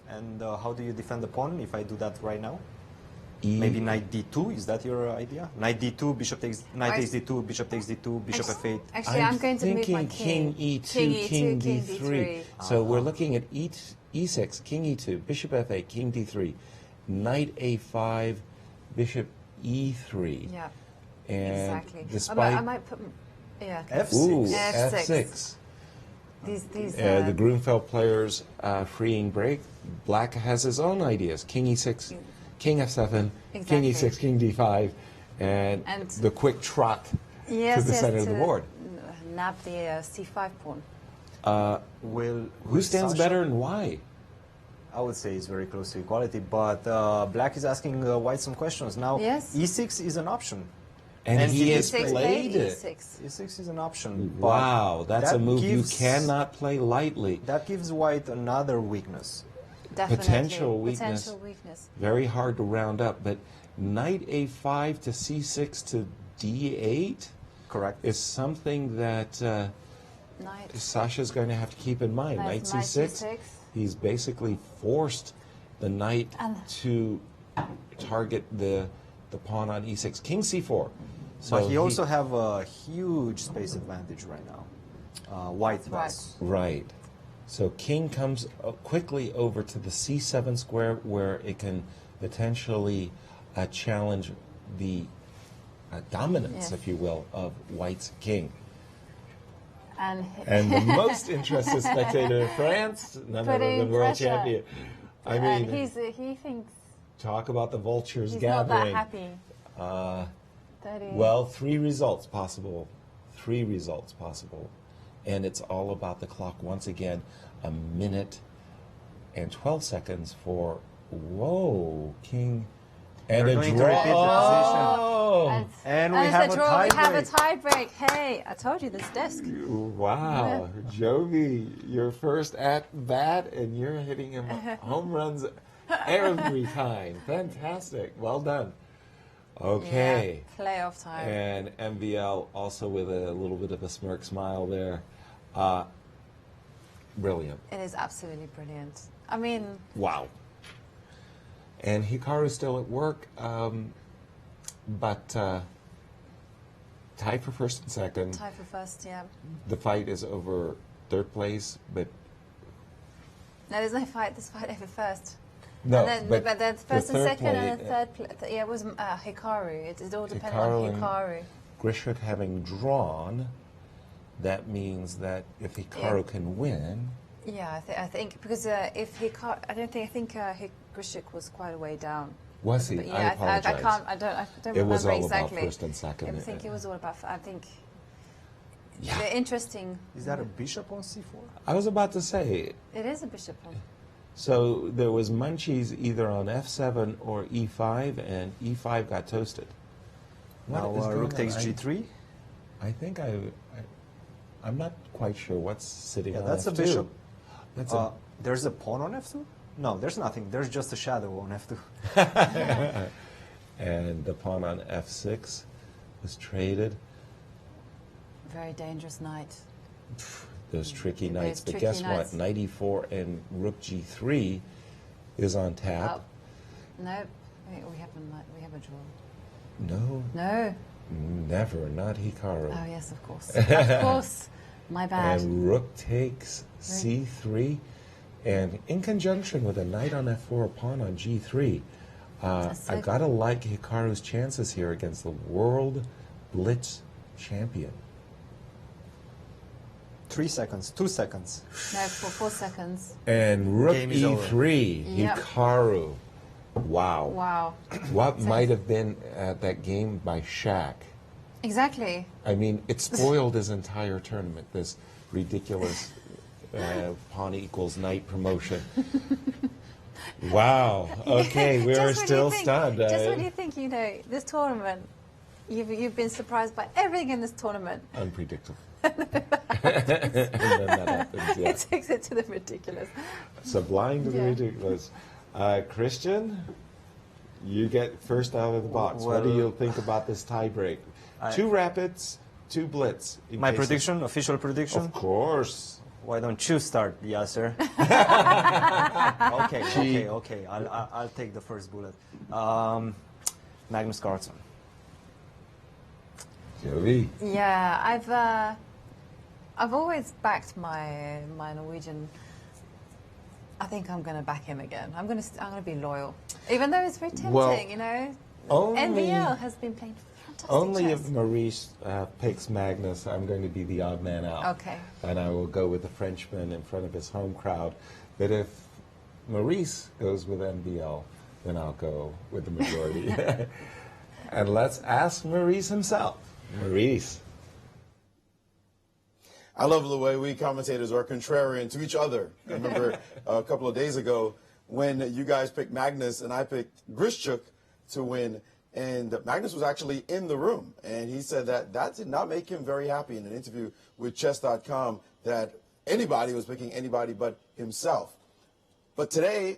And how do you defend the pawn if I do that right now? Maybe knight d2, is that your idea? Knight d2, bishop takes, knight takes d2, bishop takes d2, bishop f8. Actually, I'm going to move my king. King e2, King king E2, d3. King D3. So we're looking at e6, king e2, bishop f8, king d3, knight a5, bishop e3. Yeah. And Exactly. despite I might put. Yeah. F6. Ooh, F6. These the Grunfeld players freeing break. Black has his own ideas. King e6, king f7, king Exactly. e6, king d5, and the quick trot to the center of the board. Nab the c5 pawn. Who stands Sasha? better and why? I would say it's very close to equality, but Black is asking White some questions. Now, Yes. e6 is an option. And he has E6 played it. E6. E6 is an option. but Wow, that's that a move gives- you cannot play lightly. That gives White another weakness. Definitely. Potential weakness. Potential weakness. Very hard to round up, but knight a5 to c6 to d8 correct is something that Knight. Sasha's going to have to keep in mind. Knight c6, he's basically forced the knight to target the pawn on e6. King c4. So but he also have a huge space advantage right now. White does. Right. So king comes quickly over to the c7 square where it can potentially challenge the dominance, Yes. if you will, of white's king. And the most interested spectator in France, none other Putting than world pressure. champion. I and mean, he thinks talk about the vultures he's gathering. not that happy. Well, 3 results possible. 3 results possible. And it's all about the clock once again. 1 minute and 12 seconds for, whoa, king. And We're a going to repeat the draw. And we it's have a a draw. We have a tiebreak. tiebreak. Hey, I told you this desk. Wow, Jovi, your first at bat, and you're hitting him home runs every time. Fantastic. Well done. Okay. Yeah, playoff time. And MVL also with a little bit of a smirk smile there. Brilliant. It is absolutely brilliant. I mean, Wow. And Hikaru's still at work, but tied for first and second. tie for first, yeah. The fight is over third place, but No, there's no fight. There's fight over first. no, And then, but then first and third second and play, then third. Yeah, it was Hikaru. It all depended Hikaru on and Hikaru. Grishuk having drawn, that means that if Hikaru can win... Yeah, I think because if Hikaru... I think Grishik was quite a way down. Was he? But yeah, I apologize. I don't it was remember all exactly. about first and second. I think it was all about... I think... Yeah. The interesting... Is that a bishop on c4? I was about to say... It is a bishop on... So there was munchies either on f7 or e5, and e5 got toasted. Now rook takes g3. I think I'm not quite sure what's sitting on that's f2. a bishop. That's there's a pawn on f2? No, there's nothing. There's just a shadow on f2. And the pawn on f6 was traded. Very dangerous knight. Those tricky knights. But tricky guess knights. what? Knight e4 and rook g3 is on tap. No, we have a draw. No. No. Never. Not Hikaru. Oh, yes, of course. Of course. My bad. And rook takes c3. And in conjunction with a knight on f4, a pawn on g3, I've got to like Hikaru's chances here against the world blitz champion. 3 seconds, 2 seconds. No, for 4 seconds. And rook Game is e3, Yep. Hikaru. Wow. Wow. What might have been at that game by Shaq? Exactly. I mean, it spoiled his entire tournament, this ridiculous pawn equals knight promotion. Wow. Okay, we're still stunned. Just when you think, this tournament, you've been surprised by everything in this tournament. Unpredictable. And then that happens, yeah. It takes it to the ridiculous. Sublime to the ridiculous. Christian, you get first out of the box. What do you think about this tiebreak? 2 rapids, 2 blitz. My prediction, official prediction? Of course. Why don't you start, Yasser? Okay. I'll take the first bullet. Magnus Carlsen. Jovi. Yeah, I've always backed my Norwegian. I think I'm going to back him again. I'm going to be loyal, even though it's very tempting. Well, NBL has been playing fantastic only chess. if Maurice picks Magnus, I'm going to be the odd man out. Okay. And I will go with the Frenchman in front of his home crowd. But if Maurice goes with NBL, then I'll go with the majority. And let's ask Maurice himself. Maurice. I love the way we commentators are contrarian to each other. I remember a couple of days ago when you guys picked Magnus and I picked Grishchuk to win, and Magnus was actually in the room, and he said that did not make him very happy in an interview with Chess.com, that anybody was picking anybody but himself. But today,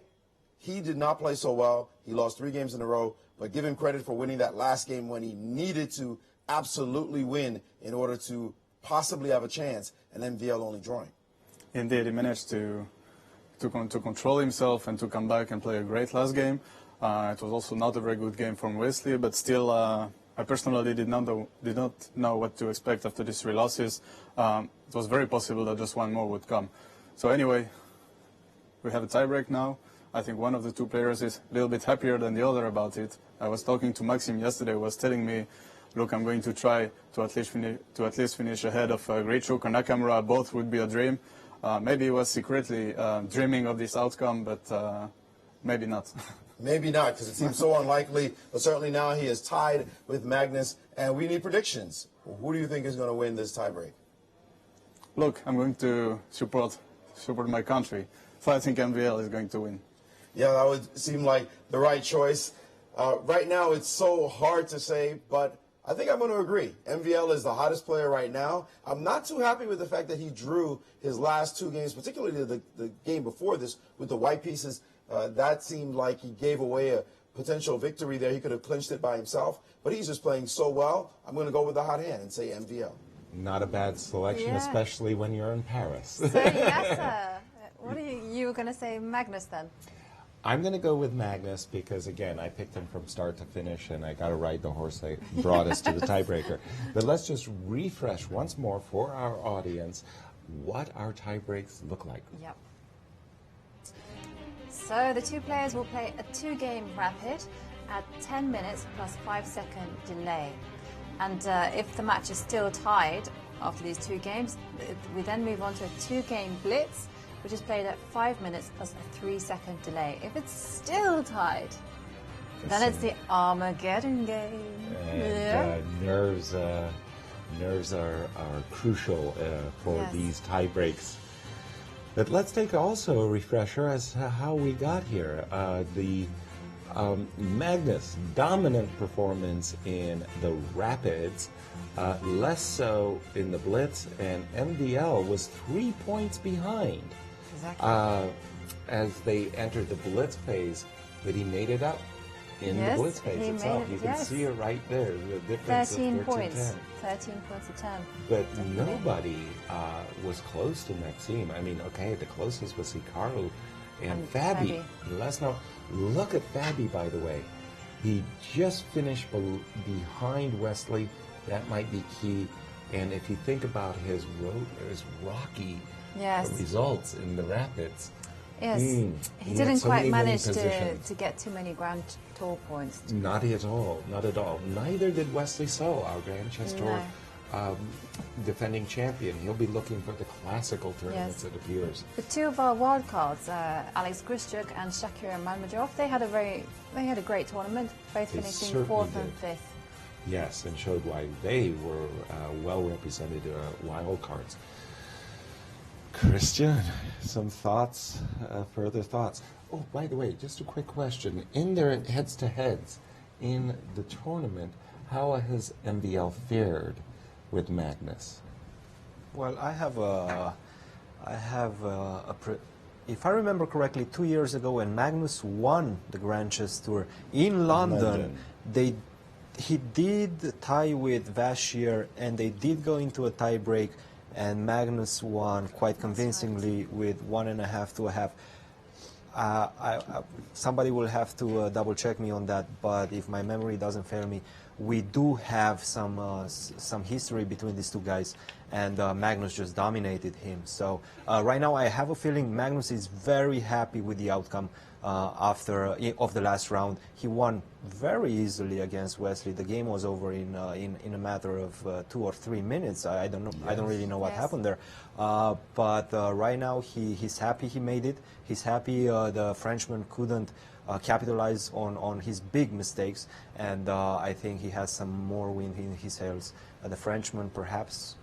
he did not play so well. He lost 3 games in a row, but give him credit for winning that last game when he needed to absolutely win in order to possibly have a chance, and MVL only drawing. Indeed, he managed to control himself and to come back and play a great last game. It was also not a very good game from Wesley, but still, I personally did not know what to expect after these 3 losses. It was very possible that just one more would come. So anyway, we have a tiebreak now. I think one of the 2 players is a little bit happier than the other about it. I was talking to Maxim yesterday, who was telling me, look, I'm going to try to at least finish ahead of Grichuk or Nakamura. Both would be a dream. Maybe he was secretly dreaming of this outcome, but maybe not. Maybe not, because it seems so unlikely. But certainly now he is tied with Magnus, and we need predictions. Who do you think is going to win this tiebreak? Look, I'm going to support my country. So I think MVL is going to win. Yeah, that would seem like the right choice. Right now, it's so hard to say, but I think I'm going to agree. MVL is the hottest player right now. I'm not too happy with the fact that he drew his last 2 games, particularly the game before this with the white pieces. That seemed like he gave away a potential victory there. He could have clinched it by himself, but he's just playing so well. I'm going to go with the hot hand and say MVL. Not a bad selection, especially when you're in Paris. So, Yasser, what are you were going to say Magnus then? I'm going to go with Magnus because, again, I picked him from start to finish, and I got to ride the horse that brought us to the tiebreaker. But let's just refresh once more for our audience what our tiebreaks look like. Yep. So the 2 players will play a 2-game rapid at 10 minutes plus 5-second delay. And if the match is still tied, After these 2 games, we then move on to a 2-game blitz, which is played at 5 minutes plus a 3-second delay. If it's still tied, then it's the Armageddon game. And nerves are crucial for these tie breaks. But let's take also a refresher as to how we got here. The Magnus dominant performance in the Rapids, less so in the Blitz, and MVL was 3 points behind as they entered the Blitz phase, but he made it up in the Blitz phase itself. You can see it right there, the difference 13 of 13 points. 10. 13 points a turn. But nobody was close to Maxime. I mean, okay, the closest was Hikaru and Fabi. Let's not look at Fabi, by the way. He just finished behind Wesley. That might be key. And if you think about his rocky results in the Rapids, he didn't quite manage to get too many Grand Tour points. Not at all, not at all. Neither did Wesley So, our Grand Chess Tour defending champion. He'll be looking for the classical tournaments, it appears. The 2 of our wildcards, Alex Grischuk and Shakira Manmadjov, they had a great tournament, both finishing 4th and 5th. Yes, and showed why they were well represented wildcards. Cristian, some thoughts, further thoughts? Oh, by the way, just a quick question. In their heads-to-heads in the tournament, how has MVL fared with Magnus? Well, if I remember correctly, 2 years ago when Magnus won the Grand Chess Tour in London. He did tie with Vashier, and they did go into a tie break, and Magnus won quite convincingly with 1.5 to 1/2. Somebody will have to double check me on that, but if my memory doesn't fail me, we do have some history between these 2 guys, and Magnus just dominated him. So right now I have a feeling Magnus is very happy with the outcome of the last round. He won very easily against Wesley. The game was over in a matter of 2 or 3 minutes. I don't know. I don't really know what happened there. But right now he's happy he made it. He's happy the Frenchman couldn't capitalize on his big mistakes, and I think he has some more wind in his sails. The Frenchman perhaps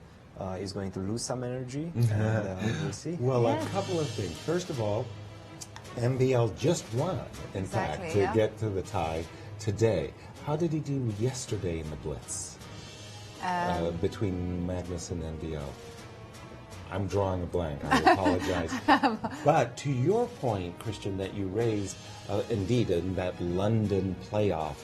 is going to lose some energy, and we'll see. Well, a couple of things. First of all, MVL just won, in fact, to get to the tie today. How did he do yesterday in the Blitz between Magnus and MVL? I'm drawing a blank. I apologize. But to your point, Cristian, that you raised, indeed, in that London playoff,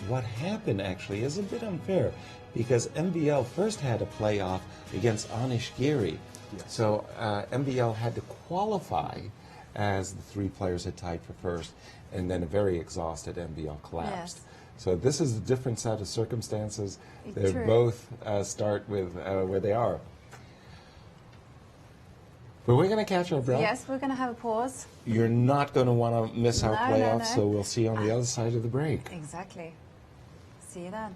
what happened actually is a bit unfair because MVL first had a playoff against Anish Giri. So MVL had to qualify as the 3 players had tied for first, and then a very exhausted MVL collapsed. So this is a different set of circumstances. They both start with where they are. But we're going to catch our breath. Yes, we're going to have a pause. You're not going to want to miss our playoffs, so we'll see you on the other side of the break. Exactly. See you then.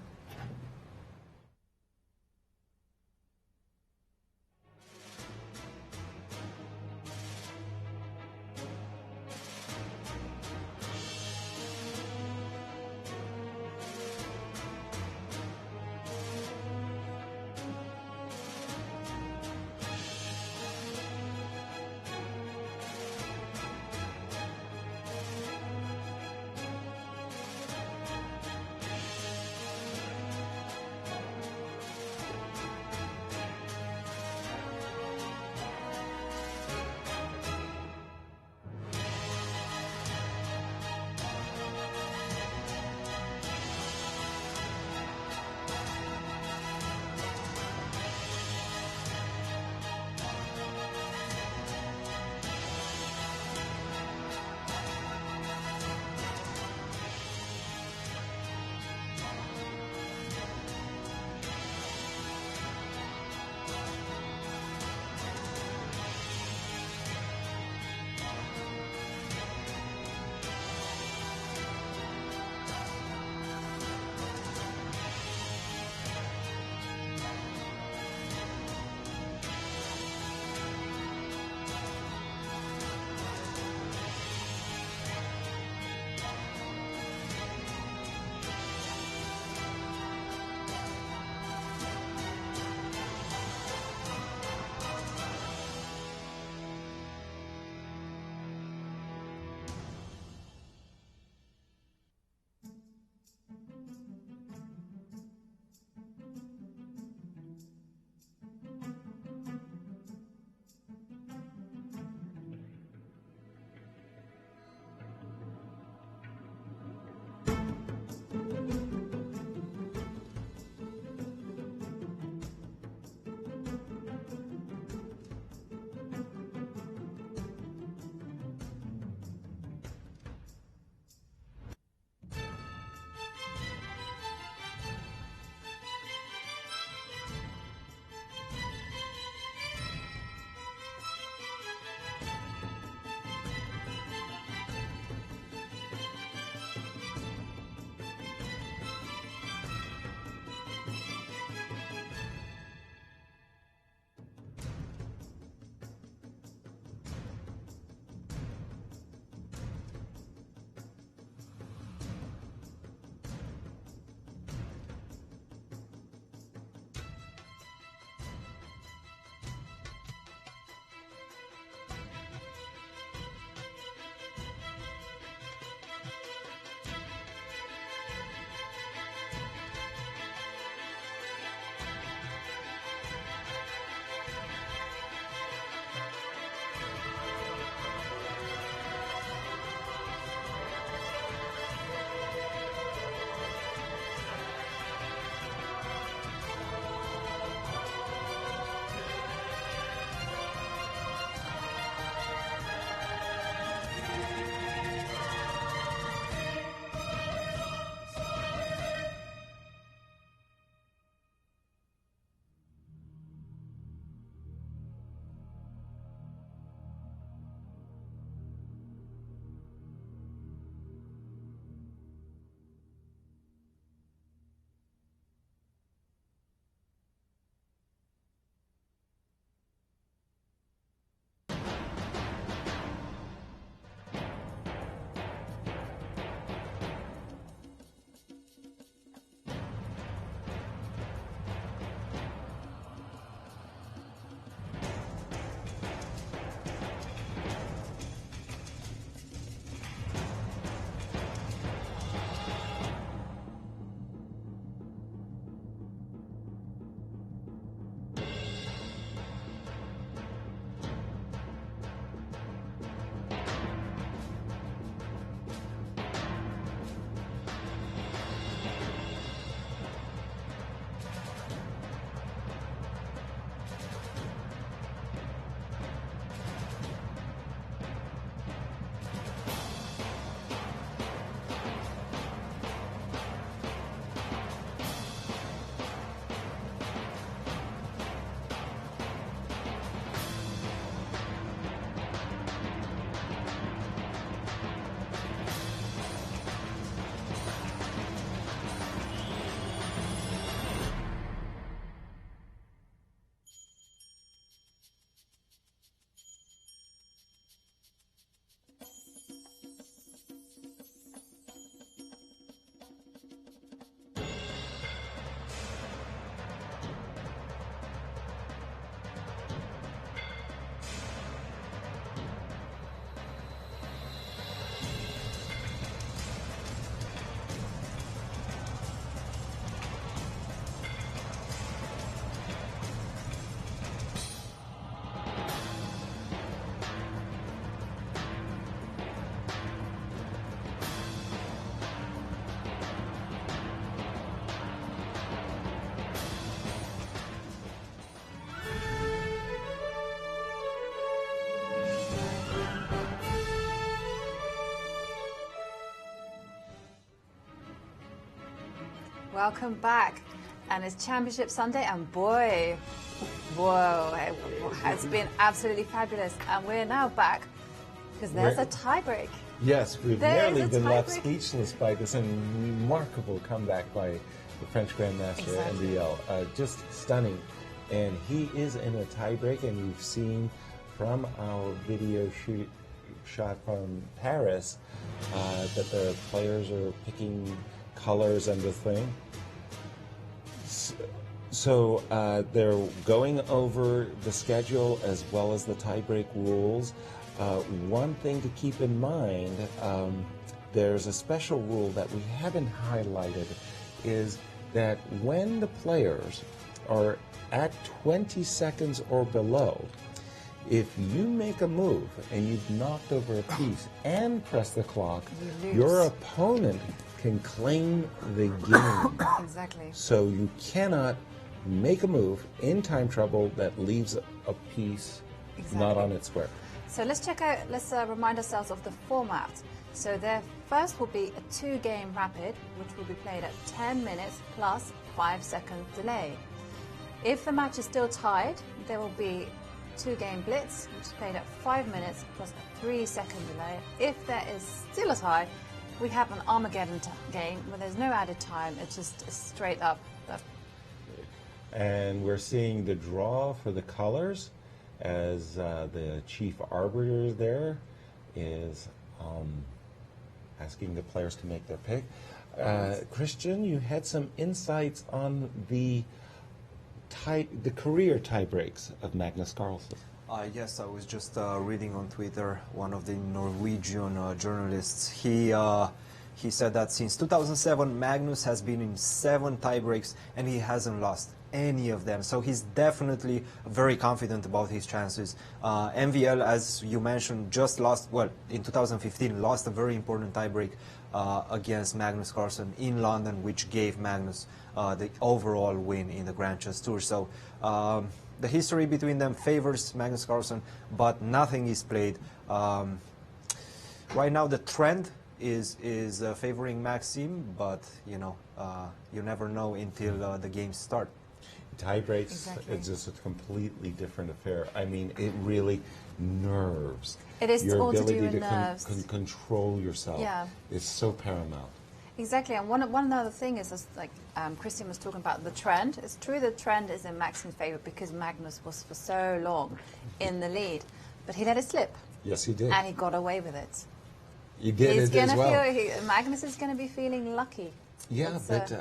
Welcome back. And it's Championship Sunday, and boy, whoa, it's been absolutely fabulous. And we're now back because there's a tiebreak. Yes, we've There is nearly a been left tiebreak. speechless by this remarkable comeback by the French Grandmaster Exactly. MVL. Just stunning. And he is in a tiebreak, and we've seen from our video shot from Paris that the players are picking colors and the thing. So they're going over the schedule as well as the tiebreak rules. One thing to keep in mind, there's a special rule that we haven't highlighted, is that when the players are at 20 seconds or below, if you make a move and you've knocked over a piece and press the clock, your opponent can claim the game. Exactly. So you cannot make a move in time trouble that leaves a piece not on its square. So let's remind ourselves of the format. So there first will be a 2-game rapid, which will be played at 10 minutes plus 5-second delay. If the match is still tied, there will be 2-game blitz, which is played at 5 minutes plus a 3-second delay. If there is still a tie, we have an Armageddon game where there's no added time, it's just straight up. And we're seeing the draw for the colors as the chief arbiter there is asking the players to make their pick. Cristian, you had some insights on the career tiebreaks of Magnus Carlsen. Yes, I was just reading on Twitter, one of the Norwegian journalists, he said that since 2007, Magnus has been in 7 tiebreaks and he hasn't lost any of them. So he's definitely very confident about his chances. MVL, as you mentioned, just lost, well, in 2015, lost a very important tiebreak against Magnus Carlsen in London, which gave Magnus the overall win in the Grand Chess Tour. So the history between them favors Magnus Carlsen, but nothing is played. Right now the trend is favoring Maxime, but you know, you never know until the games start. Tie-breaks, it's just a completely different affair. I mean, it really nerves. It is your all to do ability with to nerves. control yourself is so paramount. Exactly, and one other thing is, like Cristian was talking about the trend. It's true the trend is in Maxime's favour because Magnus was for so long in the lead, but he let it slip. Yes, he did. And he got away with it. He did He's it gonna as well. Magnus is going to be feeling lucky. Yeah, It's, but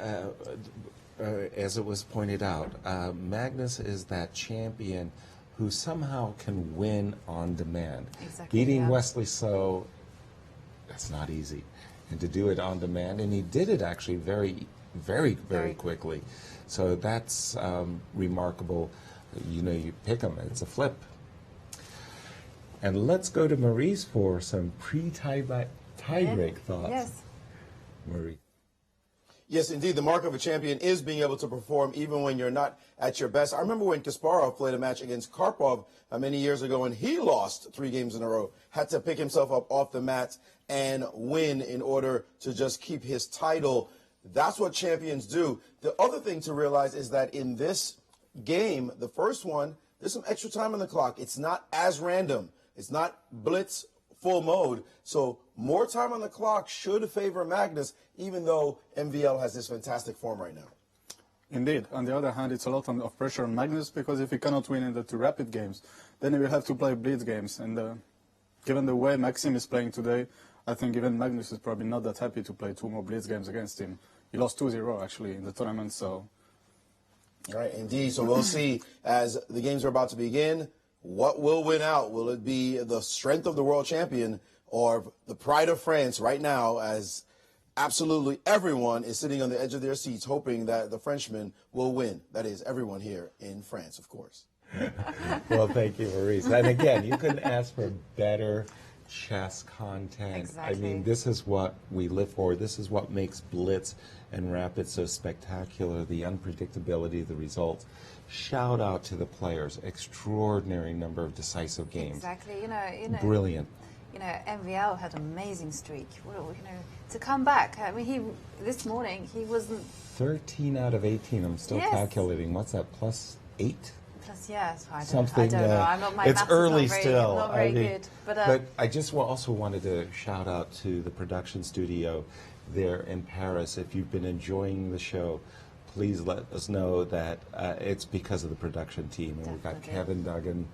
as it was pointed out, Magnus is that champion who somehow can win on demand. Exactly, Beating Wesley So, that's not easy. And to do it on demand, and he did it actually very quickly. So that's remarkable. You know, you pick him, it's a flip. And let's go to Maurice for some pre-tiebreak thoughts. Yes. Maurice. Yes, indeed. The mark of a champion is being able to perform even when you're not at your best. I remember when Kasparov played a match against Karpov many years ago, and he lost 3 games in a row, had to pick himself up off the mat and win in order to just keep his title. That's what champions do. The other thing to realize is that in this game, the first one, there's some extra time on the clock. It's not as random. It's not blitz full mode. So more time on the clock should favor Magnus, even though MVL has this fantastic form right now. Indeed. On the other hand, it's a lot of pressure on Magnus because if he cannot win in the 2 rapid games, then he will have to play blitz games. And given the way Maxime is playing today, I think even Magnus is probably not that happy to play 2 more blitz games against him. He lost 2-0 actually in the tournament, so. Right, indeed. So we'll see as the games are about to begin. What will win out? Will it be the strength of the world champion or the pride of France right now, as absolutely everyone is sitting on the edge of their seats hoping that the Frenchman will win? That is, everyone here in France, of course. Well, thank you, Maurice. And again, you couldn't ask for better chess content. Exactly. I mean, this is what we live for. This is what makes Blitz and Rapid so spectacular, the unpredictability of the results. Shout out to the players. Extraordinary number of decisive games. Exactly. You know, Brilliant. you know, MVL had an amazing streak. Well, you know, to come back, I mean, this morning he wasn't 13 out of 18. I'm still calculating. What's that? +8. Plus, yes, I don't Something. know. I'm not. My it's maths early is not very, still. Not very good. But I just also wanted to shout out to the production studio there in Paris. If you've been enjoying the show, please let us know that it's because of the production team. And we've got Kevin Duggan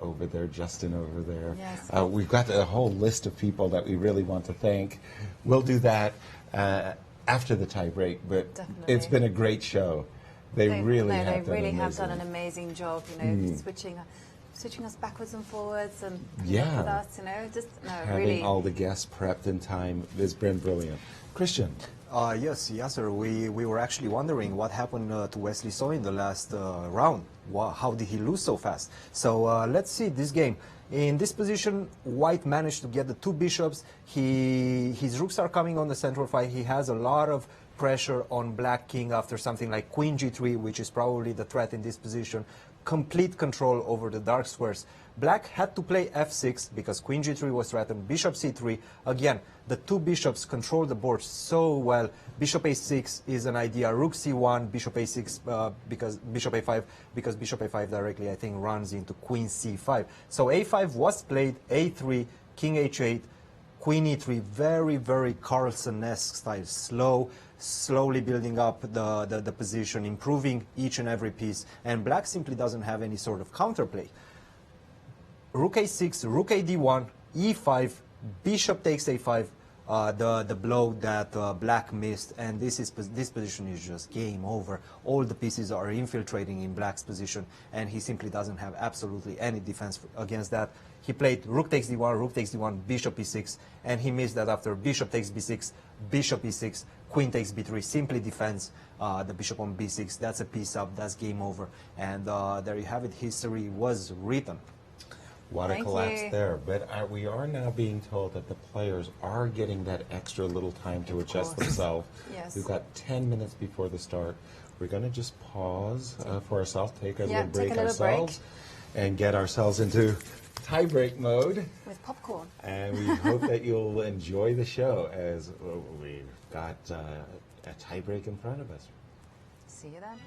over there, Justin over there. Yes. We've got a whole list of people that we really want to thank. We'll do that after the tie break, but it's been a great show. They really have done an amazing job, you know, switching us backwards and forwards and with us, you know, having really. all the guests prepped in time has been brilliant. Cristian. Yes, sir. We were actually wondering what happened to Wesley So in the last round. How did he lose so fast? So let's see this game. In this position, White managed to get the 2 bishops. His rooks are coming on the central file. He has a lot of pressure on Black King after something like Queen G3, which is probably the threat in this position. Complete control over the dark squares. Black had to play F6 because Queen G3 was threatened. Bishop C3. Again, the 2 bishops control the board so well. Bishop A6 is an idea. Rook C1, Bishop A6 because Bishop A5, because Bishop A5 directly, I think, runs into Queen C5. So A5 was played, A3, King H8, Queen E3, very, very Carlsen-esque style. Slowly building up the position, improving each and every piece. And Black simply doesn't have any sort of counterplay. Rook A6, Rook A D1, E5, Bishop takes A5, the blow that Black missed, and this position is just game over. All the pieces are infiltrating in Black's position, and he simply doesn't have absolutely any defense against that. He played Rook takes D1, Rook takes D1, Bishop E6, and he missed that after Bishop takes B6, Bishop E6, Queen takes B3, simply defends the Bishop on B6. That's a piece up, that's game over. And there you have it, history was written. What a collapse there. But we are now being told that the players are getting that extra little time to adjust themselves. Yes. We've got 10 minutes before the start. We're going to just pause for ourselves, take a little break ourselves, and get ourselves into tie-break mode. With popcorn. And we hope that you'll enjoy the show as we've got a tie-break in front of us. See you then.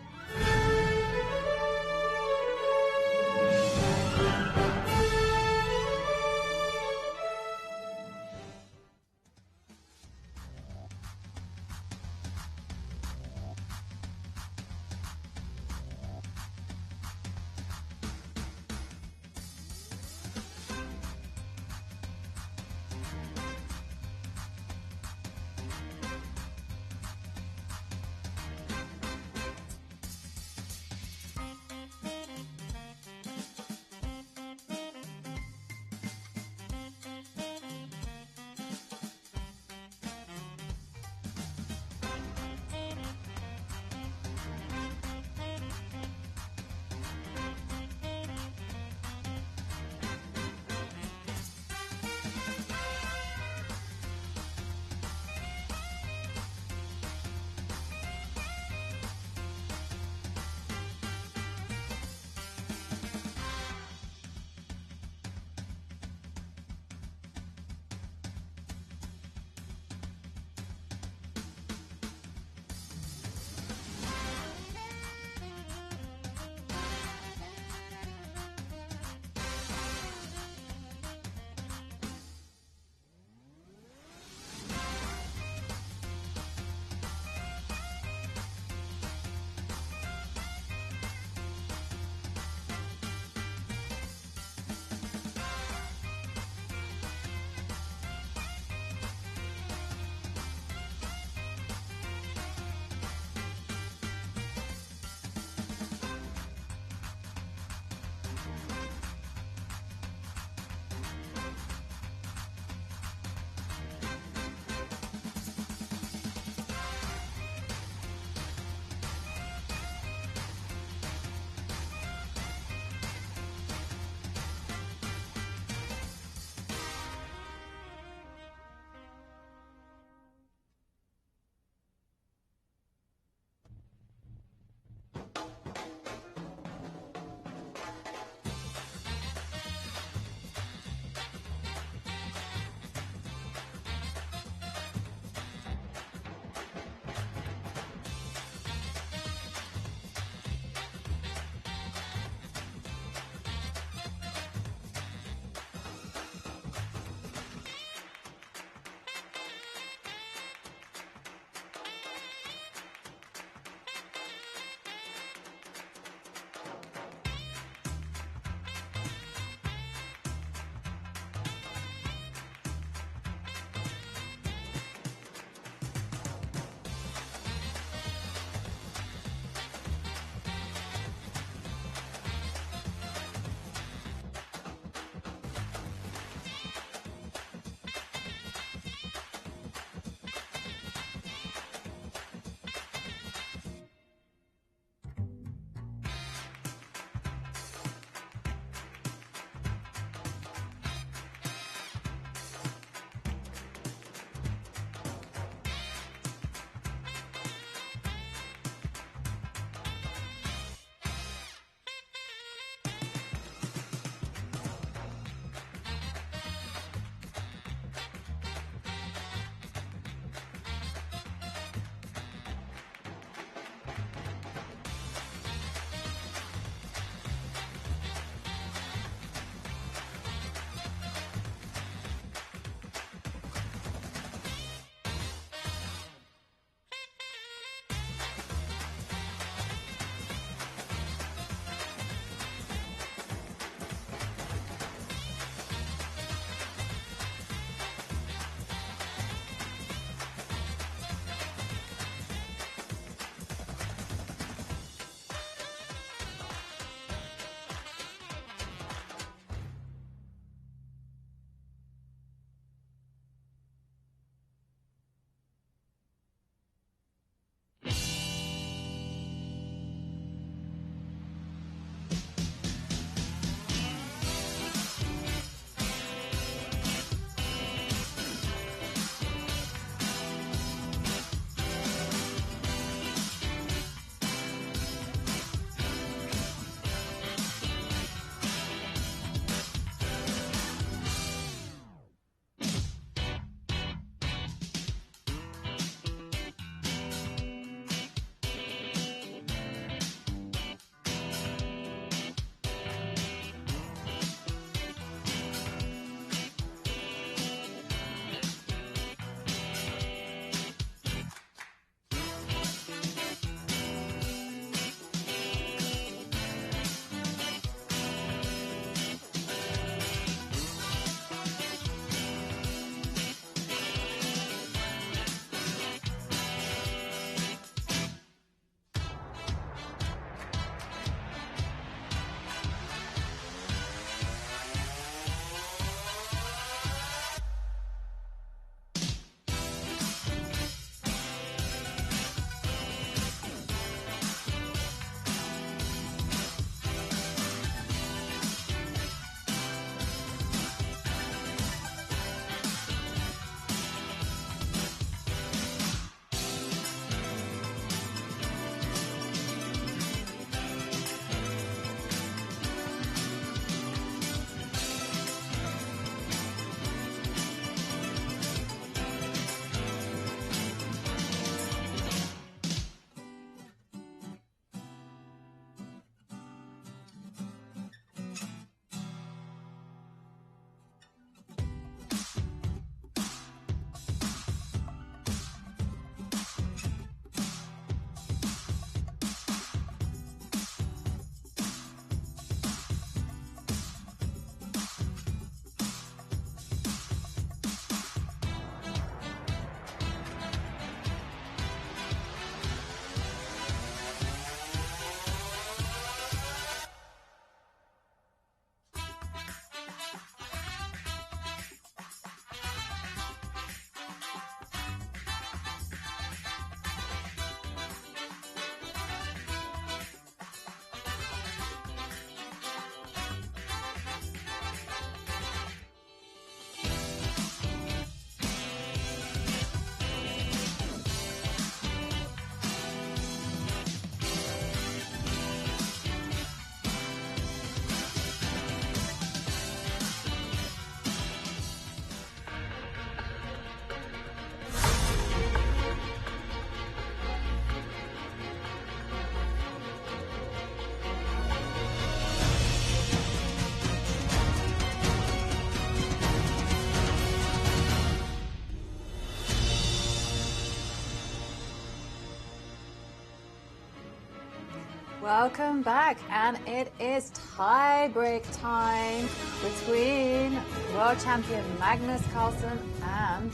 Welcome back, and it is tie-break time between world champion Magnus Carlsen and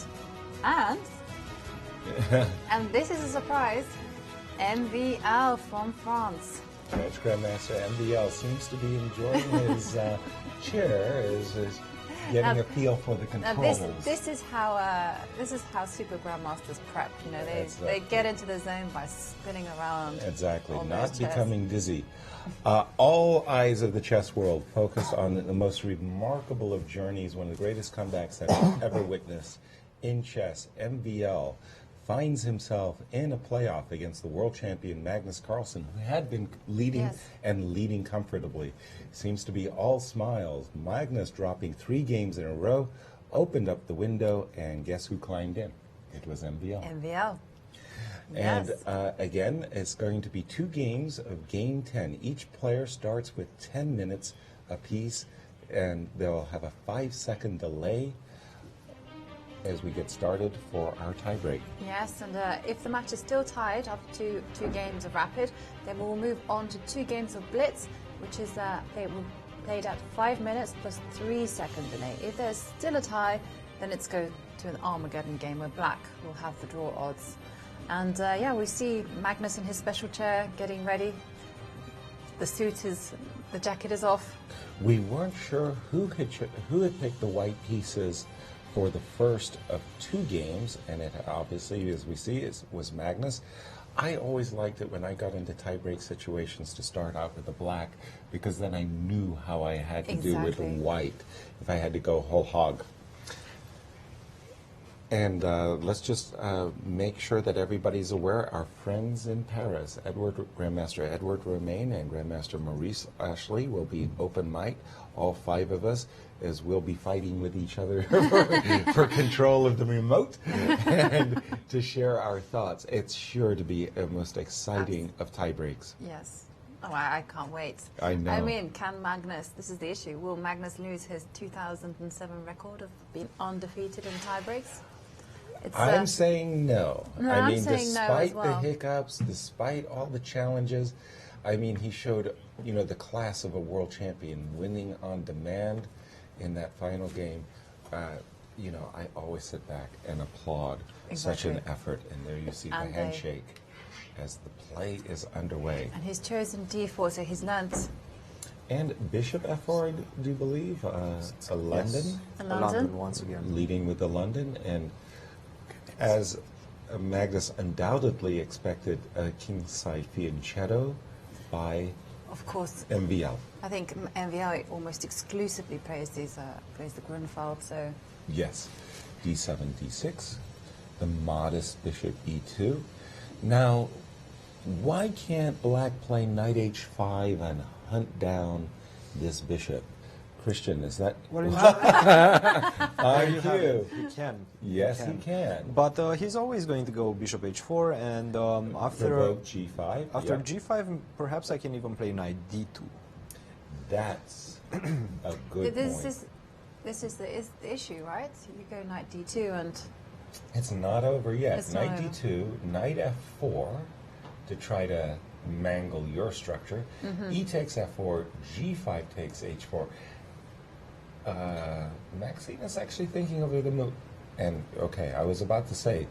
this is a surprise, MVL from France. French Grandmaster MVL seems to be enjoying his chair, is getting a feel for the controls. This is how super grandmasters prep. You know, they get into the zone by spinning around. Exactly, not becoming dizzy. All eyes of the chess world focus on the most remarkable of journeys, one of the greatest comebacks that I've ever witnessed in chess. MVL finds himself in a playoff against the world champion Magnus Carlsen, who had been leading and leading comfortably. Seems to be all smiles. Magnus dropping 3 games in a row, opened up the window, and guess who climbed in? It was MVL. MVL. And Yes. again, it's going to be 2 games of game 10. Each player starts with 10 minutes apiece, and they'll have a 5-second delay as we get started for our tiebreak. Yes, and if the match is still tied after two games of rapid, then we'll move on to 2 games of blitz, which is played at 5 minutes plus 3-second delay. If there's still a tie, then it's go to an Armageddon game where black will have the draw odds. And yeah, we see Magnus in his special chair getting ready. The jacket is off. We weren't sure who had picked the white pieces for the first of 2 games, and it obviously, as we see, was Magnus. I always liked it when I got into tie-break situations to start out with the black, because then I knew how I had to do with the white if I had to go whole hog. And let's just make sure that everybody's aware. Our friends in Paris, Grandmaster Edouard Romain and Grandmaster Maurice Ashley will be open mic, all 5 of us, as we'll be fighting with each other for control of the remote and to share our thoughts. It's sure to be a most exciting of tie breaks. Yes. Oh, I can't wait. I know. I mean, can Magnus, this is the issue, will Magnus lose his 2007 record of being undefeated in tie breaks? I'm saying no. I mean, despite no the hiccups, despite all the challenges, I mean, he showed, you know, the class of a world champion, winning on demand in that final game. You know, I always sit back and applaud such an effort. And there you see the handshake as the play is underway. And he's chosen D4, so he's learnt. And Bishop F4, I do believe, a London. Yes. A London once again. Leading with the London. And as Magnus undoubtedly expected, Kingside Fianchetto by, of course, MVL. I think MVL almost exclusively plays the Grunfeld, so... Yes. D7, D6, the modest Bishop E2. Now, why can't black play Knight H5 and hunt down this bishop? Cristian, is that... Well, on cue. He can. Yes, he can. But he's always going to go Bishop H4, and after provoke G5. After G5, perhaps I can even play Knight D2. That's a good point. This is the issue, right? You go Knight D2 and... It's not over yet. It's Knight not over. D2, Knight F4 to try to mangle your structure. E takes F4, G5 takes H4. Maxine is actually thinking over the move. And, okay, I was about to say,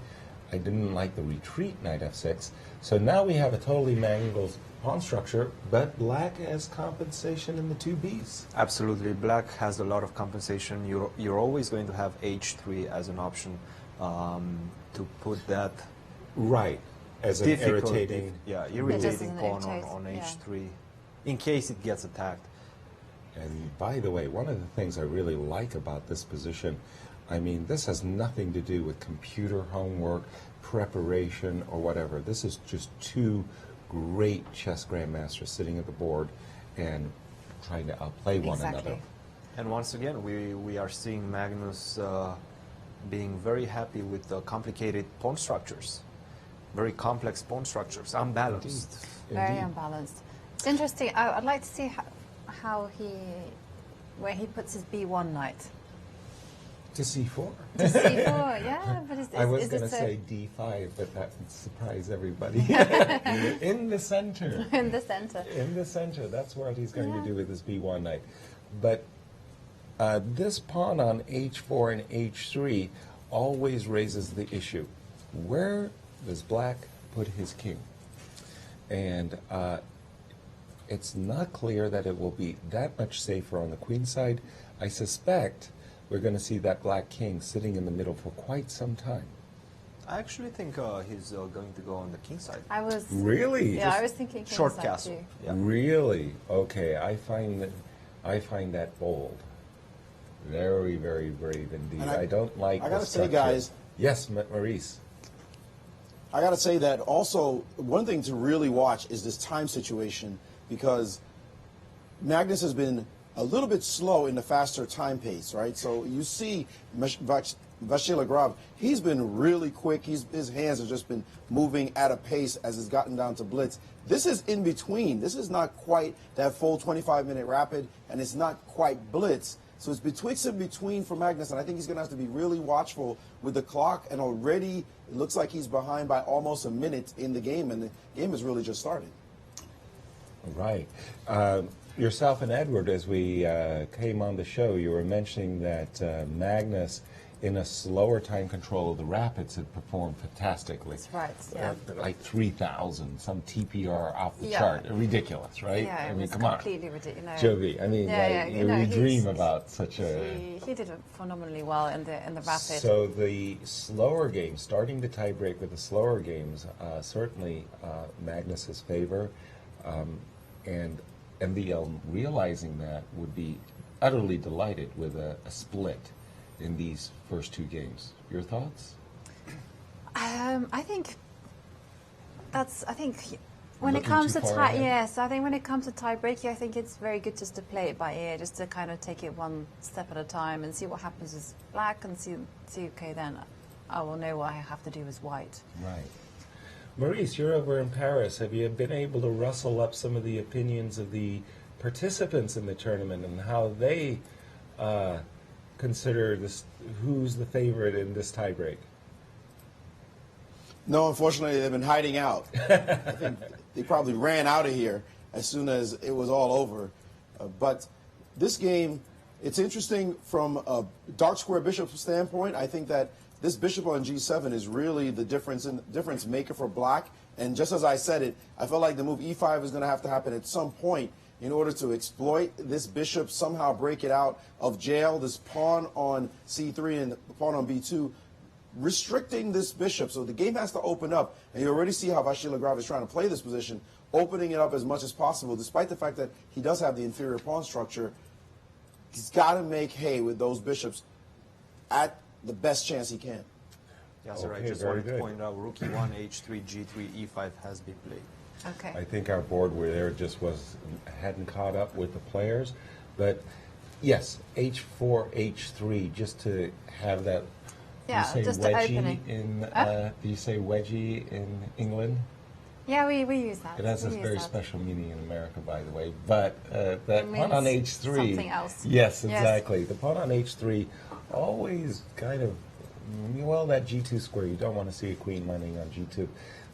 I didn't like the retreat Knight F6. So now we have a totally mangled pawn structure, but black has compensation in the 2 Bs. Absolutely. Black has a lot of compensation. You're always going to have H3 as an option to put that... Right. As an irritating... irritating pawn on H3 in case it gets attacked. And by the way, one of the things I really like about this position, I mean, this has nothing to do with computer homework, preparation, or whatever. This is just 2 great chess grandmasters sitting at the board and trying to outplay one another. And once again, we are seeing Magnus being very happy with the complicated pawn structures, very complex pawn structures, unbalanced. Very unbalanced. It's interesting. I'd like to see where he puts his B1 knight. To C4. To C4, yeah. But I was going to say D5, but that would surprise everybody. In the center. In the center. In the center. That's what he's going to do with his B1 knight. But this pawn on H4 and H3 always raises the issue. Where does black put his king? And it's not clear that it will be that much safer on the queen side. I suspect we're going to see that black king sitting in the middle for quite some time. I actually think he's going to go on the king side. I was really. Yeah, I was thinking king short side castle. too. Yeah. Really? Okay, I find that bold. Very, very brave indeed. I don't like. I gotta say, guys. Yes, Maurice. I gotta say that also one thing to really watch is this time situation, because Magnus has been a little bit slow in the faster time pace, right? So you see Vasyl Agrov, he's been really quick. His hands have just been moving at a pace as it's gotten down to blitz. This is in between. This is not quite that full 25-minute rapid, and it's not quite blitz. So it's betwixt and between for Magnus, and I think he's going to have to be really watchful with the clock, and already it looks like he's behind by almost a minute in the game, and the game has really just started. Right. Yourself and Edward, as we came on the show, you were mentioning that Magnus, in a slower time control of the rapids, had performed fantastically. That's right, yeah. Like 3,000, some TPR off the chart. Ridiculous, right? Yeah, I mean, come completely ridiculous. Jovi, I mean, you dream about such a... He did it phenomenally well in the rapid. So the slower games, starting the tiebreak with the slower games, certainly Magnus's favor, and MBL realizing that would be utterly delighted with a split in these first two games. Your thoughts? I think when it comes to I think when it comes to tie-breaking, I think it's very good just to play it by ear, just to kind of take it one step at a time and see what happens with black, and see okay, then I will know what I have to do with white. Right. Maurice, you're over in Paris. Have you been able to rustle up some of the opinions of the participants in the tournament and how they consider this, who's the favorite in this tiebreak? No, unfortunately, they've been hiding out. I think they probably ran out of here as soon as it was all over. But this game, it's interesting from a dark square bishop standpoint. I think that this bishop on G7 is really the difference maker for black. And just as I said it, I felt like the move E5 is going to have to happen at some point in order to exploit this bishop, somehow break it out of jail, this pawn on C3 and the pawn on B2, restricting this bishop. So the game has to open up, and you already see how Vasyl Agrov is trying to play this position, opening it up as much as possible, despite the fact that he does have the inferior pawn structure. He's got to make hay with those bishops at the best chance he can. Yeah, so I just wanted to point out rook E1, H3, G3, E5 has been played. Okay. I think our board were there just hadn't caught up with the players, but yes, H4, H3, just to have that. Yeah, do you say just wedgie the opening. Do you say wedgie in England? Yeah, we use that. It has a very special meaning in America, by the way. But that pawn on H3. Something else. Yes, exactly. Yes. The pawn on H3 always kind of, well, that G2 square, you don't want to see a queen landing on G2.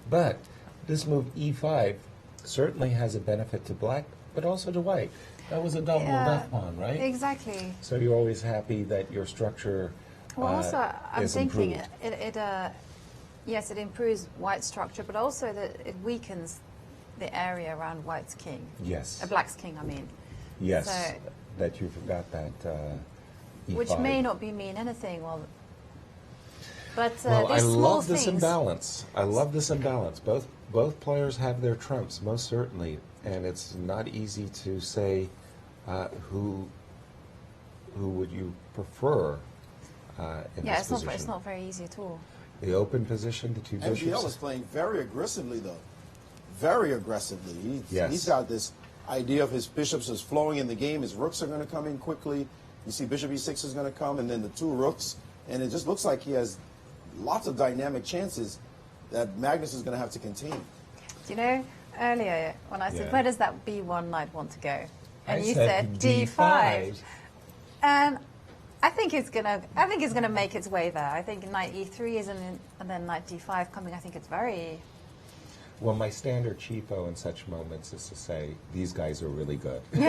But this move E5 certainly has a benefit to black, but also to white. That was a double left pawn, right? Exactly. So you're always happy that your structure well, also, I'm thinking improved. Yes, it improves white structure, but also that it weakens the area around white's king. Yes. Black's king, I mean. Yes, so, that you forgot that E5. Which may not mean anything. But I love this things. imbalance. I love this imbalance. Both players have their trumps, most certainly, and it's not easy to say who would you prefer in this position. It's not very easy at all. The open position, the two bishops. MBL is playing very aggressively, though. Very aggressively. He's got this idea of his bishops is flowing in the game. His rooks are going to come in quickly. You see bishop E6 is going to come, and then the two rooks. And it just looks like he has lots of dynamic chances that Magnus is going to have to contain. Do you know, earlier when I said, where does that B1 knight want to go? And I you said D5. And I think it's gonna make its way there. I think knight e3 is and then knight d5 coming. I think it's very. Well, my standard cheapo in such moments is to say these guys are really good. I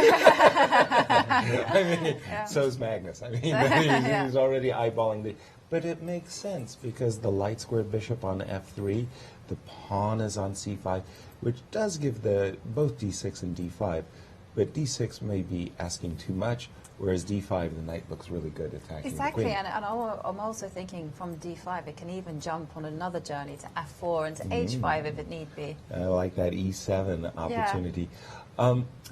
mean, so's Magnus. I mean, he's already eyeballing the. But it makes sense because the light squared bishop on f3, the pawn is on c5, which does give both d6 and d5, but d6 may be asking too much, whereas d5, the knight looks really good attacking Exactly, the queen. and I'm also thinking from d5, it can even jump on another journey to f4 and to h5 if it need be. I like that e7 opportunity.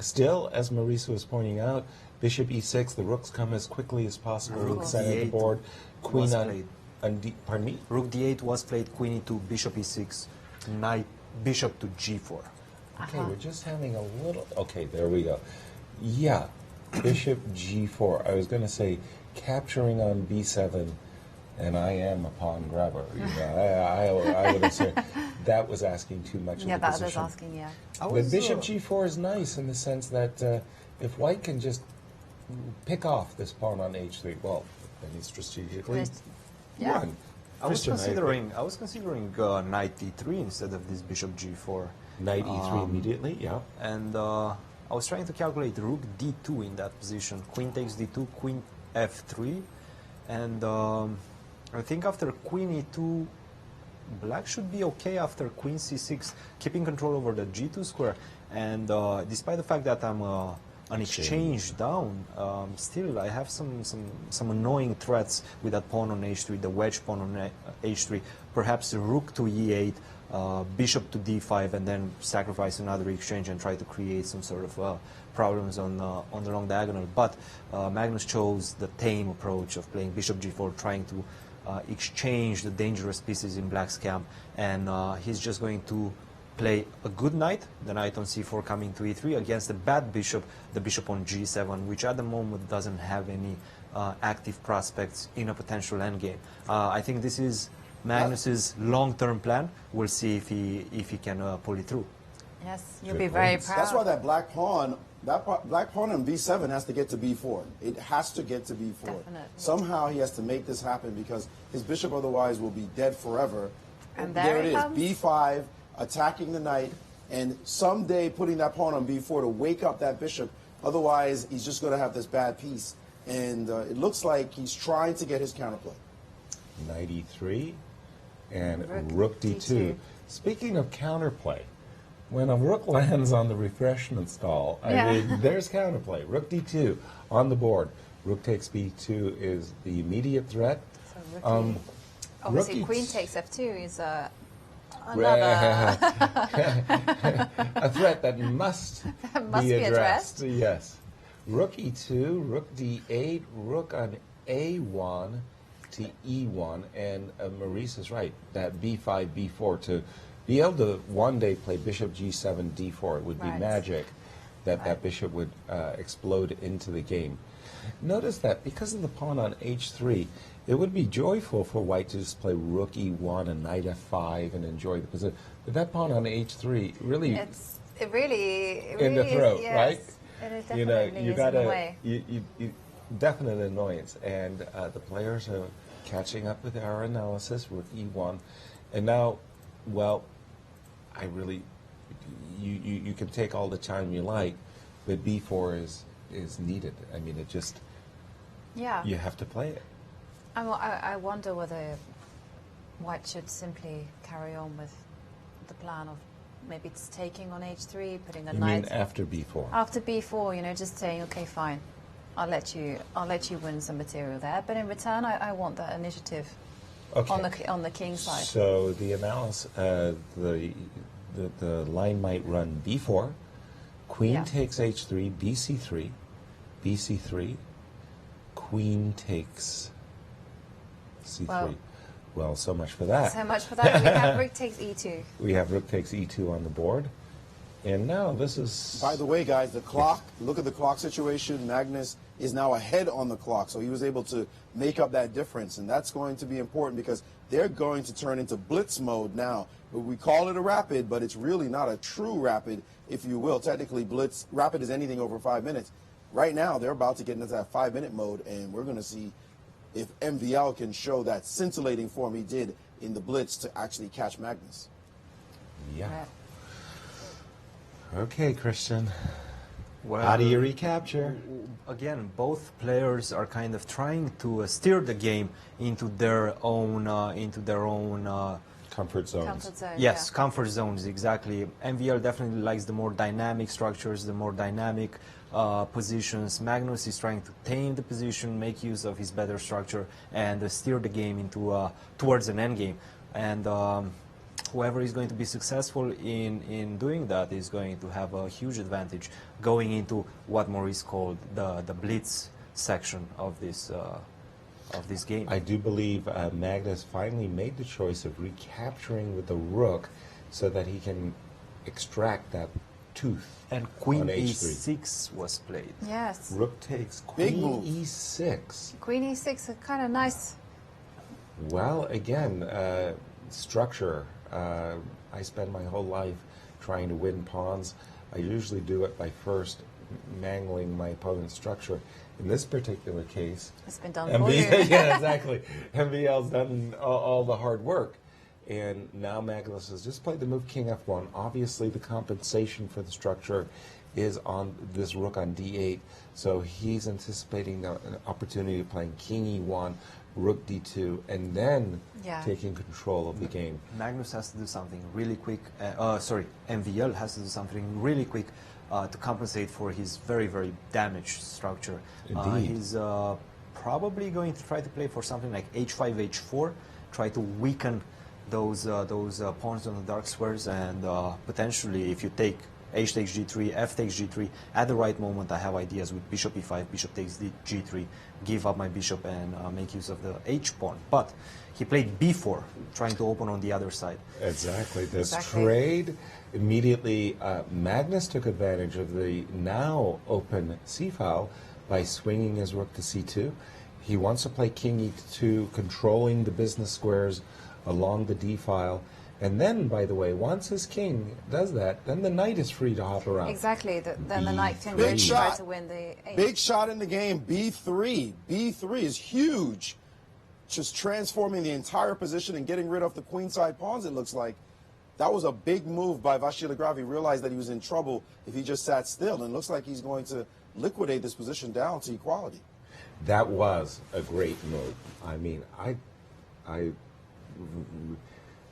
Still, as Maurice was pointing out, bishop e6, the rooks come as quickly as possible to the center of the board. Queen on pardon me? Rook d8 was played, queen e2, bishop e6, knight, bishop to g4. Okay, we're just having a little... Okay, there we go. Yeah, bishop g4. I was going to say capturing on b7, and I am a pawn grabber. You know, I would have said that was asking too much of the that position. was asking, yeah. But bishop g4 is nice in the sense that if white can just pick off this pawn on h3, well, then he's strategically won. I was considering knight d3 instead of this bishop g4. Knight e3 immediately, yeah. And I was trying to calculate rook d2 in that position. Queen takes d2, queen f3, and I think after queen e2, black should be okay after queen c6, keeping control over the g2 square. And despite the fact that I'm an exchange down, still I have some annoying threats with that pawn on h3, the wedge pawn on h3, perhaps rook to e8, bishop to d5, and then sacrifice another exchange and try to create some sort of problems on the long diagonal. But Magnus chose the tame approach of playing bishop g4, trying to exchange the dangerous pieces in black's camp, and he's just going to play a good knight, the knight on c4 coming to e3, against the bad bishop, the bishop on g7, which at the moment doesn't have any active prospects in a potential endgame. I think this is Magnus's long-term plan. We'll see if he can pull it through. Yes, you'll be very proud. That's why that black pawn on b7 has to get to b4. It has to get to b4. Definitely. Somehow he has to make this happen because his bishop otherwise will be dead forever. And there it is, comes. b5, attacking the knight, and someday putting that pawn on b4 to wake up that bishop. Otherwise, he's just going to have this bad piece. And it looks like he's trying to get his counterplay. Knight e3 and rook d2. Speaking of counterplay, when a rook lands on the refreshment stall, I mean, there's counterplay. Rook d2 on the board. Rook takes b2 is the immediate threat. So obviously, queen takes f2 is another a threat that must be addressed. Yes. Rook e2, rook d8, rook on a1 to e1, and Maurice is right. That b5, b4 to be able to one day play bishop g7, d4. It would be magic that that bishop would explode into the game. Notice that because of the pawn on h3, it would be joyful for white to just play rook e1 and knight f5 and enjoy the position. But that pawn on h3 really it really in the throat, is, yes. right? It is definitely You know, you gotta you definite annoyance, and the players are catching up with our analysis. Rook e1, and now, well, I really, you can take all the time you like, but b4 is needed. I mean, it just, you have to play it. I wonder whether white should simply carry on with the plan of maybe it's taking on h3, putting a You knight. mean after b4? After b4, you know, just saying, okay, fine, I'll let you win some material there, but in return, I want that initiative on the king side. So the analysis, the line might run b4, queen takes h3, bc3, bc3, queen takes c3. Well, so much for that. So much for that. We have rook takes e2. We have rook takes e2 on the board. And now this is... By the way, guys, the clock, look at the clock situation. Magnus is now ahead on the clock, so he was able to make up that difference. And that's going to be important because they're going to turn into blitz mode now. We call it a rapid, but it's really not a true rapid, if you will. Technically, rapid is anything over 5 minutes. Right now, they're about to get into that 5-minute mode, and we're going to see if MVL can show that scintillating form he did in the blitz to actually catch Magnus. Yeah. Okay, Christian. Well, how do you recapture? Again, both players are kind of trying to steer the game into their own comfort zones. Comfort zone, yes, yeah. comfort zones, exactly. MVL definitely likes the more dynamic structures, the more dynamic positions. Magnus is trying to tame the position, make use of his better structure, and steer the game into towards an end game. And whoever is going to be successful in doing that is going to have a huge advantage going into what Maurice called the blitz section of this game. I do believe Magnus finally made the choice of recapturing with the rook so that he can extract that tooth. And Queen on H3. E6 was played. Yes. Rook takes Big Queen move. E6. Queen E6 are kind of nice. Well, again, structure. I spend my whole life trying to win pawns. I usually do it by first mangling my opponent's structure. In this particular case, It's been done for you. yeah, exactly. MVL's done all the hard work. And now Magnus has just played the move King F1. Obviously, the compensation for the structure is on this rook on D8. So he's anticipating an opportunity of playing King E1, Rook D2, and then taking control of the game. Magnus has to do something really quick. MVL has to do something really quick to compensate for his very, very damaged structure. Indeed. He's probably going to try to play for something like H5, H4, try to weaken those pawns on the dark squares, and potentially, if you take H takes G3, F takes G3, at the right moment I have ideas with Bishop E5, Bishop takes G3, give up my bishop and make use of the H pawn. But he played B4, trying to open on the other side. Exactly. This trade, immediately Magnus took advantage of the now open C file by swinging his rook to C2. He wants to play King E2, controlling the business squares along the D file. And then, by the way, once his king does that, then the knight is free to hop around. Exactly. Then the knight can Big really shot. try to win the H. Big shot in the game, B3. B3 is huge. Just transforming the entire position and getting rid of the queenside pawns, it looks like. That was a big move by Vasily Graf. He realized that he was in trouble if he just sat still. And it looks like he's going to liquidate this position down to equality. That was a great move. I mean,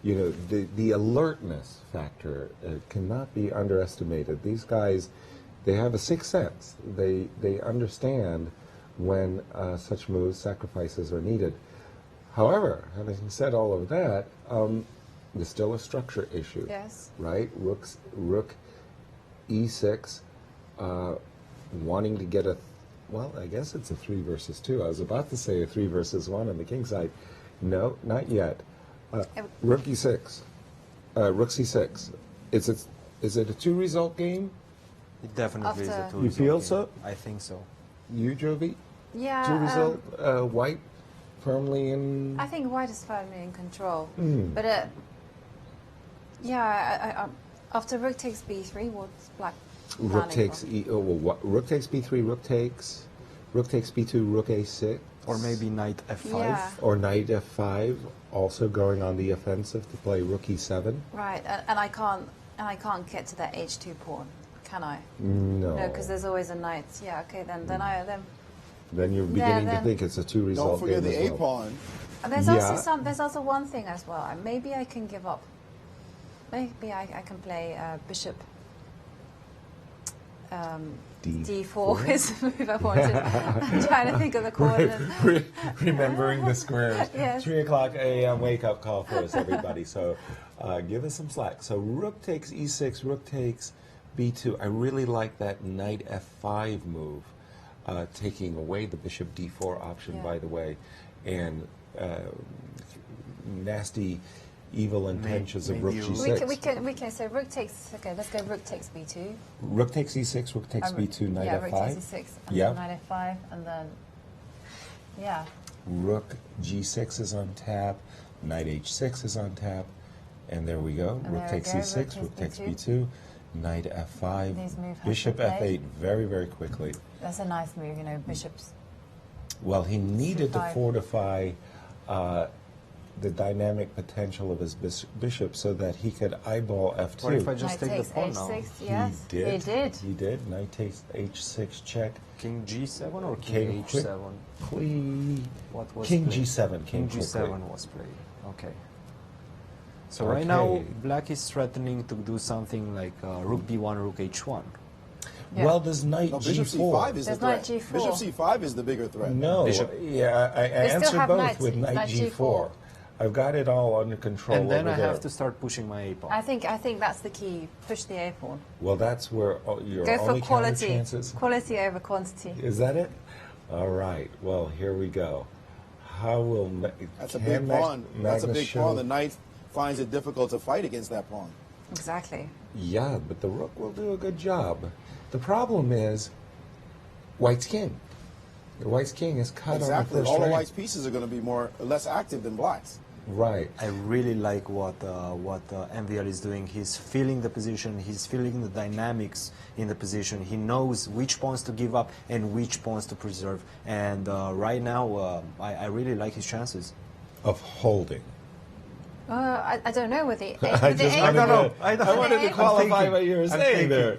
you know, the alertness factor cannot be underestimated. These guys, they have a sixth sense. They understand when such moves, sacrifices are needed. However, having said all of that, there's still a structure issue. Yes. Right? Rook E6, wanting to get a, well, I guess it's a 3 versus 2. I was about to say a 3 versus 1 on the king side. No, not yet. Rook E6, Rook C6. Is it a 2-result game? It definitely is a 2-result You feel game. so? I think so. You, Jovi? Yeah. 2-result, white firmly in... I think white is firmly in control. Mm. But, yeah, after rook takes b3, what's black Rook planning takes for? Rook takes B3, Rook takes B2, Rook A6. Or maybe Knight F5. Yeah. Or Knight F5, also going on the offensive to play Rook E7. Right, and I can't get to that H2 pawn, can I? No. No, because there's always a knight. Yeah, okay, then Then you're beginning to then- think it's a 2-result Don't forget game the as A well. pawn. And there's Yeah. there's also one thing as well. Maybe I can give up. Maybe I can play bishop D4 is the move I wanted. I'm trying to think of the coordinates. Remembering the squares. Yes. 3 o'clock a.m. wake-up call for us, everybody. So give us some slack. So Rook takes E6, Rook takes B2. I really like that Knight F5 move, taking away the Bishop D4 option, by the way, and nasty, evil intentions of Rook G6. We can say rook takes. Okay, let's go. Rook takes B2. Rook takes E6, Rook takes B2, Knight yeah, F5. rook takes E6, and then Knight F5, and then Rook G6 is on tap, Knight H6 is on tap, and there we go. And Rook takes go. E6, Rook takes B2, Knight F5, These moves have Bishop to play. F8 very, very quickly. That's a nice move, you know, bishops. Well, he needed to C5. fortify the dynamic potential of his bishop so that he could eyeball f2. What if I just Knight take the takes pawn now? h6, yes. He did. He did. Knight takes h6 check. King g7 or king h7? What was King played? g7. King g7 was played. Okay. So right now, black is threatening to do something like rook b1, rook h1. Yeah. Well, does knight No, g4? bishop c5 is the There's knight threat. g4. Bishop c5 is the bigger threat. No, yeah, I They still answered have both knight- with knight knight g4. g4. I've got it all under control And then over I there. have to start pushing my a pawn. I think that's the key. Push the a pawn. Well, that's where your Go for only counter quality. chances. Quality over quantity. Is that it? All right. Well, here we go. How will That's a big pawn. That's a big pawn. The knight finds it difficult to fight against that pawn. Exactly. Yeah, but the rook will do a good job. The problem is white's king. The white's king is cut Exactly. on the first All the rank. white's pieces are going to be less active than black's. Right. I really like what MVL is doing. He's feeling the position. He's feeling the dynamics in the position. He knows which pawns to give up and which pawns to preserve. And right now, I really like his chances of holding. I don't know with the I wanted to qualify what you were saying there.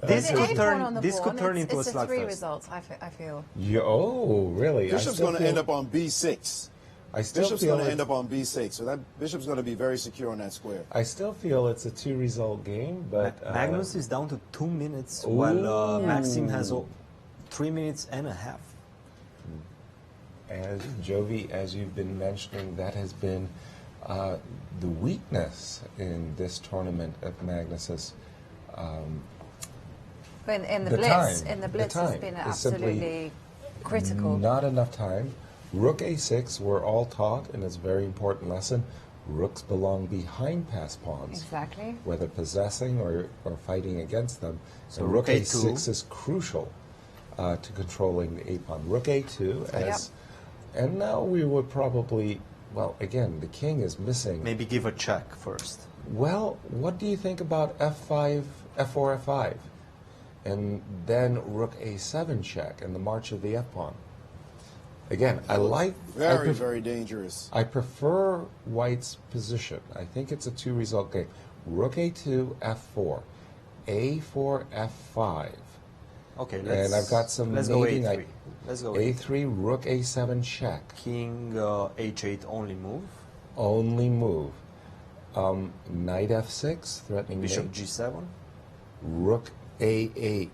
This could turn into a it's a 3 slugfest. results, I feel. Oh, really? Bishop's going to end up on b6. Bishop's feel going to end up on b6, so that bishop's going to be very secure on that square. I still feel it's a 2-result game, but Magnus is down to 2 minutes, while Maxim has 3 minutes and a half. As Jovi, as you've been mentioning, that has been the weakness in this tournament of Magnus's. In the blitz has been absolutely critical. Not enough time. Rook a6, we're all taught, and it's a very important lesson. Rooks belong behind pass pawns. Exactly. Whether possessing or fighting against them. So and rook rook a6 a2 is crucial to controlling the a pawn. Rook a2 and now we would probably, well, again, the king is missing. Maybe give a check first. Well, what do you think about f5, f4, f5? And then rook a7 check and the march of the f-pawn. Again, I like... Very dangerous. I prefer white's position. I think it's a 2-result game. Rook a2, f4. a4, f5. Okay, and I've got some let's go mating. a3. Let's go a3, rook a7 check. King h8 only move. Only move. Knight f6, threatening Bishop mate. g7. Rook a8.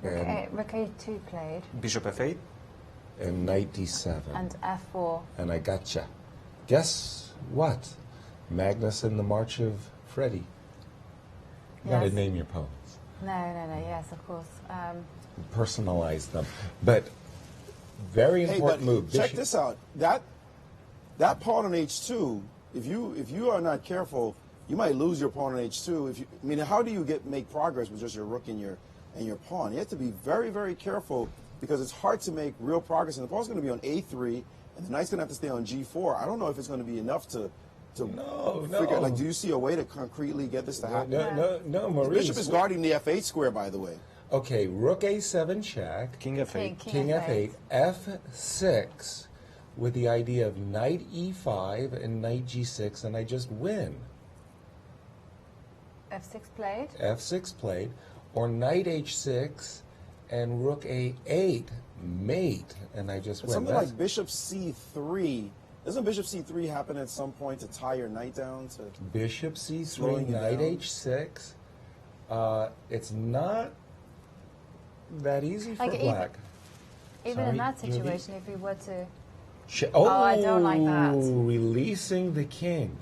Rook a2 played. Bishop f8. And knight d7. And f4. And I gotcha. Guess what? Magnus in the march of Freddie. You gotta name your pawns. No, yes, of course. Personalize them. But very important move. Check this out. That pawn on h2, if you are not careful, you might lose your pawn on h2. How do you make progress with just your rook and your pawn? You have to be very, very careful because it's hard to make real progress. And the pawn's going to be on a3, and the knight's going to have to stay on g4. I don't know if it's going to be enough to figure. Like, do you see a way to concretely get this to happen? No, Maurice. The bishop is guarding the f8 square, by the way. Okay, rook a7 check. King f8. King f8. f6 with the idea of knight e5 and knight g6, and I just win. f6 played. f6 played, or knight h6 and rook a8 mate, and I just win. Something like bishop c3. Doesn't bishop c3 happen at some point to tie your knight down? Bishop c3, knight h6. It's not that easy for black. Even in that situation, if we were to... I don't like that. Releasing the king.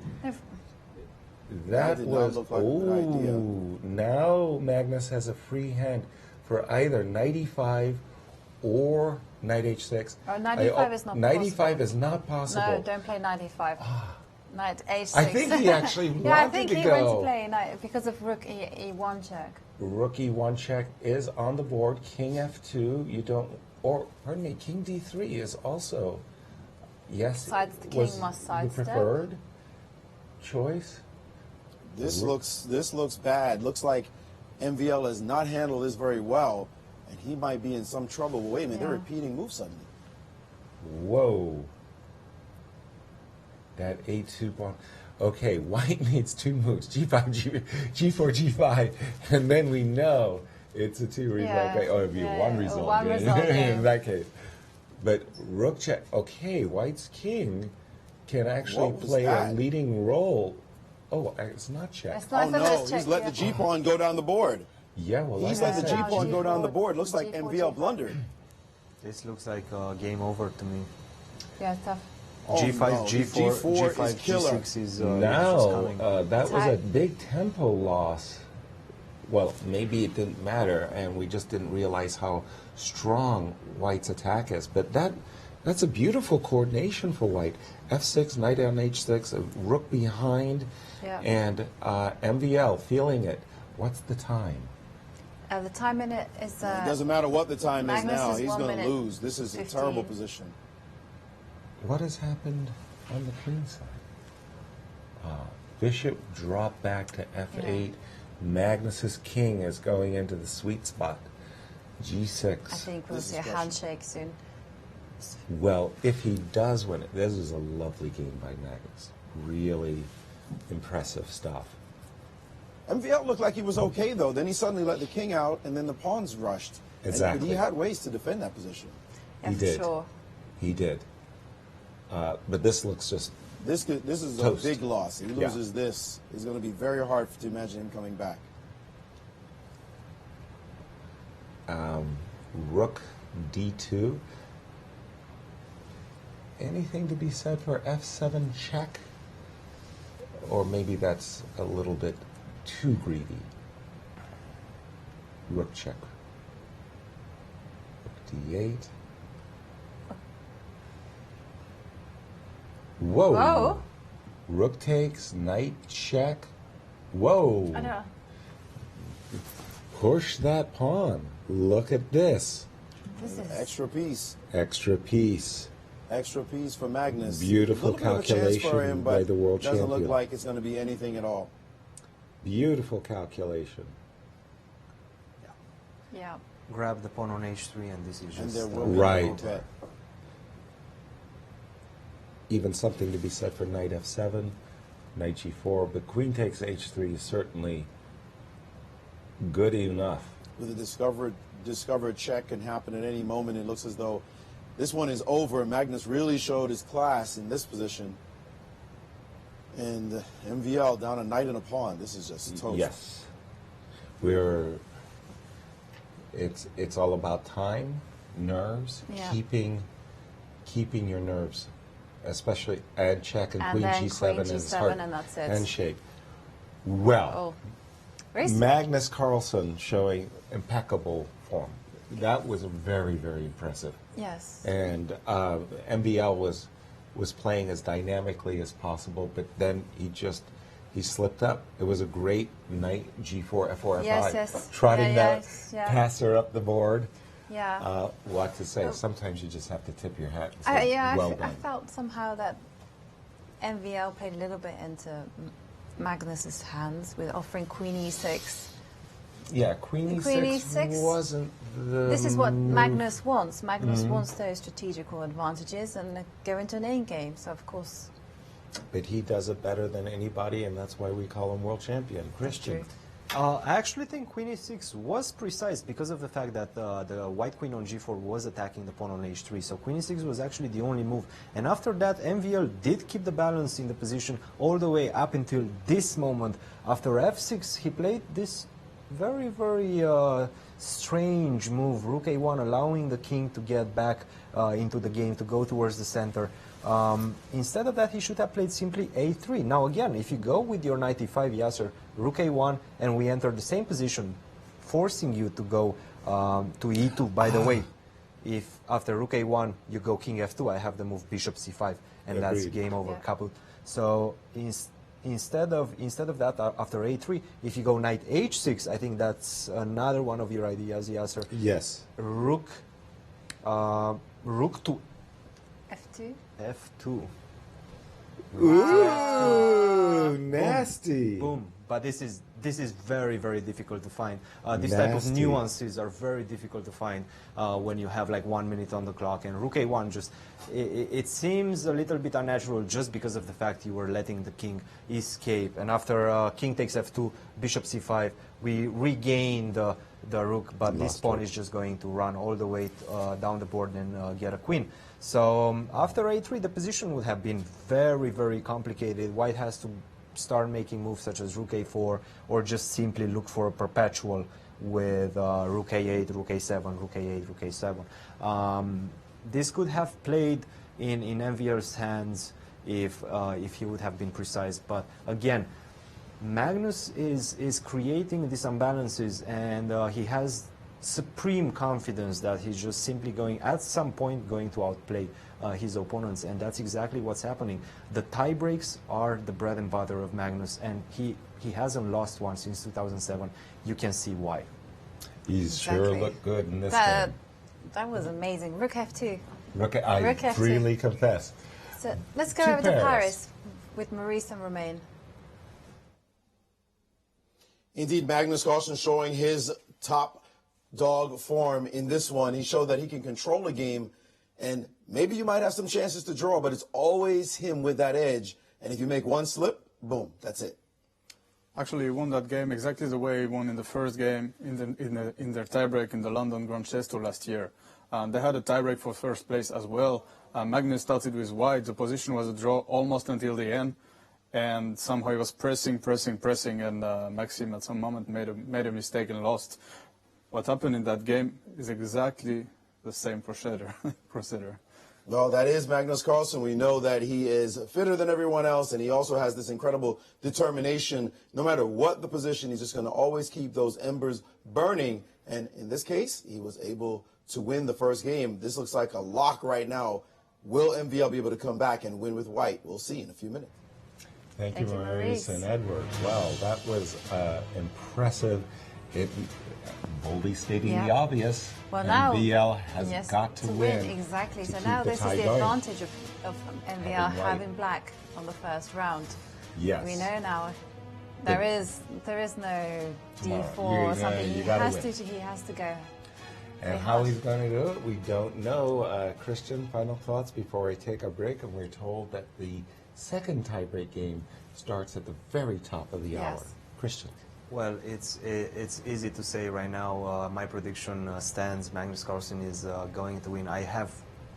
That did not look like a good idea. Now Magnus has a free hand for either knight e5 or knight h6. Oh, knight e5 is not knight possible. e5 is not possible. No, don't play knight e5. Knight h6. I think he actually wanted to go. Yeah, I think he went to play knight because of rook e1 check. Rook e1 check is on the board. King f2. You don't... Or, pardon me, king d3 is also... Yes, The king must sidestep. The preferred choice. This looks bad. Looks like MVL has not handled this very well, and he might be in some trouble. Wait a minute, they're repeating moves suddenly. Whoa. That A2 pawn. Okay, white needs two moves, G5, G4, G5, and then we know it's a two result game, or it'd be a one result game in that case. But rook check. Okay, white's king can actually play a leading role. Oh, it's not check. Oh no, he's let the G pawn go down the board. Yeah, well, he's let the G pawn go down the board. Looks like MVL blundered. This looks like game over to me. Yeah, tough. G5, no. G4, G4 G5, is killer. G6 is now, that was a big tempo loss. Well, maybe it didn't matter, and we just didn't realize how strong white's attack is. But that's a beautiful coordination for white. F6, knight on H6, a rook behind, and MVL feeling it. What's the time? The time in it is... it doesn't matter what the time is now. He's going to lose. This is 15. a terrible position. What has happened on the queen side? Bishop dropped back to F8. Yeah. Magnus's king is going into the sweet spot. G6. I think we'll see a handshake soon. Well, if he does win it, this is a lovely game by Magnus. Really impressive stuff. MVL looked like he was okay, though. Then he suddenly let the king out, and then the pawns rushed. Exactly. And he had ways to defend that position. Yeah, he did. Sure. He did. But this looks just this is toast. A big loss. He loses this. It's going to be very hard to imagine him coming back. Rook D2. Anything to be said for F7 check? Or maybe that's a little bit too greedy. Rook check. Rook D8. Whoa. Whoa. Rook takes, knight check. Whoa. I know. Push that pawn. Look at this. This is extra piece. Extra piece. Extra piece for Magnus. Beautiful calculation for him, by the world doesn't champion. Look like it's going to be anything at all. Beautiful calculation. Yeah. Grab the pawn on H3, and this is just right. Even something to be said for knight F7, knight G4, but queen takes H3 is certainly good enough. With a discovered check can happen at any moment. It looks as though this one is over. Magnus really showed his class in this position. And MVL down a knight and a pawn. This is just toast. Yes. It's all about time, nerves, keeping your nerves, especially and check and queen G7 is hard. And that's it. Handshake. Well, Magnus Carlsen showing impeccable form. That was very, very impressive. Yes. And MVL was playing as dynamically as possible, but then he slipped up. It was a great knight G4, F4, F5. Trotting that passer up the board. Yeah. What to say? Sometimes you just have to tip your hat and say, well done. I felt somehow that MVL played a little bit into Magnus's hands with offering queen E6. Yeah, queen E6 wasn't the This is what Magnus wants. Magnus wants those strategical advantages and go into an end game. So, of course... But he does it better than anybody, and that's why we call him world champion. Cristian. I actually think queen e6 was precise because of the fact that the white queen on g4 was attacking the pawn on h3. So queen e6 was actually the only move. And after that, MVL did keep the balance in the position all the way up until this moment. After f6, he played this very, very strange move, rook a1, allowing the king to get back into the game, to go towards the center. Instead of that, he should have played simply a3. Now again, if you go with your knight e5, Yasser, rook a1, and we enter the same position, forcing you to go to e2. By the way, if after rook a1 you go king f2, I have the move bishop c5, and that's game over, kaput. So instead of that, after a3, if you go knight h6, I think that's another one of your ideas, Yasser. Yes. Rook to f2. F2. Ooh, nasty. nasty. Boom. But this is very, very difficult to find. These type of nuances are very difficult to find when you have like 1 minute on the clock. And rook a1 just, it seems a little bit unnatural just because of the fact you were letting the king escape. And after king takes f2, bishop c5, we regain the rook, but this pawn is just going to run all the way down the board and get a queen. So after a3, the position would have been very, very complicated. White has to start making moves such as rook a4, or just simply look for a perpetual with rook a8, rook a7, rook a8, rook a7. This could have played in MVL's hands if he would have been precise. But again, Magnus is creating these imbalances, and he has supreme confidence that he's just simply going, at some point, going to outplay his opponents, and that's exactly what's happening. The tie breaks are the bread and butter of Magnus, and he hasn't lost one since 2007. You can see why. He's sure looked good in this game. That was amazing. Rook f2. I freely confess. So let's go over to Paris with Maurice and Romain. Indeed, Magnus Carlsen showing his top dog form in this one. He showed that he can control a game, and maybe you might have some chances to draw, but it's always him with that edge. And if you make one slip, boom, that's it. Actually, he won that game exactly the way he won in the first game in their tiebreak in the London Grand Chess Tour last year. They had a tiebreak for first place as well. Magnus started with white. The position was a draw almost until the end. And somehow he was pressing, and Maxime at some moment made a mistake and lost. What happened in that game is exactly the same procedure. Well, that is Magnus Carlsen. We know that he is fitter than everyone else, and he also has this incredible determination. No matter what the position, he's just going to always keep those embers burning. And in this case, he was able to win the first game. This looks like a lock right now. Will MVL be able to come back and win with white? We'll see in a few minutes. Thank you, Maurice and Edward. Wow, that was impressive. It boldly stating the obvious. Well, now MVL has got to win. Exactly. So now this is the advantage of MVL having black on the first round. Yes. We know now there is no d4 or something. He has to go. And how he's going to do it, we don't know. Christian, final thoughts before we take a break, and we're told that the second tiebreak game starts at the very top of the hour. Christian. Well, it's easy to say right now. My prediction stands. Magnus Carlsen is going to win. I have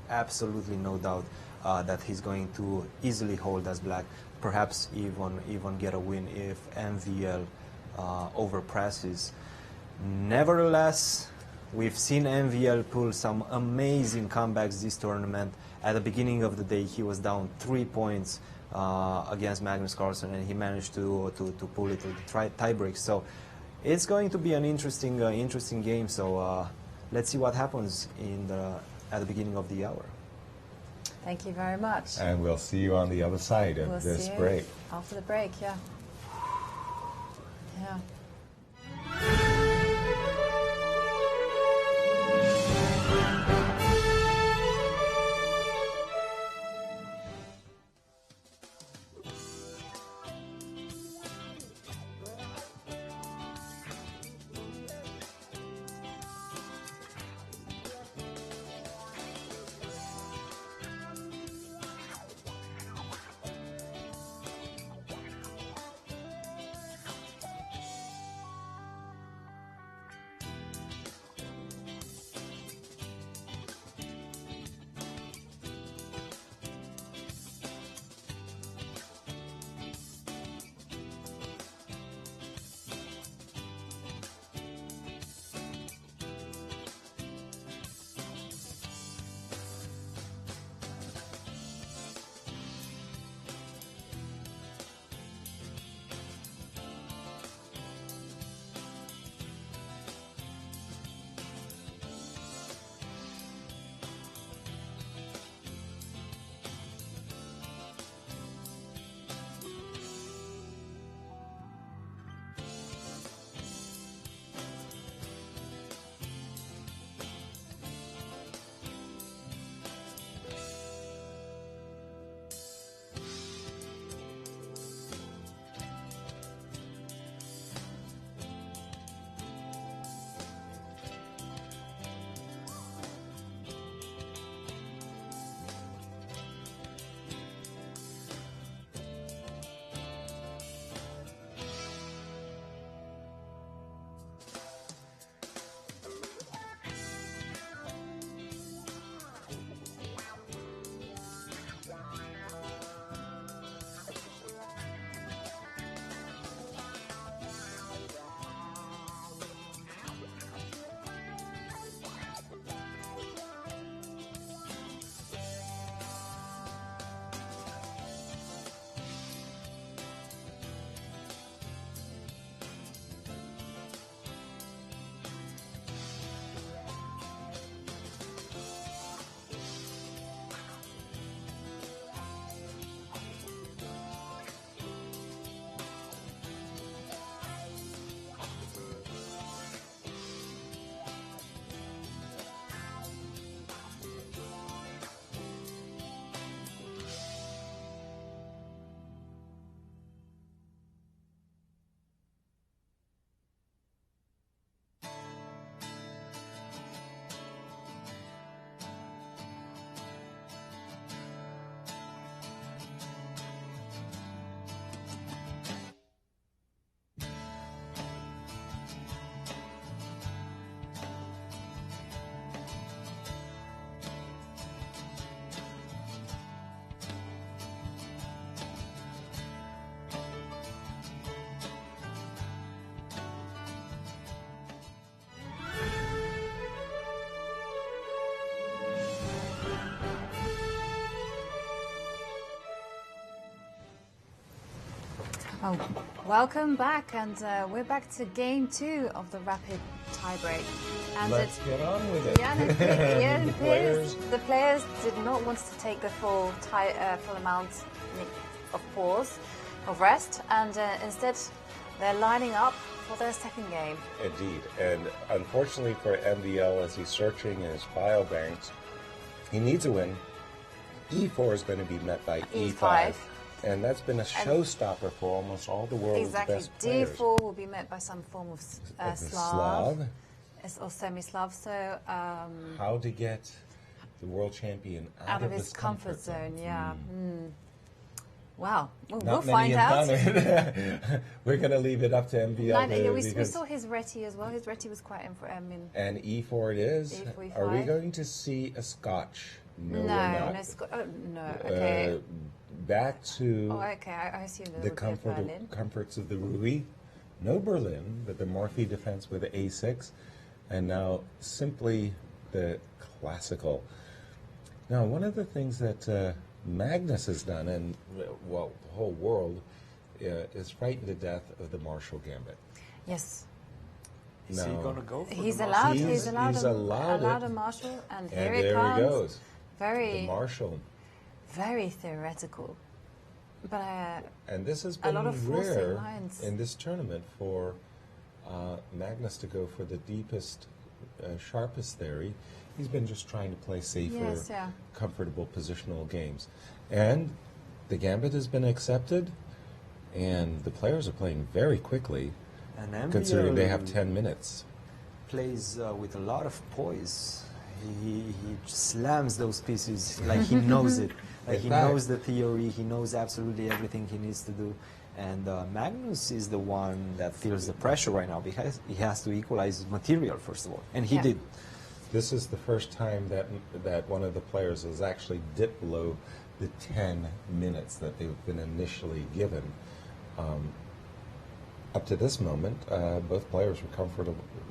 absolutely no doubt that he's going to easily hold as black, perhaps even get a win if MVL overpresses. Nevertheless, we've seen MVL pull some amazing comebacks this tournament. At the beginning of the day, he was down 3 points against Magnus Carlsen, and he managed to pull it to the tiebreak. So it's going to be an interesting game. So let's see what happens at the beginning of the hour. Thank you very much. And we'll see you on the other side of this break. After the break, yeah. Oh, welcome back, and we're back to game 2 of the rapid tiebreak. And Let's get on with it. The players did not want to take the full amount of pause, of rest, and instead they're lining up for their second game. Indeed, and unfortunately for MVL, as he's searching his file banks, he needs a win. E4 is going to be met by E5. And that's been a showstopper for almost all the world's best players. D4 will be met by some form of Slav. Or semi-Slav. So how to get the world champion out of his comfort zone? Yeah. Wow. Well, we'll find out. We're going to leave it up to MVL. We saw his reti as well. His reti was quite in. And E4 it is. E4, E5. Are we going to see a Scotch? No, we're not. No. Okay. Back to I assume the comforts of the Ruby. No Berlin, but the Morphe defense with A6, and now simply the classical. Now, one of the things that Magnus has done, and well, the whole world, is frightened to death of the Marshall Gambit. Yes. Is he going to go for he's the allowed. Marshall? He's allowed a Marshall, and here it comes. There he goes. The Marshall. Very theoretical, but and this has been a lot of rare in this tournament for Magnus to go for the deepest, sharpest theory. He's been just trying to play safer, comfortable positional games, and the gambit has been accepted, and the players are playing very quickly, considering they have 10 minutes. Plays with a lot of poise. He slams those pieces like he knows it. Like he knows the theory, he knows absolutely everything he needs to do. And Magnus is the one that feels the pressure right now because he has to equalize his material, first of all. And he did. This is the first time that one of the players has actually dipped below the 10 minutes that they've been initially given. Up to this moment, both players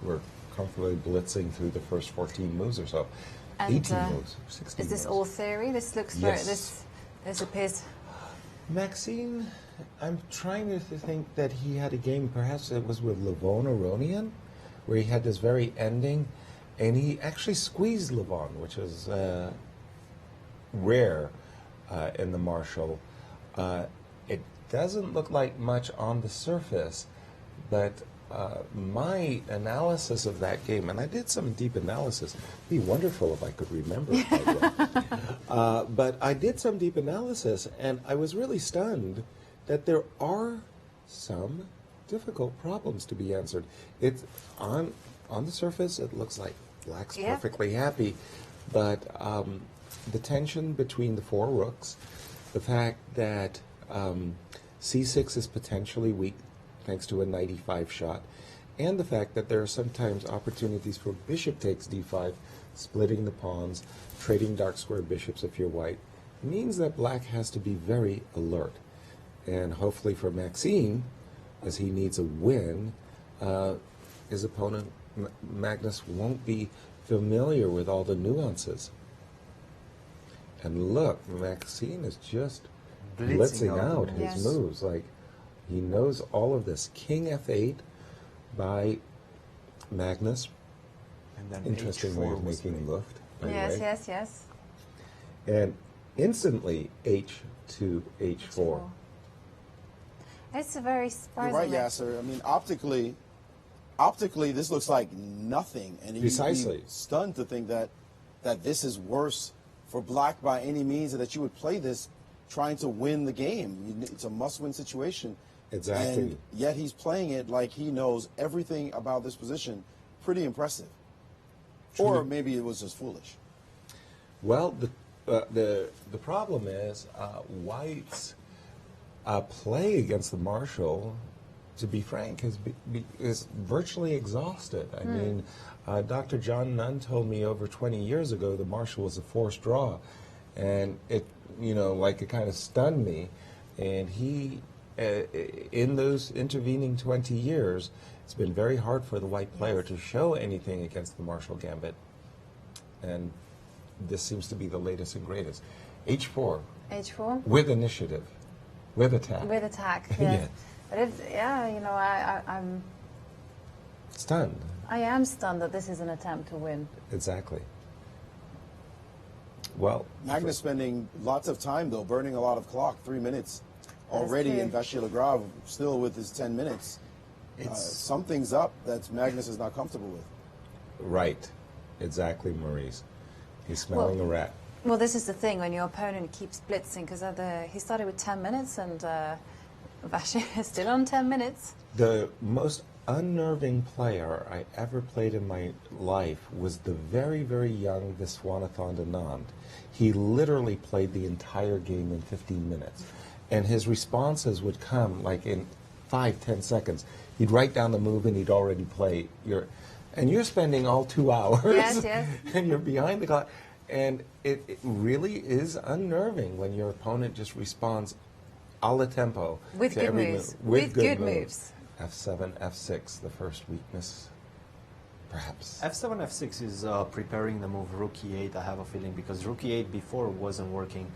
were comfortably blitzing through the first 14 moves or so. And 18 moves, 16 Is this moves. all theory? This looks very, this appears. Maxine, I'm trying to think that he had a game, perhaps it was with Levon Aronian, where he had this very ending, and he actually squeezed Levon, which is rare in the Marshall. It doesn't look like much on the surface, but my analysis of that game, and I did some deep analysis. It'd be wonderful if I could remember it quite well. But I did some deep analysis, and I was really stunned that there are some difficult problems to be answered. It's on the surface, it looks like Black's perfectly happy, but the tension between the 4 rooks, the fact that C6 is potentially weak thanks to a 95 shot, and the fact that there are sometimes opportunities for bishop takes d5, splitting the pawns, trading dark square bishops if you're white, means that Black has to be very alert. And hopefully for Maxime, as he needs a win, his opponent, Magnus, won't be familiar with all the nuances. And look, Maxime is just blitzing out his moves. Like, he knows all of this. King f8 by Magnus. And then interesting way of making Luft. Yes. And instantly h2, h4. It's a very surprising. You're right, Yasser. I mean, optically, this looks like nothing, and you'd be stunned to think that this is worse for Black by any means, and that you would play this trying to win the game. It's a must-win situation. Exactly. And yet he's playing it like he knows everything about this position. Pretty impressive. Or maybe it was just foolish. Well, the problem is White's play against the Marshall, to be frank, is virtually exhausted. I mean, Dr. John Nunn told me over 20 years ago the Marshall was a forced draw, and it kind of stunned me. And he, in those intervening 20 years, it's been very hard for the white player to show anything against the Marshall Gambit. And this seems to be the latest and greatest. H4. H4? With initiative. With attack. With attack, yes. But it's, yeah, you know, I'm stunned. I am stunned that this is an attempt to win. Exactly. Well, Magnus spending lots of time, though, burning a lot of clock, 3 minutes already, and Vachier-Lagrave still with his 10 minutes. Something's up that Magnus is not comfortable with. Right. Exactly, Maurice. He's smelling a rat. Well, this is the thing, when your opponent keeps blitzing, because he started with 10 minutes, and Vachier is still on 10 minutes. The most unnerving player I ever played in my life was the very, very young Viswanathan Anand. He literally played the entire game in 15 minutes. And his responses would come like in 5-10 seconds. He'd write down the move and he'd already play and you're spending all 2 hours. Yes. And you're behind the clock. And it really is unnerving when your opponent just responds a la tempo. With good moves. With good moves. F7, F6, the first weakness, perhaps. F7, F6 is preparing the move Rook E8, I have a feeling, because Rook E8 before wasn't working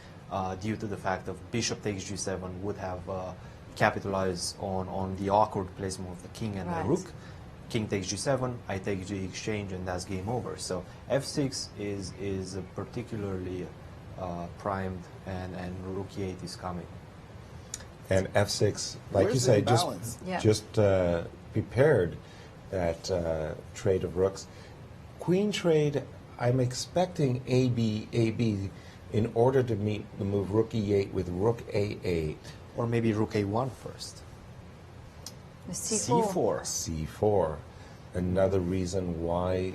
due to the fact of Bishop takes G7 would have capitalized on the awkward placement of the king and the rook. King takes G7, I take G exchange, and that's game over. So F6 is particularly primed, and Rook E8 is coming. And F6, like you say, just prepared that trade of rooks. Queen trade, I'm expecting AB in order to meet the move Rook E8 with Rook A8. Or maybe Rook A1 first. C4. C4. Another reason why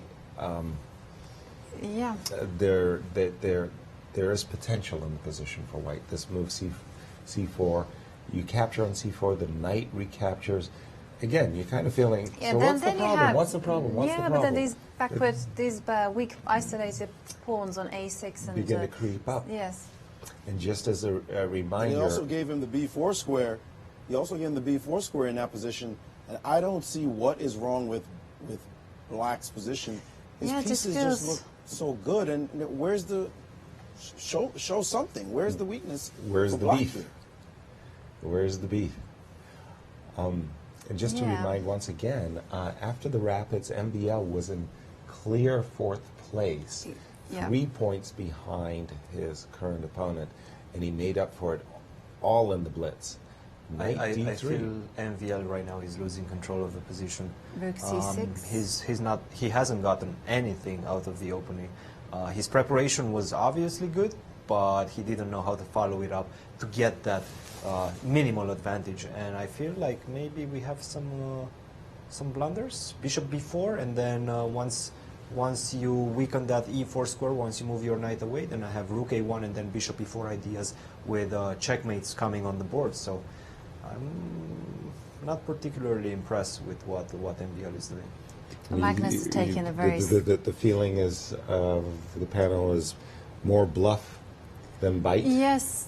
there is potential in the position for white. This move C4. You capture on C4, the knight recaptures. Again, you're kind of feeling, so what's the problem? What's the problem? What's the problem? But then these backward, these weak isolated pawns on A6 and begin to creep up. Yes. And just as a reminder, he also gave him the B4 square. He also gave him the B4 square in that position, and I don't see what is wrong with Black's position. His pieces just look so good, and where's the show something? Where's the weakness? Where's the Black beef? here? Where's the beef? And just to remind once again, after the Rapids, MBL was in clear fourth place, 3 points behind his current opponent, and he made up for it all in the blitz. I feel MVL right now is losing control of the position. Rook C6. He hasn't gotten anything out of the opening. His preparation was obviously good, but he didn't know how to follow it up to get that minimal advantage. And I feel like maybe we have some blunders. Bishop B4, and then once you weaken that E4 square, once you move your knight away, then I have Rook A1 and then Bishop E4 ideas with checkmates coming on the board. So I'm not particularly impressed with what MVL is doing. Magnus is taking a very... The feeling is the panel is more bluff than bite? Yes.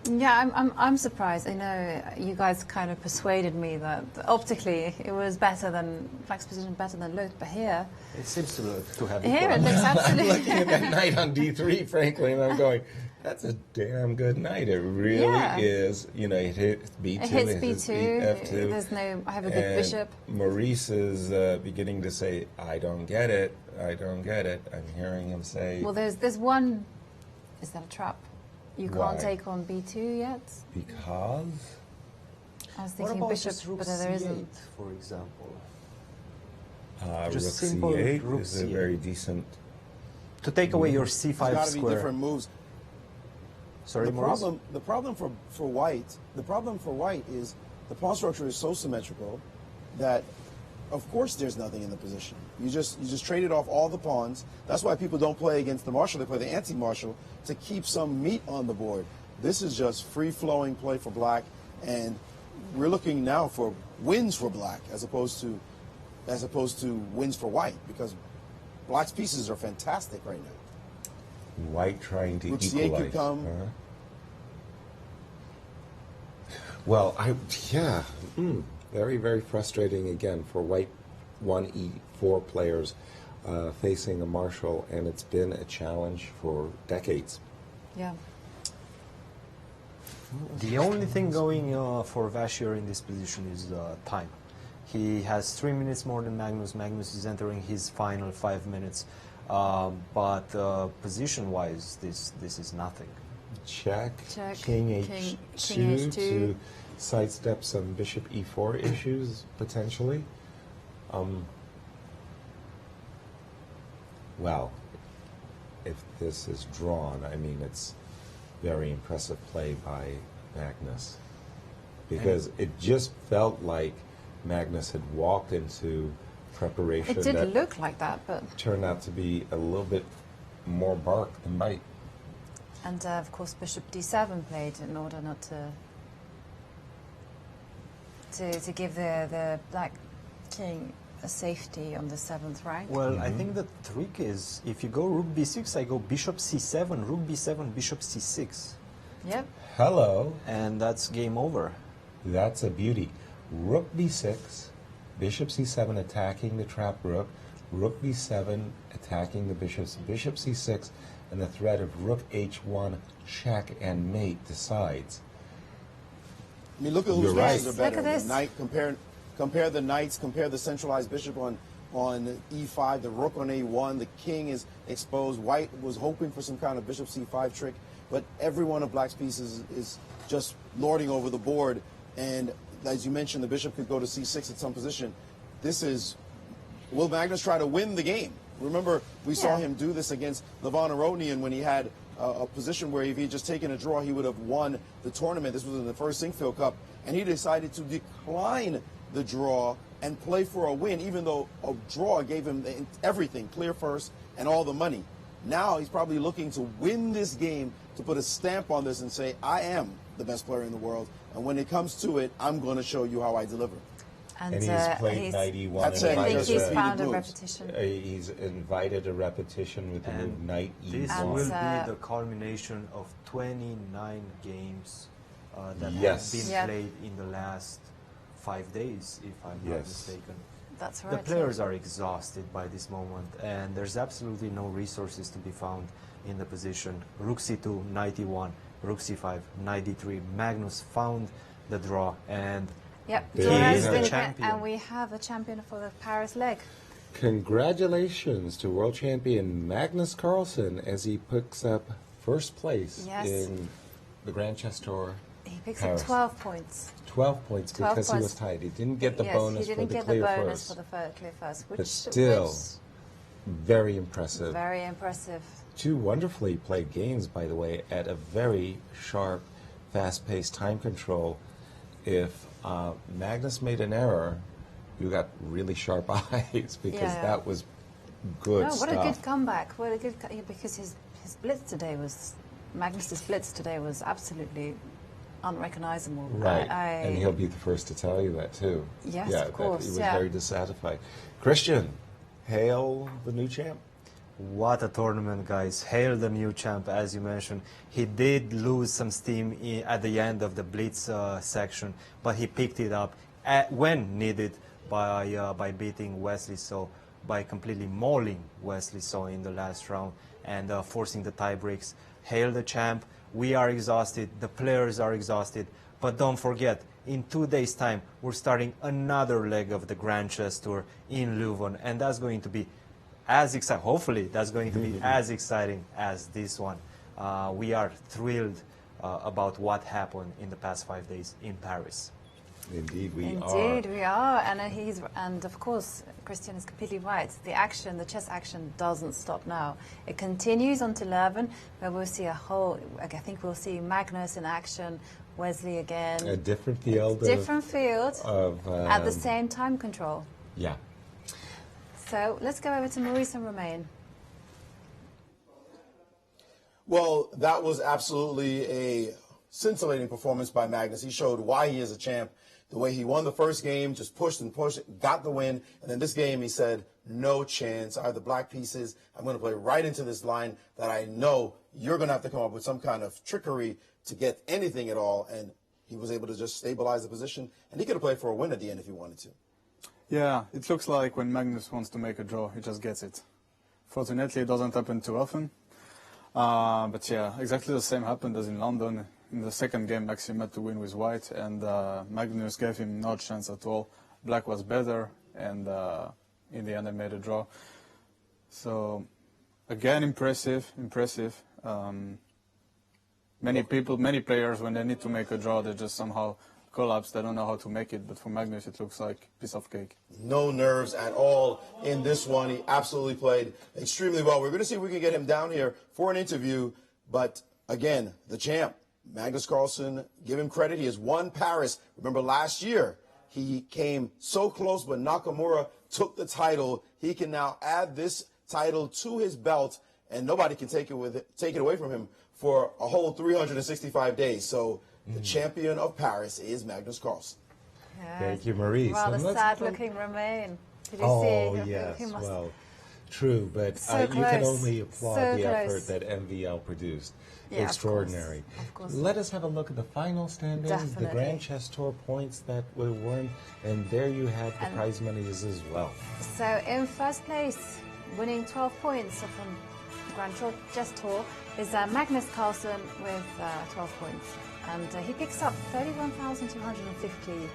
Yeah, I'm surprised. I know you guys kind of persuaded me that optically it was better than Black's position, better than looked, but here it seems to have. Here it looks absolutely. I'm looking at that knight on D3, frankly, and I'm going, "That's a damn good knight. It really is." You know, it hits B2, it hits B2. F2. There's no. I have a good bishop. Maurice is beginning to say, "I don't get it. I don't get it." I'm hearing him say. Well, there's one. Is that a trap? You can't take on B2 yet? Because? I was thinking bishop, but there isn't. For example. Just simple C8 is a very decent... To take away your C5 There's got to be square. different moves. Sorry, the problem for white is the pawn structure is so symmetrical that of course there's nothing in the position. You just traded off all the pawns. That's why people don't play against the marshal, they play the anti-marshal to keep some meat on the board. This is just free-flowing play for Black, and we're looking now for wins for Black as opposed to wins for White, because Black's pieces are fantastic right now. White trying to equalize. C8 could come. Well, very, very frustrating again for White 1E4 players facing a marshal, and it's been a challenge for decades. Yeah. The only thing going for Vasher in this position is time. He has 3 minutes more than Magnus. Magnus is entering his final 5 minutes. But position-wise, this is nothing. Check. King H2 H2. to sidestep some bishop E4 issues, potentially. Well, if this is drawn, I mean, it's very impressive play by Magnus. Because it just felt like Magnus had walked into preparation. It did look like that, but turned out to be a little bit more bark than bite. And of course, Bishop D7 played in order not to give the Black King a safety on the 7th rank. Well, I think the trick is if you go Rook B6, I go Bishop C7, Rook B7, Bishop C6. Yep. Hello. And that's game over. That's a beauty. Rook B6, Bishop C7 attacking the trap rook, Rook B7 attacking the bishops, Bishop C6, and the threat of Rook H1 check and mate decides. I mean, look at whose You're right. pieces are better. Look at this. The knight, compare the knights, compare the centralized bishop on E5, the rook on A1, the king is exposed. White was hoping for some kind of bishop C5 trick, but every one of Black's pieces is just lording over the board. And as you mentioned, the bishop could go to C6 at some position. This is, will Magnus try to win the game? Remember, we saw him do this against Levon Aronian when he had a position where if he had just taken a draw, he would have won the tournament. This was in the first Sinkfield Cup, and he decided to decline the draw and play for a win, even though a draw gave him everything, clear first and all the money. Now he's probably looking to win this game, to put a stamp on this and say, I am the best player in the world, and when it comes to it, I'm going to show you how I deliver. And he's played 91. I think he's found a repetition. He's invited a repetition with the move knight E1. This will be the culmination of 29 games that have been played in the last 5 days, if I'm not mistaken. That's right. The players are exhausted by this moment, and there's absolutely no resources to be found in the position. Rook C2, knight E1, Rook C5, knight D3. Magnus found the draw, and yep, he is the champion. And we have a champion for the Paris leg. Congratulations to world champion Magnus Carlsen as he picks up first place in the Grand Chess Tour. He picks Paris. up 12 points. 12 points because he was tied. He didn't get the bonus for the clear first. He didn't get the bonus for the clear first. But still, very impressive. Very impressive. Two wonderfully played games, by the way, at a very sharp, fast-paced time control. If Magnus made an error, you got really sharp eyes because that was good stuff. What a good comeback. What a good because his blitz today was, Magnus's blitz today was absolutely unrecognizable. Right, and he'll be the first to tell you that too. Yes, of course. He was very dissatisfied. Cristian, hail the new champ. What a tournament, guys. Hail the new champ, as you mentioned. He did lose some steam at the end of the blitz section, but he picked it up when needed by beating Wesley So, by completely mauling Wesley So in the last round and forcing the tie breaks. Hail the champ. We are exhausted. The players are exhausted. But don't forget, in 2 days' time, we're starting another leg of the Grand Chess Tour in Leuven, and that's going to be as exciting. Hopefully, that's going to be as exciting as this one. We are thrilled about what happened in the past 5 days in Paris. Indeed, we are. Indeed, we are, and of course, Cristian is completely right. The chess action doesn't stop now. It continues until 11, where we'll see I think we'll see Magnus in action, Wesley again. A different field. At the same time control. Yeah. So let's go over to Maurice and Romain. Well, that was absolutely a scintillating performance by Magnus. He showed why he is a champ. The way he won the first game, just pushed and pushed, got the win. And then this game, he said, no chance. I have the black pieces. I'm going to play right into this line that I know you're going to have to come up with some kind of trickery to get anything at all. And he was able to just stabilize the position. And he could have played for a win at the end if he wanted to. Yeah, it looks like when Magnus wants to make a draw, he just gets it. Fortunately, it doesn't happen too often. But yeah, exactly the same happened as in London. in the second game, Maxim had to win with white, and Magnus gave him no chance at all. Black was better, and in the end, they made a draw. So, again, impressive. Many players, when they need to make a draw, they just somehow collapse. They don't know how to make it. But for Magnus, it looks like a piece of cake. No nerves at all in this one. He absolutely played extremely well. We're going to see if we can get him down here for an interview. But again, the champ, Magnus Carlsen, give him credit. He has won Paris. Remember last year, he came so close, but Nakamura took the title. He can now add this title to his belt, and nobody can take it away from him for a whole 365 days. So the champion of Paris is Magnus Carlsen. Yeah. Thank you, Maurice. Rather sad-looking Romain. Did you see? Oh, yes. Well, true, but So you can close. only applaud So the close. effort that MVL produced. Yeah, Extraordinary. Of course. Let us have a look at the final standings, Definitely. the Grand Chess Tour points that were won, and there you have the And- prize monies as well. So in first place, winning 12 points from the Grand Chess Tour, is Magnus Carlsen with 12 points. And he picks up $31,250.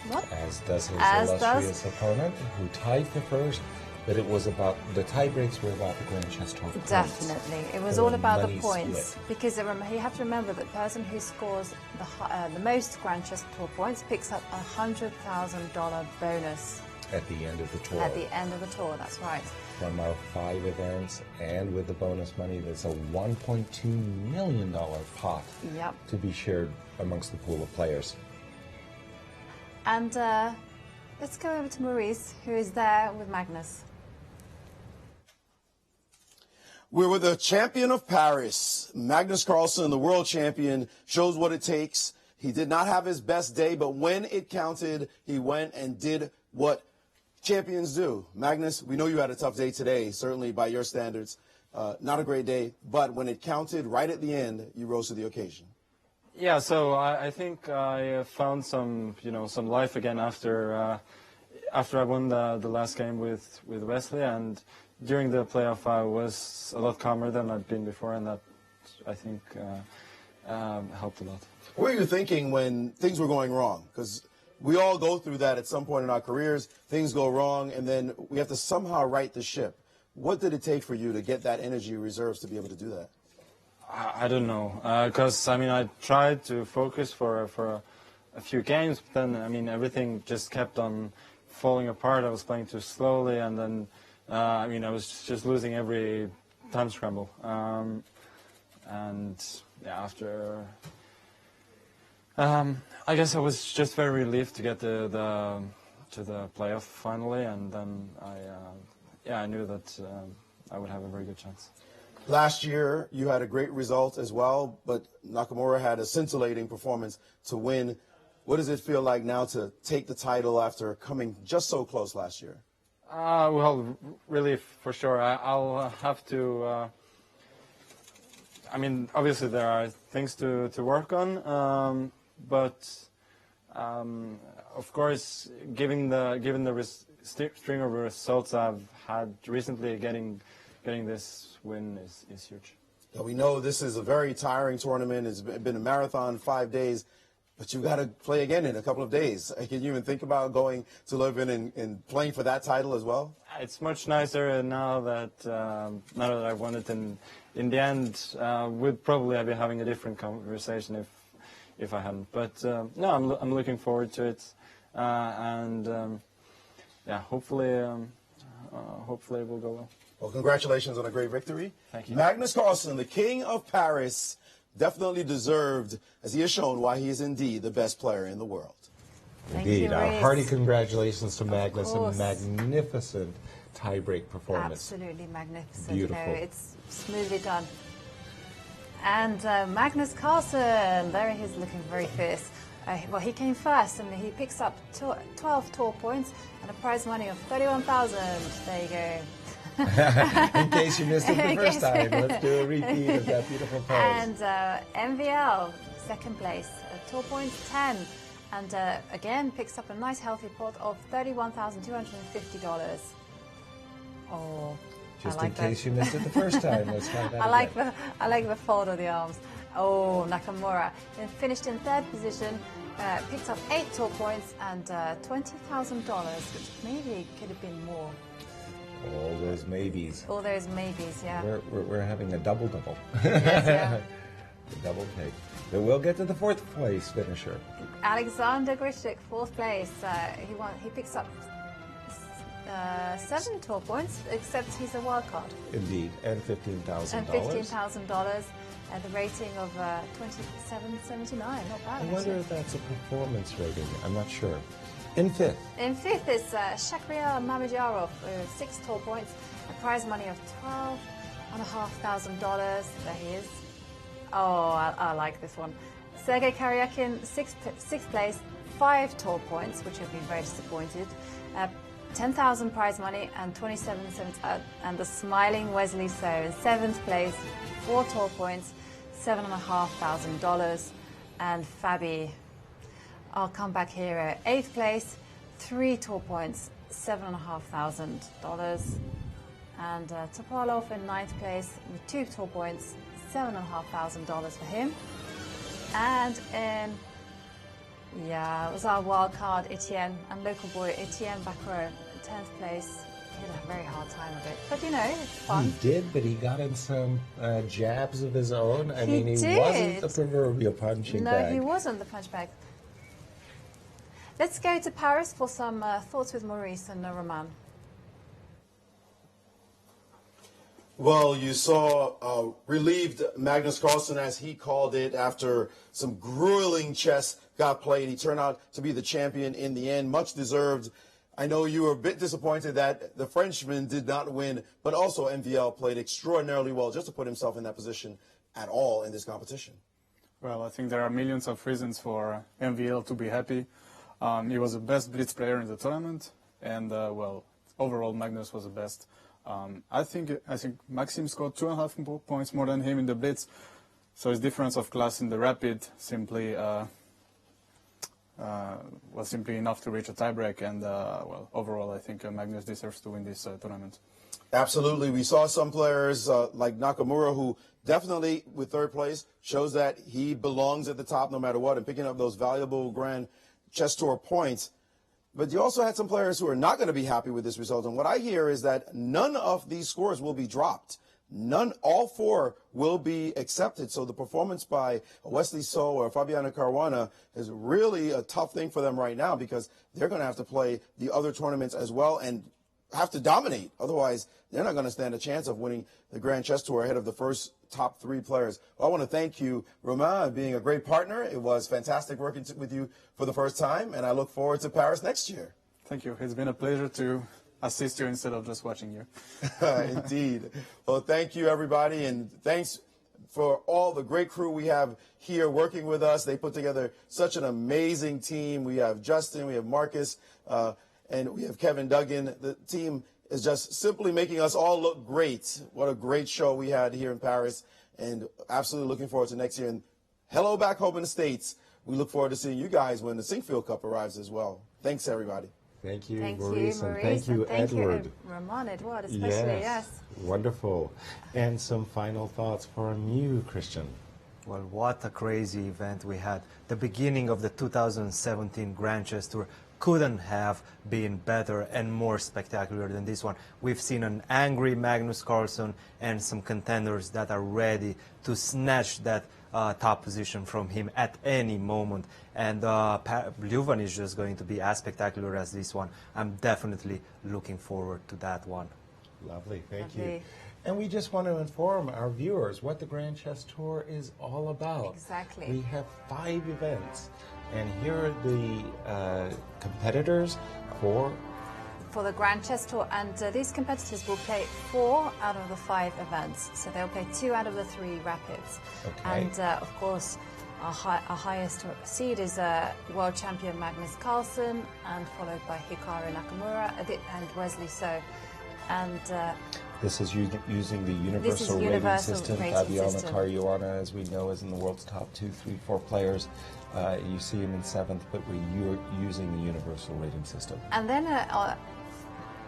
What? As does his As illustrious does- opponent, who tied for first, but it was about, the tie breaks were about the Grand Chess Tour points. Definitely. It was For all the about the money points. split. Because you have to remember that the person who scores the most Grand Chess Tour points picks up a $100,000 bonus At the end of the tour. at the end of the tour. That's right. From our 5 events, and with the bonus money, there's a $1.2 million pot Yep. to be shared amongst the pool of players. And let's go over to Maurice, who is there with Magnus. We're with the champion of Paris, Magnus Carlsen, the world champion, shows what it takes. He did not have his best day, but when it counted, he went and did what champions do. Magnus, we know you had a tough day today, certainly by your standards. Not a great day, but when it counted right at the end, you rose to the occasion. Yeah, so I think I found some life again after I won the last game with Wesley, and during the playoff I was a lot calmer than I'd been before, and that I think helped a lot. What were you thinking when things were going wrong? Because we all go through that at some point in our careers. Things go wrong, and then we have to somehow right the ship. What did it take for you to get that energy reserves to be able to do that? I don't know, because I tried to focus for a few games, but then everything just kept on falling apart. I was playing too slowly, and then I was just losing every time scramble. And yeah, after I guess I was just very relieved to get to the playoff finally, and then I knew that I would have a very good chance. Last year, you had a great result as well, but Nakamura had a scintillating performance to win. What does it feel like now to take the title after coming just so close last year? Well, really, for sure. I'll have to... obviously there are things to work on, but of course, given the string of results I've had recently, getting this win is huge. Now, we know this is a very tiring tournament. It's been a marathon, 5 days, but you've got to play again in a couple of days. Can you even think about going to Leuven and playing for that title as well? It's much nicer now that I've won it. In the end, we'd probably be having a different conversation if I hadn't. But no, I'm looking forward to it, and yeah, hopefully it will go well. Well, congratulations on a great victory. Thank you. Magnus Carlsen, the king of Paris, definitely deserved, as he has shown, why he is indeed the best player in the world. Indeed. you, Our Reese. hearty congratulations to Magnus. A course. magnificent tie-break performance. Absolutely magnificent. Beautiful. It's smoothly done. And Magnus Carlsen, there he is, looking very fierce. Well, he came first, and he picks up 12 tour points and a prize money of 31,000. There you go. In case you missed it the first time, let's do a repeat of that beautiful pose. And MVL, second place, tour points 10. And again, picks up a nice healthy pot of $31,250. Oh, Just I like in case that. you missed it the first time, let's try that I like the fold of the arms. Oh, Nakamura finished in third position, picked up 8 tour points and $20,000, which maybe could have been more. All those maybes. All those maybes, yeah. We're having a double-double. Yes, yeah. The double take. But we'll get to the 4th place finisher. Alexander Grischuk, 4th place. He picks up 7 tour points, except he's a wild card. Indeed, and $15,000. And $15,000. The rating of 27.79, not bad. I wonder if that's a performance rating. I'm not sure. In 5th. In 5th is Shakriar Mamajarov, 6 tour points, a prize money of $12,500. There he is. Oh, I like this one. Sergei Karyakin, 6th place, 5 tour points, which have been very disappointed. 10,000 prize money and 27 cents. And the smiling Wesley So in 7th place, 4 tour points, $7,500. And Fabi, I'll come back here at 8th place, 3 tour points, $7,500. And Topalov in 9th place with 2 tour points, $7,500 for him. And in, it was our wild card, Etienne, and local boy Etienne Bacro, 10th place. He had a very hard time of it. But, it's fun. He did, but he got in some jabs of his own. I mean, he did. wasn't the proverbial punching bag. No, he wasn't the punch bag. Let's go to Paris for some thoughts with Maurice and Romain. Well, you saw relieved Magnus Carlsen, as he called it, after some grueling chess got played. He turned out to be the champion in the end, much deserved. I know you were a bit disappointed that the Frenchman did not win, but also MVL played extraordinarily well just to put himself in that position at all in this competition. Well, I think there are millions of reasons for MVL to be happy. He was the best blitz player in the tournament, and overall Magnus was the best. I think Maxim scored 2.5 points more than him in the blitz, so his difference of class in the rapid simply was simply enough to reach a tiebreak. And overall, I think Magnus deserves to win this tournament. Absolutely. We saw some players like Nakamura, who definitely, with 3rd place, shows that he belongs at the top no matter what, and picking up those valuable Grand Chess Tour points. But you also had some players who are not going to be happy with this result. And what I hear is that none of these scores will be dropped. All 4 will be accepted. So the performance by Wesley So or Fabiano Caruana is really a tough thing for them right now, because they're going to have to play the other tournaments as well and have to dominate. Otherwise, they're not going to stand a chance of winning the Grand Chess Tour ahead of the first top 3 players. Well, I want to thank you, Romain, being a great partner. It was fantastic working with you for the first time, and I look forward to Paris next year. Thank you. It's been a pleasure to assist you instead of just watching you. Indeed. Well, thank you, everybody, and thanks for all the great crew we have here working with us. They put together such an amazing team. We have Justin, we have Marcus, and we have Kevin Duggan. The team is just simply making us all look great. What a great show we had here in Paris, and absolutely looking forward to next year. And hello back home in the States. We look forward to seeing you guys when the Sinkfield Cup arrives as well. Thanks, everybody. Thank you, Thank Maurice, you, and thank you, Edward. Romain Édouard, especially, yes. Wonderful. And some final thoughts from you, Cristian. Well, what a crazy event we had. The beginning of the 2017 Grand Chess Tour couldn't have been better and more spectacular than this one. We've seen an angry Magnus Carlsen and some contenders that are ready to snatch that top position from him at any moment. And Leuven is just going to be as spectacular as this one. I'm definitely looking forward to that one. Lovely, thank you. And we just want to inform our viewers what the Grand Chess Tour is all about. Exactly. We have 5 events, and here are the competitors for the Grand Chess Tour, and these competitors will play 4 out of the 5 events. So they'll play 2 out of the 3 rapids. Okay. And of course, our highest seed is world champion Magnus Carlsen, and followed by Hikaru Nakamura and Wesley So. And this is using the universal rating system. Fabiano Caruana, as we know, is in the world's top 2, 3, 4 players. You see him in 7th, but we're using the universal rating system. And then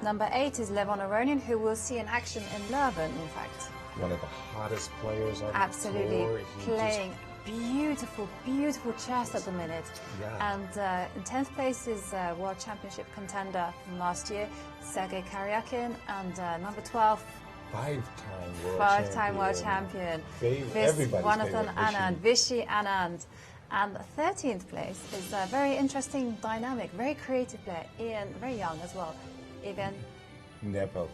number 8 is Levon Aronian, who we'll see in action in Leuven, in fact. one of the hottest players on Absolutely. the tour. Playing beautiful, beautiful chess at the minute. Yeah. And in 10th place is World Championship contender from last year, Sergei Karyakin, and number 12, Five-time world champion. Everybody's Jonathan favorite, Anand, Vishy Anand. And 13th place is a very interesting, dynamic, very creative player, Ian, very young as well, Ivan Nepo,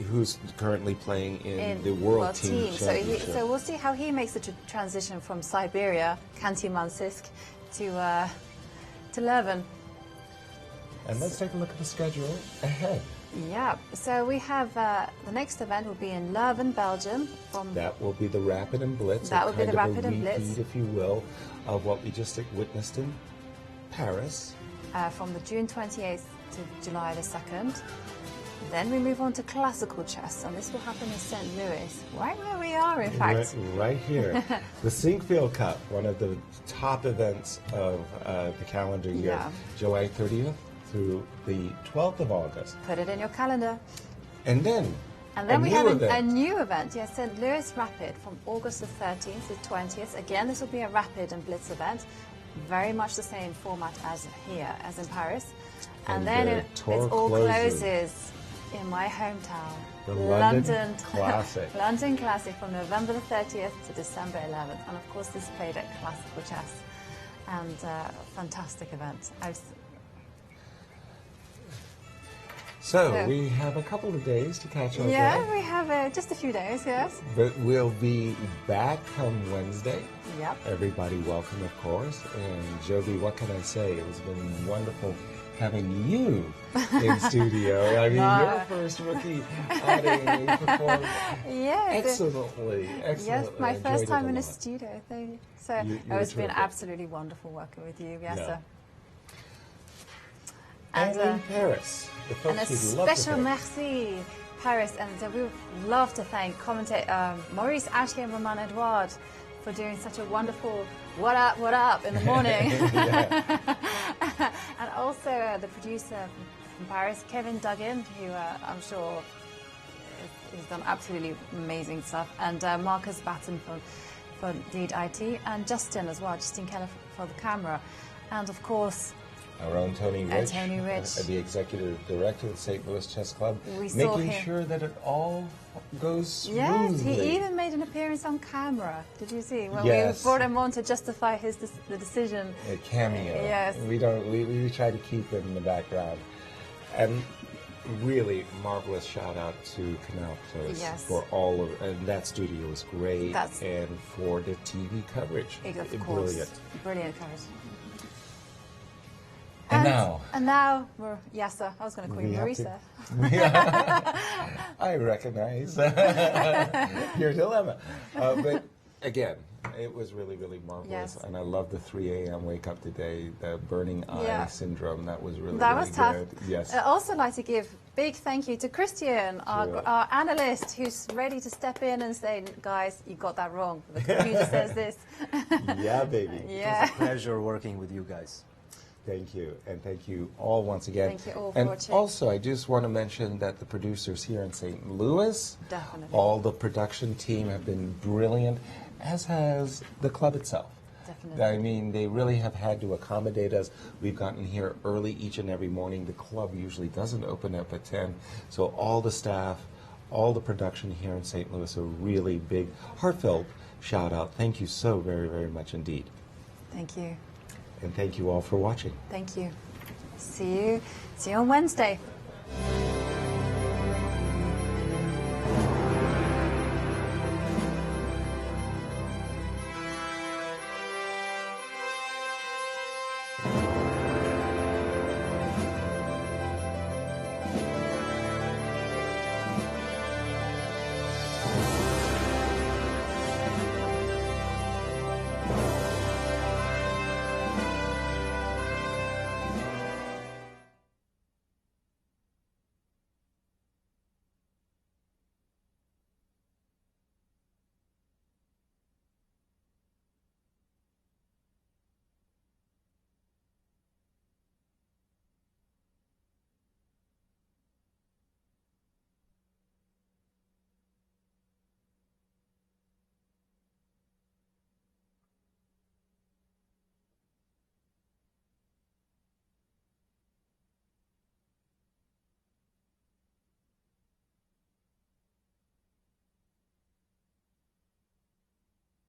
who's currently playing in the World Team Championship. So we'll see how he makes the transition from Siberia, Khanty-Mansiysk, to Leuven. And let's take a look at the schedule ahead. Yeah, so we have the next event will be in Leuven, Belgium. That will be the Rapid and Blitz. That will be the Rapid and repeat, Blitz, if you will, of what we just witnessed in Paris. From the June 28th to July the 2nd. Then we move on to classical chess, and this will happen in St. Louis, right where we are, in fact. Right here. The Sinkfield Cup, one of the top events of the calendar year, July 30th through the 12th of August. Put it in your calendar. And then we have a new event, yes, St. Louis Rapid from August the 13th to 20th. Again, this will be a Rapid and Blitz event. Very much the same format as here, as in Paris. And then it all closes in my hometown. The London Classic. London Classic from November the 30th to December 11th. And of course, this is played at Classical Chess. And fantastic event. So we have a couple of days to catch up. Yeah, we have just a few days, yes. But we'll be back come Wednesday. Yep. Everybody welcome, of course. And Joby, what can I say? It's been wonderful having you in studio. I mean, your first rookie outing, you performed excellently. Yes, my first time in a studio. Thank you. So it's been absolutely wonderful working with you, Yasser. Yeah. And in Paris. And a special merci, Paris. And we would love to thank commentator Maurice Ashley and Romain Édouard for doing such a wonderful what up in the morning. And also the producer from Paris, Kevin Duggan, who I'm sure has done absolutely amazing stuff, and Marcus Batten for Lead IT, and Justin as well, Justin Keller for the camera, and of course our own Tony Rich, the executive director of the St. Louis Chess Club, making sure that it all goes smoothly. Yes, he even made an appearance on camera. Did you see? When we brought him on to justify the decision. A cameo. Yes. We try to keep him in the background. And really marvelous shout out to Canal Plus for all of, and that studio was great, and for the TV coverage. Brilliant coverage. And now we're Yasser. I was going to call you Marisa. I recognize your dilemma. But again, it was really, really marvelous. And I love the 3 a.m. wake up today, the burning eye syndrome. That was really, that was tough. Good. Yes. I'd also like to give big thank you to Cristian, our analyst, who's ready to step in and say, guys, you got that wrong. The computer says this. Yeah, baby. Yeah. It was a pleasure working with you guys. Thank you, and thank you all once again. Thank you all for and watching. Also, I just want to mention that the producers here in St. Louis, all the production team have been brilliant, as has the club itself. Definitely. I mean, they really have had to accommodate us. We've gotten here early each and every morning. The club usually doesn't open up at 10, so all the staff, all the production here in St. Louis, a really big, heartfelt shout out. Thank you so very, very much indeed. Thank you. And thank you all for watching. Thank you. See you on Wednesday.